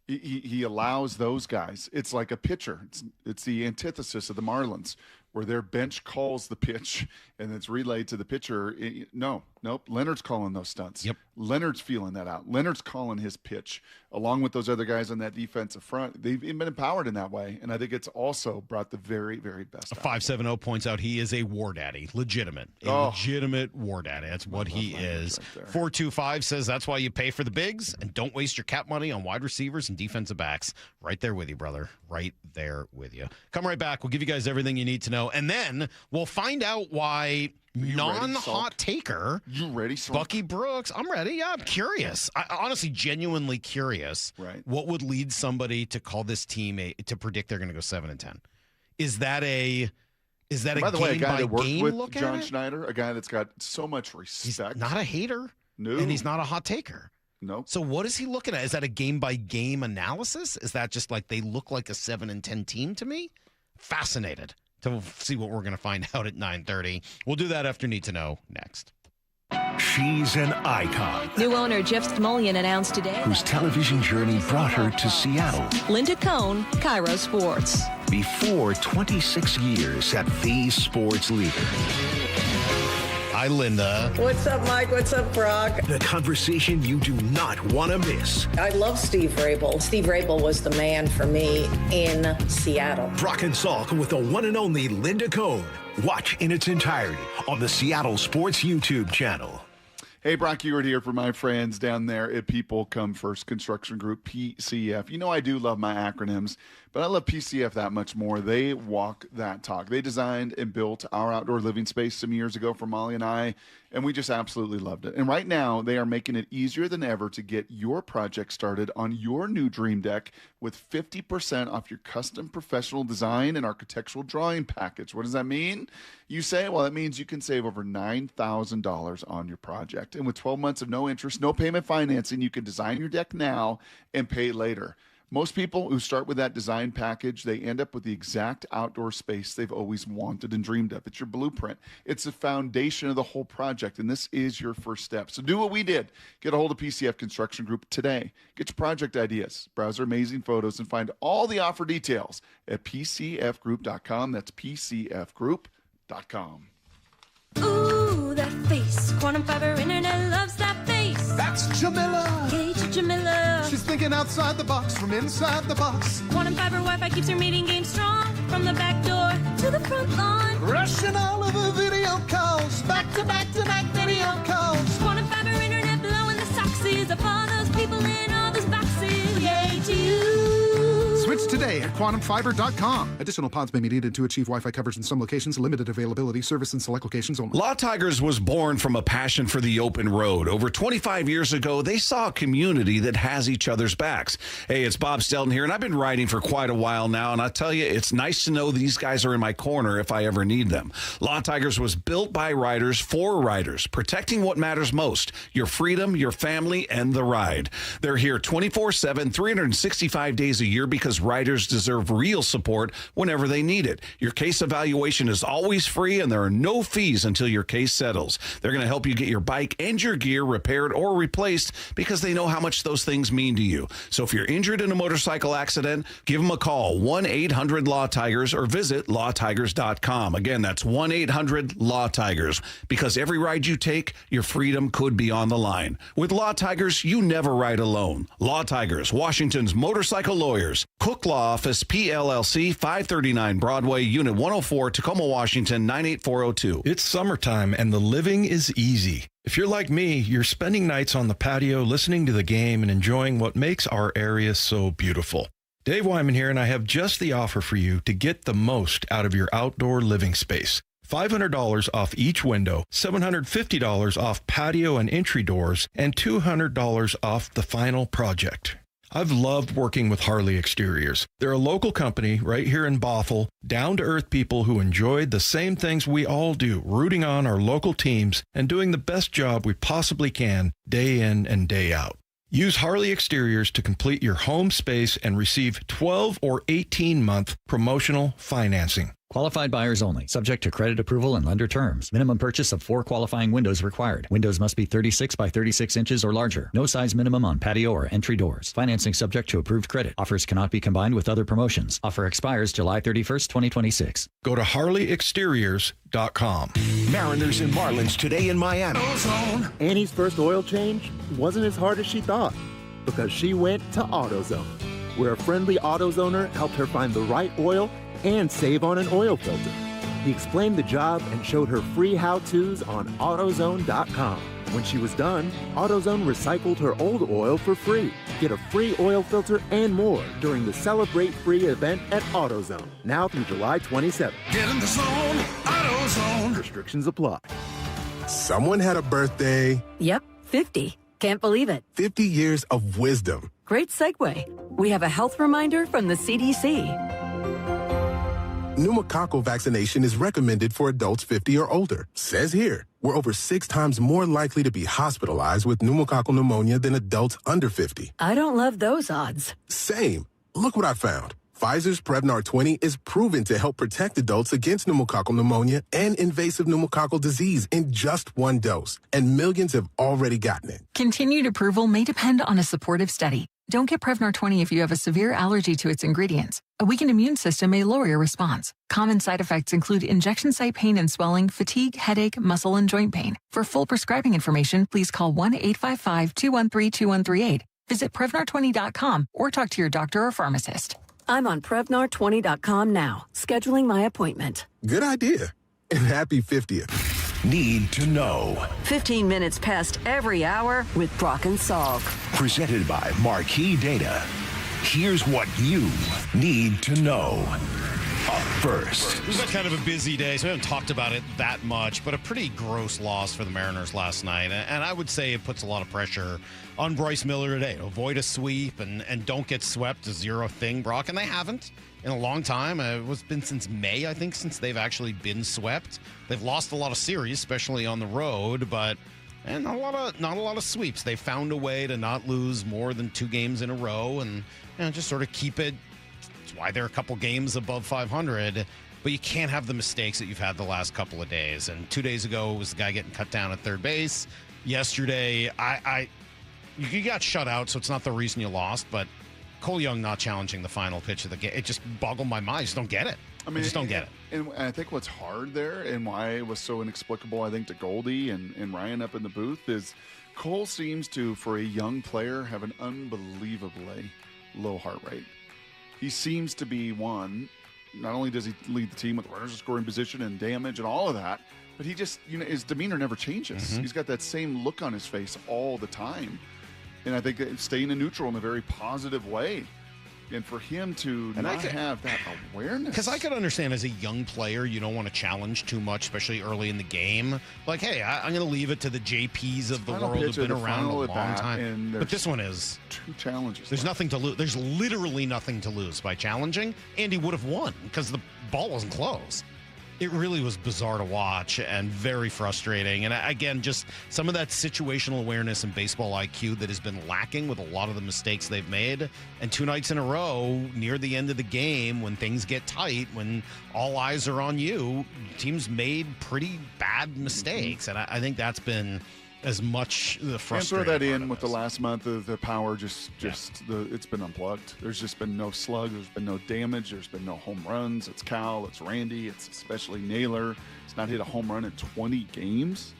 Speaker 15: He allows those guys. It's like a pitcher. It's the antithesis of the Marlins, where their bench calls the pitch and it's relayed to the pitcher. Nope. Leonard's calling those stunts.
Speaker 7: Yep.
Speaker 15: Leonard's feeling that out. Leonard's calling his pitch along with those other guys on that defensive front. They've been empowered in that way. And I think it's also brought the very, very best.
Speaker 7: 570 points out he is a war daddy. Legitimate. Legitimate war daddy. That's what he is. Right. 425 says that's why you pay for the bigs and don't waste your cap money on wide receivers and defensive backs. Right there with you, brother. Right there with you. Come right back. We'll give you guys everything you need to know. And then we'll find out why non-hot taker.
Speaker 15: You ready, Salk?
Speaker 7: Bucky Brooks. I'm ready. Yeah, I'm curious. I honestly, genuinely curious.
Speaker 15: Right.
Speaker 7: What would lead somebody to call this team to predict they're going to go 7-10? Is that a
Speaker 15: by the way, a guy that worked with John
Speaker 7: it?
Speaker 15: Schneider, a guy that's got so much respect.
Speaker 7: He's not a hater.
Speaker 15: No.
Speaker 7: And he's not a hot taker.
Speaker 15: No.
Speaker 7: So what is he looking at? Is that a game-by-game analysis? Is that just like they look like a 7-10 team to me? Fascinated to see what we're going to find out at 9:30. We'll do that after Need to Know next.
Speaker 2: She's an icon
Speaker 3: New owner Jeff Smulyan announced today
Speaker 2: whose television journey brought her to Seattle.
Speaker 3: Linda Cohn, Cairo Sports.
Speaker 2: Before 26 years at the sports leader.
Speaker 7: Hi, Linda.
Speaker 8: What's up, Mike? What's up, Brock?
Speaker 2: The conversation you do not want to miss.
Speaker 8: I love Steve Rabel. Steve Rabel was the man for me in Seattle.
Speaker 2: Brock and Salk with the one and only Linda Cohn. Watch in its entirety on the Seattle Sports YouTube channel.
Speaker 15: Hey, Brock Ewart here for my friends down there at People Come First Construction Group, PCF. You know I do love my acronyms, but I love PCF that much more. They walk that talk. They designed and built our outdoor living space some years ago for Molly and I, and we just absolutely loved it. And right now, they are making it easier than ever to get your project started on your new dream deck with 50% off your custom professional design and architectural drawing package. What does that mean? You say, well, that means you can save over $9,000 on your project. And with 12 months of no interest, no payment financing, you can design your deck now and pay later. Most people who start with that design package, they end up with the exact outdoor space they've always wanted and dreamed of. It's your blueprint. It's the foundation of the whole project, and this is your first step. So do what we did. Get a hold of PCF Construction Group today. Get your project ideas, browse their amazing photos, and find all the offer details at pcfgroup.com. That's pcfgroup.com.
Speaker 11: Ooh, that face. Quantum fiber internet loves that face.
Speaker 12: That's Jamila.
Speaker 11: Gauge Jamila.
Speaker 12: She's thinking outside the box from inside the box.
Speaker 11: Quantum fiber Wi-Fi keeps her meeting game strong. From the back door to the front lawn.
Speaker 12: Rushing all of the video calls. Back to back video calls.
Speaker 11: Quantum fiber internet blowing the soxies of all those people in all those boxes. Yay to you.
Speaker 12: Switch today at quantumfiber.com. Additional pods may be needed to achieve Wi-Fi coverage in some locations. Limited availability. Service in select locations only.
Speaker 13: Law Tigers was born from a passion for the open road. Over 25 years ago, they saw a community that has each other's backs. Hey, it's Bob Stelton here, and I've been writing for quite a while now, and I tell you, it's nice to know these guys are in my corner if I ever need them. Law Tigers was built by writers for writers, protecting what matters most, your freedom, your family, and the ride. They're here 24/7, 365 days a year because writers deserve real support whenever they need it. Your case evaluation is always free, and there are no fees until your case settles. They're going to help you get your bike and your gear repaired or replaced because they know how much those things mean to you. So if you're injured in a motorcycle accident, give them a call, 1-800-LAW-TIGERS, or visit lawtigers.com. Again, that's 1-800-LAW-TIGERS. Because every ride you take, your freedom could be on the line. With Law Tigers, you never ride alone. Law Tigers, Washington's motorcycle lawyers. Cook Law Office, PLLC, 539 Broadway, Unit 104, Tacoma, Washington, 98402.
Speaker 14: It's summertime and the living is easy. If you're like me, you're spending nights on the patio listening to the game and enjoying what makes our area so beautiful. Dave Wyman here, and I have just the offer for you to get the most out of your outdoor living space. $500 off each window, $750 off patio and entry doors, and $200 off the final project. I've loved working with Harley Exteriors. They're a local company right here in Bothell, down-to-earth people who enjoy the same things we all do, rooting on our local teams and doing the best job we possibly can day in and day out. Use Harley Exteriors to complete your home space and receive 12 or 18-month promotional financing.
Speaker 17: Qualified buyers only. Subject to credit approval and lender terms. Minimum purchase of 4 qualifying windows required. Windows must be 36 by 36 inches or larger. No size minimum on patio or entry doors. Financing subject to approved credit. Offers cannot be combined with other promotions. Offer expires July 31st, 2026.
Speaker 14: Go to HarleyExteriors.com.
Speaker 2: Mariners and Marlins today in Miami.
Speaker 18: Annie's first oil change wasn't as hard as she thought because she went to AutoZone, where a friendly AutoZoner helped her find the right oil and save on an oil filter. He explained the job and showed her free how-tos on AutoZone.com. When she was done, AutoZone recycled her old oil for free. Get a free oil filter and more during the Celebrate Free event at AutoZone, now through July 27th.
Speaker 12: Get in the zone, AutoZone.
Speaker 18: Restrictions apply.
Speaker 20: Someone had a birthday.
Speaker 6: Yep, 50. Can't believe it.
Speaker 20: 50 years of wisdom.
Speaker 6: Great segue. We have a health reminder from the CDC.
Speaker 20: Pneumococcal vaccination is recommended for adults 50 or older. Says here, we're over 6 times more likely to be hospitalized with pneumococcal pneumonia than adults under 50.
Speaker 6: I don't love those odds.
Speaker 20: Same. Look what I found. Pfizer's Prevnar 20 is proven to help protect adults against pneumococcal pneumonia and invasive pneumococcal disease in just 1 dose, and millions have already gotten it.
Speaker 23: Continued approval may depend on a supportive study. Don't get Prevnar 20 if you have a severe allergy to its ingredients. A weakened immune system may lower your response. Common side effects include injection site pain and swelling, fatigue, headache, muscle, and joint pain. For full prescribing information, please call 1-855-213-2138. Visit Prevnar20.com or talk to your doctor or pharmacist.
Speaker 6: I'm on Prevnar20.com now, scheduling my appointment.
Speaker 20: Good idea. And happy 50th.
Speaker 2: Need to know.
Speaker 6: 15 minutes past every hour with Brock and Salk.
Speaker 2: Presented by Marquee Data. Here's what you need to know. Up first.
Speaker 7: It was kind of a busy day, so we haven't talked about it that much, but a pretty gross loss for the Mariners last night. And I would say it puts a lot of pressure on Bryce Miller today. Avoid a sweep and don't get swept is zero thing, Brock. And they haven't in a long time. It's been since May, I think, since they've actually been swept. They've lost a lot of series, especially on the road, but And not a lot of sweeps. They found a way to not lose more than 2 games in a row and just sort of keep it. That's why they're a couple games above 500. But you can't have the mistakes that you've had the last couple of days. And 2 days ago, it was the guy getting cut down at third base. Yesterday, you got shut out, so it's not the reason you lost. But Cole Young not challenging the final pitch of the game, it just boggled my mind. I just don't get it. I just don't get it.
Speaker 15: And I think what's hard there and why it was so inexplicable, I think, to Goldie and Ryan up in the booth is Cole seems to, for a young player, have an unbelievably low heart rate. He seems to be one. Not only does he lead the team with runners in scoring position and damage and all of that, but he just, his demeanor never changes.
Speaker 7: Mm-hmm.
Speaker 15: He's got that same look on his face all the time. And I think that staying in neutral in a very positive way. And for him to not have that awareness.
Speaker 7: Because I could understand as a young player, you don't want to challenge too much, especially early in the game. Like, hey, I'm going to leave it to the JPs of the world who've been around a long time. But this one is
Speaker 15: 2 challenges.
Speaker 7: There's nothing to lose. There's literally nothing to lose by challenging. And he would have won because the ball wasn't close. It really was bizarre to watch and very frustrating. And again, just some of that situational awareness and baseball IQ that has been lacking with a lot of the mistakes they've made. And 2 nights in a row, near the end of the game, when things get tight, when all eyes are on you, teams made pretty bad mistakes. And I think that's been as much the frustrating.
Speaker 15: And throw that in with the last month of the power, it's been unplugged. There's just been no slug. There's been no damage. There's been no home runs. It's Cal. It's Randy. It's especially Naylor. It's not hit a home run in 20 games.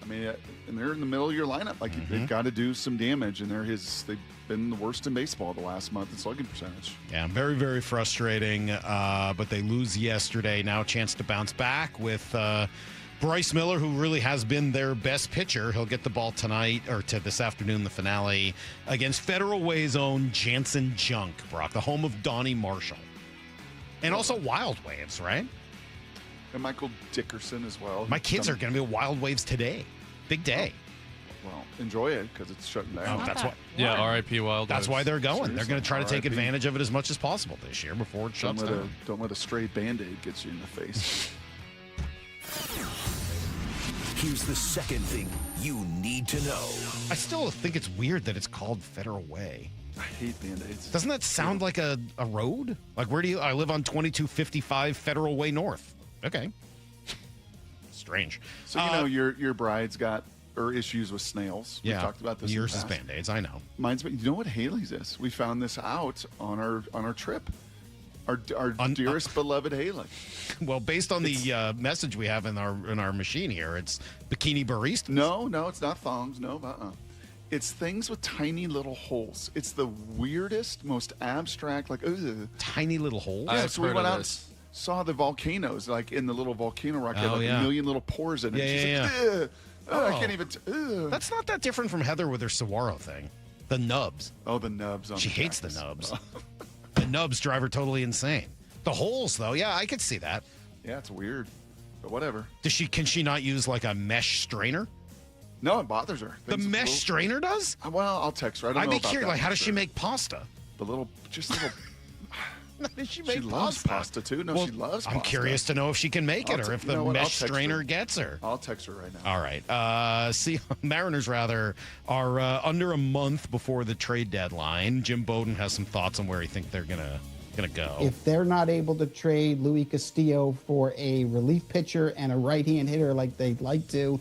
Speaker 15: I mean, and they're in the middle of your lineup. Like they've got to do some damage, and they've been the worst in baseball the last month in slugging percentage.
Speaker 7: Yeah, very, very frustrating. But they lose yesterday. Now a chance to bounce back with Bryce Miller, who really has been their best pitcher. He'll get the ball tonight, or to this afternoon, the finale, against Federal Way's own Jansen Junk, Brock, the home of Donnie Marshall. And also Wild Waves, right?
Speaker 15: And Michael Dickerson as well.
Speaker 7: My kids are going to be at Wild Waves today. Big day.
Speaker 15: Well, enjoy it because it's shutting down.
Speaker 7: Oh, that's why.
Speaker 4: Yeah, R.I.P. Wild Waves.
Speaker 7: That's why they're going.
Speaker 15: Seriously,
Speaker 7: They're going to try to take
Speaker 15: RIP.
Speaker 7: advantage of it as much as possible this year before it shuts down.
Speaker 15: Don't let a stray Band-Aid get you in the face.
Speaker 2: Here's the second thing you need to know.
Speaker 7: I still think it's weird that it's called Federal Way.
Speaker 15: I hate Band-Aids.
Speaker 7: Doesn't that sound like a road? Like, I live on 2255 Federal Way North. Okay. Strange.
Speaker 15: So, your bride's got issues with snails.
Speaker 7: Yeah.
Speaker 15: We've talked about this.
Speaker 7: Yours is Band-Aids, I know.
Speaker 15: Mine's, you know what Haley's is? We found this out on our trip. Our dearest beloved Haley.
Speaker 7: Well, based on the message we have in our machine here, it's bikini baristas.
Speaker 15: No, it's not thongs. No, It's things with tiny little holes. It's the weirdest, most abstract, like
Speaker 7: tiny little holes.
Speaker 15: Yeah, so we went out, saw the volcanoes, like in the little volcano rock, had a million little pores in it.
Speaker 7: Yeah.
Speaker 15: I can't even.
Speaker 7: That's not that different from Heather with her saguaro thing. The nubs.
Speaker 15: Oh, the nubs.
Speaker 7: She hates the nubs. The nubs drive her totally insane. The holes, though, yeah, I could see that.
Speaker 15: Yeah, it's weird, but whatever.
Speaker 7: Can she not use like a mesh strainer?
Speaker 15: No, it bothers her.
Speaker 7: The mesh strainer does?
Speaker 15: Well, I'll text her. I don't know
Speaker 7: I'd be
Speaker 15: about
Speaker 7: curious.
Speaker 15: that
Speaker 7: Like, how does she make pasta?
Speaker 15: Just little.
Speaker 7: She
Speaker 15: loves pasta too. No, she loves pasta.
Speaker 7: I'm curious to know if she can make it or if the mesh strainer gets her.
Speaker 15: I'll text her right now.
Speaker 7: All right. Mariners, are under a month before the trade deadline. Jim Bowden has some thoughts on where he thinks they're going to go.
Speaker 5: If they're not able to trade Luis Castillo for a relief pitcher and a right-hand hitter like they'd like to,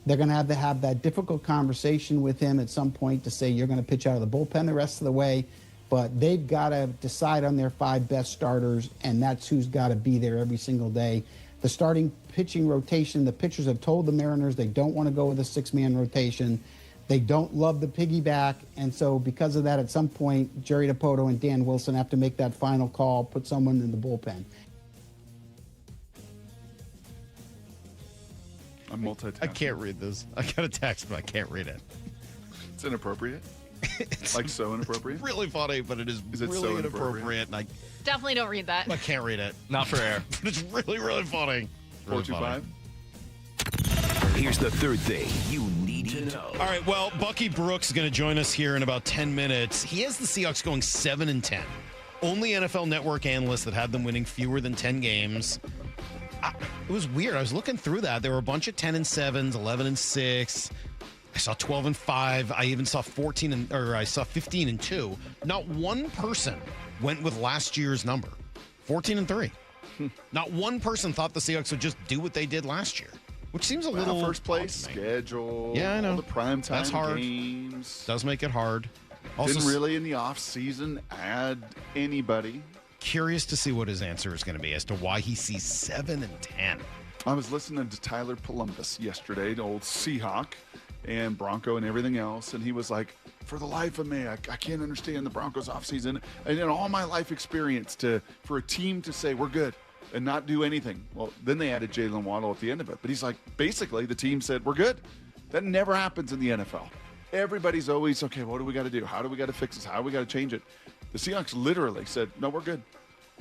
Speaker 5: they're going to have that difficult conversation with him at some point to say you're going to pitch out of the bullpen the rest of the way. But they've got to decide on their 5 best starters, and that's who's got to be there every single day. The starting pitching rotation, the pitchers have told the Mariners they don't want to go with a 6-man rotation. They don't love the piggyback, and so because of that, at some point, Jerry Dipoto and Dan Wilson have to make that final call, put someone in the bullpen.
Speaker 15: I'm multitasking.
Speaker 7: I can't read this. I got a text, but I can't read it.
Speaker 15: It's inappropriate. It's like so inappropriate.
Speaker 7: Really funny, but it is
Speaker 15: it
Speaker 7: really
Speaker 15: so
Speaker 7: inappropriate. And I
Speaker 10: Definitely don't read that.
Speaker 7: I can't read it.
Speaker 4: Not for air.
Speaker 7: But it's really, really funny.
Speaker 15: 425.
Speaker 2: Here's the third thing you need to know.
Speaker 7: All right, well, Bucky Brooks is going to join us here in about 10 minutes. He has the Seahawks going 7-10. Only NFL Network analyst that had them winning fewer than 10 games. It was weird. I was looking through that. There were a bunch of 10-7s, 11-6. I saw 12-5. I even saw 15-2. Not one person went with last year's number, 14-3. Not one person thought the Seahawks would just do what they did last year, which seems a little
Speaker 15: first place schedule.
Speaker 7: Yeah, I know.
Speaker 15: All the primetime
Speaker 7: hard.
Speaker 15: games.
Speaker 7: Does make it hard. Also,
Speaker 15: didn't really in the off season add anybody.
Speaker 7: Curious to see what his answer is going to be as to why he sees 7-10.
Speaker 15: I was listening to Tyler Columbus yesterday, the old Seahawk and Bronco and everything else, and he was like, for the life of me, I can't understand the Broncos offseason. And in all my life experience, for a team to say we're good and not do anything. Well, then they added Jalen Waddle at the end of it. But he's like, basically, the team said, we're good. That never happens in the NFL. Everybody's always, okay, what do we got to do? How do we got to fix this? How do we got to change it? The Seahawks literally said, no, we're good.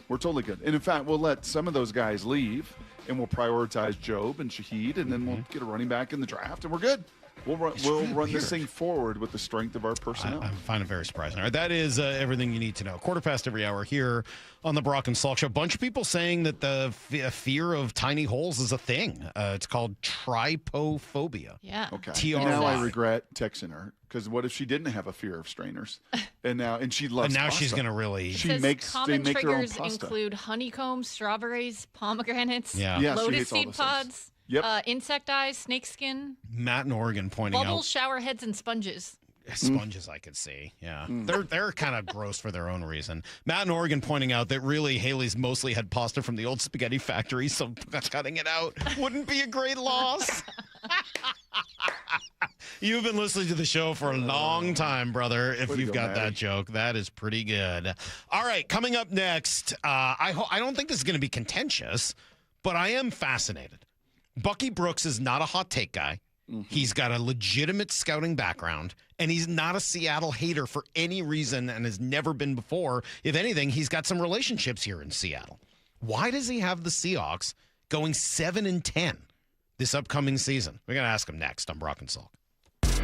Speaker 15: We're totally good. And in fact, we'll let some of those guys leave, and we'll prioritize Job and Shaheed, and then we'll get a running back in the draft, and we're good. We'll run this thing forward with the strength of our personnel.
Speaker 7: I find it very surprising. All right, that is everything you need to know. 4:15 every hour here on the Brock and Salk Show. A bunch of people saying that the fear of tiny holes is a thing. It's called trypophobia.
Speaker 10: Yeah.
Speaker 15: Okay. Now I regret texting her, because what if she didn't have a fear of strainers? And she loves
Speaker 7: And now
Speaker 15: pasta.
Speaker 7: she's going to really...
Speaker 10: They make their own pasta. Include honeycomb, strawberries, pomegranates, lotus seed pods.
Speaker 15: Yep.
Speaker 10: Insect eyes, snake skin.
Speaker 7: Matt in Oregon pointing
Speaker 10: bubbles,
Speaker 7: out...
Speaker 10: shower heads, and sponges.
Speaker 7: Sponges, I could see. Yeah. They're kind of gross for their own reason. Matt in Oregon pointing out that really Haley's mostly had pasta from the old spaghetti factory, so cutting it out wouldn't be a great loss. You've been listening to the show for a long time, brother, if you've got that joke. That is pretty good. All right, coming up next, I don't think this is going to be contentious, but I am fascinated. Bucky Brooks is not a hot take guy. He's got a legitimate scouting background, and he's not a Seattle hater for any reason and has never been before. If anything, he's got some relationships here in Seattle. Why does he have the Seahawks going 7-10 this upcoming season? We're going to ask him next on Brock and Salk.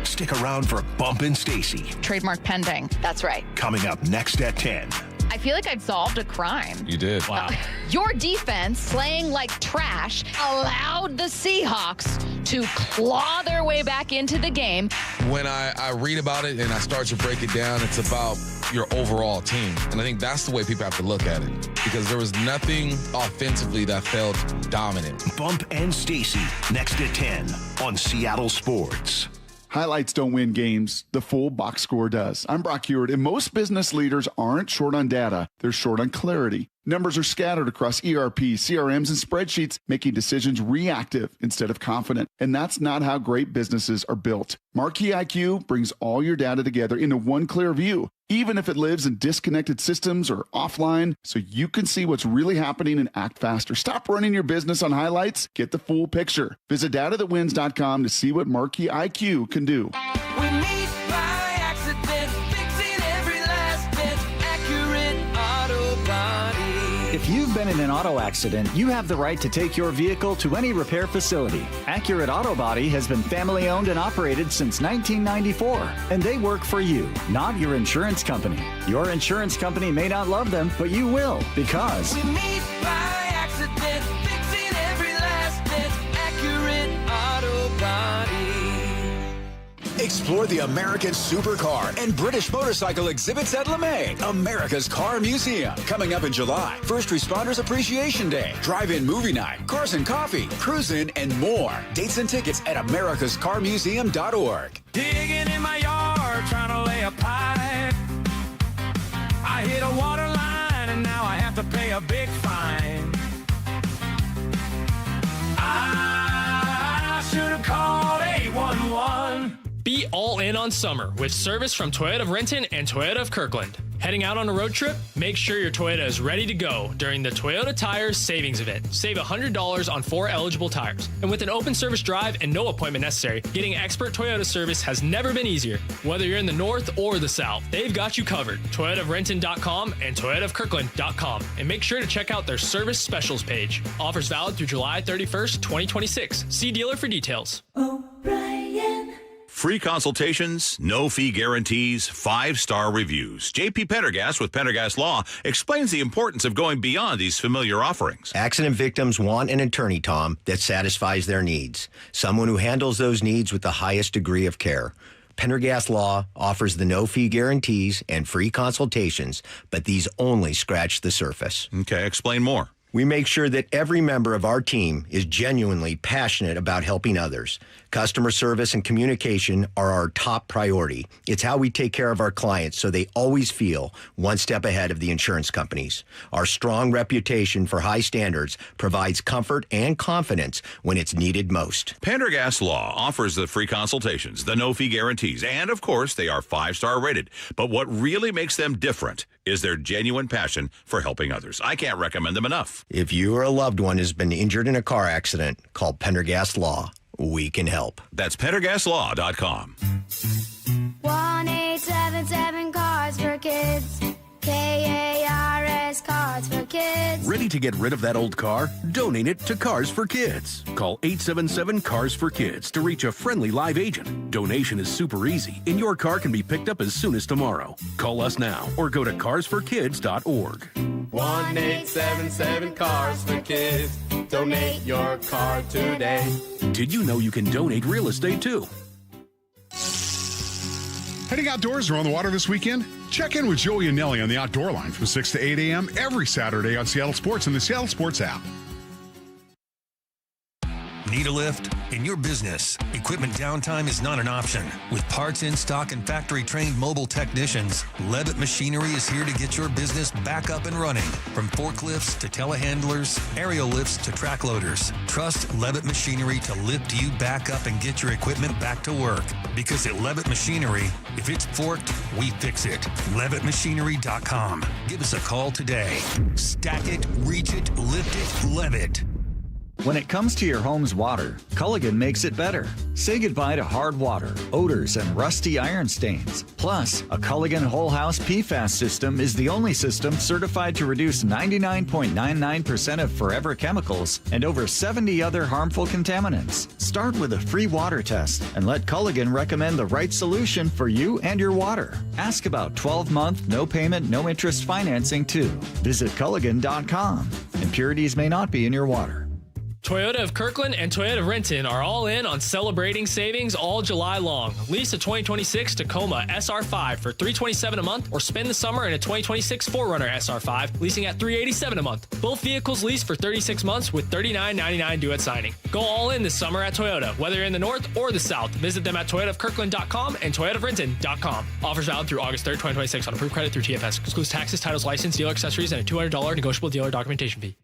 Speaker 2: Stick around for Bump and Stacy.
Speaker 4: Trademark pending. That's right.
Speaker 2: Coming up next at 10.
Speaker 4: I feel like I've solved a crime.
Speaker 9: You did.
Speaker 7: Wow.
Speaker 4: Your defense, playing like trash, allowed the Seahawks to claw their way back into the game.
Speaker 9: When I read about it and I start to break it down, it's about your overall team. And I think that's the way people have to look at it, because there was nothing offensively that felt dominant.
Speaker 2: Bump and Stacy next at 10 on Seattle Sports.
Speaker 15: Highlights don't win games. The full box score does. I'm Brock Heward, and most business leaders aren't short on data. They're short on clarity. Numbers are scattered across ERP, CRMs, and spreadsheets, making decisions reactive instead of confident. And that's not how great businesses are built. Marquee IQ brings all your data together into one clear view, even if it lives in disconnected systems or offline, so you can see what's really happening and act faster. Stop running your business on highlights. Get the full picture. Visit datathatwins.com to see what Marquee IQ can do.
Speaker 11: We meet by accident, fixing every last bit, accurate auto body.
Speaker 17: If you've been in an auto accident, you have the right to take your vehicle to any repair facility. Accurate Auto Body has been family owned and operated since 1994, and they work for you, not your insurance company. Your insurance company may not love them, but you will, because
Speaker 11: We meet by accident, fixing every last bit, accurate auto body.
Speaker 16: Explore the American Supercar and British Motorcycle exhibits at LeMay, America's Car Museum. Coming up in July, First Responders Appreciation Day, drive-in movie night, cars and coffee, cruise-in, and more. Dates and tickets at americascarmuseum.org.
Speaker 11: Digging in my yard, trying to lay a pipe. I hit a water line and now I have to pay a big fine. I should have called 811.
Speaker 19: Be all in on summer with service from Toyota of Renton and Toyota of Kirkland. Heading out on a road trip? Make sure your Toyota is ready to go during the Toyota Tires Savings Event. Save $100 on 4 eligible tires. And with an open service drive and no appointment necessary, getting expert Toyota service has never been easier. Whether you're in the north or the south, they've got you covered. ToyotaofRenton.com and ToyotaofKirkland.com. And make sure to check out their service specials page. Offers valid through July 31st, 2026. See dealer for details.
Speaker 11: O'Brien.
Speaker 1: Free consultations, no fee guarantees, 5-star reviews. J.P. Pendergast with Pendergast Law explains the importance of going beyond these familiar offerings.
Speaker 21: Accident victims want an attorney, Tom, that satisfies their needs. Someone who handles those needs with the highest degree of care. Pendergast Law offers the no-fee guarantees and free consultations, but these only scratch the surface.
Speaker 1: Okay, explain more.
Speaker 21: We make sure that every member of our team is genuinely passionate about helping others. Customer service and communication are our top priority. It's how we take care of our clients so they always feel one step ahead of the insurance companies. Our strong reputation for high standards provides comfort and confidence when it's needed most.
Speaker 1: Pendergast Law offers the free consultations, the no-fee guarantees, and, of course, they are 5-star rated. But what really makes them different is their genuine passion for helping others. I can't recommend them enough.
Speaker 21: If you or a loved one has been injured in a car accident, call Pendergast Law. We can help.
Speaker 1: That's PendergastLaw.com.
Speaker 22: 1-877 Cars for Kids. KARS Cars for Kids.
Speaker 24: Ready to get rid of that old car? Donate it to Cars for Kids. Call 877 Cars for Kids to reach a friendly live agent. Donation is super easy, and your car can be picked up as soon as tomorrow. Call us now or go to carsforkids.org.
Speaker 25: 1-877 Cars for Kids. Donate your car today.
Speaker 24: Did you know you can donate real estate too?
Speaker 12: Heading outdoors or on the water this weekend? Check in with Joey and Nelly on the Outdoor Line from 6 to 8 a.m. every Saturday on Seattle Sports and the Seattle Sports app.
Speaker 26: Need a lift? In your business, equipment downtime is not an option. With parts in stock and factory-trained mobile technicians, Levitt Machinery is here to get your business back up and running. From forklifts to telehandlers, aerial lifts to track loaders, trust Levitt Machinery to lift you back up and get your equipment back to work. Because at Levitt Machinery, if it's forked, we fix it. LevittMachinery.com. Give us a call today. Stack it, reach it, lift it, Levitt.
Speaker 17: When it comes to your home's water, Culligan makes it better. Say goodbye to hard water, odors, and rusty iron stains. Plus, a Culligan Whole House PFAS system is the only system certified to reduce 99.99% of forever chemicals and over 70 other harmful contaminants. Start with a free water test and let Culligan recommend the right solution for you and your water. Ask about 12-month, no payment, no interest financing too. Visit Culligan.com. Impurities may not be in your water.
Speaker 19: Toyota of Kirkland and Toyota of Renton are all in on celebrating savings all July long. Lease a 2026 Tacoma SR5 for $327 a month or spend the summer in a 2026 4Runner SR5 leasing at $387 a month. Both vehicles leased for 36 months with $39.99 due at signing. Go all in this summer at Toyota, whether you're in the north or the south. Visit them at toyotaofkirkland.com and toyotaofrenton.com. Offers valid through August 3rd, 2026 on approved credit through TFS. Excludes taxes, titles, license, dealer accessories, and a $200 negotiable dealer documentation fee.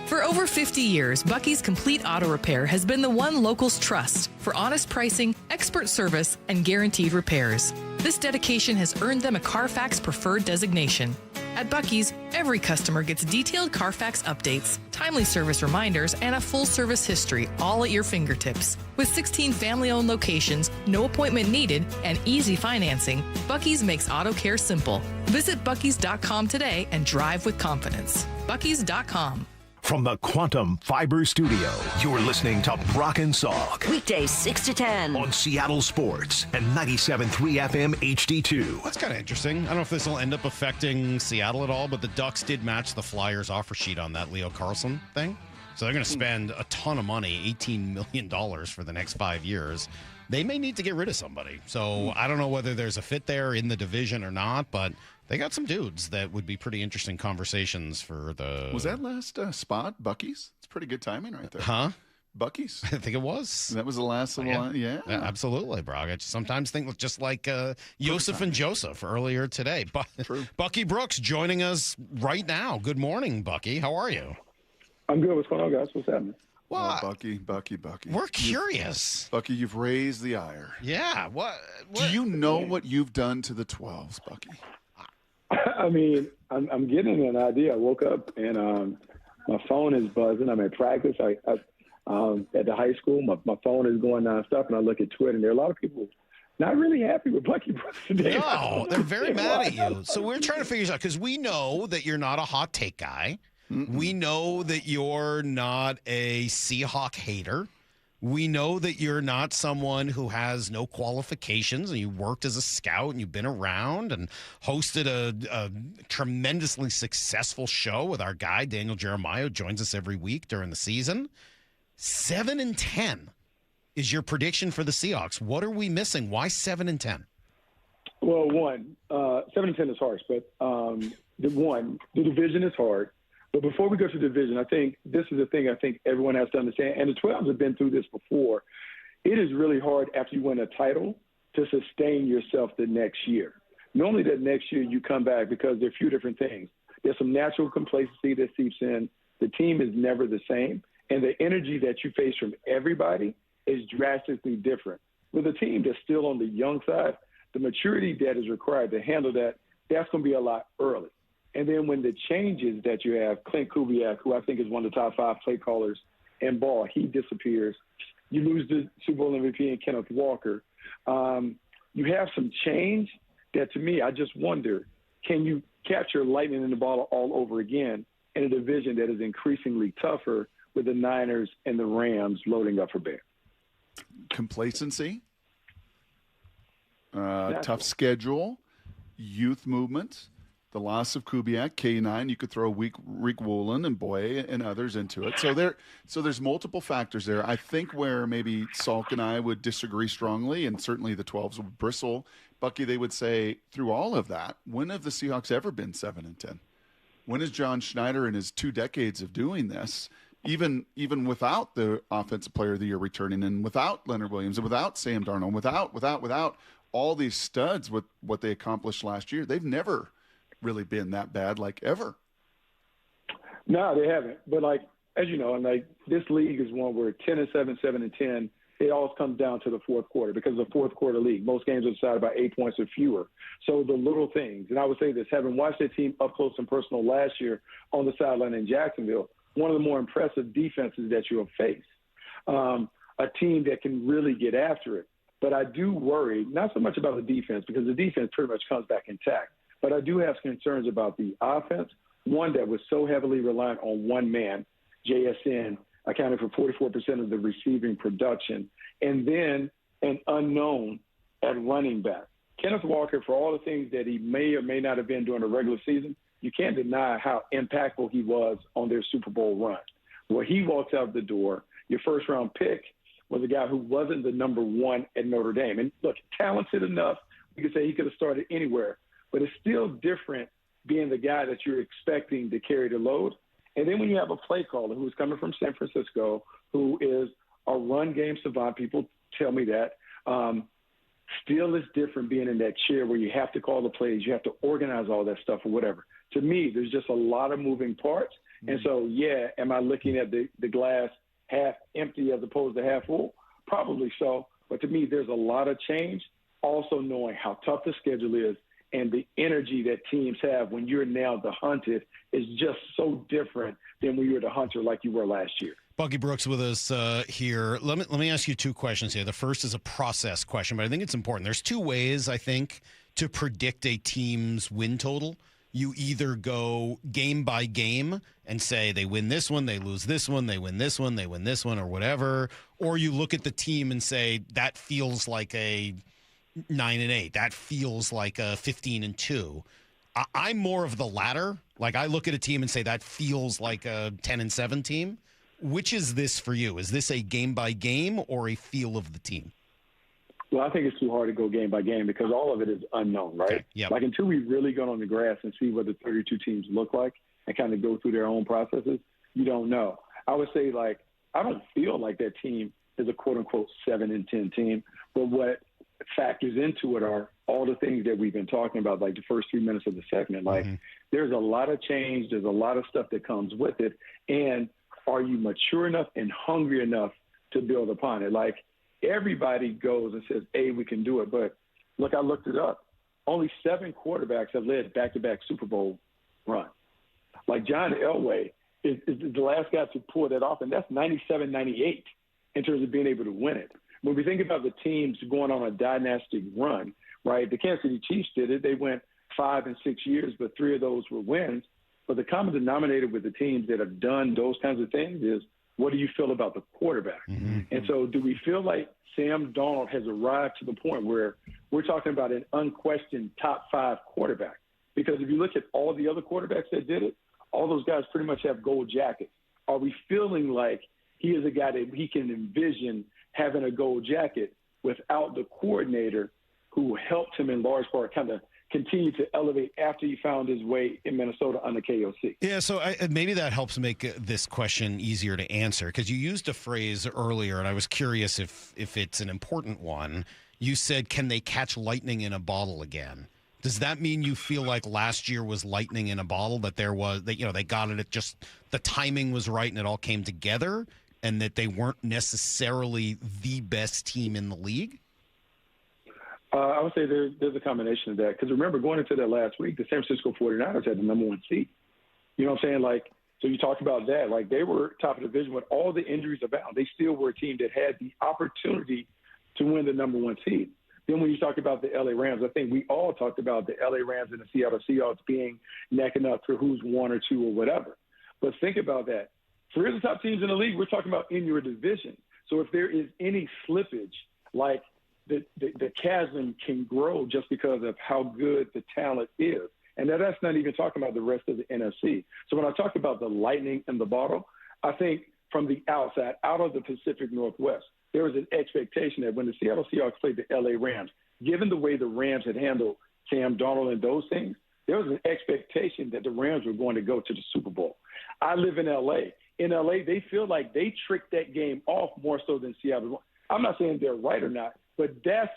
Speaker 23: For over 50 years, Bucky's Complete Auto Repair has been the one locals trust for honest pricing, expert service, and guaranteed repairs. This dedication has earned them a Carfax Preferred designation. At Bucky's, every customer gets detailed Carfax updates, timely service reminders, and a full service history, all at your fingertips. With 16 family-owned locations, no appointment needed, and easy financing, Bucky's makes auto care simple. Visit Bucky's.com today and drive with confidence. Bucky's.com.
Speaker 2: From the Quantum Fiber Studio, you're listening to Brock and Salk.
Speaker 6: Weekdays 6 to 10.
Speaker 2: On Seattle Sports and 97.3 FM HD2.
Speaker 7: That's kind of interesting. I don't know if this will end up affecting Seattle at all, but the Ducks did match the Flyers offer sheet on that Leo Carlson thing. So they're going to spend a ton of money, $18 million for the next 5 years. They may need to get rid of somebody. So I don't know whether there's a fit there in the division or not, but they got some dudes that would be pretty interesting conversations for the...
Speaker 15: Was that last spot Bucky's? It's pretty good timing right there.
Speaker 7: Huh?
Speaker 15: Bucky's.
Speaker 7: I think it was.
Speaker 15: That was the last one. Yeah.
Speaker 7: Absolutely, Brock. I sometimes think just like Yosef and Joseph earlier today.
Speaker 15: True.
Speaker 7: Bucky Brooks joining us right now. Good morning, Bucky. How are you?
Speaker 27: I'm good. What's going on, guys? What's happening?
Speaker 15: Well, Bucky.
Speaker 7: We're curious.
Speaker 15: Bucky, you've raised the ire.
Speaker 7: Yeah. What?
Speaker 15: Do you know what you've done to the 12s, Bucky?
Speaker 27: I mean, I'm getting an idea. I woke up and my phone is buzzing. I'm at practice. I at the high school. My phone is going nonstop, and I look at Twitter, and there are a lot of people not really happy with Bucky Brooks today.
Speaker 7: No, they're very mad at you. So we're trying to figure this out because we know that you're not a hot take guy. Mm-mm. We know that you're not a Seahawk hater. We know that you're not someone who has no qualifications, and you worked as a scout and you've been around and hosted a tremendously successful show with our guy, Daniel Jeremiah, who joins us every week during the season. 7-10 is your prediction for the Seahawks. What are we missing? Why 7-10?
Speaker 27: Well, 7-10 is harsh, but the division is hard. But before we go to division, I think this is the thing I think everyone has to understand, and the 12s have been through this before. It is really hard after you win a title to sustain yourself the next year. Normally that next year you come back because there are a few different things. There's some natural complacency that seeps in. The team is never the same, and the energy that you face from everybody is drastically different. With a team that's still on the young side, the maturity that is required to handle that, that's going to be a lot early. And then when the changes that you have, Clint Kubiak, who I think is one of the top 5 play callers in ball, he disappears. You lose the Super Bowl MVP in Kenneth Walker. You have some change that, to me, I just wonder, can you capture lightning in the ball all over again in a division that is increasingly tougher with the Niners and the Rams loading up for bear?
Speaker 15: Complacency, tough schedule, youth movement, the loss of Kubiak, K9. You could throw Rick Woolen and Boye and others into it. So there's multiple factors there. I think where maybe Salk and I would disagree strongly, and certainly the 12s would bristle. Bucky, they would say, through all of that, when have the Seahawks ever been 7-10? When has John Schneider in his 2 decades of doing this, even without the Offensive Player of the Year returning, and without Leonard Williams, and without Sam Darnold, without all these studs with what they accomplished last year, they've never really been that bad, like, ever.
Speaker 27: No, they haven't. But, like, as you know, and like this league is one where 10-7, 7-10, it always comes down to the fourth quarter because it's a fourth quarter league. Most games are decided by 8 points or fewer. So the little things, and I would say this, having watched that team up close and personal last year on the sideline in Jacksonville, one of the more impressive defenses that you'll face, a team that can really get after it. But I do worry, not so much about the defense, because the defense pretty much comes back intact. But I do have concerns about the offense, one that was so heavily reliant on one man, JSN, accounted for 44% of the receiving production, and then an unknown at running back. Kenneth Walker, for all the things that he may or may not have been during the regular season, you can't deny how impactful he was on their Super Bowl run. Where he walks out the door, your first-round pick was a guy who wasn't the number 1 at Notre Dame. And, look, talented enough, you could say he could have started anywhere. But it's still different being the guy that you're expecting to carry the load. And then when you have a play caller who's coming from San Francisco, who is a run game savant, people tell me that, still is different being in that chair where you have to call the plays, you have to organize all that stuff or whatever. To me, there's just a lot of moving parts. And so, yeah, am I looking at the glass half empty as opposed to half full? Probably so. But to me, there's a lot of change. Also knowing how tough the schedule is, and the energy that teams have when you're now the hunted is just so different than when you were the hunter like you were last year.
Speaker 7: Bucky Brooks with us here. Let me ask you 2 questions here. The first is a process question, but I think it's important. There's 2 ways, I think, to predict a team's win total. You either go game by game and say they win this one, they lose this one, they win this one, they win this one, or whatever. Or you look at the team and say that feels like a 9-8. That feels like a 15-2. I'm more of the latter. Like, I look at a team and say that feels like a 10-7 team. Which is this for you? Is this a game by game or a feel of the team?
Speaker 27: Well, I think it's too hard to go game by game because all of it is unknown, right?
Speaker 7: Okay. Yep.
Speaker 27: Like, until we really go on the grass and see what the 32 teams look like and kind of go through their own processes, you don't know. I would say, like, I don't feel like that team is a quote-unquote 7-10 team, but what factors into it are all the things that we've been talking about, like the first 3 minutes of the segment. Like, there's a lot of change. There's a lot of stuff that comes with it. And are you mature enough and hungry enough to build upon it? Like, everybody goes and says, hey, we can do it. But, look, I looked it up. Only 7 quarterbacks have led back-to-back Super Bowl runs. Like, John Elway is the last guy to pull that off, and that's 97, 98 in terms of being able to win it. When we think about the teams going on a dynastic run, right, the Kansas City Chiefs did it. They went 5 and 6 years, but 3 of those were wins. But the common denominator with the teams that have done those kinds of things is what do you feel about the quarterback? And so do we feel like Sam Darnold has arrived to the point where we're talking about an unquestioned top 5 quarterback? Because if you look at all the other quarterbacks that did it, all those guys pretty much have gold jackets. Are we feeling like he is a guy that he can envision having a gold jacket without the coordinator who helped him in large part kind of continue to elevate after he found his way in Minnesota under KOC?
Speaker 7: Yeah, so maybe that helps make this question easier to answer, because you used a phrase earlier, and I was curious if it's an important one. You said, can they catch lightning in a bottle again? Does that mean you feel like last year was lightning in a bottle, that they got it at just the timing was right and it all came together, and that they weren't necessarily the best team in the league?
Speaker 27: I would say there's a combination of that. Because remember, going into that last week, the San Francisco 49ers had the number 1 seed. You know what I'm saying? Like, so you talked about that. Like, they were top of the division with all the injuries abound. They still were a team that had the opportunity to win the number 1 seed. Then when you talk about the LA Rams, I think we all talked about the LA Rams and the Seattle Seahawks being necking up for who's 1 or 2 or whatever. But think about that. 3 of the top teams in the league, we're talking about in your division. So if there is any slippage, like the chasm can grow just because of how good the talent is. And that's not even talking about the rest of the NFC. So when I talk about the lightning in the bottle, I think from the outside, out of the Pacific Northwest, there was an expectation that when the Seattle Seahawks played the LA Rams, given the way the Rams had handled Sam Darnold and those things, there was an expectation that the Rams were going to go to the Super Bowl. I live in L.A. In L.A., they feel like they tricked that game off more so than Seattle. I'm not saying they're right or not, but that's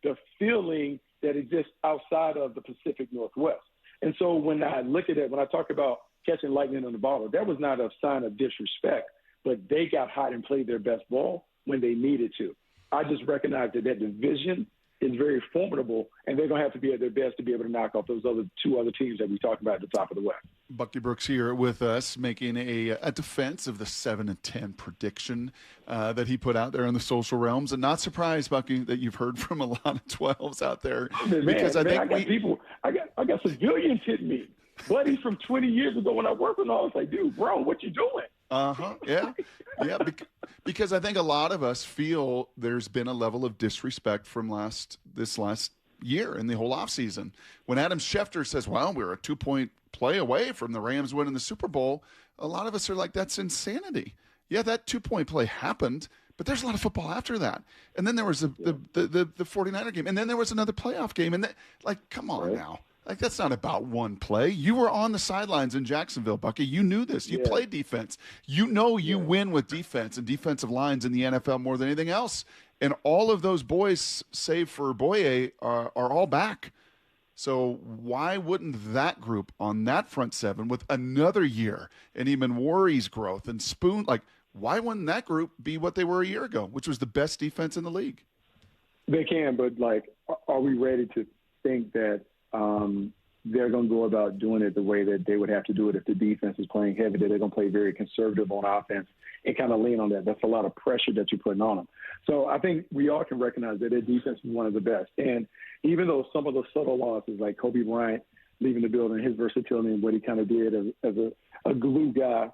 Speaker 27: the feeling that exists outside of the Pacific Northwest. And so when I look at it, when I talk about catching lightning in the bottle, that was not a sign of disrespect, but they got hot and played their best ball when they needed to. I just recognize that division is very formidable, and they're going to have to be at their best to be able to knock off those other 2 other teams that we talked about at the top of the West.
Speaker 15: Bucky Brooks here with us, making a defense of the 7-10 prediction that he put out there in the social realms. And not surprised, Bucky, that you've heard from a lot of 12s out there. Because I got civilians hitting me. Buddies from 20 years ago when I worked with them, I was like, dude, bro, what you doing? Yeah. Because I think a lot of us feel there's been a level of disrespect from this last year in the whole offseason. When Adam Schefter says, well, we're a 2-point play away from the Rams winning the Super Bowl, a lot of us are like, that's insanity. Yeah, that 2-point play happened, but there's a lot of football after that. And then there was the 49er game, and then there was another playoff game. And come on now. Like, that's not about one play. You were on the sidelines in Jacksonville, Bucky. You knew this. You played defense. You know you win with defense and defensive lines in the NFL more than anything else. And all of those boys, save for Boye, are all back. So why wouldn't that group on that front 7 with another year and even Worry's growth and Spoon, why wouldn't that group be what they were a year ago, which was the best defense in the league?
Speaker 27: They can, but, are we ready to think that they're going to go about doing it the way that they would have to do it if the defense is playing heavy, that they're going to play very conservative on offense and kind of lean on that? That's a lot of pressure that you're putting on them. So I think we all can recognize that their defense is one of the best. And even though some of the subtle losses, like Kobe Bryant leaving the building, his versatility and what he kind of did as a glue guy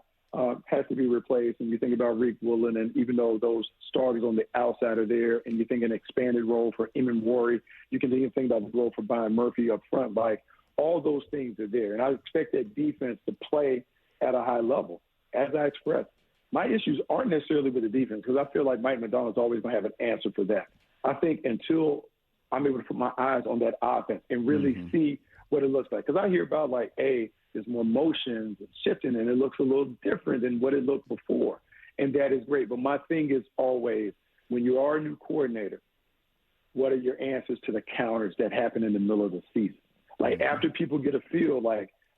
Speaker 27: has to be replaced. And you think about Rick Woolen, and even though those starters on the outside are there, and you think an expanded role for Eamon Worry, you can even think about the role for Byron Murphy up front. All those things are there. And I expect that defense to play at a high level. As I expressed, my issues aren't necessarily with the defense, because I feel like Mike Macdonald's always going to have an answer for that. I think until I'm able to put my eyes on that offense and really see what it looks like. Because I hear about, there's more motions and shifting, and it looks a little different than what it looked before. And that is great. But my thing is always, when you are a new coordinator, what are your answers to the counters that happen in the middle of the season? After people get a feel,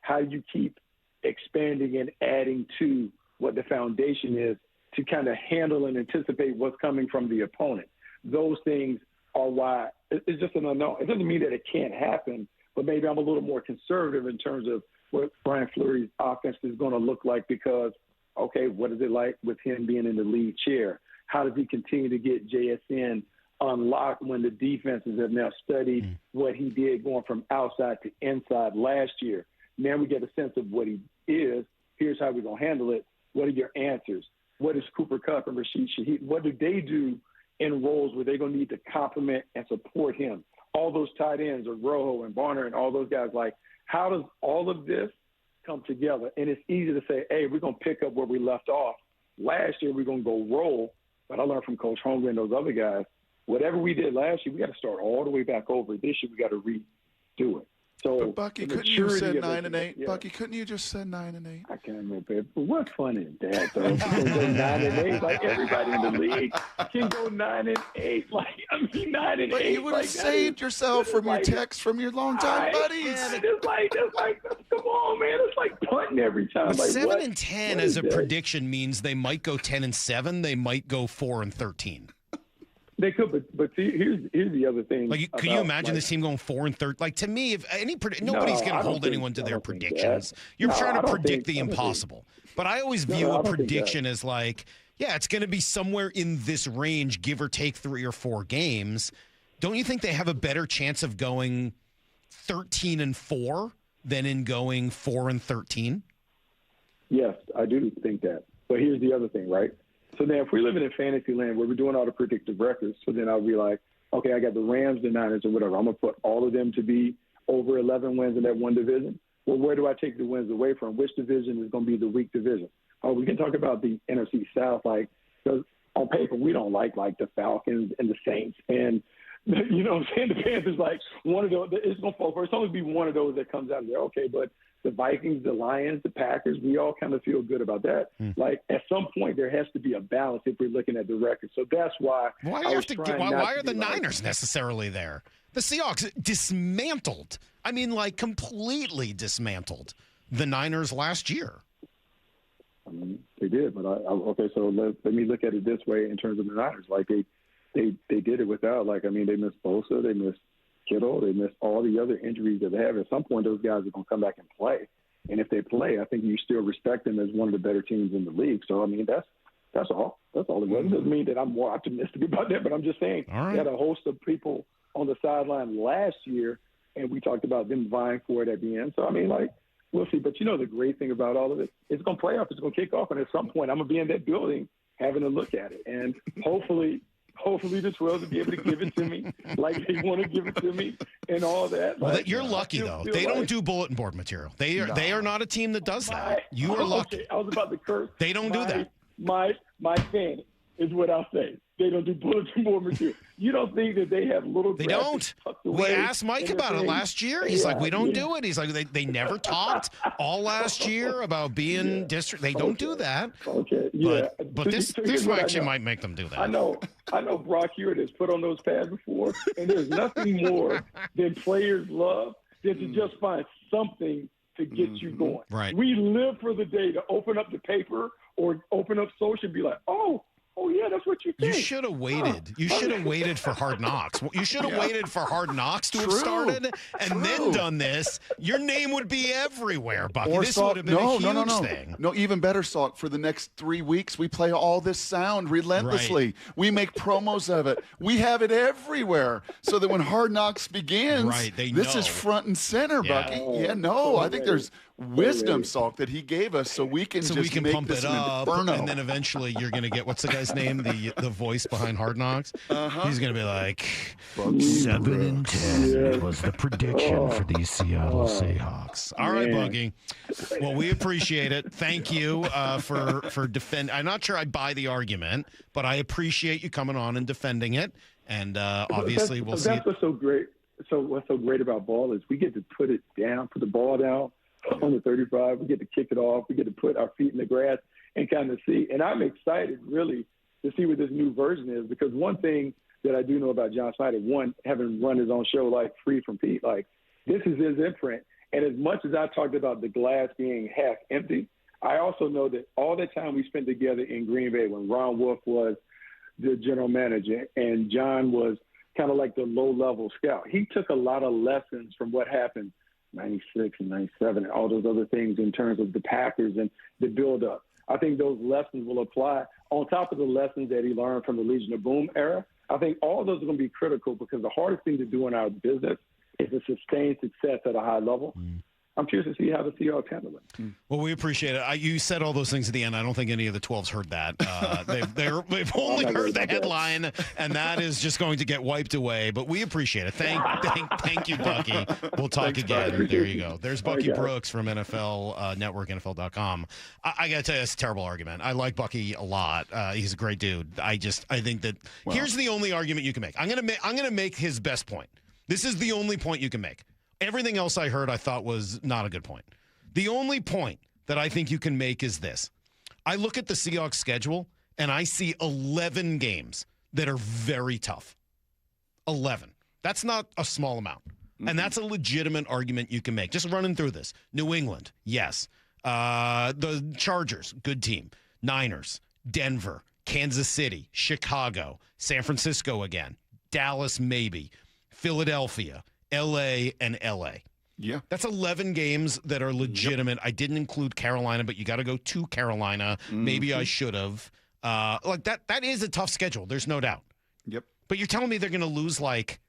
Speaker 27: how you keep expanding and adding to what the foundation is to kind of handle and anticipate what's coming from the opponent. Those things are why it's just an unknown. It doesn't mean that it can't happen, but maybe I'm a little more conservative in terms of what Brian Fleury's offense is going to look like, because, okay, what is it like with him being in the lead chair? How does he continue to get JSN unlocked when the defenses have now studied what he did going from outside to inside last year? Now we get a sense of what he is. Here's how we're going to handle it. What are your answers? What is Cooper Kupp and Rashid Shaheed? What do they do in roles where they're going to need to complement and support him? All those tight ends, or Rojo and Barner and all those guys, like, how does all of this come together? And it's easy to say, hey, we're going to pick up where we left off. Last year, we're going to go roll. But I learned from Coach Holmgren and those other guys, whatever we did last year, we got to start all the way back over. This year, we got to redo it. So,
Speaker 15: but Bucky, couldn't you have said 9-8? Yeah. Bucky, couldn't you just said 9-8?
Speaker 27: I can't remember. But what fun is that, though? You can go 9-8, like everybody in the league can go 9-8. Like, I mean, 9-8.
Speaker 15: But you would have saved yourself from your text from your longtime buddies.
Speaker 27: It's like, come on, man. It's like punting every time.
Speaker 7: But
Speaker 27: like,
Speaker 7: 7-10 as a prediction means they might go 10-7. They might go 4-13.
Speaker 27: They could, but see, here's the other thing.
Speaker 7: Like, could you imagine this team going 4-13? Like, to me, if nobody's going to hold anyone to their predictions. You're trying to predict the impossible. But I always view a prediction as like, yeah, it's going to be somewhere in this range, give or take 3 or 4 games. Don't you think they have a better chance of going 13-4 than in going 4-13?
Speaker 27: Yes, I do think that. But here's the other thing, right? So now if we're living in fantasy land where we're doing all the predictive records, so then I'll be like, okay, I got the Rams, the Niners, or whatever. I'm going to put all of them to be over 11 wins in that one division. Well, where do I take the wins away from? Which division is going to be the weak division? Oh, we can talk about the NFC South, like, because on paper we don't like the Falcons and the Saints. And, you know what I'm saying? The Panthers, like, one of those, it's going to fall first. It's only be one of those that comes out of there. Okay, but the Vikings, the Lions, the Packers, we all kind of feel good about that. Like, at some point, there has to be a balance if we're looking at the record. So that's why.
Speaker 7: Why are the Niners necessarily there? The Seahawks dismantled. I mean, like, completely dismantled the Niners last year.
Speaker 27: I mean, they did, but okay. So let me look at it this way in terms of the Niners. Like, they did it without, like, I mean, they missed Bosa, they missed Kittle, they missed all the other injuries that they have. At some point, those guys are going to come back and play. And if they play, I think you still respect them as one of the better teams in the league. So, I mean, that's all. That's all it was. It doesn't mean that I'm more optimistic about that, but I'm just saying they had a host of people on the sideline last year, and we talked about them vying for it at the end. So, I mean, like, we'll see. But, you know, the great thing about all of it, it's going to play off. It's going to kick off, and at some point I'm going to be in that building having a look at it. And hopefully the 12s will be able to give it to me like they want to give it to me and all that.
Speaker 7: Well, you're lucky, though. They don't do bulletin board material. They are not a team that does that. You are lucky.
Speaker 27: I was about to curse.
Speaker 7: They don't do that.
Speaker 27: My fan is what I'll say. They don't do bulletin board material. You don't think that they have little
Speaker 7: They don't. We asked Mike about it last year. He's like, we don't do it. He's like, they never talked all last year about being district. They don't do that.
Speaker 27: Okay, yeah.
Speaker 7: But this actually might make them do that.
Speaker 27: I know Brock Hewitt has put on those pads before, and there's nothing more than players love than to just find something to get you going.
Speaker 7: Right.
Speaker 27: We live for the day to open up the paper or open up social and be like, oh yeah, that's what you think.
Speaker 7: You should have waited. You should have waited for Hard Knocks. You should have waited for Hard Knocks to have started and then done this. Your name would be everywhere, Bucky. This would have been a huge thing.
Speaker 15: No, even better, Salk. For the next 3 weeks, we play all this sound relentlessly. Right. We make promos of it. We have it everywhere so that when Hard Knocks begins, this is front and center, Bucky. I think there's wisdom, Salk, that he gave us so we can make
Speaker 7: pump
Speaker 15: this
Speaker 7: it up,
Speaker 15: an inferno.
Speaker 7: And then eventually you're going to get, what's the guy's name, the voice behind Hard Knocks? He's going to be like, 7-10 was the prediction for these Seattle Seahawks. All right, Bucky. Well, we appreciate it. Thank you for defending. I'm not sure I buy the argument, but I appreciate you coming on and defending it. And obviously we'll see.
Speaker 27: That's what's so great. So what's so great about ball is we get to put the ball down on the 35. We get to kick it off. We get to put our feet in the grass and kind of see. And I'm excited, really, to see what this new version is, because one thing that I do know about John Snyder, one, having run his own show, like Free from Pete, like, this is his imprint. And as much as I talked about the glass being half empty, I also know that all the time we spent together in Green Bay when Ron Wolf was the general manager and John was kind of like the low-level scout, he took a lot of lessons from what happened 96 and 97 and all those other things in terms of the Packers and the build-up. I think those lessons will apply on top of the lessons that he learned from the Legion of Boom era. I think all of those are going to be critical because the hardest thing to do in our business is to sustain success at a high level. I'm curious to see how the Seahawks handle it.
Speaker 7: Well, we appreciate it. You said all those things at the end. I don't think any of the 12s heard that. They've only heard the headline, and that is just going to get wiped away. But we appreciate it. Thank you, Bucky. We'll talk again. There you go. There's Bucky Brooks from NFL Network, NFL.com. I got to tell you, it's a terrible argument. I like Bucky a lot. He's a great dude. I think that here's the only argument you can make. I'm gonna make his best point. This is the only point you can make. Everything else I heard I thought was not a good point. The only point that I think you can make is this. I look at the Seahawks schedule, and I see 11 games that are very tough. 11. That's not a small amount. And that's a legitimate argument you can make. Just running through this. New England, yes. The Chargers, good team. Niners, Denver, Kansas City, Chicago, San Francisco again, Dallas maybe, Philadelphia, L.A. and L.A.
Speaker 15: Yeah.
Speaker 7: That's 11 games that are legitimate. Yep. I didn't include Carolina, but you got to go to Carolina. Maybe I should have. That is a tough schedule. There's no doubt.
Speaker 15: Yep.
Speaker 7: But you're telling me they're going to lose like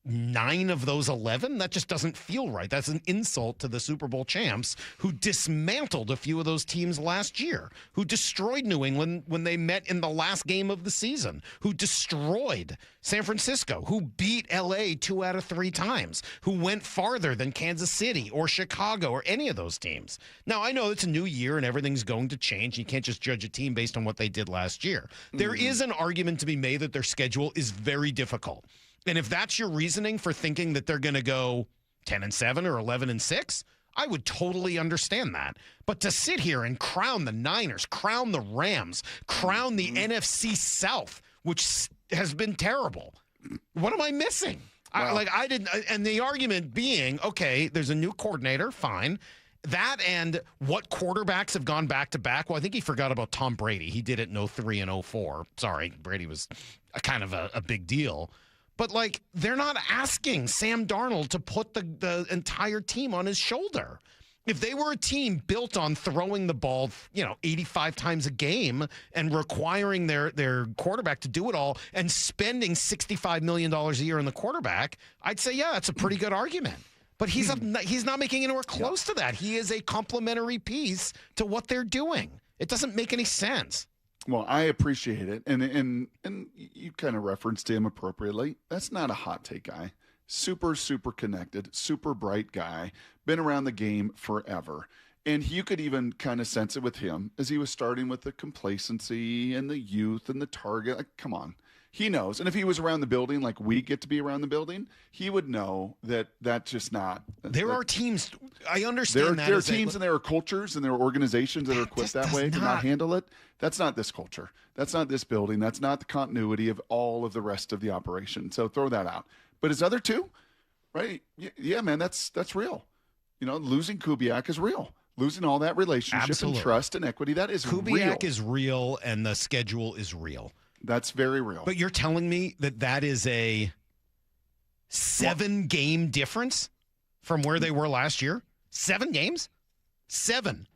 Speaker 7: 9 of those 11? That just doesn't feel right. That's an insult to the Super Bowl champs who dismantled a few of those teams last year, who destroyed New England when they met in the last game of the season, who destroyed San Francisco, who beat L.A. 2 out of 3 times, who went farther than Kansas City or Chicago or any of those teams. Now, I know it's a new year and everything's going to change. You can't just judge a team based on what they did last year. There is an argument to be made that their schedule is very difficult. And if that's your reasoning for thinking that they're going to go 10-7 or 11-6, I would totally understand that. But to sit here and crown the Niners, crown the Rams, crown the NFC South, which has been terrible, what am I missing?
Speaker 15: Wow.
Speaker 7: I didn't. And the argument being, okay, there's a new coordinator, fine. That and what quarterbacks have gone back to back. Well, I think he forgot about Tom Brady. He did it in 03 and 04. Sorry, Brady was kind of a big deal. But, they're not asking Sam Darnold to put the entire team on his shoulder. If they were a team built on throwing the ball, 85 times a game and requiring their quarterback to do it all and spending $65 million a year on the quarterback, I'd say, yeah, that's a pretty good argument. But he's not making anywhere close to that. He is a complementary piece to what they're doing. It doesn't make any sense.
Speaker 15: Well, I appreciate it, and you kind of referenced him appropriately. That's not a hot take guy. Super, super connected, super bright guy, been around the game forever. And you could even kind of sense it with him as he was starting with the complacency and the youth and the target. Like, come on. He knows. And if he was around the building like we get to be around the building, he would know that that's just not.
Speaker 7: There are teams. I understand that.
Speaker 15: There are teams and there are cultures and there are organizations that are equipped that way to not handle it. That's not this culture. That's not this building. That's not the continuity of all of the rest of the operation. So throw that out. But his other two, right? Yeah, man, that's real. Losing Kubiak is real. Losing all that relationship and trust and equity, that is real.
Speaker 7: Kubiak is real and the schedule is real.
Speaker 15: That's very real.
Speaker 7: But you're telling me that is a 7-game difference from where they were last year? 7 games? 7.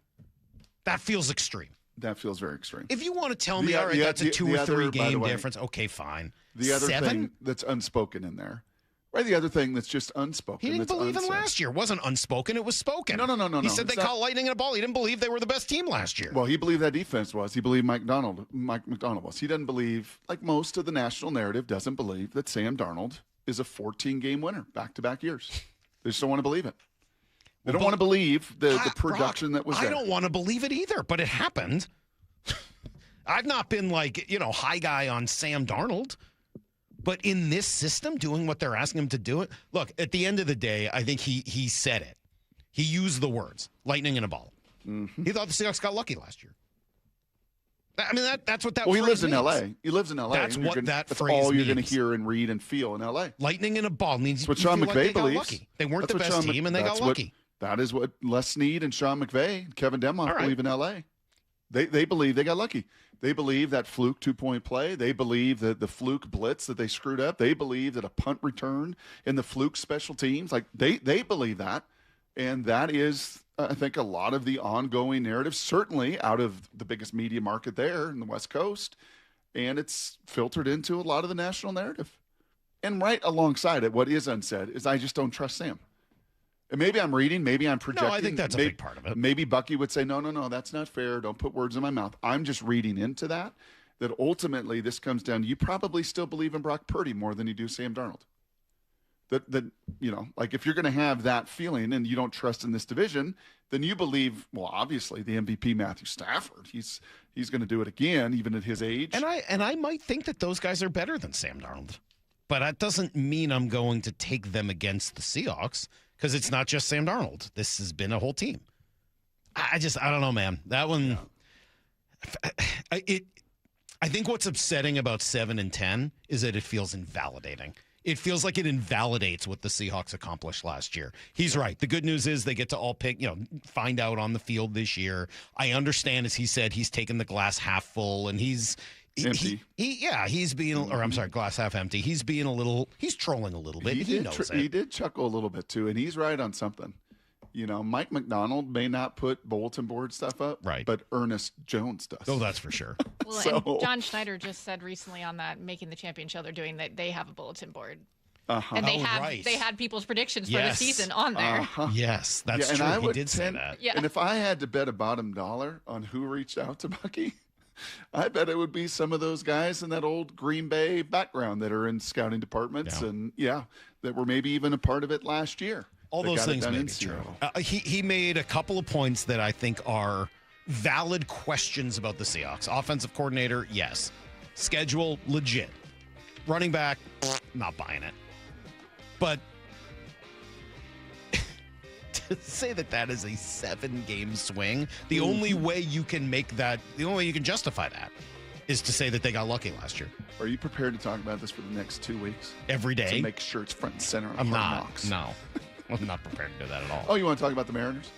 Speaker 7: That feels extreme.
Speaker 15: That feels very extreme.
Speaker 7: If you want to tell me, all right, that's a 2 or 3 game difference, okay, fine.
Speaker 15: The other
Speaker 7: 7?
Speaker 15: thing that's unspoken in there. Right, the other thing that's just unspoken.
Speaker 7: He didn't believe him last year. It wasn't unspoken. It was spoken.
Speaker 15: No.
Speaker 7: He said they caught lightning in a ball. He didn't believe they were the best team last year.
Speaker 15: Well, he believed that defense was. He believed Mike McDonald was. He doesn't believe, like most of the national narrative, doesn't believe that Sam Darnold is a 14-game winner back-to-back years. They just don't want to believe it. They don't want to believe the production
Speaker 7: Brock,
Speaker 15: that was there.
Speaker 7: I don't want to believe it either, but it happened. I've not been high guy on Sam Darnold. But in this system, doing what they're asking him to do it, look, at the end of the day, I think he said it. He used the words, lightning in a ball. Mm-hmm. He thought the Seahawks got lucky last year. I mean, that's what that phrase
Speaker 15: he lives in
Speaker 7: means.
Speaker 15: L.A. He lives in L.A.
Speaker 7: That's what that phrase
Speaker 15: all you're
Speaker 7: means.
Speaker 15: going to hear and read and feel in L.A.
Speaker 7: Lightning in a ball means
Speaker 15: that's what Sean McVay believes.
Speaker 7: They weren't the best team, and they got lucky.
Speaker 15: That is what Les Snead and Sean McVay and Kevin Demoff believe in L.A. They believe they got lucky. They believe that fluke 2-point play. They believe that the fluke blitz that they screwed up. They believe that a punt return in the fluke special teams. They believe that. And that is, I think, a lot of the ongoing narrative, certainly out of the biggest media market there in the West Coast. And it's filtered into a lot of the national narrative. And right alongside it, what is unsaid is I just don't trust Sam. And maybe I'm reading, maybe I'm projecting.
Speaker 7: No, I think that's a big part of it.
Speaker 15: Maybe Bucky would say, no, that's not fair. Don't put words in my mouth. I'm just reading into that ultimately this comes down to you probably still believe in Brock Purdy more than you do Sam Darnold. That like if you're going to have that feeling and you don't trust in this division, then you believe, well, obviously the MVP Matthew Stafford, he's going to do it again, even at his age.
Speaker 7: And I might think that those guys are better than Sam Darnold, but that doesn't mean I'm going to take them against the Seahawks because it's not just Sam Darnold. This has been a whole team. I don't know, man. That one, I think what's upsetting about 7-10 is that it feels invalidating. It feels like it invalidates what the Seahawks accomplished last year. He's right. The good news is they get to all pick, find out on the field this year. I understand, as he said, he's taken the glass half full and he's
Speaker 15: empty.
Speaker 7: He's being, or I'm sorry, glass half empty. He's trolling a little bit. He knows it.
Speaker 15: He did chuckle a little bit too, and he's right on something. Mike McDonald may not put bulletin board stuff up,
Speaker 7: right?
Speaker 15: But Ernest Jones does.
Speaker 7: Oh, that's for sure.
Speaker 10: Well, and John Schneider just said recently on that Making the Champion show they're doing that they have a bulletin board.
Speaker 15: Uh-huh.
Speaker 10: And they had people's predictions for the season on there.
Speaker 15: Uh-huh.
Speaker 7: Yes, that's true. He did say that.
Speaker 10: Yeah.
Speaker 15: And if I had to bet a bottom dollar on who reached out to Bucky, I bet it would be some of those guys in that old Green Bay background that are in scouting departments and that were maybe even a part of it last year.
Speaker 7: All those things may be true. He made a couple of points that I think are valid questions about the Seahawks. Offensive coordinator, yes. Schedule, legit. Running back, not buying it. But to say that is a 7-game swing, the only way you can justify that is to say that they got lucky last year.
Speaker 15: Are you prepared to talk about this for the next 2 weeks?
Speaker 7: Every day?
Speaker 15: To make sure it's front and center on
Speaker 7: I'm
Speaker 15: Hard
Speaker 7: not.
Speaker 15: Knocks.
Speaker 7: No. I'm not prepared to do that at all.
Speaker 15: Oh, you want to talk about the Mariners?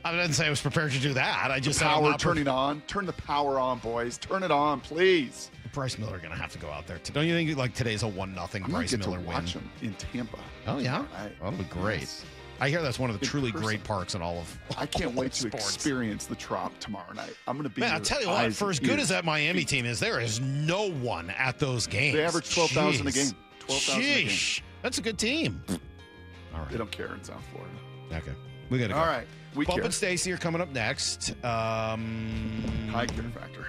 Speaker 7: I didn't say I was prepared to do that. I just said I'm
Speaker 15: power
Speaker 7: not
Speaker 15: turning on. Turn the power on, boys. Turn it on, please.
Speaker 7: Bryce Miller going to have to go out there. Don't you think like today's a 1-0 Bryce Miller win?
Speaker 15: Watch him in Tampa.
Speaker 7: Oh yeah, that'll be great.
Speaker 15: Yes.
Speaker 7: I hear that's one of the truly great parks in all of.
Speaker 15: I can't wait to experience the Trop tomorrow night. I'm going to be.
Speaker 7: Man, I'll tell you what. For as good as that Miami team is, there is no one at those games.
Speaker 15: They average 12,000 a game. 12,000 a game.
Speaker 7: That's a good team. All right.
Speaker 15: They don't care in South Florida.
Speaker 7: Okay, we got to go.
Speaker 15: All right.
Speaker 7: Bump and Stacy are coming up next.
Speaker 15: High care factor.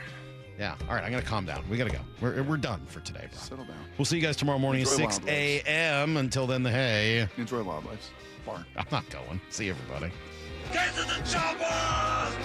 Speaker 7: Yeah. All right. I'm going to calm down. We got to go. We're done for today, bro.
Speaker 15: Settle down.
Speaker 7: We'll see you guys tomorrow morning at 6 a.m. Until then, hey.
Speaker 15: Enjoy Wildlife's bar.
Speaker 7: I'm not going. See everybody.
Speaker 11: Get to the chopper!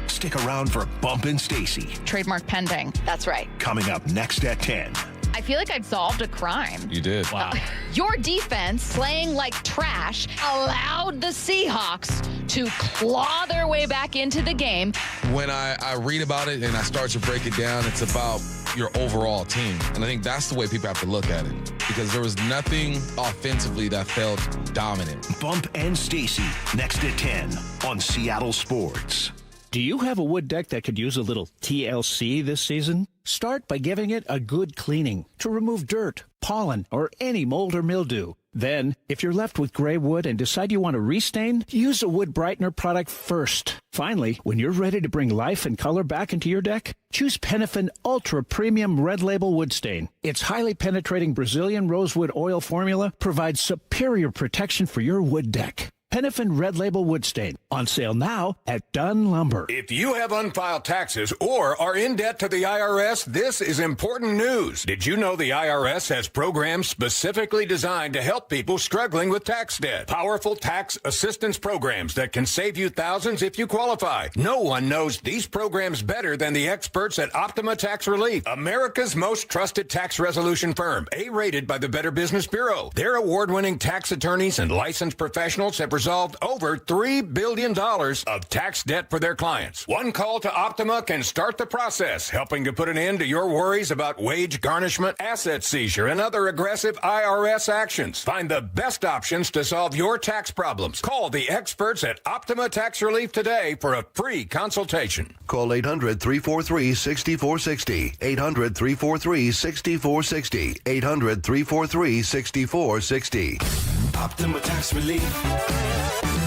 Speaker 2: Stick around for Bump and Stacy.
Speaker 4: Trademark pending. That's right.
Speaker 2: Coming up next at 10.
Speaker 4: I feel like I'd solved a crime.
Speaker 9: You did.
Speaker 7: Wow.
Speaker 4: Your defense, playing like trash, allowed the Seahawks to claw their way back into the game.
Speaker 9: When I read about it and I start to break it down, it's about your overall team. And I think that's the way people have to look at it, because there was nothing offensively that felt dominant.
Speaker 2: Bump and Stacy next at 10 on Seattle Sports.
Speaker 3: Do you have a wood deck that could use a little TLC this season? Start by giving it a good cleaning to remove dirt, pollen, or any mold or mildew. Then, if you're left with gray wood and decide you want to restain, use a wood brightener product first. Finally, when you're ready to bring life and color back into your deck, choose Penifin Ultra Premium Red Label Wood Stain. Its highly penetrating Brazilian rosewood oil formula provides superior protection for your wood deck. Penifin Red Label Wood Stain. On sale now at Dunn Lumber.
Speaker 5: If you have unfiled taxes or are in debt to the IRS, this is important news. Did you know the IRS has programs specifically designed to help people struggling with tax debt? Powerful tax assistance programs that can save you thousands if you qualify. No one knows these programs better than the experts at Optima Tax Relief, America's most trusted tax resolution firm, A-rated by the Better Business Bureau. Their award-winning tax attorneys and licensed professionals have resolved over $3 billion of tax debt for their clients. One call to Optima can start the process, helping to put an end to your worries about wage garnishment, asset seizure, and other aggressive IRS actions. Find the best options to solve your tax problems. Call the experts at Optima Tax Relief today for a free consultation.
Speaker 2: Call 800-343-6460. 800-343-6460. 800-343-6460. Optima Tax Relief.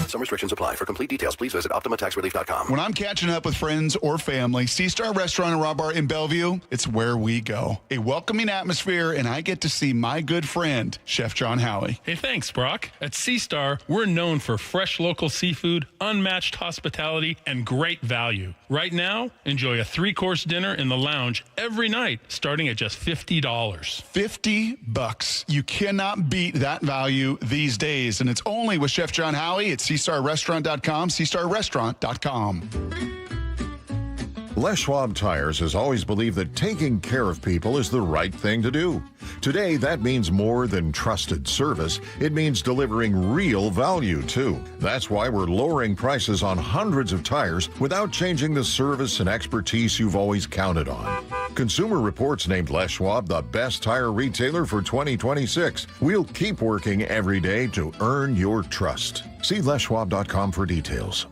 Speaker 8: Some restrictions apply. For complete details, please visit OptimaTaxRelief.com.
Speaker 15: When I'm catching up with friends or family, C-Star Restaurant and Raw Bar in Bellevue, it's where we go. A welcoming atmosphere, and I get to see my good friend, Chef John Howie.
Speaker 13: Hey, thanks, Brock. At C-Star, we're known for fresh local seafood, unmatched hospitality, and great value. Right now, enjoy a 3-course dinner in the lounge every night, starting at just $50.
Speaker 15: $50. You cannot beat that value these days, and it's only with Chef John Howie at CStarRestaurant.com, CStarRestaurant.com.
Speaker 14: Les Schwab Tires has always believed that taking care of people is the right thing to do. Today, that means more than trusted service. It means delivering real value, too. That's why we're lowering prices on hundreds of tires without changing the service and expertise you've always counted on. Consumer Reports named Les Schwab the best tire retailer for 2026. We'll keep working every day to earn your trust. See LesSchwab.com for details.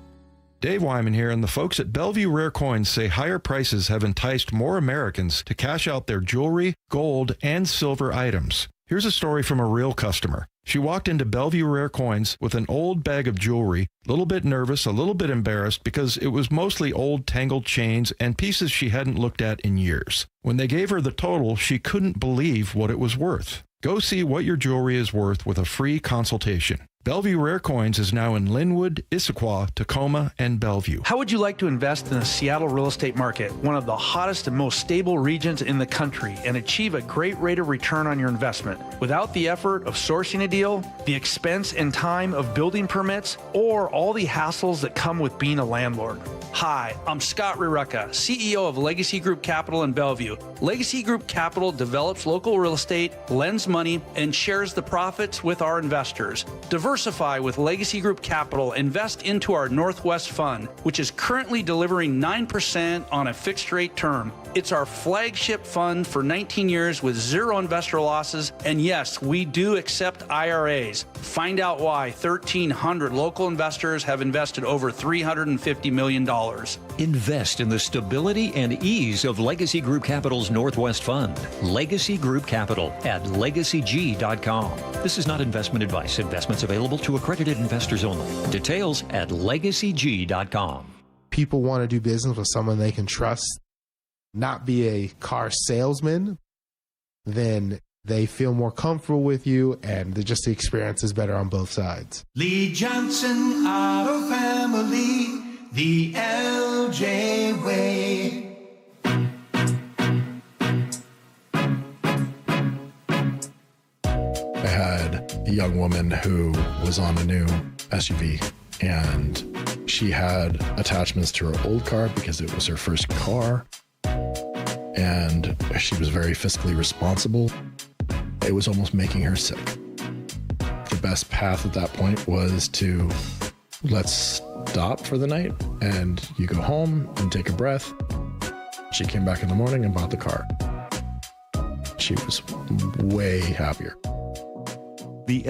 Speaker 16: Dave Wyman here, and the folks at Bellevue Rare Coins say higher prices have enticed more Americans to cash out their jewelry, gold, and silver items. Here's a story from a real customer. She walked into Bellevue Rare Coins with an old bag of jewelry, a little bit nervous, a little bit embarrassed because it was mostly old tangled chains and pieces she hadn't looked at in years. When they gave her the total, she couldn't believe what it was worth. Go see what your jewelry is worth with a free consultation. Bellevue Rare Coins is now in Linwood, Issaquah, Tacoma, and Bellevue.
Speaker 18: How would you like to invest in the Seattle real estate market, one of the hottest and most stable regions in the country, and achieve a great rate of return on your investment without the effort of sourcing a deal, the expense and time of building permits, or all the hassles that come with being a landlord? Hi, I'm Scott Rireka, CEO of Legacy Group Capital in Bellevue. Legacy Group Capital develops local real estate, lends money, and shares the profits with our investors. Diversify with Legacy Group Capital. Invest into our Northwest Fund, which is currently delivering 9% on a fixed rate term. It's our flagship fund for 19 years with zero investor losses. And yes, we do accept IRAs. Find out why 1,300 local investors have invested over $350 million.
Speaker 20: Invest in the stability and ease of Legacy Group Capital's Northwest Fund. Legacy Group Capital at LegacyG.com. This is not investment advice. Investments available to accredited investors only. Details at LegacyG.com.
Speaker 21: People want to do business with someone they can trust, not be a car salesman. Then they feel more comfortable with you, and the experience is better on both sides.
Speaker 28: Lee Johnson Auto Family, the LJ way.
Speaker 29: I had a young woman who was on a new SUV, and she had attachments to her old car because it was her first car, and she was very fiscally responsible. It was almost making her sick. The best path at that point was to let's stop for the night, and you go home and take a breath. She came back in the morning and bought the car. She was way happier.
Speaker 30: The